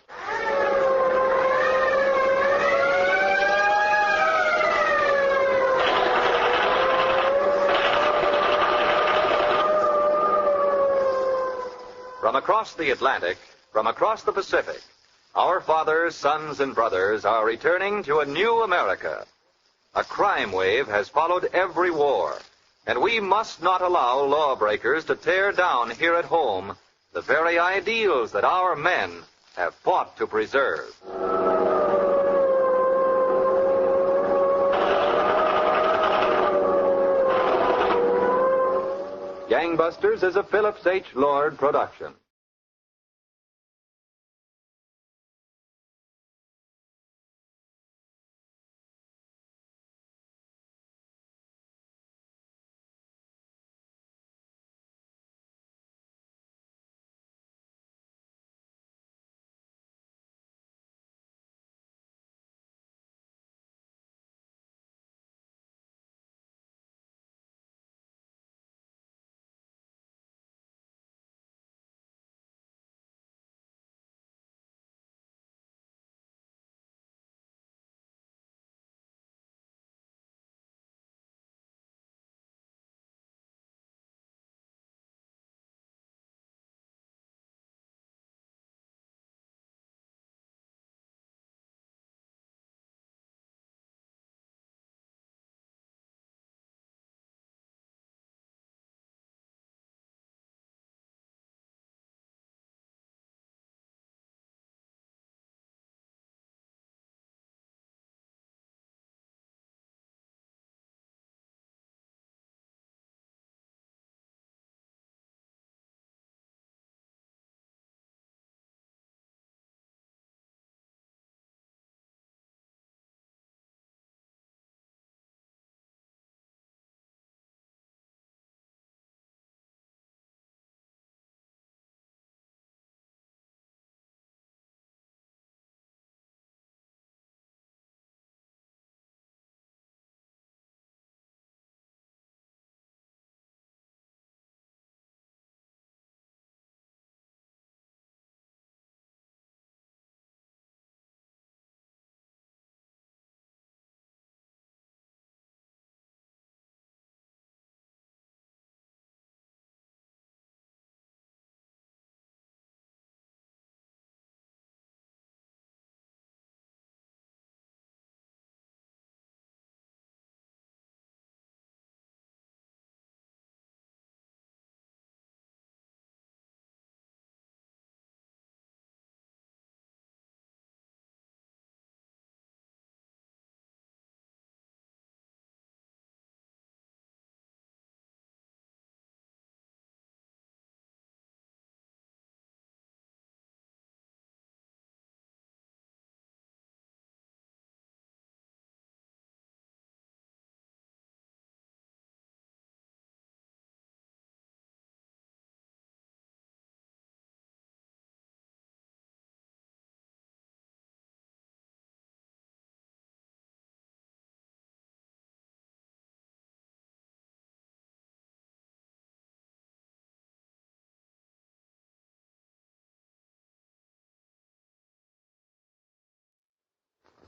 From across the Atlantic, from across the Pacific, our fathers, sons, and brothers are returning to a new America. A crime wave has followed every war, and we must not allow lawbreakers to tear down here at home the very ideals that our men have fought to preserve. Gangbusters is a Phillips H. Lord production.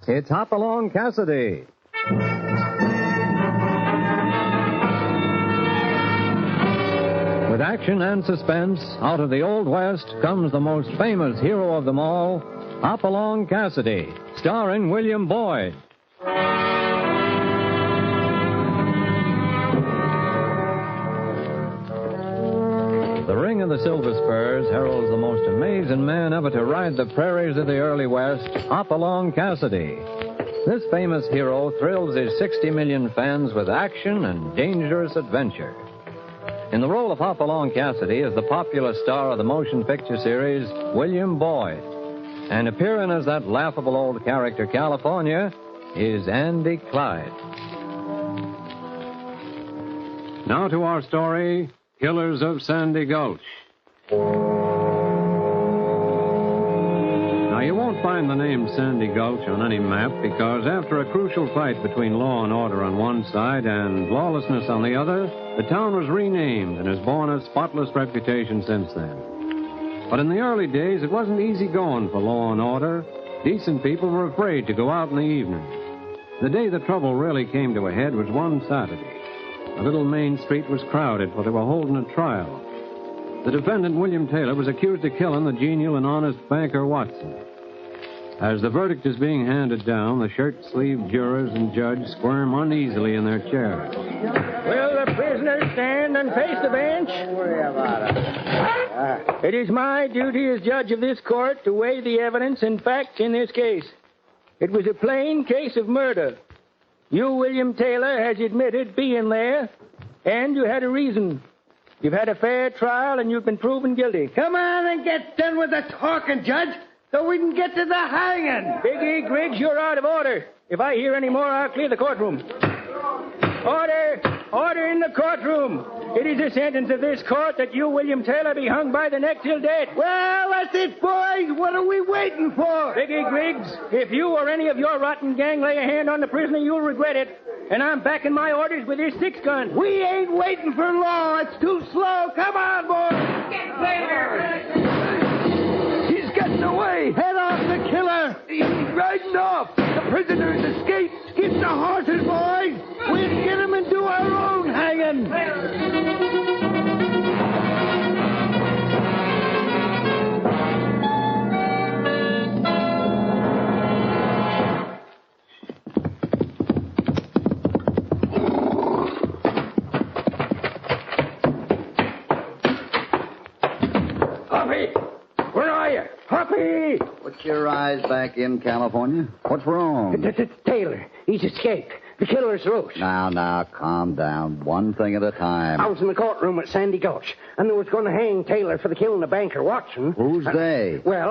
It's Hopalong Cassidy. With action and suspense, out of the Old West comes the most famous hero of them all, Hopalong Cassidy, starring William Boyd. The ring of the Silver Spurs heralds the most amazing man ever to ride the prairies of the early West, Hopalong Cassidy. This famous hero thrills his 60 million fans with action and dangerous adventure. In the role of Hopalong Cassidy is the popular star of the motion picture series, William Boyd. And appearing as that laughable old character, California, is Andy Clyde. Now to our story, Killers of Sandy Gulch. Now, you won't find the name Sandy Gulch on any map because after a crucial fight between law and order on one side and lawlessness on the other, the town was renamed and has borne a spotless reputation since then. But in the early days, it wasn't easy going for law and order. Decent people were afraid to go out in the evening. The day the trouble really came to a head was one Saturday. The little main street was crowded, for they were holding a trial. The defendant, William Taylor, was accused of killing the genial and honest banker Watson. As the verdict is being handed down, the shirt-sleeved jurors and judge squirm uneasily in their chairs. Will the prisoner stand and face the bench? Don't worry about it. It is my duty as judge of this court to weigh the evidence and facts in this case. It was a plain case of murder. You, William Taylor, has admitted being there, and you had a reason. You've had a fair trial, and you've been proven guilty. Come on and get done with the talking, Judge, so we can get to the hanging. Biggie Griggs, you're out of order. If I hear any more, I'll clear the courtroom. Order! Order in the courtroom. It is the sentence of this court that you, William Taylor, be hung by the neck till dead. Well, that's it, boys. What are we waiting for? Biggie Griggs, if you or any of your rotten gang lay a hand on the prisoner, you'll regret it. And I'm backing my orders with this 6-gun. We ain't waiting for law. It's too slow. Come on, boys. Get clear. He's getting away. Head off the killer. He's riding off. The prisoner's escaped. Get the horses, boys. We'll get him and do our own hanging. Hoppy! Where are you? Hoppy! Put your eyes back in, California. What's wrong? It's Taylor. He's escaped. The killer's loose. Now, calm down. One thing at a time. I was in the courtroom at Sandy Gulch, and they was going to hang Taylor for the killing of banker Watson. Who's they? Well,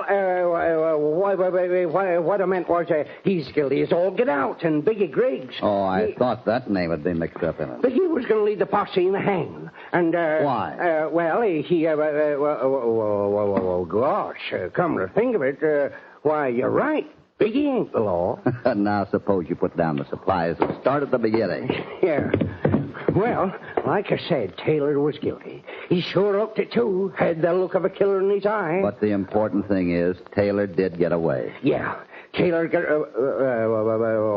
what I meant was he's guilty as all get out, and Biggie Griggs. Oh, I thought that name would be mixed up in it. But he was going to lead the posse in the hanging. And, why? Gosh, come to think of it, why, you're right. Biggie ain't the law. Now, suppose you put down the supplies and start at the beginning. Yeah. Well, like I said, Taylor was guilty. He sure looked it, too. Had the look of a killer in his eye. But the important thing is, Taylor did get away. Yeah. Taylor got...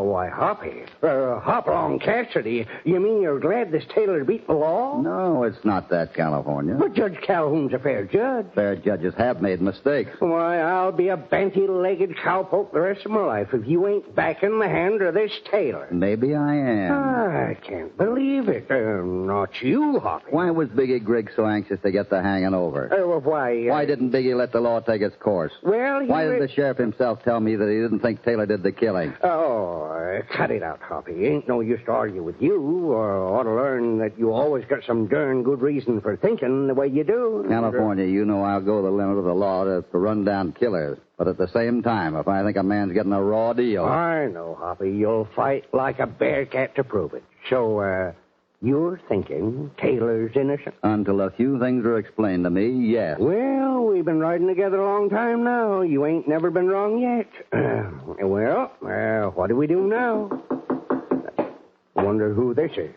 why, Hoppy. Hopalong Cassidy. You mean you're glad this Taylor beat the law? No, it's not that, California. But Judge Calhoun's a fair judge. Fair judges have made mistakes. Why, I'll be a banty-legged cowpoke the rest of my life if you ain't backing the hand of this Taylor. Maybe I am. I can't believe it. Not you, Hoppy. Why was Biggie Griggs so anxious to get the hanging over? Why... Why didn't Biggie let the law take its course? Well, Why did the sheriff himself tell me that he didn't think Taylor did the killing? Oh, cut it out, Hoppy. Ain't no use to argue with you, or ought to learn that you always got some darn good reason for thinking the way you do. California, you know I'll go the limit of the law to run down killers. But at the same time, if I think a man's getting a raw deal... I know, Hoppy. You'll fight like a bearcat to prove it. So, you're thinking Taylor's innocent? Until a few things are explained to me, yes. Well, we've been riding together a long time now. You ain't never been wrong yet. What do we do now? Wonder who this is.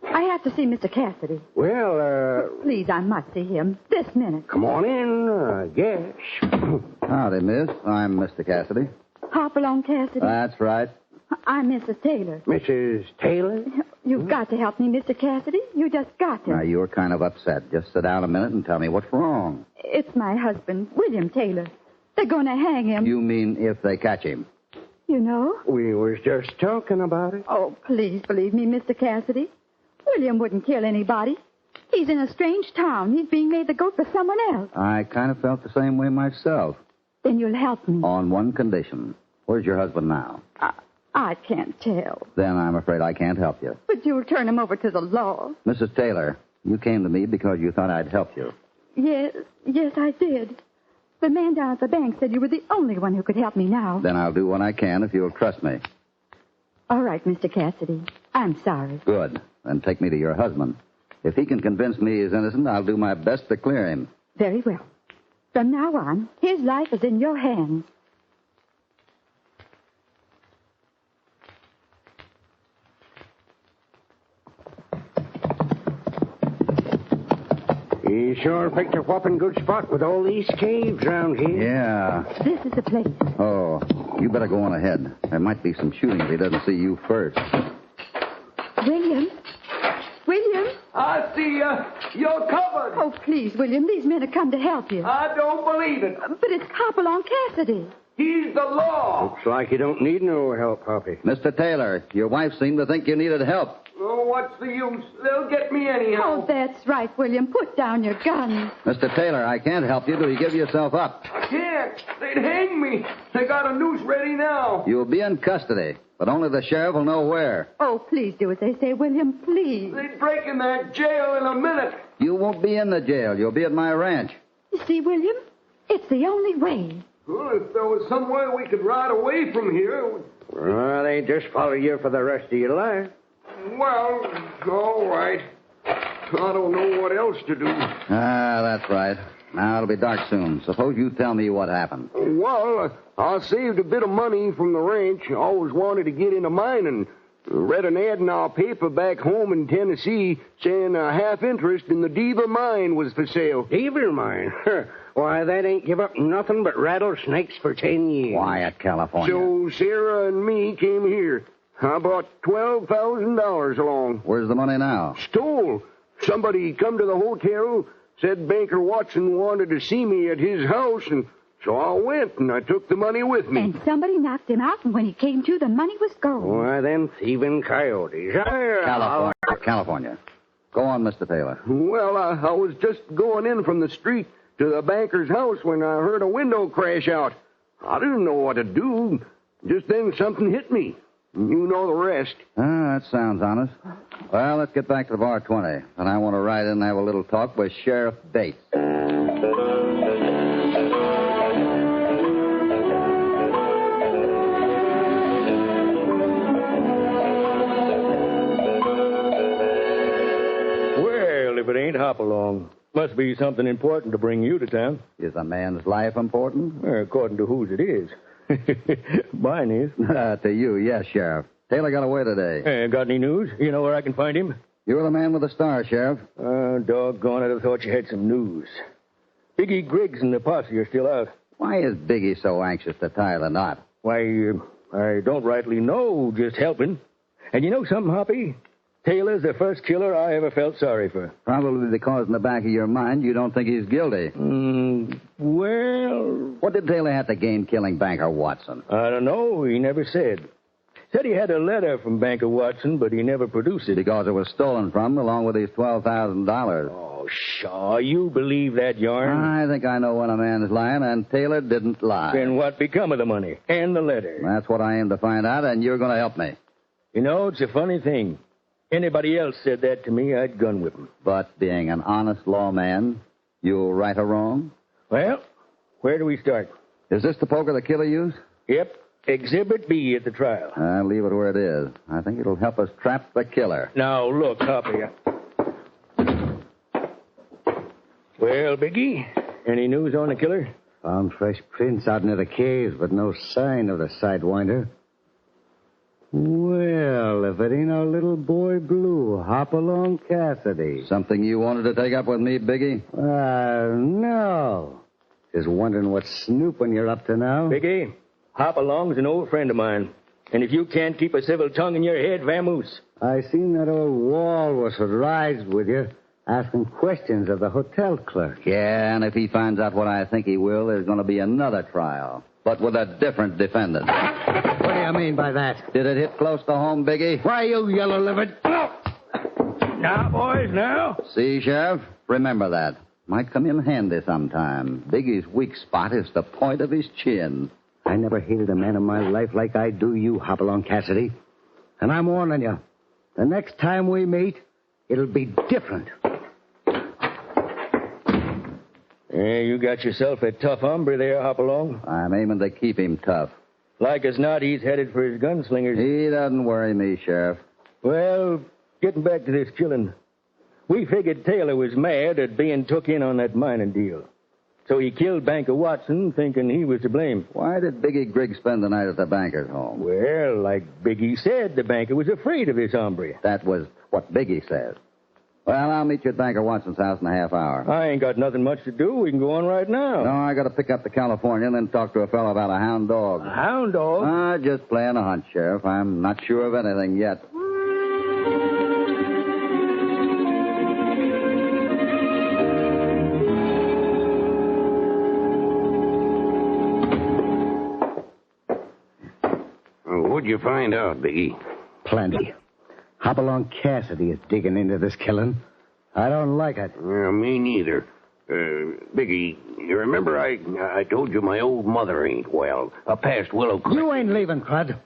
I have to see Mr. Cassidy. Well, Please, I must see him this minute. Come on in, I guess. Howdy, miss. I'm Mr. Cassidy. Hopalong Cassidy. That's right. I'm Mrs. Taylor. Mrs. Taylor? You've got to help me, Mr. Cassidy. You just got to. Now, you were kind of upset. Just sit down a minute and tell me what's wrong. It's my husband, William Taylor. They're going to hang him. You mean if they catch him? You know? We was just talking about it. Oh, please believe me, Mr. Cassidy. William wouldn't kill anybody. He's in a strange town. He's being made the goat for someone else. I kind of felt the same way myself. Then you'll help me. On one condition. Where's your husband now? I can't tell. Then I'm afraid I can't help you. But you'll turn him over to the law. Mrs. Taylor, you came to me because you thought I'd help you. Yes, I did. The man down at the bank said you were the only one who could help me now. Then I'll do what I can if you'll trust me. All right, Mr. Cassidy. I'm sorry. Good. Then take me to your husband. If he can convince me he's innocent, I'll do my best to clear him. Very well. From now on, his life is in your hands. You sure picked a whopping good spot with all these caves around here. Yeah. This is the place. Oh, you better go on ahead. There might be some shooting if he doesn't see you first. William? William? I see you're covered. Oh, please, William. These men have come to help you. I don't believe it. But it's Hopalong Cassidy. He's the law. Looks like you don't need no help, Hoppy. Mr. Taylor, your wife seemed to think you needed help. Oh, what's the use? They'll get me anyhow. Oh, that's right, William. Put down your gun. Mr. Taylor, I can't help you till you give yourself up. Can't. They'd hang me. They got a noose ready now. You'll be in custody, but only the sheriff will know where. Oh, please do as they say, William, please. They'd break in that jail in a minute. You won't be in the jail. You'll be at my ranch. You see, William, it's the only way. Well, if there was somewhere we could ride away from here... Well, they just follow you for the rest of your life. Well, all right. I don't know what else to do. That's right. Now it'll be dark soon. Suppose you tell me what happened. Well, I saved a bit of money from the ranch. I always wanted to get into mining. Read an ad in our paper back home in Tennessee saying a half interest in the Diva mine was for sale. Diva mine? Why, that ain't give up nothing but rattlesnakes for 10 years. Quiet, California. So Sarah and me came here. I brought $12,000 along. Where's the money now? Stole. Somebody come to the hotel, said Banker Watson wanted to see me at his house, and so I went, and I took the money with me. And somebody knocked him out, and when he came to, the money was gone. Why, them thieving coyotes. California. Go on, Mr. Taylor. Well, I was just going in from the street to the banker's house when I heard a window crash out. I didn't know what to do. Just then something hit me. You know the rest. That sounds honest. Well, let's get back to the bar 20. And I want to ride in and have a little talk with Sheriff Bates. Well, if it ain't Hopalong, must be something important to bring you to town. Is a man's life important? Well, according to whose it is. Mine is. To you, yes, Sheriff. Taylor got away today. Got any news? You know where I can find him? You're the man with the star, Sheriff. Doggone, I'd have thought you had some news. Biggie Griggs and the posse are still out. Why is Biggie so anxious to tie the knot? Why, I don't rightly know, just helping. And you know something, Hoppy? Taylor's the first killer I ever felt sorry for. Probably because in the back of your mind you don't think he's guilty. Well... What did Taylor have to gain killing Banker Watson? I don't know. He never said. Said he had a letter from Banker Watson, but he never produced it. Because it was stolen from him along with his $12,000. Oh, pshaw. You believe that yarn? I think I know when a man is lying, and Taylor didn't lie. Then what become of the money? And the letter? That's what I aim to find out, and you're going to help me. You know, it's a funny thing. Anybody else said that to me, I'd gun whip him. But being an honest lawman, you'll right or wrong? Well, where do we start? Is this the poker the killer used? Yep. Exhibit B at the trial. I'll leave it where it is. I think it'll help us trap the killer. Now, look, Hoppy. Well, Biggie, any news on the killer? Found fresh prints out near the caves, but no sign of the sidewinder. Well, if it ain't our little boy Blue, Hopalong Cassidy. Something you wanted to take up with me, Biggie? No. Just wondering what snooping you're up to now. Biggie, Hopalong's an old friend of mine. And if you can't keep a civil tongue in your head, vamoose. I seen that old walrus that rides with you asking questions of the hotel clerk. Yeah, and if he finds out what I think he will, there's going to be another trial, but with a different defendant. What do you mean by that? Did it hit close to home, Biggie? Why, you yellow-livered... Now, boys, now. See, Sheriff? Remember that. Might come in handy sometime. Biggie's weak spot is the point of his chin. I never hated a man in my life like I do you, Hopalong Cassidy. And I'm warning you, the next time we meet, it'll be different. Yeah, you got yourself a tough hombre there, Hopalong. I'm aiming to keep him tough. Like as not, he's headed for his gunslingers. He doesn't worry me, Sheriff. Well, getting back to this killing, we figured Taylor was mad at being took in on that mining deal. So he killed Banker Watson, thinking he was to blame. Why did Biggie Griggs spend the night at the banker's home? Well, like Biggie said, the banker was afraid of his hombre. That was what Biggie said. Well, I'll meet you at Banker Watson's house in a half hour. I ain't got nothing much to do. We can go on right now. No, I got to pick up the California and then talk to a fellow about a hound dog. A hound dog? Just playing a hunch, Sheriff. I'm not sure of anything yet. What'd you find out, Biggie? Plenty. Hopalong Cassidy is digging into this killing. I don't like it. Well, me neither. Biggie, you remember I told you my old mother ain't well. Past Willow Creek. You ain't leaving, Crud.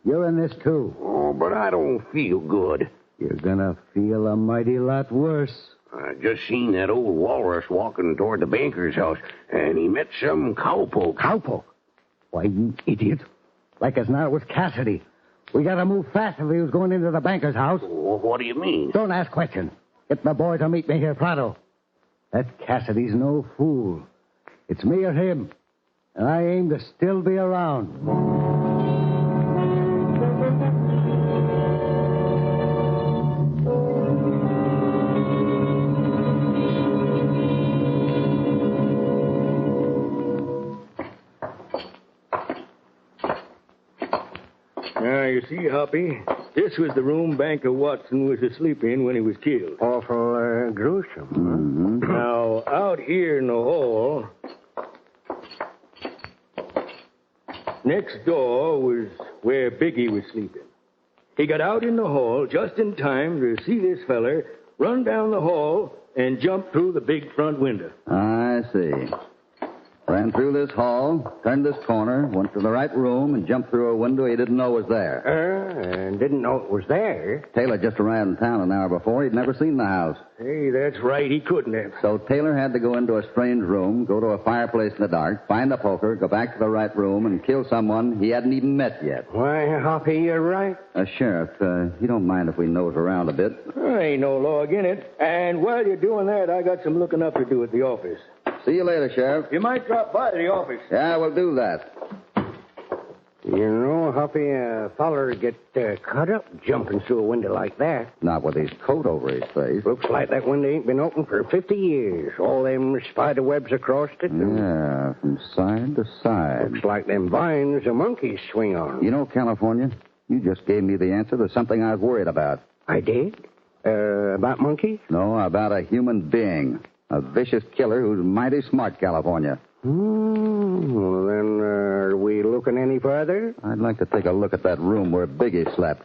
You're in this, too. Oh, but I don't feel good. You're gonna feel a mighty lot worse. I just seen that old walrus walking toward the banker's house, and he met some cowpoke. Cowpoke? Why, you idiot. Like as not, it was Cassidy. We gotta move fast if he was going into the banker's house. Well, what do you mean? Don't ask questions. Get my boy to meet me here, Prado. That Cassidy's no fool. It's me or him. And I aim to still be around. Now, you see, Hoppy, this was the room Banker Watson was asleep in when he was killed. Awful gruesome, huh? Mm-hmm. Now, out here in the hall, next door was where Biggie was sleeping. He got out in the hall just in time to see this feller run down the hall and jump through the big front window. I see. Ran through this hall, turned this corner, went to the right room, and jumped through a window he didn't know was there. And didn't know it was there. Taylor just arrived in town an hour before. He'd never seen the house. Hey, that's right. He couldn't have. So Taylor had to go into a strange room, go to a fireplace in the dark, find a poker, go back to the right room, and kill someone he hadn't even met yet. Why, Hoppy, you're right. Sheriff, you don't mind if we nose around a bit? There ain't no log in it. And while you're doing that, I got some looking up to do at the office. See you later, Sheriff. You might drop by the office. Yeah, we'll do that. You know, Hoppy, a feller get cut up jumping through a window like that. Not with his coat over his face. Looks like that window ain't been open for 50 years. All them spider webs across it. Yeah, from side to side. Looks like them vines the monkeys swing on. You know, California, you just gave me the answer to something I was worried about. I did? About monkeys? No, about a human being. A vicious killer who's mighty smart, California. Well, then, are we looking any further? I'd like to take a look at that room where Biggie slept.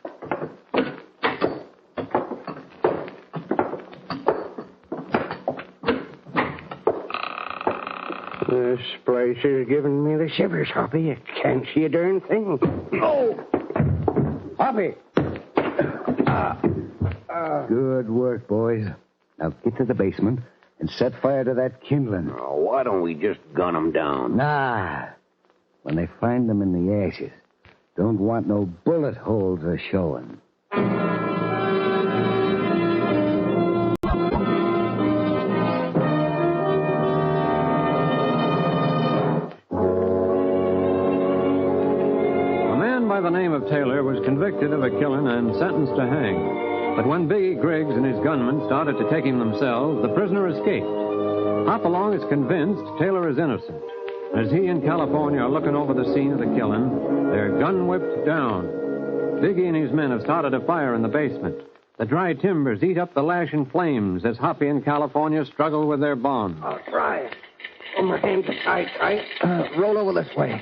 This place is giving me the shivers, Hoppy. I can't see a darn thing. Oh! Hoppy! Good work, boys. Now get to the basement and set fire to that kindling. Oh, why don't we just gun them down? Nah. When they find them in the ashes, don't want no bullet holes a showing. A man by the name of Taylor was convicted of a killing and sentenced to hang. But when Biggie Griggs and his gunmen started to take him themselves, the prisoner escaped. Hopalong is convinced Taylor is innocent. As he and California are looking over the scene of the killing, they're gun-whipped down. Biggie and his men have started a fire in the basement. The dry timbers eat up the lashing flames as Hoppy and California struggle with their bonds. I'll try. Oh, my hands are tight. Roll over this way.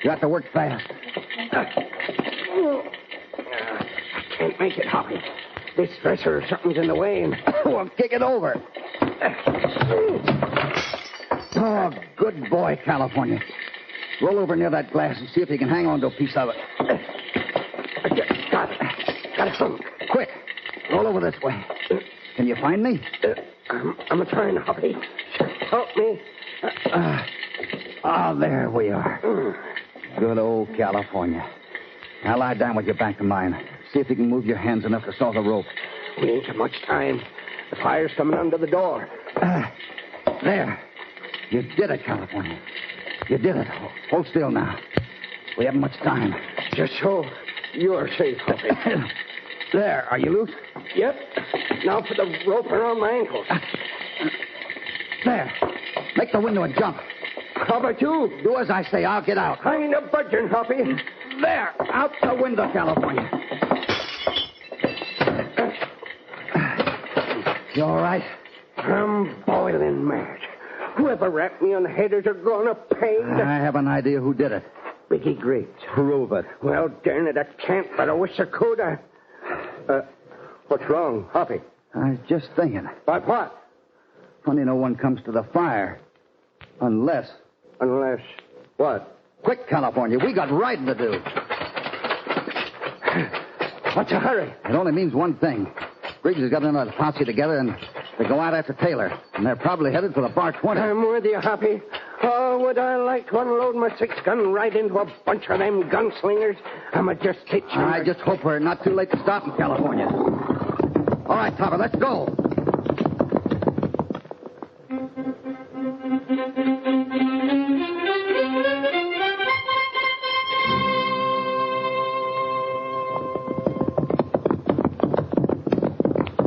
You have to work fast. I can't make it, Hoppy. This dresser or something's in the way, and... Well, kick it over. Oh, good boy, California. Roll over near that glass and see if you can hang on to a piece of it. I just got it. Got it hung. Quick. Roll over this way. Can you find me? I'm trying, Hoppy. Help me. There we are. Good old California. Now lie down with your back to mine. See if you can move your hands enough to saw the rope. We ain't got much time. The fire's coming under the door. There. You did it, California. You did it. Hold still now. We haven't much time. Just so you're safe, Hoppy. There. Are you loose? Yep. Now for the rope around my ankles. There. Make the window and jump. How about you? Do as I say. I'll get out. I ain't a budging, Hoppy. There. Out the window, California. You all right? I'm boiling mad. Whoever rapped me on the head is gonna pay. I have an idea who did it. Biggie Griggs. Prove it. Well, darn it, I can't, but I wish I could. What's wrong, Hoppy? I was just thinking. About what? Funny no one comes to the fire. Unless... Unless what? Quick, California. We got riding to do. What's a hurry? It only means one thing. Griggs has got another posse together, and they go out after Taylor. And they're probably headed for the Bar 20. I'm with you, Hoppy. Oh, would I like to unload my 6-gun right into a bunch of them gunslingers? I'm just itching. I just hope we're not too late to stop in California. All right, Topper, let's go.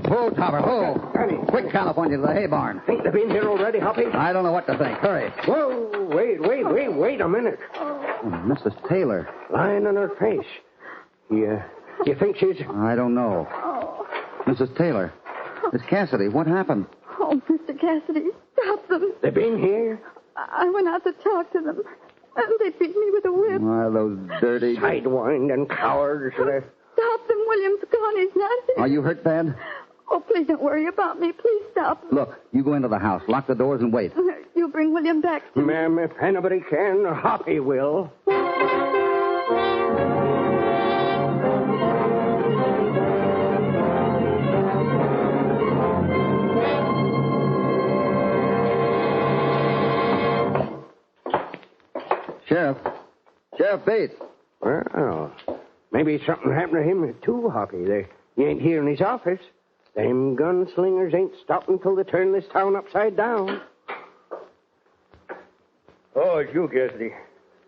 Ho, Topper, ho. Quick, California, to the hay barn. Think they've been here already, Hoppy? I don't know what to think. Hurry. Whoa, wait a minute. Oh, Mrs. Taylor. Lying on her face. You think she's... I don't know. Mrs. Taylor. Miss Cassidy, what happened? Oh, Mr. Cassidy, stop them. They been here? I went out to talk to them, and they beat me with a whip. Why, those dirty... Sidewind and cowards. Stop them. William's gone. He's not here. Are you hurt bad? Oh, please don't worry about me. Please stop. Look, you go into the house, lock the doors, and wait. You bring William back. Ma'am, if anybody can, Hoppy will. Sheriff Bates. Well, maybe something happened to him, too, Hoppy. You ain't here in his office. Them gunslingers ain't stopping till they turn this town upside down. Oh, it's you, Cassidy.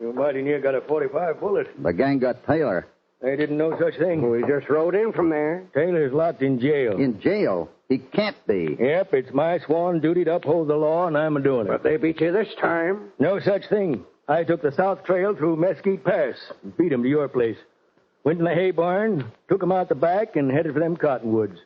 You mighty near got a 45 bullet. The gang got Taylor. They didn't know such thing. We just rode in from there. Taylor's locked in jail. In jail? He can't be. Yep, it's my sworn duty to uphold the law, and I'm doing it. But they beat you this time. No such thing. I took the south trail through Mesquite Pass and beat 'em to your place. Went in the hay barn, took 'em out the back, and headed for them cottonwoods.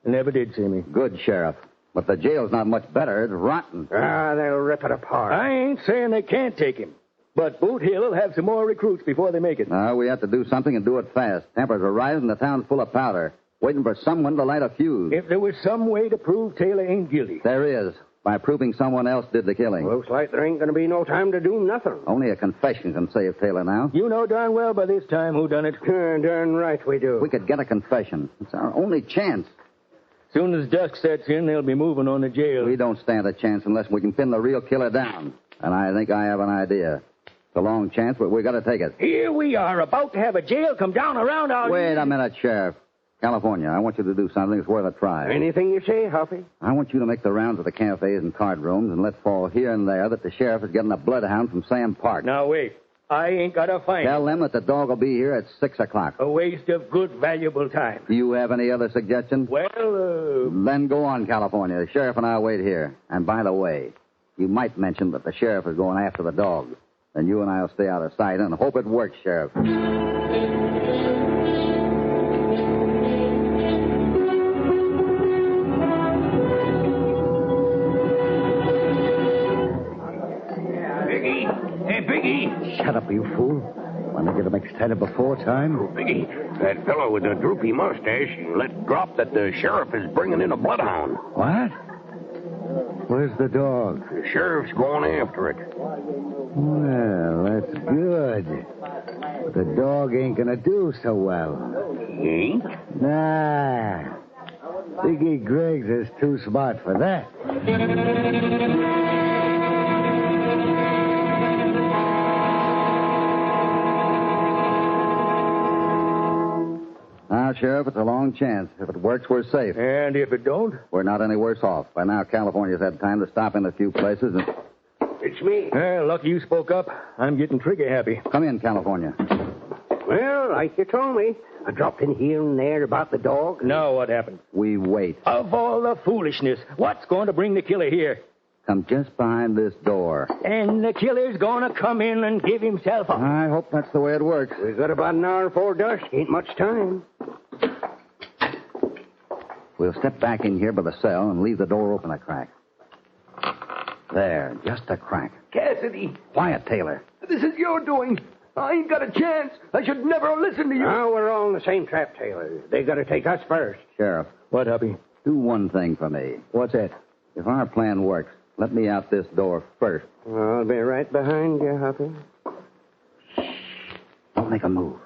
They never did see me. Good, Sheriff. But the jail's not much better. It's rotten. They'll rip it apart. I ain't saying they can't take him. But Boot Hill will have some more recruits before they make it. We have to do something and do it fast. Tempers are rising, the town's full of powder. Waiting for someone to light a fuse. If there was some way to prove Taylor ain't guilty. There is. By proving someone else did the killing. Looks like there ain't going to be no time to do nothing. Only a confession can save Taylor now. You know darn well by this time who done it. Darn right we do. We could get a confession. It's our only chance. Soon as dusk sets in, they'll be moving on to jail. We don't stand a chance unless we can pin the real killer down. And I think I have an idea. It's a long chance, but we got to take it. Here we are, about to have a jail come down around our... Wait a minute, Sheriff. California, I want you to do something that's worth a try. Anything you say, Hoppy. I want you to make the rounds of the cafes and card rooms and let fall here and there that the sheriff is getting a bloodhound from Sam Park. Now, wait. I ain't got to find Tell them that the dog will be here at 6 o'clock. A waste of good, valuable time. Do you have any other suggestions? Well, Then go on, California. The sheriff and I wait here. And by the way, You might mention that the sheriff is going after the dog. Then you and I'll stay out of sight and hope it works, Sheriff. Biggie! Hey, Biggie! Shut up, you fool. Want to get him excited before time? Biggie, that fellow with the droopy mustache let drop that the sheriff is bringing in a bloodhound. What? Where's the dog? The sheriff's going after it. Well, that's good. But the dog ain't gonna do so well. He ain't? Nah. Biggie Griggs is too smart for that. Now, Sheriff, it's a long chance. If it works, we're safe. And if it don't? We're not any worse off. By now, California's had time to stop in a few places and... It's me. Well, lucky you spoke up. I'm getting trigger happy. Come in, California. Well, like you told me, I dropped in here and there about the dog. Now what happened? We wait. Of all the foolishness, what's going to bring the killer here? Come just behind this door. And the killer's going to come in and give himself up. I hope that's the way it works. We've got about an hour before dusk. Ain't much time. We'll step back in here by the cell and leave the door open a crack. There, just a crack. Cassidy! Quiet, Taylor. This is your doing. I ain't got a chance. I should never have listened to you. Now we're all in the same trap, Taylor. They got to take us first. Sheriff. What, Huppy? Do one thing for me. What's that? If our plan works, let me out this door first. I'll be right behind you, Huppy. Don't make a move.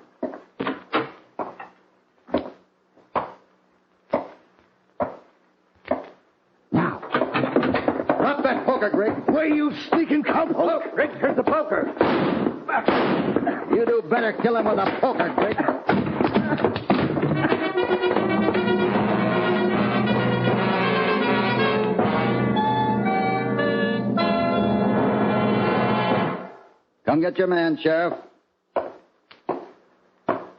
Now. Drop that poker, Greg. Where you sneaking cowpoke? Oh, Greg, here's the poker. You do better kill him with a poker, Greg. Come get your man, Sheriff.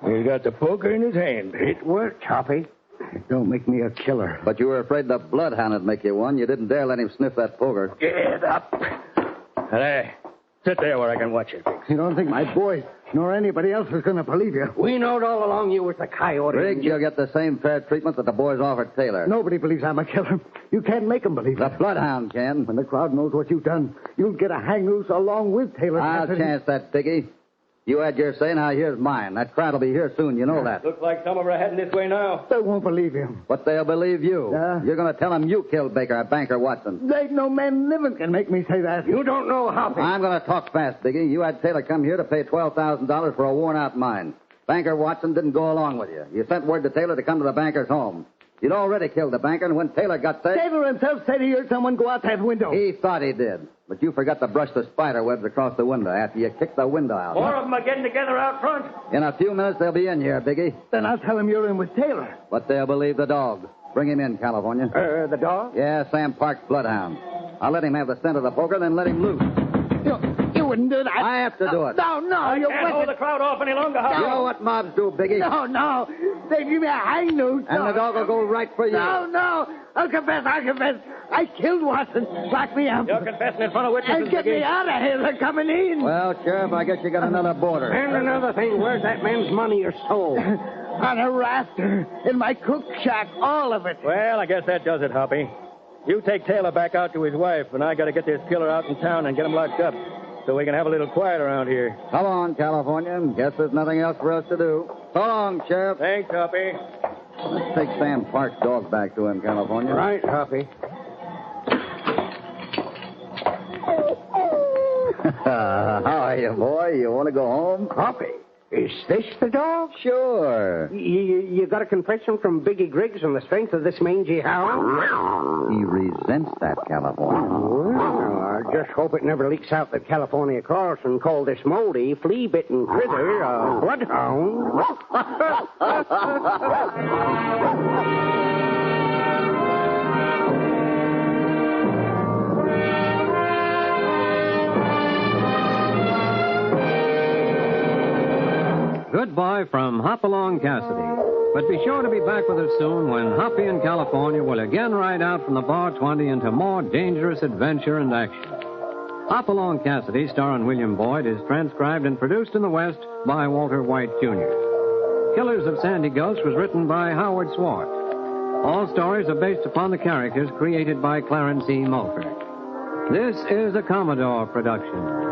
He's got the poker in his hand. It worked, Hoppy. Don't make me a killer. But you were afraid the bloodhound would make you one. You didn't dare let him sniff that poker. Get up. Hey, sit there where I can watch you. You don't think my boys nor anybody else is going to believe you? We knowed all along you was the coyote. Riggs, you'll get the same fair treatment that the boys offered Taylor. Nobody believes I'm a killer. You can't make them believe The it. bloodhound can. When the crowd knows what you've done, you'll get a hang loose along with Taylor. I'll Cassidy. chance that, Biggie. You had your say, now here's mine. That crowd will be here soon, you know that. Looks like some of them are heading this way now. They won't believe you. But they'll believe you. You're going to tell them you killed Banker Watson. There ain't no man living can make me say that. You don't know how. I'm going to talk fast, Biggie. You had Taylor come here to pay $12,000 for a worn-out mine. Banker Watson didn't go along with you. You sent word to Taylor to come to the banker's home. You'd already killed the banker, and when Taylor got there... Taylor himself said he heard someone go out that window. He thought he did. But you forgot to brush the spider webs across the window after you kicked the window out. More of them are getting together out front. In a few minutes, they'll be in here, Biggie. Then I'll tell him you're in with Taylor. But they'll believe the dog. Bring him in, California. The dog? Yeah, Sam Park's bloodhound. I'll let him have the scent of the poker, then let him loose. You wouldn't do that. I have to do it. No, you Can't hold the crowd off any longer, Huppy. You know what mobs do, Biggie? No. They give me a hang loose. And the dog will go right for you. No. I'll confess. I killed Watson. Lock me up. You're confessing in front of witnesses, And get me out of here. They're coming in. Well, Sheriff, I guess you got another border. And another thing, where's that man's money or soul? On a rafter. In my cook shack. All of it. Well, I guess that does it, Hoppy. You take Taylor back out to his wife, and I got to get this killer out in town and get him locked up so we can have a little quiet around here. Come on, California. Guess there's nothing else for us to do. So long, Sheriff. Thanks, Hoppy. Let's take Sam Park's dog back to him, California. Right, Hoppy. How are you, boy? You want to go home? Hoppy, is this the dog? Sure. You got a confession from Biggie Griggs on the strength of this mangy hound? He resents that, California. Well, I just hope it never leaks out that California Carlson called this moldy, flea-bitten critter a bloodhound. Goodbye from Hopalong Cassidy, But be sure to be back with us soon when Hoppy in California will again ride out from the Bar 20 into more dangerous adventure and action. Hop Along Cassidy, starring William Boyd, is transcribed and produced in the West by Walter White, Jr. Killers of Sandy Gulch was written by Howard Swart. All stories are based upon the characters created by Clarence E. Mulford. This is a Commodore production.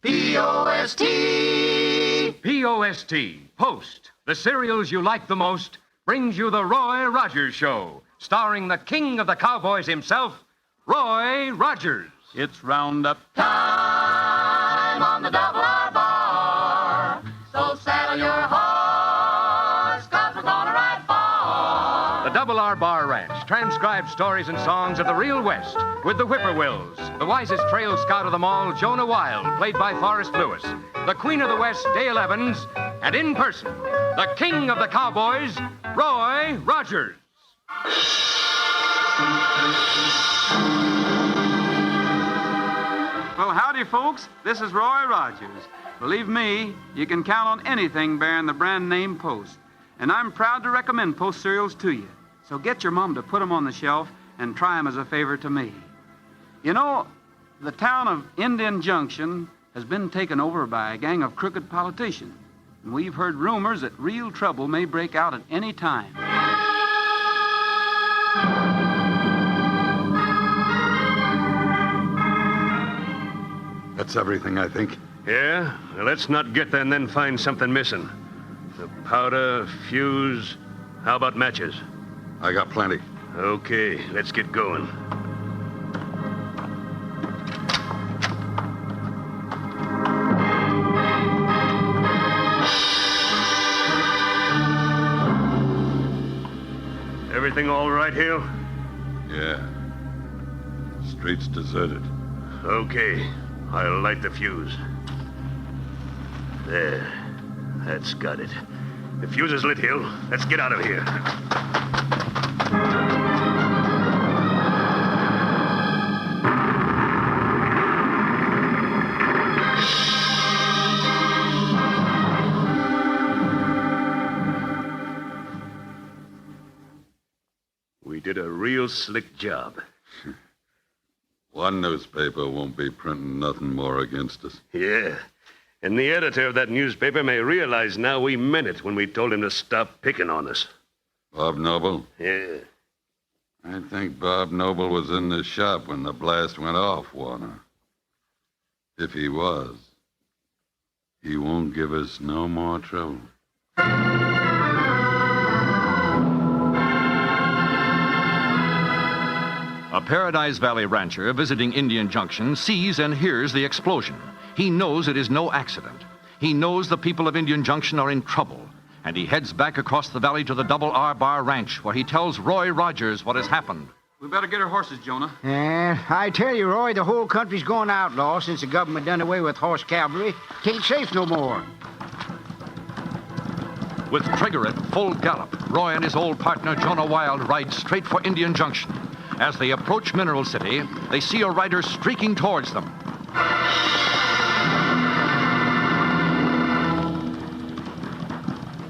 P-O-S-T! P-O-S-T, Post, the cereals you like the most, brings you the Roy Rogers Show, starring the king of the cowboys himself, Roy Rogers. It's roundup time on the double R bar. So saddle your horse, 'cause we're gonna ride far. The Double R Bar Ranch transcribed stories and songs of the real West with the Whippoorwills, the wisest trail scout of them all, Jonah Wild, played by Forrest Lewis, the Queen of the West, Dale Evans, and in person, the king of the cowboys, Roy Rogers. Well, howdy, folks. This is Roy Rogers. Believe me, you can count on anything bearing the brand name Post. And I'm proud to recommend Post cereals to you. So get your mom to put them on the shelf and try them as a favor to me. You know, the town of Indian Junction has been taken over by a gang of crooked politicians. And we've heard rumors that real trouble may break out at any time. That's everything, I think. Yeah? Well, let's not get there and then find something missing. The powder, fuse. How about matches? I got plenty. Okay, let's get going. Everything all right, Hill? Yeah. Street's deserted. Okay. I'll light the fuse. There. That's got it. The fuse is lit, Hill. Let's get out of here. We did a real slick job. One newspaper won't be printing nothing more against us. Yeah. And the editor of that newspaper may realize now we meant it when we told him to stop picking on us. Bob Noble? Yeah. I think Bob Noble was in the shop when the blast went off, Warner. If he was, he won't give us no more trouble. A Paradise Valley rancher visiting Indian Junction sees and hears the explosion. He knows it is no accident. He knows the people of Indian Junction are in trouble, and he heads back across the valley to the Double R Bar Ranch, where he tells Roy Rogers what has happened. We better get our horses, Jonah. I tell you, Roy, the whole country's gone outlaw since the government done away with horse cavalry. Tain't safe no more. With trigger at full gallop, Roy and his old partner, Jonah Wild, ride straight for Indian Junction. As they approach Mineral City, they see a rider streaking towards them.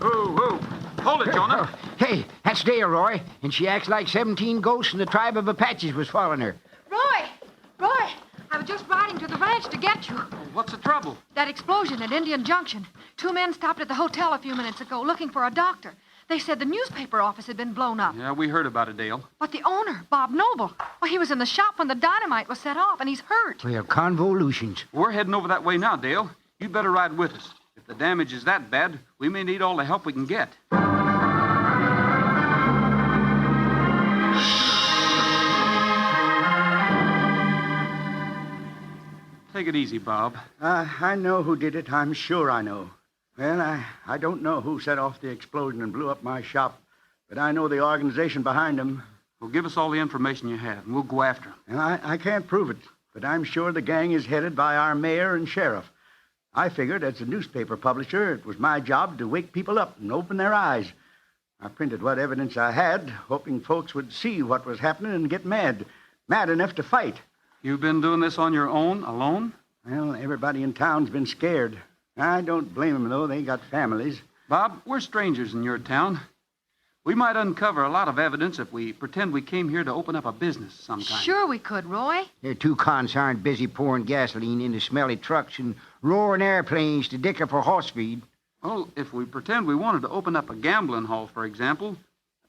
Whoa. Hold it, Jonah. Hey, that's Dale, Roy, and she acts like 17 ghosts and the tribe of Apaches was following her. Roy, I was just riding to the ranch to get you. What's the trouble? That explosion at Indian Junction. 2 men stopped at the hotel a few minutes ago looking for a doctor. They said the newspaper office had been blown up. Yeah, we heard about it, Dale. But the owner, Bob Noble, well, he was in the shop when the dynamite was set off, and he's hurt. Well, convolutions. We're heading over that way now, Dale. You better ride with us. If the damage is that bad, we may need all the help we can get. Take it easy, Bob. I know who did it. I'm sure I know. Well, I don't know who set off the explosion and blew up my shop, but I know the organization behind them. Well, give us all the information you have, and we'll go after them. And I can't prove it, but I'm sure the gang is headed by our mayor and sheriff. I figured as a newspaper publisher, it was my job to wake people up and open their eyes. I printed what evidence I had, hoping folks would see what was happening and get mad enough to fight. You've been doing this on your own, alone? Well, everybody in town's been scared. I don't blame them, though. They got families. Bob, we're strangers in your town. We might uncover a lot of evidence if we pretend we came here to open up a business sometime. Sure we could, Roy. They're 2 consarned busy pouring gasoline into smelly trucks and roaring airplanes to dicker for horse feed. Well, if we pretend we wanted to open up a gambling hall, for example,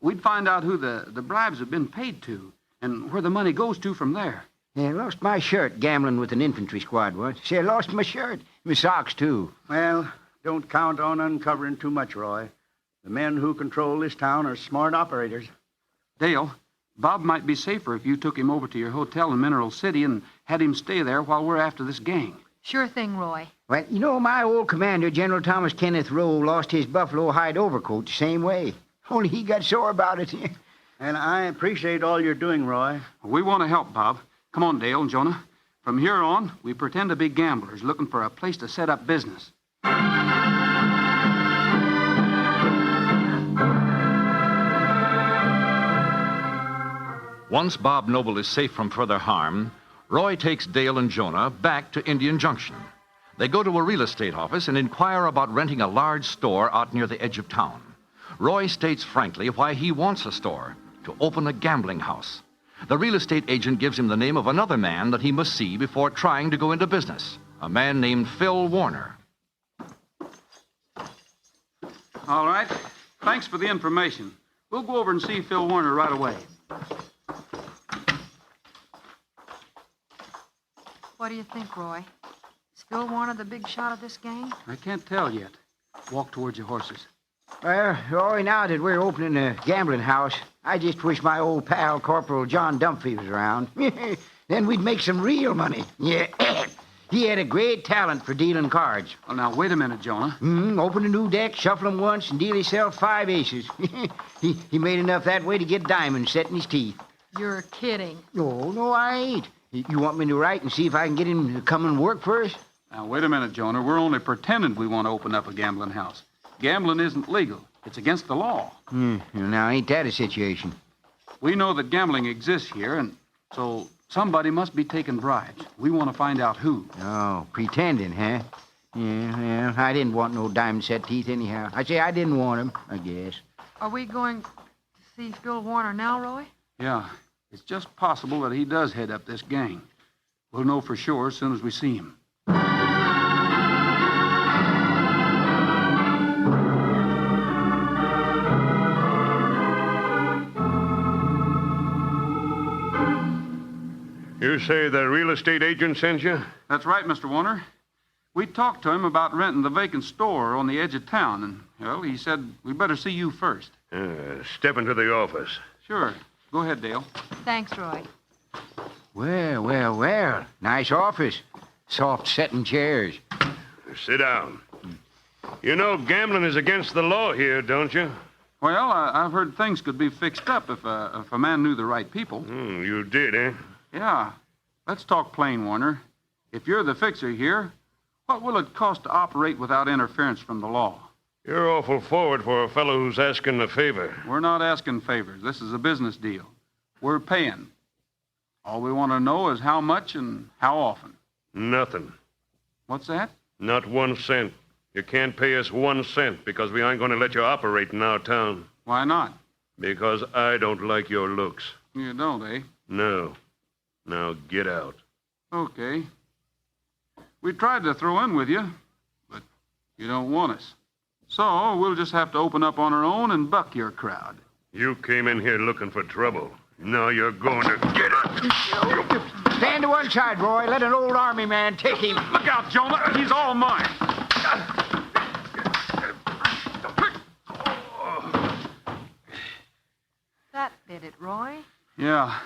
we'd find out who the bribes have been paid to and where the money goes to from there. I lost my shirt gambling with an infantry squad once. See, I lost my shirt. My socks, too. Well, don't count on uncovering too much, Roy. The men who control this town are smart operators. Dale, Bob might be safer if you took him over to your hotel in Mineral City and had him stay there while we're after this gang. Sure thing, Roy. Well, you know, my old commander, General Thomas Kenneth Rowe, lost his buffalo hide overcoat the same way. Only he got sore about it. And I appreciate all you're doing, Roy. We want to help, Bob. Come on, Dale and Jonah. From here on, we pretend to be gamblers looking for a place to set up business. Once Bob Noble is safe from further harm, Roy takes Dale and Jonah back to Indian Junction. They go to a real estate office and inquire about renting a large store out near the edge of town. Roy states frankly why he wants a store, to open a gambling house. The real estate agent gives him the name of another man that he must see before trying to go into business, a man named Phil Warner. All right. Thanks for the information. We'll go over and see Phil Warner right away. What do you think, Roy? Is Phil Warner the big shot of this gang? I can't tell yet. Walk towards your horses. Well, Roy, now that we're opening a gambling house, I just wish my old pal Corporal John Dumphy was around. Then we'd make some real money. Yeah. He had a great talent for dealing cards. Well, now, wait a minute, Jonah. Open a new deck, shuffle 'em once, and deal himself 5 aces. he made enough that way to get diamonds set in his teeth. You're kidding. No, I ain't. You want me to write and see if I can get him to come and work for us? Now, wait a minute, Jonah. We're only pretending we want to open up a gambling house. Gambling isn't legal. It's against the law. Now, ain't that a situation? We know that gambling exists here, and so somebody must be taking bribes. We want to find out who. Oh, pretending, huh? Yeah, I didn't want no diamond set teeth anyhow. I say I didn't want 'em, I guess. Are we going to see Phil Warner now, Roy? Yeah, it's just possible that he does head up this gang. We'll know for sure as soon as we see him. You say the real estate agent sent you? That's right, Mr. Warner. We talked to him about renting the vacant store on the edge of town, and, well, he said we better see you first. Step into the office. Sure. Go ahead, Dale. Thanks, Roy. Well. Nice office. Soft setting chairs. Sit down. You know gambling is against the law here, don't you? Well, I've heard things could be fixed up if a man knew the right people. You did, eh? Yeah. Let's talk plain, Warner. If you're the fixer here, what will it cost to operate without interference from the law? You're awful forward for a fellow who's asking a favor. We're not asking favors. This is a business deal. We're paying. All we want to know is how much and how often. Nothing. What's that? Not 1 cent. You can't pay us 1 cent because we ain't going to let you operate in our town. Why not? Because I don't like your looks. You don't, eh? No. Now get out. Okay. We tried to throw in with you, but you don't want us. So we'll just have to open up on our own and buck your crowd. You came in here looking for trouble. Now you're going to get it. Stand to one side, Roy. Let an old army man take him. Look out, Jonah. He's all mine. That did it, Roy. Yeah.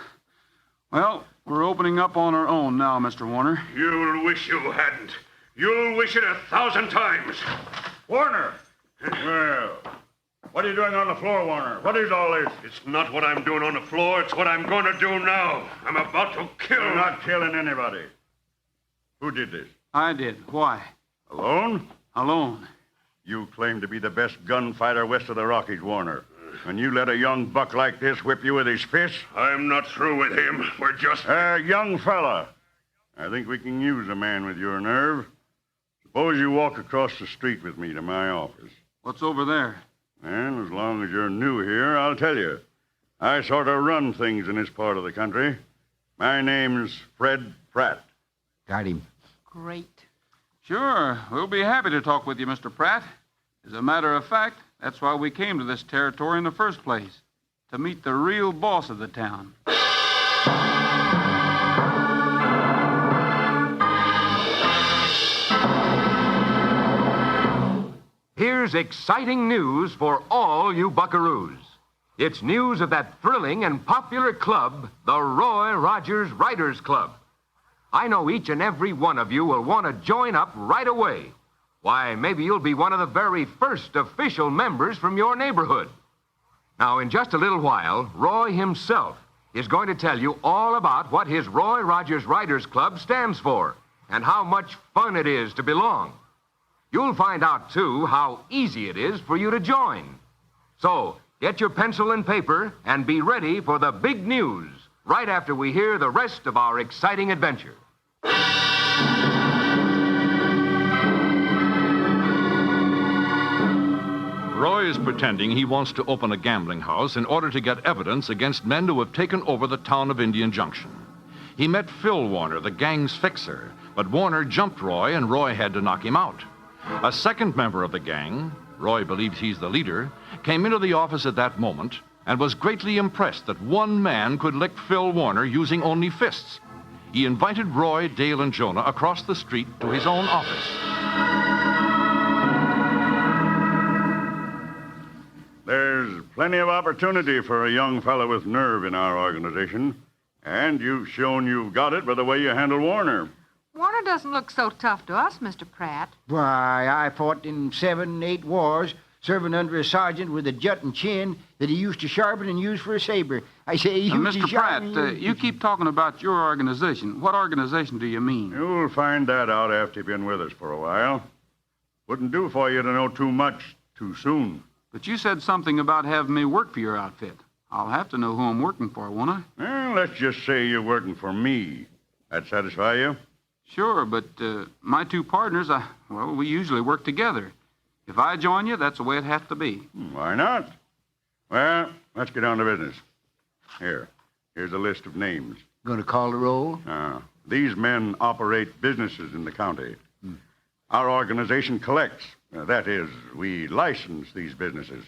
Well, we're opening up on our own now, Mr. Warner. You'll wish you hadn't. You'll wish it 1,000 times. Warner! Well, what are you doing on the floor, Warner? What is all this? It's not what I'm doing on the floor. It's what I'm going to do now. I'm about to kill... You're not killing anybody. Who did this? I did. Why? Alone? Alone. You claim to be the best gunfighter west of the Rockies, Warner. And you let a young buck like this whip you with his fists? I'm not through with him. We're just... Young fella. I think we can use a man with your nerve. Suppose you walk across the street with me to my office. What's over there? And as long as you're new here, I'll tell you. I sort of run things in this part of the country. My name's Fred Pratt. Got him. Great. Sure. We'll be happy to talk with you, Mr. Pratt. As a matter of fact, that's why we came to this territory in the first place. To meet the real boss of the town. Here's exciting news for all you buckaroos. It's news of that thrilling and popular club, the Roy Rogers Writers Club. I know each and every one of you will want to join up right away. Why, maybe you'll be one of the very first official members from your neighborhood. Now, in just a little while, Roy himself is going to tell you all about what his Roy Rogers Writers Club stands for and how much fun it is to belong. You'll find out, too, how easy it is for you to join. So, get your pencil and paper and be ready for the big news right after we hear the rest of our exciting adventure. Roy is pretending he wants to open a gambling house in order to get evidence against men who have taken over the town of Indian Junction. He met Phil Warner, the gang's fixer, but Warner jumped Roy and Roy had to knock him out. A second member of the gang, Roy believes he's the leader, came into the office at that moment and was greatly impressed that one man could lick Phil Warner using only fists. He invited Roy, Dale, and Jonah across the street to his own office. There's plenty of opportunity for a young fellow with nerve in our organization, and you've shown you've got it by the way you handle Warner. Warner doesn't look so tough to us, Mr. Pratt. Why, I fought in 7, 8 wars, serving under a sergeant with a jutting chin that he used to sharpen and use for a saber. I say he used Mr. to sharpen... Pratt, you keep talking about your organization. What organization do you mean? You'll find that out after you've been with us for a while. Wouldn't do for you to know too much too soon. But you said something about having me work for your outfit. I'll have to know who I'm working for, won't I? Well, let's just say you're working for me. That satisfy you? Sure, but my two partners, we usually work together. If I join you, that's the way it has to be. Why not? Well, let's get on to business. Here's a list of names. Going to call the roll? These men operate businesses in the county. Our organization collects. That is, we license these businesses.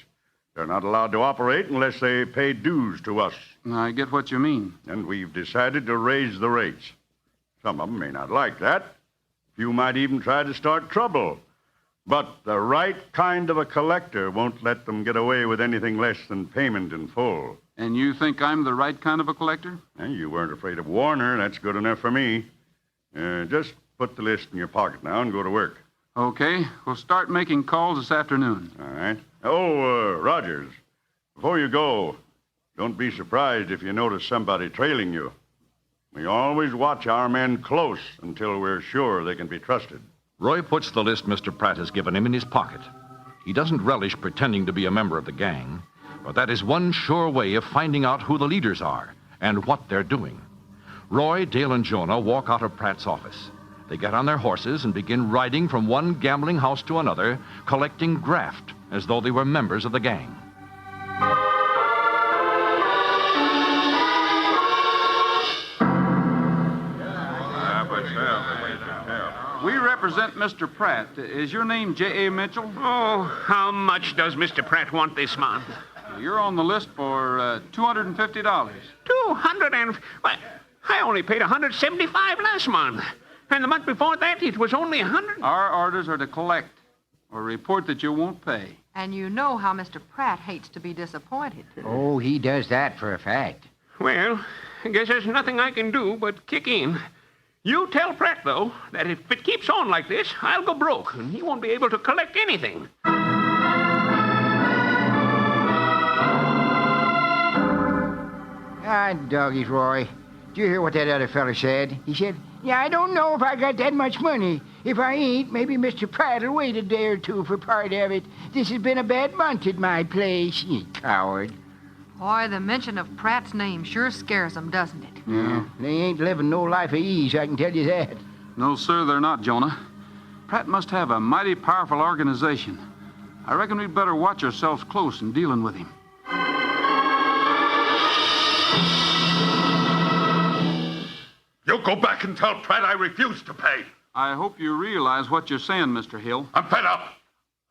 They're not allowed to operate unless they pay dues to us. I get what you mean. And we've decided to raise the rates. Some of them may not like that. Few might even try to start trouble. But the right kind of a collector won't let them get away with anything less than payment in full. And you think I'm the right kind of a collector? And you weren't afraid of Warner. That's good enough for me. Just put the list in your pocket now and go to work. Okay. We'll start making calls this afternoon. All right. Oh, Rogers, before you go, don't be surprised if you notice somebody trailing you. We always watch our men close until we're sure they can be trusted. Roy puts the list Mr. Pratt has given him in his pocket. He doesn't relish pretending to be a member of the gang, but that is one sure way of finding out who the leaders are and what they're doing. Roy, Dale, and Jonah walk out of Pratt's office. They get on their horses and begin riding from one gambling house to another, collecting graft as though they were members of the gang. We represent Mr. Pratt. Is your name J.A. Mitchell? Oh, how much does Mr. Pratt want this month? You're on the list for $250. 200 and... Well, I only paid $175 last month. And the month before that, it was only $100. Our orders are to collect or report that you won't pay. And you know how Mr. Pratt hates to be disappointed. Oh, he does that for a fact. Well, I guess there's nothing I can do but kick in. You tell Pratt, though, that if it keeps on like this, I'll go broke, and he won't be able to collect anything. Doggies, Roy. Did you hear what that other fella said? He said, yeah, I don't know if I got that much money. If I ain't, maybe Mr. Pratt'll wait a day or two for part of it. This has been a bad month at my place, you coward. Boy, the mention of Pratt's name sure scares them, doesn't it? Yeah, they ain't living no life of ease, I can tell you that. No, sir, they're not, Jonah. Pratt must have a mighty powerful organization. I reckon we'd better watch ourselves close in dealing with him. You go back and tell Pratt I refuse to pay. I hope you realize what you're saying, Mr. Hill. I'm fed up.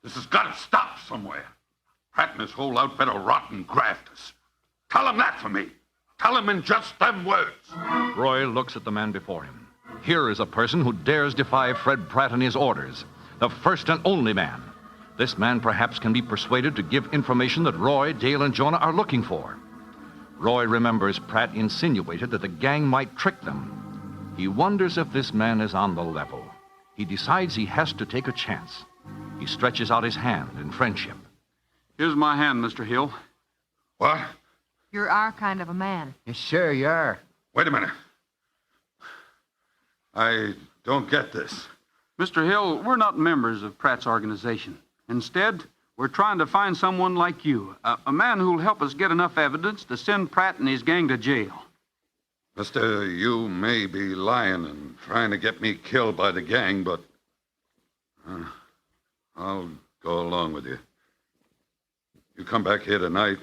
This has got to stop somewhere. Pratt and his whole outfit are rotten grafters. Tell him that for me. Tell him in just them words. Roy looks at the man before him. Here is a person who dares defy Fred Pratt and his orders. The first and only man. This man perhaps can be persuaded to give information that Roy, Dale, and Jonah are looking for. Roy remembers Pratt insinuated that the gang might trick them. He wonders if this man is on the level. He decides he has to take a chance. He stretches out his hand in friendship. Here's my hand, Mr. Hill. What? You're our kind of a man. Yes, sir, you are. Wait a minute. I don't get this. Mr. Hill, we're not members of Pratt's organization. Instead, we're trying to find someone like you, a man who'll help us get enough evidence to send Pratt and his gang to jail. Mister, you may be lying and trying to get me killed by the gang, but I'll go along with you. You come back here tonight,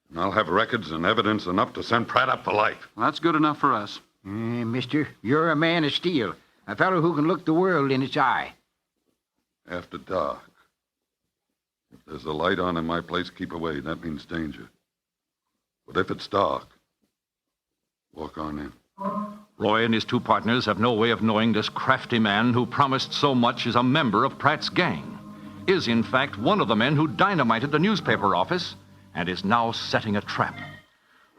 and I'll have records and evidence enough to send Pratt up for life. Well, that's good enough for us. Mister, you're a man of steel. A fellow who can look the world in its eye. After dark. If there's a light on in my place, keep away. That means danger. But if it's dark, walk on in. Roy and his two partners have no way of knowing this crafty man who promised so much is a member of Pratt's gang, is in fact one of the men who dynamited the newspaper office and is now setting a trap.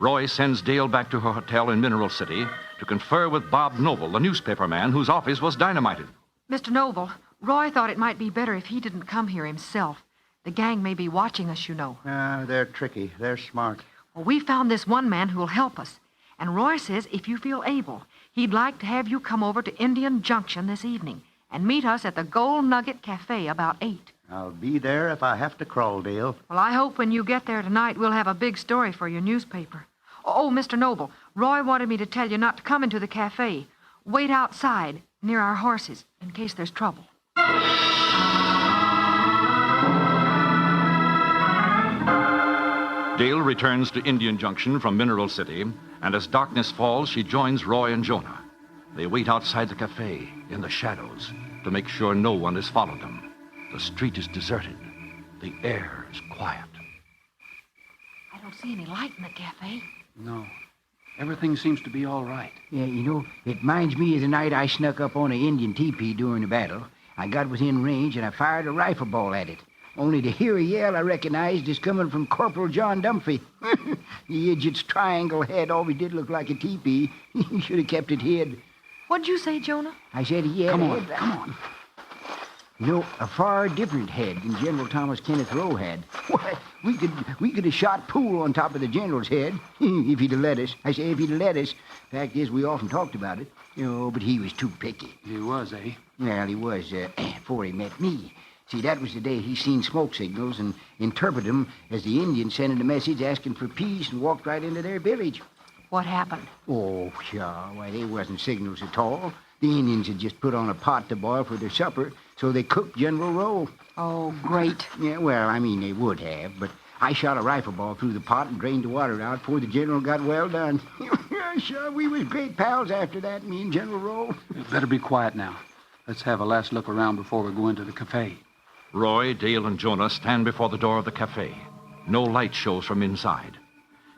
Roy sends Dale back to her hotel in Mineral City to confer with Bob Noble, the newspaper man whose office was dynamited. Mr. Noble, Roy thought it might be better if he didn't come here himself. The gang may be watching us, you know. They're tricky. They're smart. Well, we found this one man who'll help us. And Roy says if you feel able, he'd like to have you come over to Indian Junction this evening and meet us at the Gold Nugget Cafe about 8. I'll be there if I have to crawl, Dale. Well, I hope when you get there tonight, we'll have a big story for your newspaper. Oh, Mr. Noble, Roy wanted me to tell you not to come into the cafe. Wait outside near our horses in case there's trouble. Dale returns to Indian Junction from Mineral City, and as darkness falls, she joins Roy and Jonah. They wait outside the cafe in the shadows to make sure no one has followed them. The street is deserted. The air is quiet. I don't see any light in the cafe. No. Everything seems to be all right. Yeah, you know, it reminds me of the night I snuck up on an Indian teepee during the battle. I got within range and I fired a rifle ball at it. Only to hear a yell I recognized as coming from Corporal John Dunphy. The idiot's triangle head always did look like a teepee. He should have kept it hid. What'd you say, Jonah? I said he had Come a on, head. come on. You know, a far different head than General Thomas Kenneth Rowe had. Why, we could have shot pool on top of the general's head if he'd have let us. I say if he'd have let us. Fact is, we often talked about it. You know, but he was too picky. He was, eh? Well, he was before he met me. See, that was the day he seen smoke signals and interpreted them as the Indians sending a message asking for peace and walked right into their village. What happened? Oh, pshaw. Why, they wasn't signals at all. The Indians had just put on a pot to boil for their supper, so they cooked General Rowe. Oh, great. Yeah, well, I mean, they would have, but I shot a rifle ball through the pot and drained the water out before the general got well done. Sure, we was great pals after that, me and General Rowe. You better be quiet now. Let's have a last look around before we go into the cafe. Roy, Dale, and Jonah stand before the door of the cafe. No light shows from inside.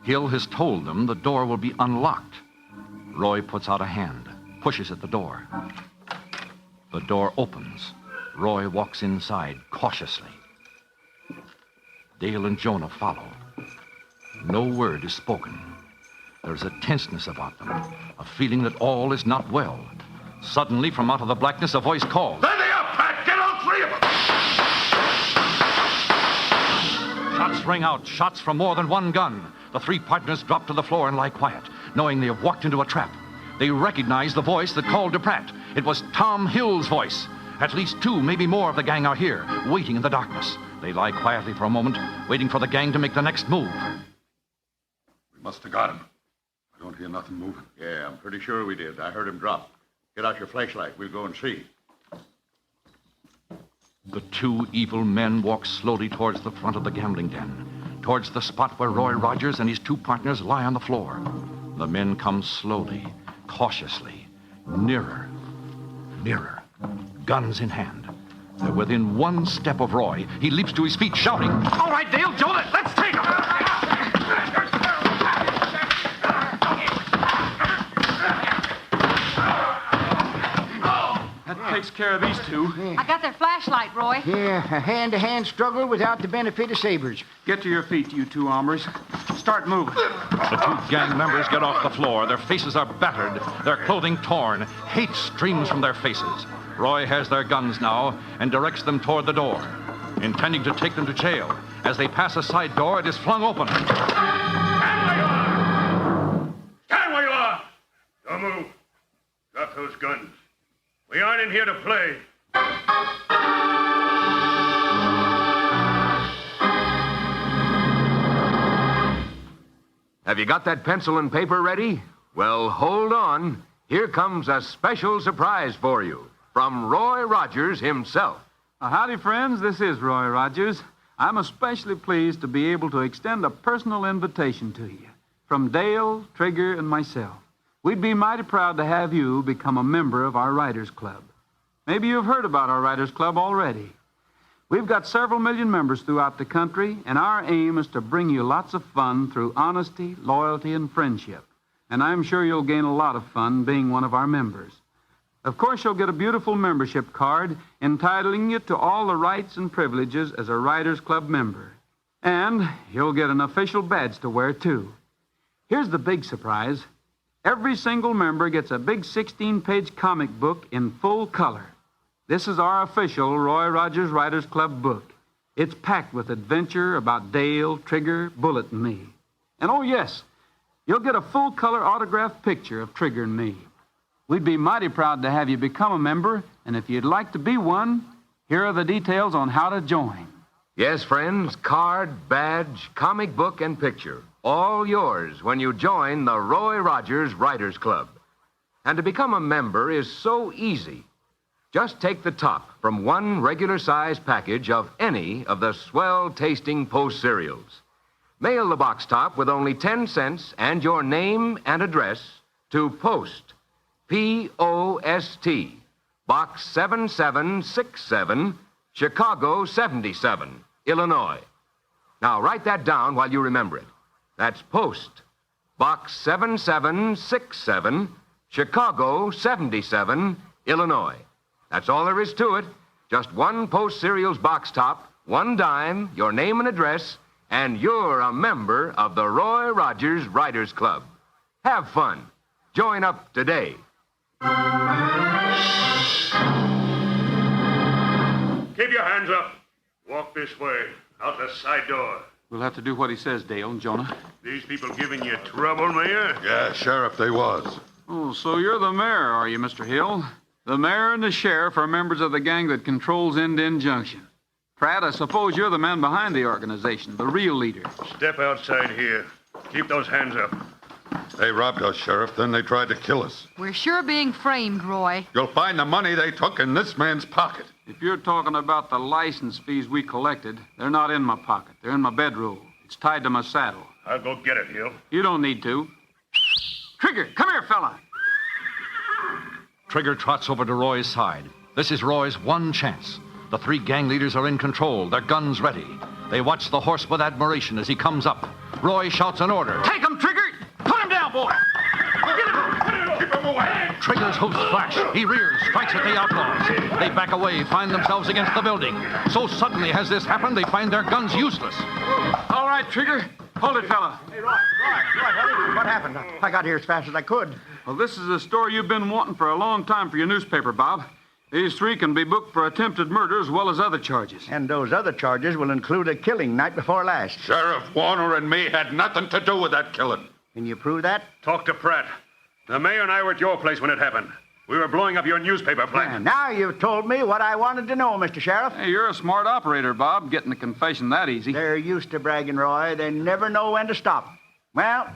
Hill has told them the door will be unlocked. Roy puts out a hand, pushes at the door. The door opens. Roy walks inside cautiously. Dale and Jonah follow. No word is spoken. There's a tenseness about them, a feeling that all is not well. Suddenly, from out of the blackness, a voice calls. There they are, Pat! Get all three of them! Shots ring out, shots from more than one gun. The three partners drop to the floor and lie quiet, knowing they have walked into a trap. They recognize the voice that called to Pratt. It was Tom Hill's voice. At least two, maybe more of the gang are here, waiting in the darkness. They lie quietly for a moment, waiting for the gang to make the next move. We must have got him. I don't hear nothing moving. Yeah, I'm pretty sure we did. I heard him drop. Get out your flashlight. We'll go and see. The two evil men walk slowly towards the front of the gambling den, towards the spot where Roy Rogers and his two partners lie on the floor. The men come slowly, cautiously, nearer, nearer, guns in hand. They're within one step of Roy. He leaps to his feet, shouting, All right, Dale, Jonah, let's take him! That takes care of these two. I got their flashlight, Roy. Yeah, a hand-to-hand struggle without the benefit of sabers. Get to your feet, you two hombres. Start moving. The two gang members get off the floor. Their faces are battered, their clothing torn. Hate streams from their faces. Roy has their guns now and directs them toward the door, intending to take them to jail. As they pass a side door, it is flung open. Stand where you are! Don't move. Drop those guns. We aren't in here to play. Have you got that pencil and paper ready? Well, hold on. Here comes a special surprise for you from Roy Rogers himself. Howdy, friends. This is Roy Rogers. I'm especially pleased to be able to extend a personal invitation to you from Dale, Trigger, and myself. We'd be mighty proud to have you become a member of our Writers Club. Maybe you've heard about our Writers Club already. We've got several million members throughout the country, and our aim is to bring you lots of fun through honesty, loyalty, and friendship. And I'm sure you'll gain a lot of fun being one of our members. Of course, you'll get a beautiful membership card entitling you to all the rights and privileges as a Writers Club member. And you'll get an official badge to wear, too. Here's the big surprise. Every single member gets a big 16-page comic book in full color. This is our official Roy Rogers Writers Club book. It's packed with adventure about Dale, Trigger, Bullet, and me. And oh, yes, you'll get a full-color autographed picture of Trigger and me. We'd be mighty proud to have you become a member, and if you'd like to be one, here are the details on how to join. Yes, friends, card, badge, comic book, and picture. All yours when you join the Roy Rogers Writers Club. And to become a member is so easy. Just take the top from one regular-size package of any of the swell-tasting Post cereals. Mail the box top with only 10 cents and your name and address to Post, P-O-S-T, Box 7767, Chicago 77, Illinois. Now, write that down while you remember it. That's Post, Box 7767, Chicago 77, Illinois. That's all there is to it. Just one Post cereals box top, 1 dime, your name and address, and you're a member of the Roy Rogers Writers Club. Have fun. Join up today. Keep your hands up. Walk this way, out the side door. We'll have to do what he says, Dale and Jonah. These people giving you trouble, Mayor? Yeah, Sheriff, they was. Oh, so you're the mayor, are you, Mr. Hill? The mayor and the sheriff are members of the gang that controls Indian Junction. Pratt, I suppose you're the man behind the organization, the real leader. Step outside here. Keep those hands up. They robbed us, Sheriff, then they tried to kill us. We're sure being framed, Roy. You'll find the money they took in this man's pocket. If you're talking about the license fees we collected, they're not in my pocket. They're in my bedroll. It's tied to my saddle. I'll go get it, Hill. You don't need to. Trigger, come here, fella. Trigger trots over to Roy's side. This is Roy's one chance. The 3 gang leaders are in control, their guns ready. They watch the horse with admiration as he comes up. Roy shouts an order. Take him, Trigger! Put him down, boy! Keep him away! Trigger's hoofs flash. He rears, strikes at the outlaws. They back away, find themselves against the building. So suddenly has this happened, they find their guns useless. All right, Trigger. Hold it, fella. Hey, Roy, what happened? I got here as fast as I could. Well, this is a story you've been wanting for a long time for your newspaper, Bob. These 3 can be booked for attempted murder as well as other charges. And those other charges will include a killing night before last. Sheriff Warner and me had nothing to do with that killing. Can you prove that? Talk to Pratt. The mayor and I were at your place when it happened. We were blowing up your newspaper plant. Now you've told me what I wanted to know, Mr. Sheriff. Hey, you're a smart operator, Bob, getting a confession that easy. They're used to bragging, Roy. They never know when to stop. Well,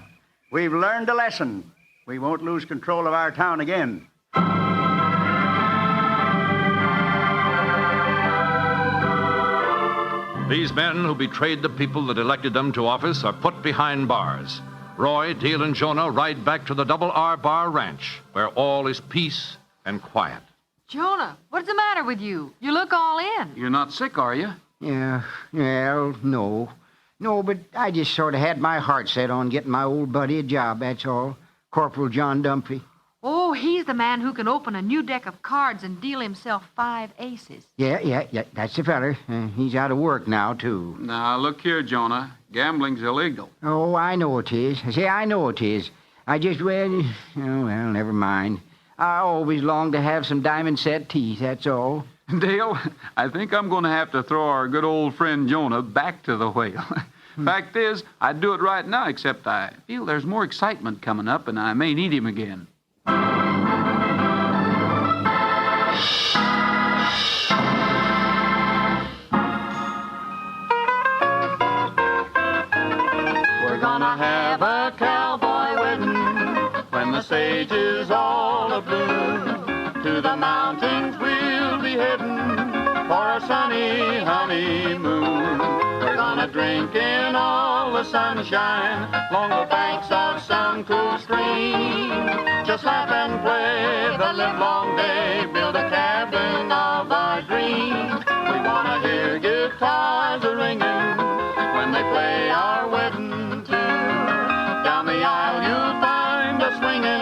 we've learned a lesson. We won't lose control of our town again. These men who betrayed the people that elected them to office are put behind bars. Roy, Dale, and Jonah ride back to the Double R Bar Ranch, where all is peace and quiet. Jonah, what's the matter with you? You look all in. You're not sick, are you? Yeah, well, no. No, but I just sort of had my heart set on getting my old buddy a job, that's all. Corporal John Dumphy. Oh, he's the man who can open a new deck of cards and deal himself 5 aces. Yeah, that's the feller. He's out of work now, too. Now, look here, Jonah. Gambling's illegal. Oh, I know it is. I know it is. I just, well, never mind. I always long to have some diamond-set teeth, that's all. Dale, I think I'm going to have to throw our good old friend Jonah back to the whale. Fact is, I'd do it right now, except I feel there's more excitement coming up, and I may need him again. We're gonna have a cowboy wedding when sage is all abloom. To the mountains we'll be heading for a sunny honeymoon. We're gonna drink in all the sunshine along the banks of some cool stream. Just laugh and play the livelong day, build a cabin of our dreams. We wanna hear guitars a-ringing when they play our wedding tune. Down the aisle you'll find us swinging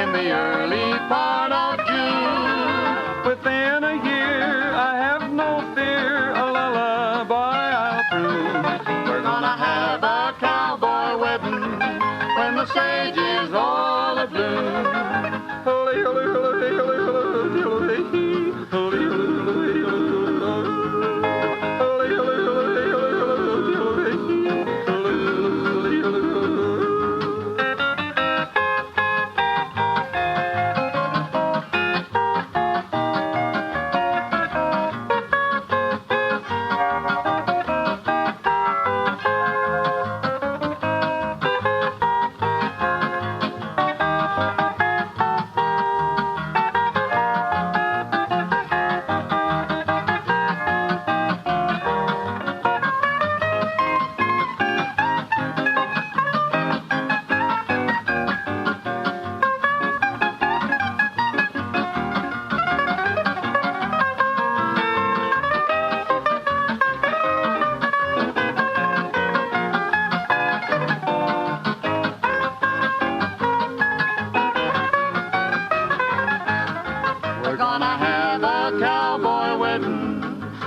in the early part of June. Within a year, I have no fear, a lullaby I'll croon. We're gonna have a cowboy wedding when the sage is all abloom.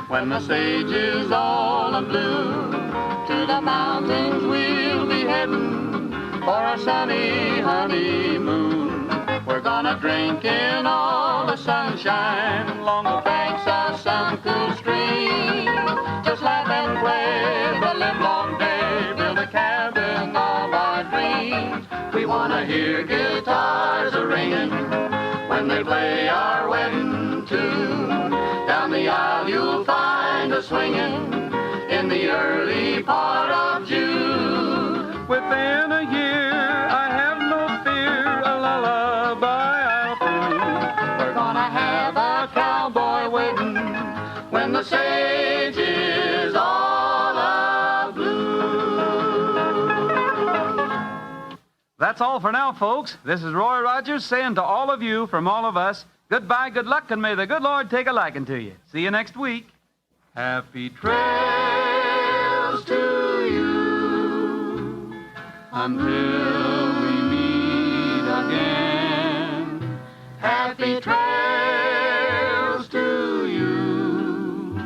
When the sage is all abloom, to the mountains we'll be heading for a sunny honeymoon. We're gonna drink in all the sunshine along the banks of some cool stream. Just laugh and play the livelong day, build a cabin of our dreams. We wanna hear guitars a-ringing when they play our wedding tune. Down the aisle you'll find us swinging in the early part of June. Within a year, I have no fear, a lullaby I'll croon. We're gonna have a cowboy wedding when the sage is all abloom. That's all for now, folks. This is Roy Rogers saying to all of you from all of us, goodbye, good luck, and may the good Lord take a liking to you. See you next week. Happy trails to you until we meet again. Happy trails to you.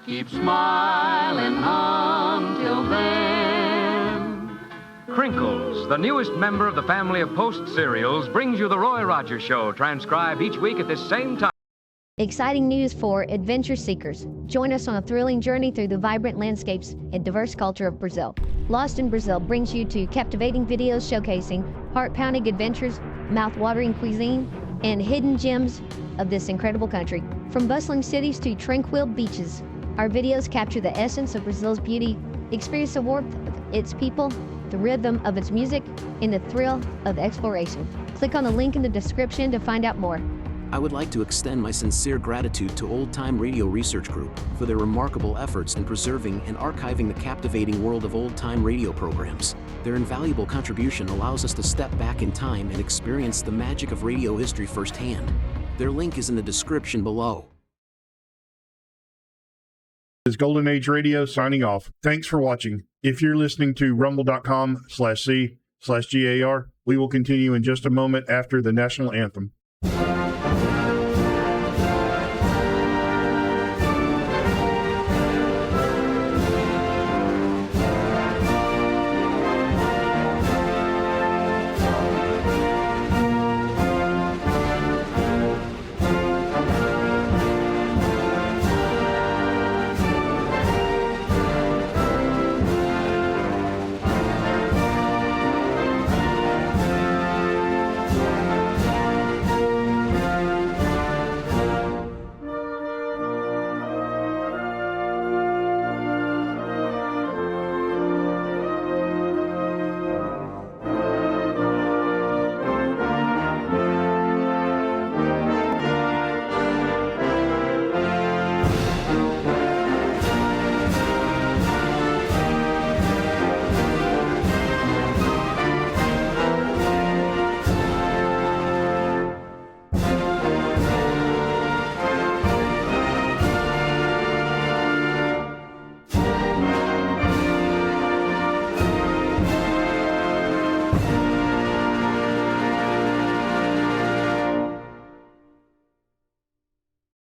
Keep smiling until then. Crinkles, the newest member of the family of Post cereals, brings you the Roy Rogers Show, transcribed each week at this same time. Exciting news for adventure seekers. Join us on a thrilling journey through the vibrant landscapes and diverse culture of Brazil. Lost in Brazil brings you to captivating videos showcasing heart-pounding adventures, mouth-watering cuisine, and hidden gems of this incredible country. From bustling cities to tranquil beaches, our videos capture the essence of Brazil's beauty. Experience the warmth of its people, the rhythm of its music, and the thrill of exploration. Click on the link in the description to find out more. I would like to extend my sincere gratitude to Old Time Radio Research Group for their remarkable efforts in preserving and archiving the captivating world of old-time radio programs. Their invaluable contribution allows us to step back in time and experience the magic of radio history firsthand. Their link is in the description below. This is Golden Age Radio signing off. Thanks for watching. If you're listening to rumble.com/c/GAR, we will continue in just a moment after the national anthem.